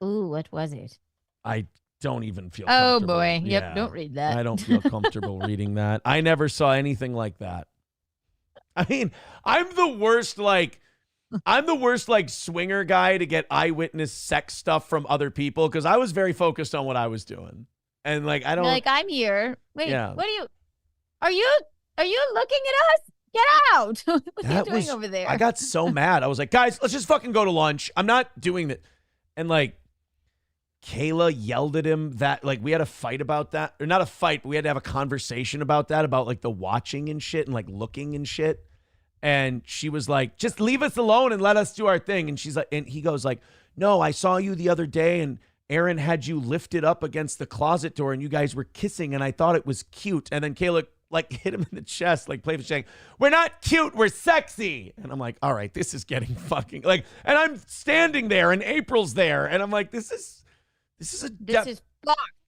ooh, what was it? I don't even feel Oh comfortable. boy. Yep, Yeah. don't read that. I don't feel comfortable reading that. I never saw anything like that. I mean, I'm the worst swinger guy to get eyewitness sex stuff from other people because I was very focused on what I was doing. And I don't You're like, I'm here. Wait, Yeah. what are you looking at us? Get out. What are you doing over there? I got so mad. I was like, guys, let's just fucking go to lunch. I'm not doing that. And Kayla yelled at him that we had a fight about that, or not a fight, but we had to have a conversation about that, about the watching and shit and looking and shit. And she was like, just leave us alone and let us do our thing. And she's like, and he goes no, I saw you the other day and Aaron had you lifted up against the closet door and you guys were kissing and I thought it was cute. And then Kayla hit him in the chest, playfully saying, we're not cute, we're sexy. And I'm like, all right, this is getting fucking and I'm standing there and April's there. And I'm like, this is fucked.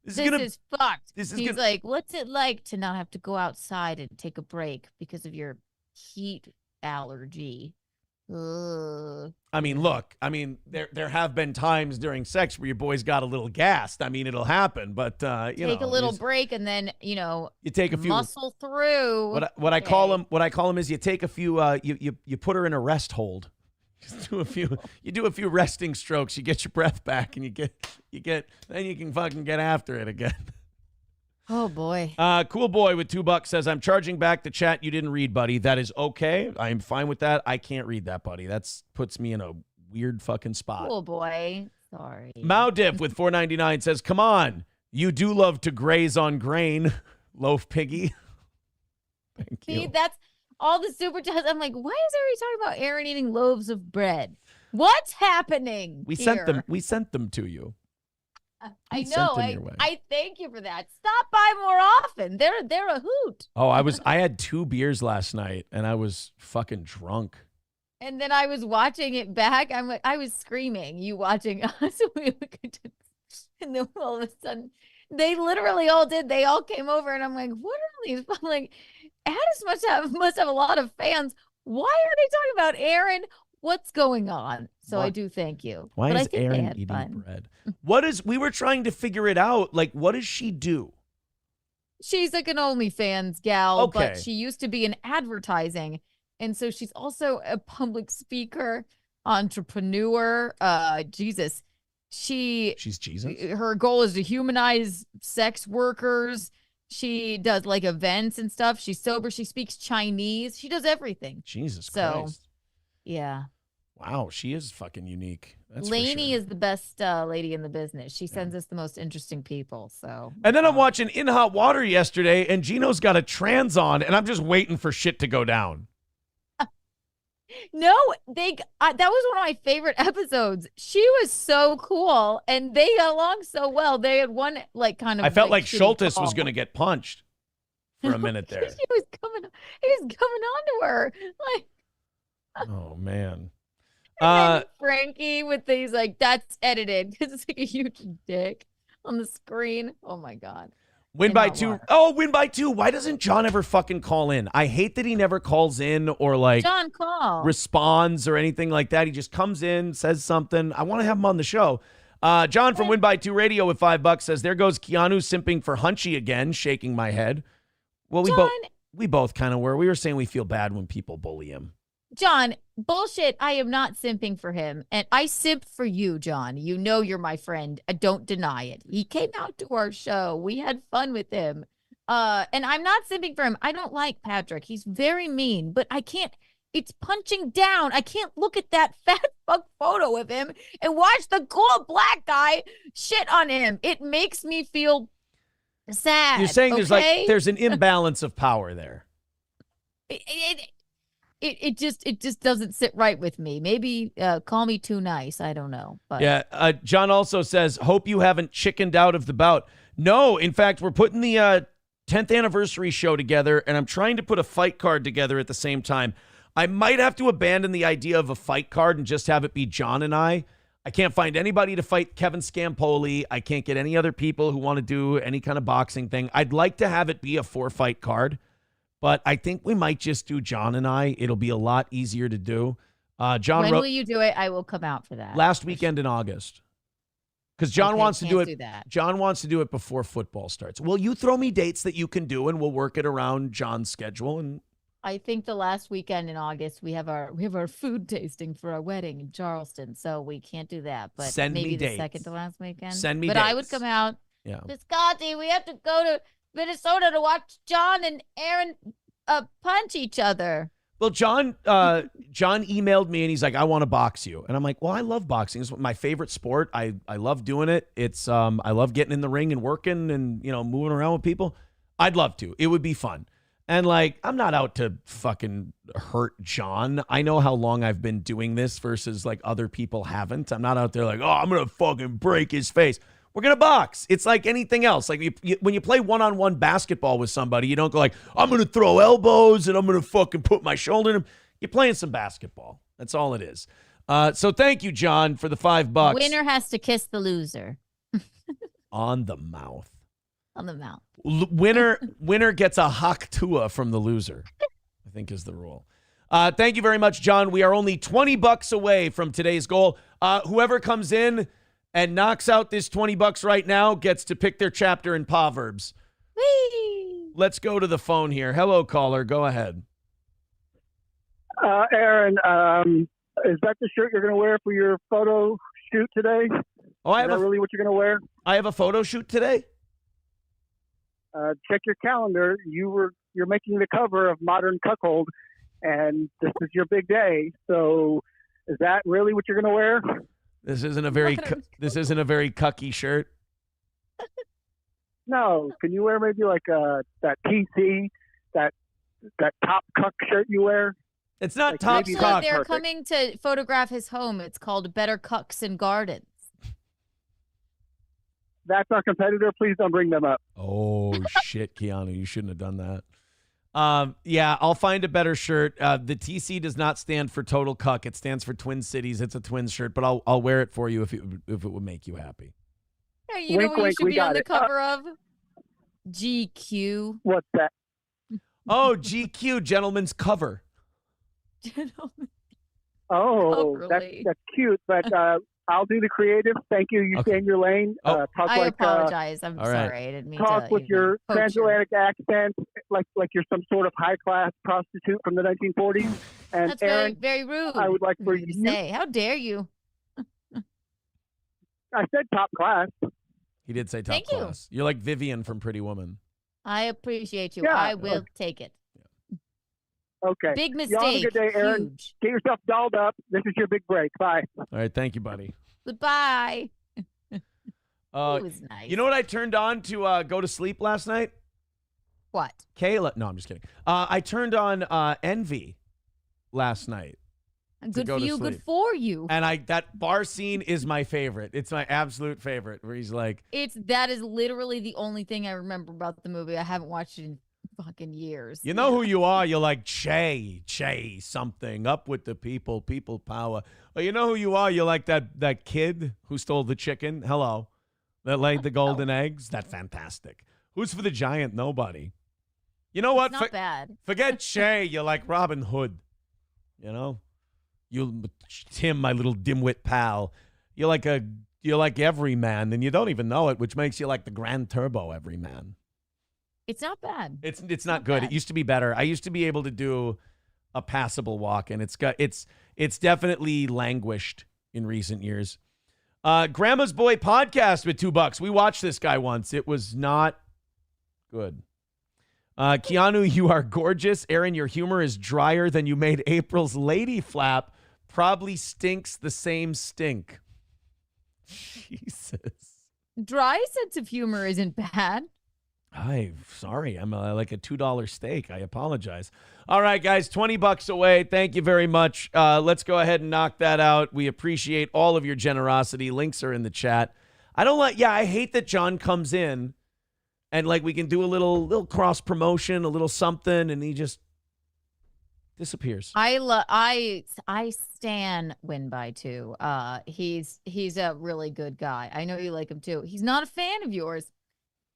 This is fucked. He's like, what's it like to not have to go outside and take a break because of your heat allergy? Ugh. I mean, look, there have been times during sex where your boys got a little gassed. I mean, it'll happen, but take a little break and then you take a few muscle through. What I call them is you take a few you put her in a rest hold. Just do a few resting strokes. You get your breath back, and then you can fucking get after it again. Oh boy. Cool Boy with $2 says, I'm charging back the chat you didn't read, buddy. That is okay. I am fine with that. I can't read that, buddy. That puts me in a weird fucking spot. Cool Boy. Sorry. Maudiv with $4.99 says, come on. You do love to graze on grain, loaf piggy. Thank you. See, that's all the super chats. I'm like, why is everybody talking about Aaron eating loaves of bread? What's happening? We sent them to you. I know. I thank you for that. Stop by more often. They're a hoot. Oh, I had 2 beers last night and I was fucking drunk. And then I was watching it back. I was screaming. You watching us? And then all of a sudden, they literally all did. They all came over, and I'm like, "What are these?" I'm like, Addis must have a lot of fans. Why are they talking about Aaron? What's going on? So I do thank you. Why but is I think Aaron they had eating fun. bread? We were trying to figure it out. What does she do? She's an OnlyFans gal, Okay. but she used to be in advertising. And so she's also a public speaker, entrepreneur. Jesus. She's Jesus. Her goal is to humanize sex workers. She does events and stuff. She's sober. She speaks Chinese. She does everything. Jesus So, Christ. yeah. Wow, she is fucking unique. That's for Lainey sure. is the best lady in the business. She sends us the most interesting people. So, And then I'm watching In Hot Water yesterday, and Gino's got a trans on, and I'm just waiting for shit to go down. no, that was one of my favorite episodes. She was so cool, and they got along so well. They had one kind of. I felt like shitty Schultes was call. going to get punched for a minute there. He was coming on to her. Oh, man. And then Frankie with these that's edited because it's a huge dick on the screen. Oh my god. Win by 2. Oh, win by 2. Why doesn't John ever fucking call in? I hate that he never calls in or John call responds or anything like that. He just comes in, says something. I want to have him on the show. John from Win by 2 Radio with $5 says, there goes Keanu simping for Hunchy again, shaking my head. Well, we both kind of were. We were saying we feel bad when people bully him. John, bullshit. I am not simping for him. And I simp for you, John. You know you're my friend. I don't deny it. He came out to our show. We had fun with him. And I'm not simping for him. I don't like Patrick. He's very mean, but I can't. It's punching down. I can't look at that fat fuck photo of him and watch the cool black guy shit on him. It makes me feel sad. You're saying okay? there's an imbalance of power there. it just doesn't sit right with me. Maybe call me too nice. I don't know. But Yeah. John also says, hope you haven't chickened out of the bout. No, in fact, we're putting the 10th anniversary show together, and I'm trying to put a fight card together at the same time. I might have to abandon the idea of a fight card and just have it be John and I. I can't find anybody to fight Kevin Scampoli. I can't get any other people who want to do any kind of boxing thing. I'd like to have it be a 4-fight card, but I think we might just do John and I. It'll be a lot easier to do. John, when will you do it? I will come out for that. Last weekend in August. Because John wants to do it. That. John wants to do it before football starts. Will you throw me dates that you can do, and we'll work it around John's schedule? And I think the last weekend in August we have our food tasting for our wedding in Charleston, so we can't do that. But send maybe me the dates. second to last weekend. Send me but dates. I would come out. Yeah. Scotty, we have to go to Minnesota to watch John and Aaron punch each other. Well, John emailed me and he's like, I want to box you. And I'm like, well, I love boxing. It's my favorite sport. I love doing it. It's I love getting in the ring and working and, moving around with people. I'd love to. It would be fun. And like, I'm not out to fucking hurt John. I know how long I've been doing this versus like other people haven't. I'm not out there like, oh, I'm going to fucking break his face. We're going to box. It's like anything else. Like when you play one-on-one basketball with somebody, you don't go like, I'm going to throw elbows and I'm going to fucking put my shoulder in him. You're playing some basketball. That's all it is. So thank you, John, for the $5. Winner has to kiss the loser. On the mouth. On the mouth. Winner gets a Haw Tuah from the loser, I think is the rule. Thank you very much, John. We are only $20 away from today's goal. Whoever comes in and knocks out this $20 right now gets to pick their chapter in Proverbs. Whee! Let's go to the phone here. Hello, caller. Go ahead. Aaron, is that the shirt you're going to wear for your photo shoot today? Oh, is that really what you're going to wear? I have a photo shoot today. Check your calendar. You're making the cover of Modern Cuckold, and this is your big day. So, is that really what you're going to wear? This isn't a very cucky shirt. No. Can you wear maybe like that TC, that top cuck shirt you wear? It's not like top cuck. They're coming to photograph his home. It's called Better Cucks and Gardens. That's our competitor. Please don't bring them up. Oh, shit, Keanu. You shouldn't have done that. Yeah, I'll find a better shirt. The TC does not stand for Total Cuck. It stands for Twin Cities. It's a Twins shirt, but I'll wear it for you if it would make you happy. Hey, you know what you should be on the cover of? GQ. What's that? Oh, GQ, Gentleman's Cover. Oh, that's cute, but I'll do the creative. Thank you. You stay in your lane. Oh. Talk I like, apologize. I'm all right. sorry. I didn't mean talk to. with your transatlantic accent, like you're some sort of high class prostitute from the 1940s. And That's Aaron, very rude. I would like for to you say. How dare you? I said top class. He did say top Thank you. class. You're like Vivian from Pretty Woman. I appreciate you. Yeah. I will take it. Okay. Big Y'all have a mistake. good day, Aaron. Huge. Get yourself dolled up. This is your big break. Bye. All right, thank you, buddy. Goodbye. It was nice. You know what I turned on to go to sleep last night? What? Kayla. No, I'm just kidding. I turned on Envy last night. Good go for to you. Good sleep. for you. And that bar scene is my favorite. It's my absolute favorite, where he's like, That is literally the only thing I remember about the movie. I haven't watched it in fucking years. you know who you are. You're like, Che, something. Up with the people power. Well, you know who you are. You're like that kid who stole the chicken. Hello. That laid the golden eggs. That's fantastic. Who's for the giant? Nobody. You know what? It's not bad. Forget Che. You're like Robin Hood. You know? Tim, my little dimwit pal. You're like Everyman, and you don't even know it, which makes you like the Grand Turbo Everyman. It's not bad. It's not good. bad. It used to be better. I used to be able to do a passable walk, and it's definitely languished in recent years. Grandma's Boy podcast with $2. We watched this guy once. It was not good. Keanu, you are gorgeous. Aaron, your humor is drier than you made April's lady flap. Probably stinks the same stink. Jesus. Dry sense of humor isn't bad. I'm sorry. I'm like a $2 steak. I apologize. All right, guys, $20 away. Thank you very much. Let's go ahead and knock that out. We appreciate all of your generosity. Links are in the chat. I hate that John comes in and like we can do a little cross promotion, a little something, and he just disappears. I stan Win by Two. He's a really good guy. I know you like him too. He's not a fan of yours.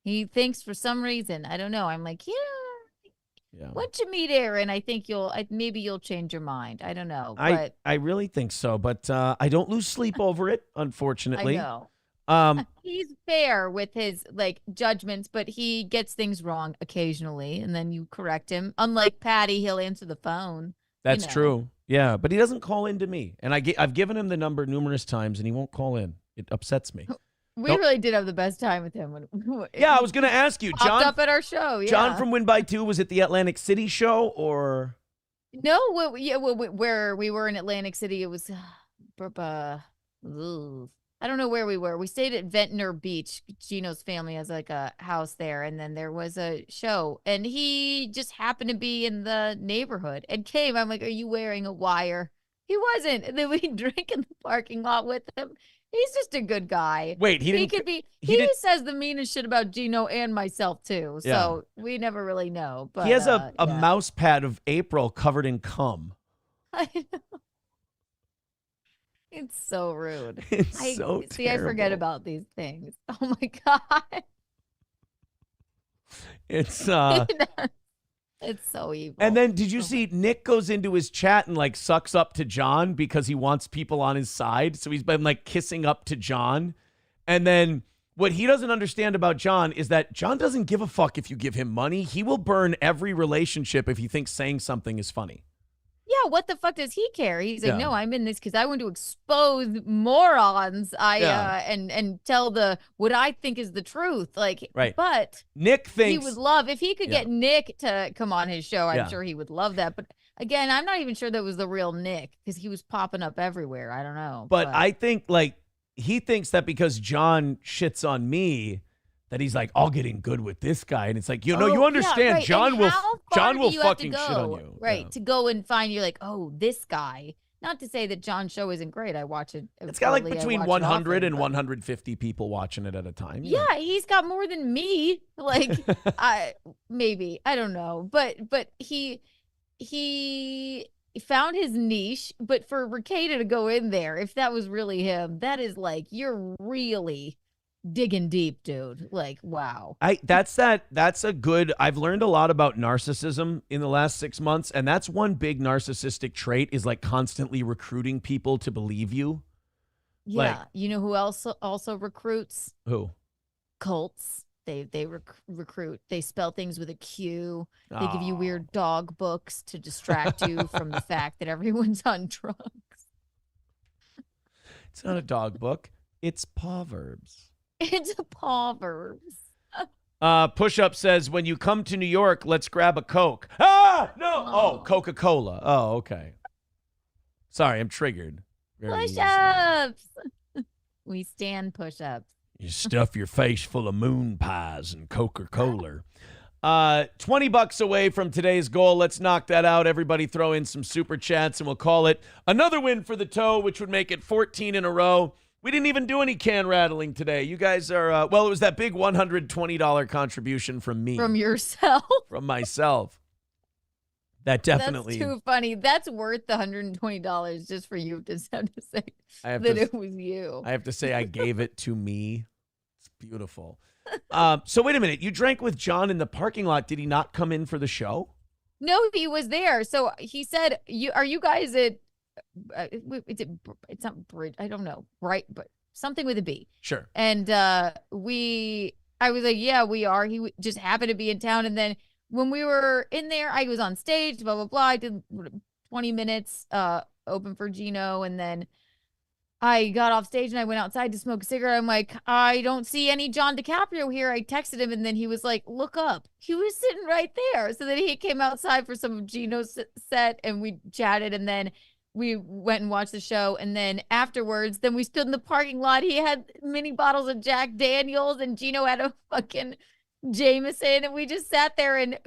He thinks for some reason, I don't know. I'm like, yeah. Once you meet Aaron, I think maybe you'll change your mind. I don't know. But I really think so, but I don't lose sleep over it, unfortunately. I know. He's fair with his like judgments, but he gets things wrong occasionally, and then you correct him. Unlike Patty, he'll answer the phone. That's true. Yeah, but he doesn't call in to me, and I've given him the number numerous times, and he won't call in. It upsets me. We really did have the best time with him. Yeah, I was going to ask you, John. Up at our show. Yeah. John from Win by Two was at the Atlantic City show, or no? Where we were in Atlantic City, it was. I don't know where we were. We stayed at Ventnor Beach. Gino's family has like a house there, and then there was a show, and he just happened to be in the neighborhood and came. I'm like, "Are you wearing a wire?" He wasn't. And then we drank in the parking lot with him. He's just a good guy. Wait, he says the meanest shit about Gino and myself too. So we never really know. But he has a mouse pad of April covered in cum. I know. It's so rude. It's so terrible. I forget about these things. Oh my God. It's It's so evil. And then did you see Nick goes into his chat and like sucks up to John because he wants people on his side. So he's been like kissing up to John. And then what he doesn't understand about John is that John doesn't give a fuck if you give him money. He will burn every relationship if he thinks saying something is funny. Yeah, what the fuck does he care? He's like, no, I'm in this because I want to expose morons. And tell what I think is the truth. Like, right. But Nick thinks he would love if he could get Nick to come on his show. I'm sure he would love that. But again, I'm not even sure that was the real Nick because he was popping up everywhere. I don't know. But I think like he thinks that because John shits on me, that he's like, I'll get in good with this guy. And it's like, you understand, right. John will fucking shit on you. Right. To go and find, you're like, oh, this guy. Not to say that John's show isn't great. I watch it. It's got like between 100 and 150 people watching it at a time. Yeah, he's got more than me. Like, maybe. I don't know. But he found his niche. But for Ricada to go in there, if that was really him, that is like, you're really digging deep, dude. Like, wow. That's a good. I've learned a lot about narcissism in the last 6 months, and that's one big narcissistic trait is like constantly recruiting people to believe you. Yeah, you know who else also recruits? Who? Cults. They recruit. They spell things with a Q. They give you weird dog books to distract you from the fact that everyone's on drugs. It's not a dog book. It's Proverbs. It's a Proverbs. Push-Up says, when you come to New York, let's grab a Coke. Ah, no. Oh, Coca-Cola. Oh, okay. Sorry, I'm triggered. Push-ups. We stand push-ups. You stuff your face full of moon pies and Coca-Cola. $20 away from today's goal. Let's knock that out. Everybody throw in some super chats, and we'll call it another win for the toe, which would make it 14 in a row. We didn't even do any can rattling today. You guys are, it was that big $120 contribution from me. From yourself? From myself. That definitely. That's too funny. That's worth the $120 just for you to have to say that it was you. I have to say I gave it to me. It's beautiful. So wait a minute. You drank with John in the parking lot. Did he not come in for the show? No, he was there. So he said, are you guys at, it's not bridge. I don't know. Right. But something with a B. Sure. And I was like, yeah, we are. He just happened to be in town. And then when we were in there, I was on stage, blah, blah, blah. I did 20 minutes open for Gino. And then I got off stage and I went outside to smoke a cigarette. I'm like, I don't see any John DiCaprio here. I texted him and then he was like, look up. He was sitting right there. So then he came outside for some of Gino's set and we chatted and then we went and watched the show. And then afterwards, then we stood in the parking lot. He had mini bottles of Jack Daniels and Gino had a fucking Jameson, and we just sat there, and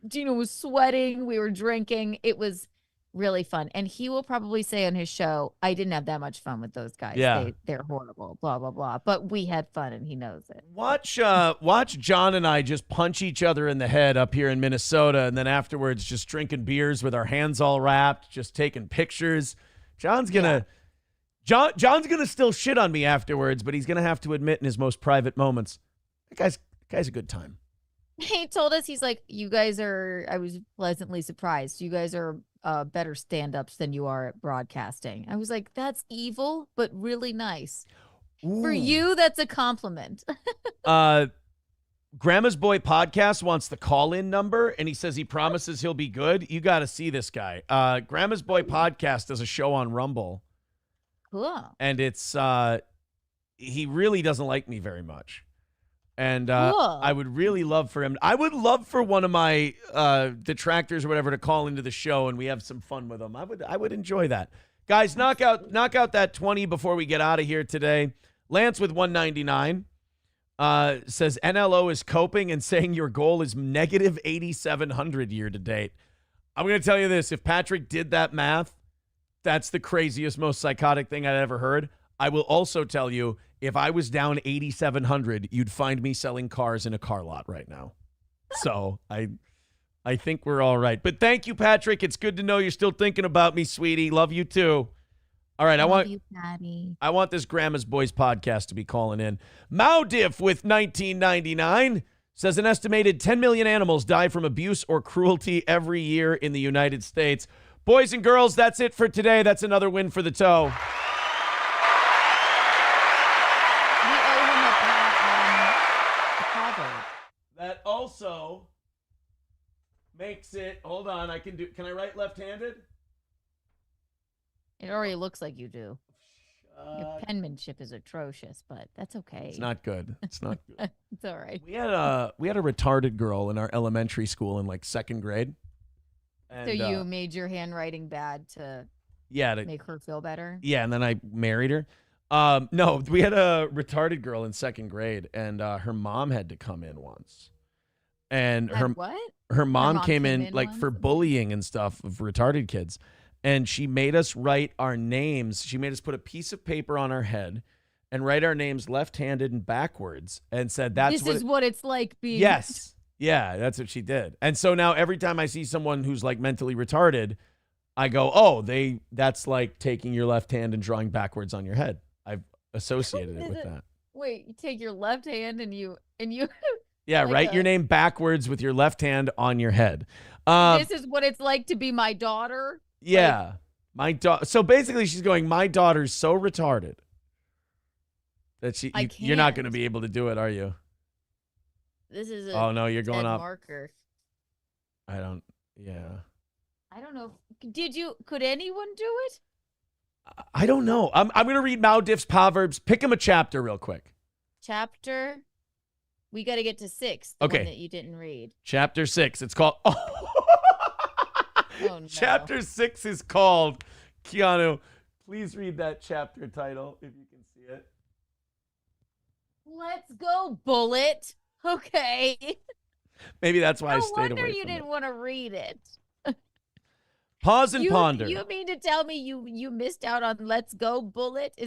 Gina was sweating. We were drinking. It was really fun. And he will probably say on his show, I didn't have that much fun with those guys. Yeah. They're horrible, blah, blah, blah. But we had fun, and he knows it. Watch John and I just punch each other in the head up here in Minnesota, and then afterwards just drinking beers with our hands all wrapped, just taking pictures. John's gonna still shit on me afterwards, but he's gonna have to admit in his most private moments, that guy's a good time. He told us, he's like, you guys are, I was pleasantly surprised. You guys are better stand-ups than you are at broadcasting. I was like, that's evil, but really nice. Ooh. For you, that's a compliment. Grandma's Boy Podcast wants the call-in number, and he says he promises he'll be good. You got to see this guy. Grandma's Boy Podcast does a show on Rumble. Cool. And it's, he really doesn't like me very much. And Cool. I would really love for him. I would love for one of my detractors or whatever to call into the show, and we have some fun with them. I would enjoy that. Guys, knock out that 20 before we get out of here today. Lance with 199 says NLO is coping and saying your goal is negative 8,700 year to date. I'm going to tell you this. If Patrick did that math, that's the craziest, most psychotic thing I'd ever heard. I will also tell you, if I was down 8,700, you'd find me selling cars in a car lot right now. So I think we're all right. But thank you, Patrick. It's good to know you're still thinking about me, sweetie. Love you too. All right, I want this Grandma's Boys podcast to be calling in. Maudiff with 1999 says an estimated 10 million animals die from abuse or cruelty every year in the United States. Boys and girls, that's it for today. That's another win for the toe. That also makes it, hold on, can I write left-handed? It already looks like you do. Your penmanship is atrocious, but that's okay. It's not good. It's not good. It's all right. We had a retarded girl in our elementary school in like second grade. And, so you made your handwriting bad to make her feel better? Yeah, and then I married her. No, we had a retarded girl in second grade, and her mom had to come in once. And her mom came in like for bullying and stuff of retarded kids. And she made us write our names. She made us put a piece of paper on our head and write our names left-handed and backwards and said, this is what it's like being. Yes. Yeah, that's what she did. And so now every time I see someone who's like mentally retarded, I go, oh, that's like taking your left hand and drawing backwards on your head. I've associated it with that. Wait, you take your left hand and you yeah, like write your name backwards with your left hand on your head. This is what it's like to be my daughter. Yeah. My daughter. So basically she's going, my daughter's so retarded that you're not going to be able to do it, are you? This is oh no, you're going up. Marker. I don't know. Could anyone do it? I don't know. I'm going to read Maudiff's Proverbs. Pick him a chapter real quick. Chapter? We got to get to 6. Okay. One that you didn't read. Chapter 6. It's called... Oh, no. Chapter 6 is called, Keanu, please read that chapter title if you can see it. Let's go, Bullet. Okay. Maybe that's why I stayed away No wonder you from didn't want to read it. Pause and ponder. You mean to tell me you missed out on Let's Go, Bullet?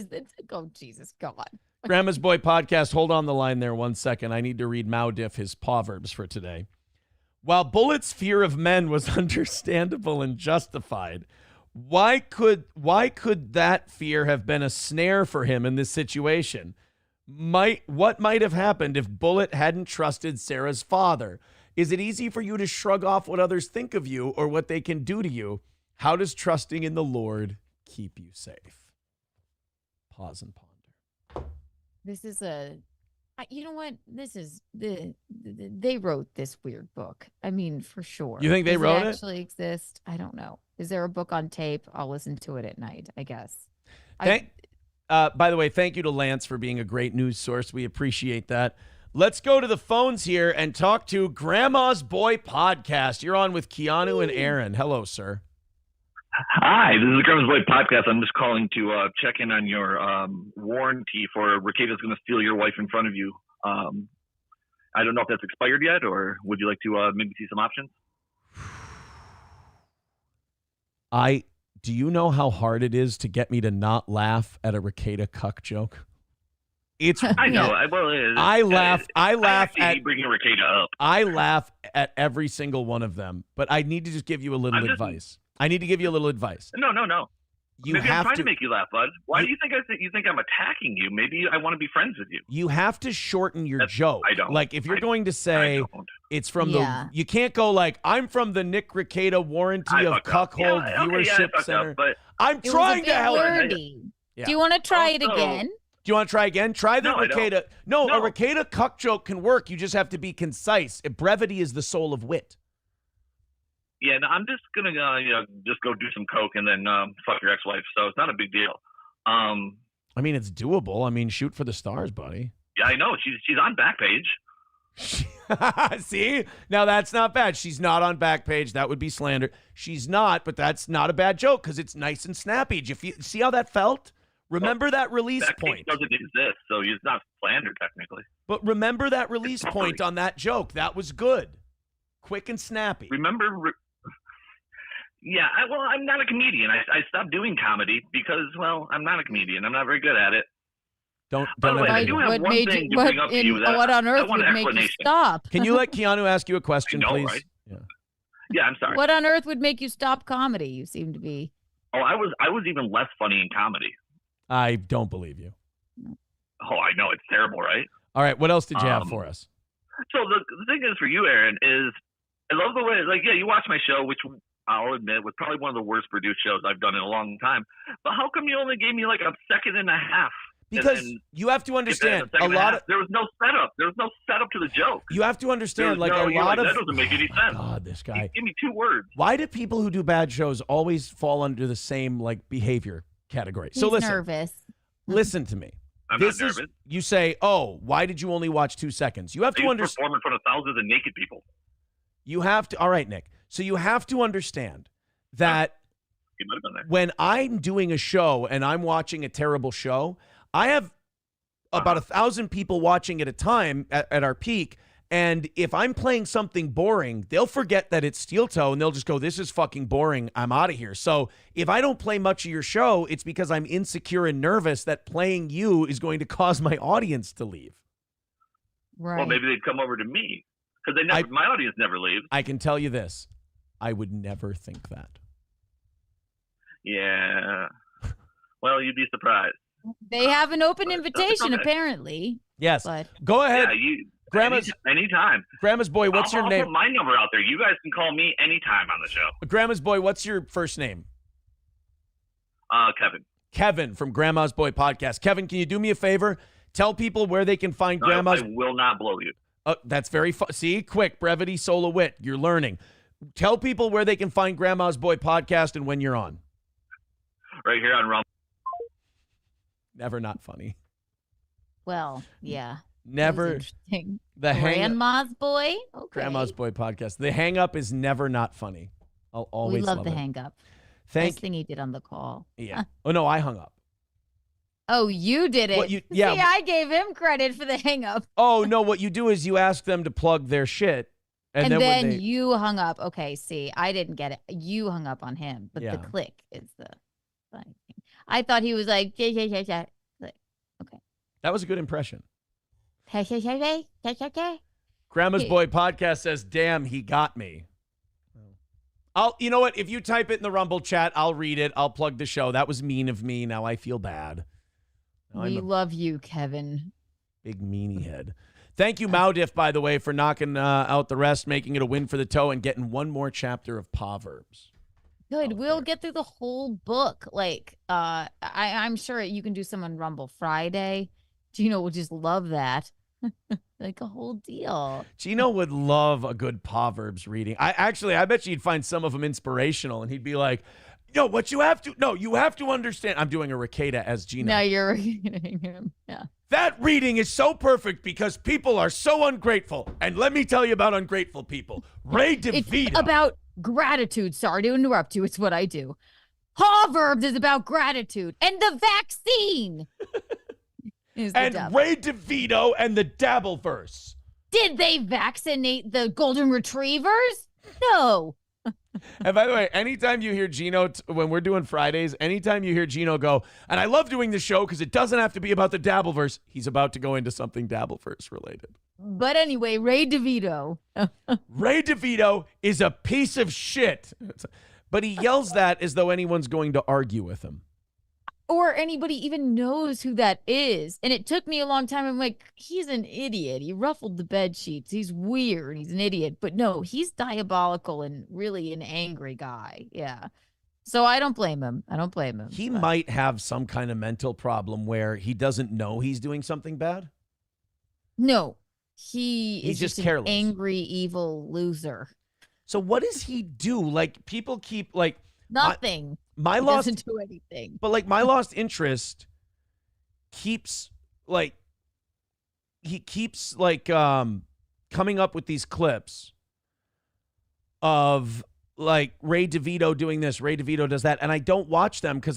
Oh, Jesus, God. Grandma's Boy Podcast, hold on the line there 1 second. I need to read Maudiff his Proverbs for today. While Bullet's fear of men was understandable and justified, why could that fear have been a snare for him in this situation? What might have happened if Bullet hadn't trusted Sarah's father? Is it easy for you to shrug off what others think of you or what they can do to you? How does trusting in the Lord keep you safe? Pause and ponder. This is you know what? This is they wrote this weird book. I mean, for sure. You think they wrote it? Actually exist? I don't know. Is there a book on tape? I'll listen to it at night, I guess. By the way, thank you to Lance for being a great news source. We appreciate that. Let's go to the phones here and talk to Grandma's Boy Podcast. You're on with Keanu and Aaron. Hello, sir. Hi, this is the Grandma's Boy Podcast. I'm just calling to check in on your warranty for Ricardo's going to steal your wife in front of you. I don't know if that's expired yet, or would you like to maybe see some options? Do you know how hard it is to get me to not laugh at a Rekieta cuck joke? It's I know. I laugh at bringing Rekieta up. I laugh at every single one of them, but I need to just give you a little advice. I need to give you a little advice. No. You Maybe have I'm trying to to make you laugh, bud. Why do you think you think I'm attacking you? Maybe I want to be friends with you. You have to shorten your joke. I don't. Like if you're going to say it's from you can't go like I'm from the Nick Rekieta Warranty of Cuckold Viewership Center. But I'm trying to help. Yeah. Do you want to try it again? Do you want to try again? Try the No, I Rekieta. don't. No, No. a Rekieta cuck joke can work. You just have to be concise. Brevity is the soul of wit. Yeah, no, I'm just gonna just go do some coke and then fuck your ex-wife. So it's not a big deal. I mean, it's doable. I mean, shoot for the stars, buddy. Yeah, I know. She's on Backpage. See? Now that's not bad. She's not on Backpage. That would be slander. She's not, but that's not a bad joke because it's nice and snappy. Did you see how that felt? Remember that release Backpage point. doesn't exist, so it's not slander technically. But remember that release point on that joke. That was good. Quick and snappy. Yeah, I'm not a comedian. I stopped doing comedy because, well, I'm not a comedian. I'm not very good at it. By the way, I do have one thing to bring up to you. What on earth I want would an make you explanation. stop? Can you let Keanu ask you a question, I know, please? right? Yeah, I'm sorry. What on earth would make you stop comedy? You seem to be. Oh, I was even less funny in comedy. I don't believe you. Oh, I know. It's terrible, right? All right. What else did you have for us? So the thing is for you, Aaron, is I love the way, you watch my show, which I'll admit was probably one of the worst produced shows I've done in a long time. But how come you only gave me like a second and a half? Because you have to understand a lot of there was no setup. There was no setup to the joke. You have to understand like a you're lot of that doesn't make any sense. God, this guy. Give me 2 words. Why do people who do bad shows always fall under the same like behavior category? He's so listen. nervous. Listen to me. I'm this not is nervous. you say, "Oh, why did you only watch 2 seconds?" You have to understand. Perform in front of thousands of naked people. You have to. All right, Nick. So you have to understand that You might have been there. when I'm doing a show and I'm watching a terrible show, I have about 1,000 people watching at a time at our peak. And if I'm playing something boring, they'll forget that it's Steel Toe and they'll just go, "This is fucking boring. I'm out of here." So if I don't play much of your show, it's because I'm insecure and nervous that playing you is going to cause my audience to leave. Right. Well, maybe they'd come over to me because my audience never leaves. I can tell you this. I would never think that. Yeah. Well, you'd be surprised. They have an open But invitation, okay. apparently. Yes. But Go ahead. Yeah, Grandma's anytime. Grandma's boy, what's I'll your name? put my number out there. You guys can call me anytime on the show. Grandma's boy, what's your first name? Kevin. Kevin from Grandma's Boy Podcast. Kevin, can you do me a favor? Tell people where they can find No, Grandma's. I will not blow you. That's very fun. See, quick, brevity, soul of wit. You're learning. Tell people where they can find Grandma's Boy Podcast and when you're on. Right here on Rumble. Never not funny. well, yeah. Never. Interesting. The hang. Grandma's boy. Okay. Grandma's Boy Podcast. The hang up is never not funny. I'll always We love the it. hang up. Thank Best thing he did on the call. Yeah. Oh no, I hung up. Oh, you did it. What you- yeah. See, I gave him credit for the hang up. Oh no, what you do is you ask them to plug their shit, and, And, then, then when they, you hung up. Okay, see, I didn't get it. You hung up on him, but Yeah. the click is the funny thing. I thought he was like, yeah. Click. Okay. that was a good impression. Hey. Grandma's Boy Podcast says, "Damn, he got me." You know what? If you type it in the Rumble chat, I'll read it. I'll plug the show. That was mean of me. Now I feel bad. Now We I'm a love you, Kevin. big meanie head. Thank you, Maudiff, by the way, for knocking out the rest, making it a win for the toe, and getting one more chapter of Proverbs. Good. We'll get through the whole book. Like, I'm sure you can do some on Rumble Friday. Gino will just love that. Like a whole deal. Gino would love a good Proverbs reading. I bet you'd find some of them inspirational, and he'd be like, you have to understand. I'm doing a Rekieta as Gino. No, you're reading him. Yeah. That reading is so perfect because people are so ungrateful. And let me tell you about ungrateful people. Ray DeVito. It's about gratitude. Sorry to interrupt you. It's what I do. Proverbs is about gratitude and the vaccine. And Ray DeVito and the Dabbleverse. Did they vaccinate the golden retrievers? No. And by the way, anytime you hear Gino, when we're doing Fridays, anytime you hear Gino go, and I love doing the show because it doesn't have to be about the Dabbleverse, he's about to go into something Dabbleverse related. But anyway, Ray DeVito. Ray DeVito is a piece of shit. But he yells that as though anyone's going to argue with him. Or anybody even knows who that is. And it took me a long time. I'm like, he's an idiot. He ruffled the bed sheets. He's weird. He's an idiot. But no, he's diabolical and really an angry guy. Yeah. So I don't blame him. He might have some kind of mental problem where he doesn't know he's doing something bad. No, he's is just an careless. angry, evil loser. So what does he do? Like, people keep like nothing. My he lost doesn't do anything. But like my lost interest keeps like coming up with these clips of like Ray DeVito doing this, Ray DeVito does that, and I don't watch them because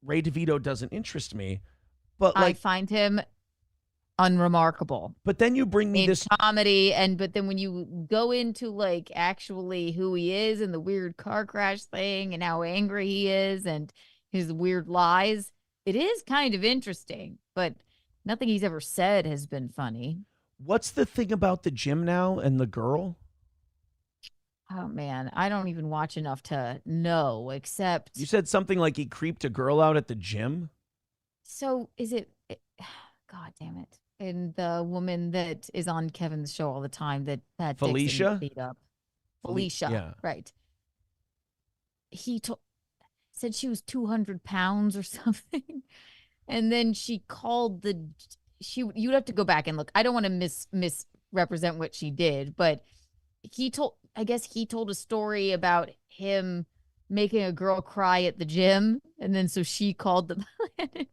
Ray DeVito doesn't interest me. But like, I find him unremarkable. But then you bring me in this comedy, but then when you go into like actually who he is and the weird car crash thing and how angry he is and his weird lies, it is kind of interesting. But nothing he's ever said has been funny. What's the thing about the gym now and the girl? Oh man, I don't even watch enough to know. Except you said something like he creeped a girl out at the gym. So is it? God damn it! And the woman that is on Kevin's show all the time that Felicia beat up. Felicia, yeah, right. He said she was 200 pounds or something, and then she called you'd have to go back and look. I don't want to misrepresent what she did, but I guess he told a story about him making a girl cry at the gym, and then so she called the Planet.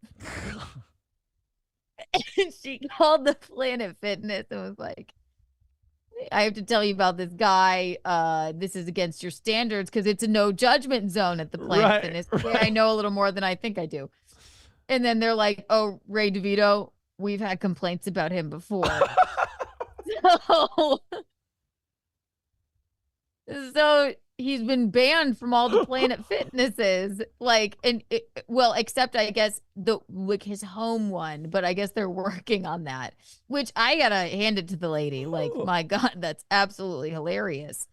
She called the Planet Fitness and was like, I have to tell you about this guy. This is against your standards because it's a no judgment zone at the Planet Fitness. Right. I know a little more than I think I do. And then they're like, oh, Ray DeVito, we've had complaints about him before. So he's been banned from all the Planet Fitnesses, except I guess his home one, but I guess they're working on that, which I gotta hand it to the lady. Like, my God, that's absolutely hilarious.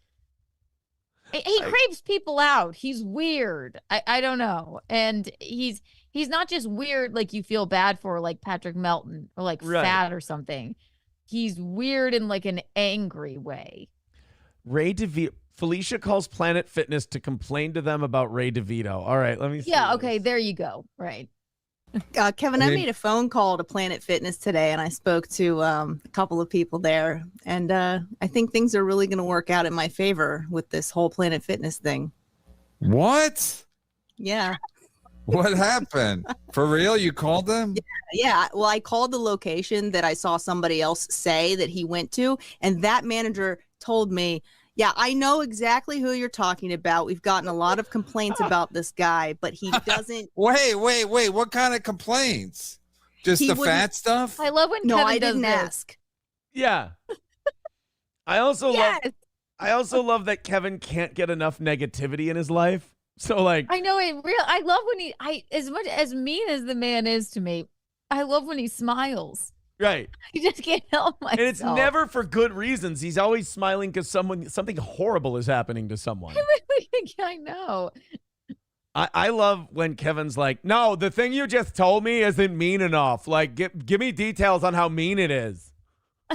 He creeps people out. He's weird. I don't know. And he's not just weird like you feel bad for, like Patrick Melton or like fat or something. He's weird in like an angry way. Ray DeVito. Felicia calls Planet Fitness to complain to them about Ray DeVito. All right, let me see. Yeah, okay, there you go. Right. Kevin, I made a phone call to Planet Fitness today, and I spoke to a couple of people there, and I think things are really going to work out in my favor with this whole Planet Fitness thing. What? Yeah. What happened? For real? You called them? Yeah. Well, I called the location that I saw somebody else say that he went to, and that manager told me, yeah, I know exactly who you're talking about. We've gotten a lot of complaints about this guy, but he doesn't. Wait. What kind of complaints? Just the fat stuff? I love when Kevin I didn't ask. Yeah. I also love that Kevin can't get enough negativity in his life. So like, I know it real. I love when as much as mean as the man is to me, I love when he smiles. Right. I just can't help myself. And it's never for good reasons. He's always smiling because something horrible is happening to someone. I know. I love when Kevin's like, no, the thing you just told me isn't mean enough. Like, give me details on how mean it is.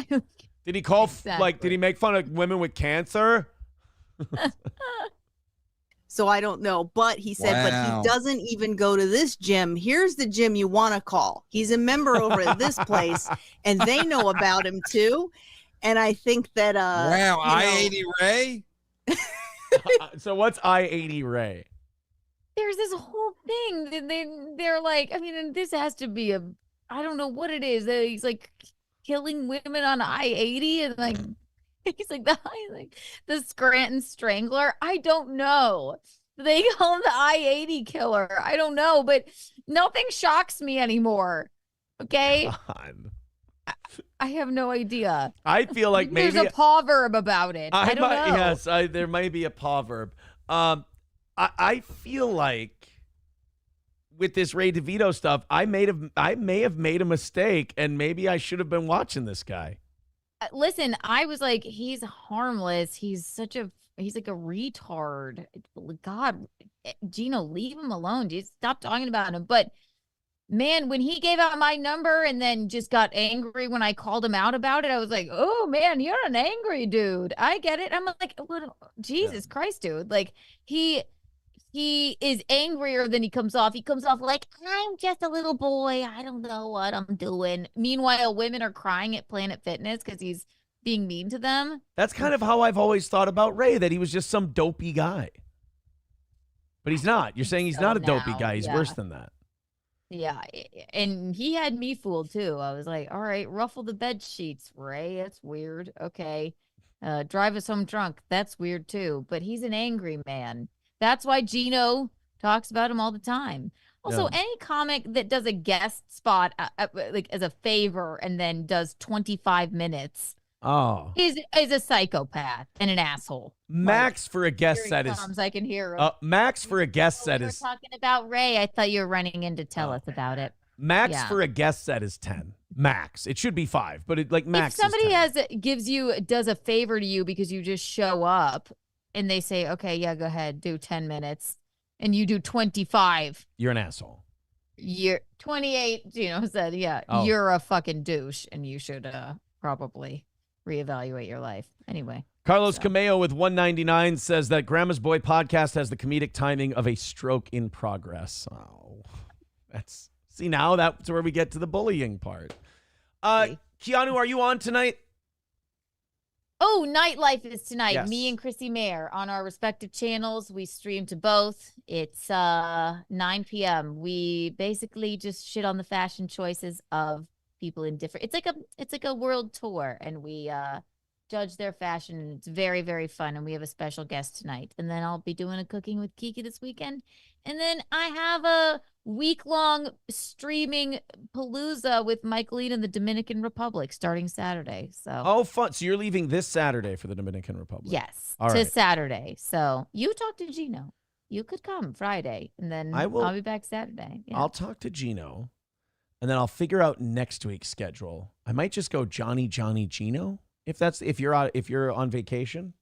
Did he call, did he make fun of women with cancer? So I don't know, but he said, but he doesn't even go to this gym. Here's the gym you want to call. He's a member over at this place, and they know about him too. And I think that I-80 Ray. So what's I-80 Ray? There's this whole thing. They're like, I mean, and this has to be I don't know what it is. He's like killing women on I-80 and like. He's like the Scranton Strangler. I don't know. They call him the I-80 killer. I don't know, but nothing shocks me anymore. Okay. God. I have no idea. I feel like maybe there's a proverb about it. I don't know. Yes, there may be a proverb. I feel like with this Ray DeVito stuff, I may have made a mistake, and maybe I should have been watching this guy. Listen, I was like, he's harmless. He's like a retard. God, Gino, leave him alone. Just stop talking about him. But man, when he gave out my number and then just got angry when I called him out about it, I was like, oh man, you're an angry dude. I get it. I'm like, Jesus Christ, dude. Like he is angrier than he comes off. He comes off like, I'm just a little boy. I don't know what I'm doing. Meanwhile, women are crying at Planet Fitness because he's being mean to them. That's kind of how I've always thought about Ray, that he was just some dopey guy. But he's not. You're saying he's not a dopey guy. He's worse than that. Yeah, and he had me fooled too. I was like, all right, ruffle the bed sheets, Ray. That's weird. Okay. Drive us home drunk. That's weird too. But he's an angry man. That's why Gino talks about him all the time. Also, any comic that does a guest spot like as a favor and then does 25 minutes is a psychopath and an asshole. Max for a guest set is. I can hear him. Max for a guest set is. We're talking about Ray. I thought you were running in to tell us about it. Max for a guest set is 10. Max. It should be 5, but Max. If somebody is 10. does a favor to you because you just show up and they say, okay, yeah, go ahead, do 10 minutes, and you do 25. You're an asshole. You're 28. Gino said, yeah, you're a fucking douche, and you should probably reevaluate your life. Anyway. Carlos Cameo with 199 says that Grandma's Boy podcast has the comedic timing of a stroke in progress. Oh, see, now that's where we get to the bullying part. Keanu, are you on tonight? Oh, Nightlife is tonight. Yes. Me and Chrissy Mayer on our respective channels. We stream to both. It's 9 p.m. We basically just shit on the fashion choices of people in different. It's like a world tour, and we judge their fashion. And it's very, very fun. And we have a special guest tonight. And then I'll be doing a cooking with Kiki this weekend. And then I have a week-long streaming palooza with Michaeline in the Dominican Republic starting Saturday. So fun. So you're leaving this Saturday for the Dominican Republic? Yes, All to right. Saturday. So you talk to Gino. You could come Friday, and then I'll be back Saturday. Yeah. I'll talk to Gino, and then I'll figure out next week's schedule. I might just go Johnny Gino if you're on vacation.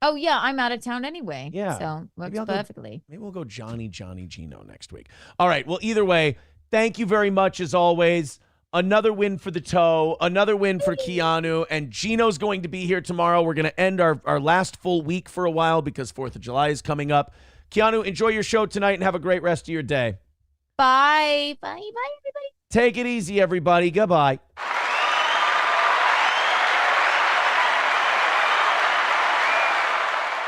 Oh yeah, I'm out of town anyway. Yeah, so works perfectly. Maybe we'll go Johnny Gino next week. All right. Well, either way, thank you very much as always. Another win for the toe, another win for Keanu, and Gino's going to be here tomorrow. We're going to end our last full week for a while because 4th of July is coming up. Keanu, enjoy your show tonight and have a great rest of your day. Bye, everybody. Take it easy, everybody. Goodbye.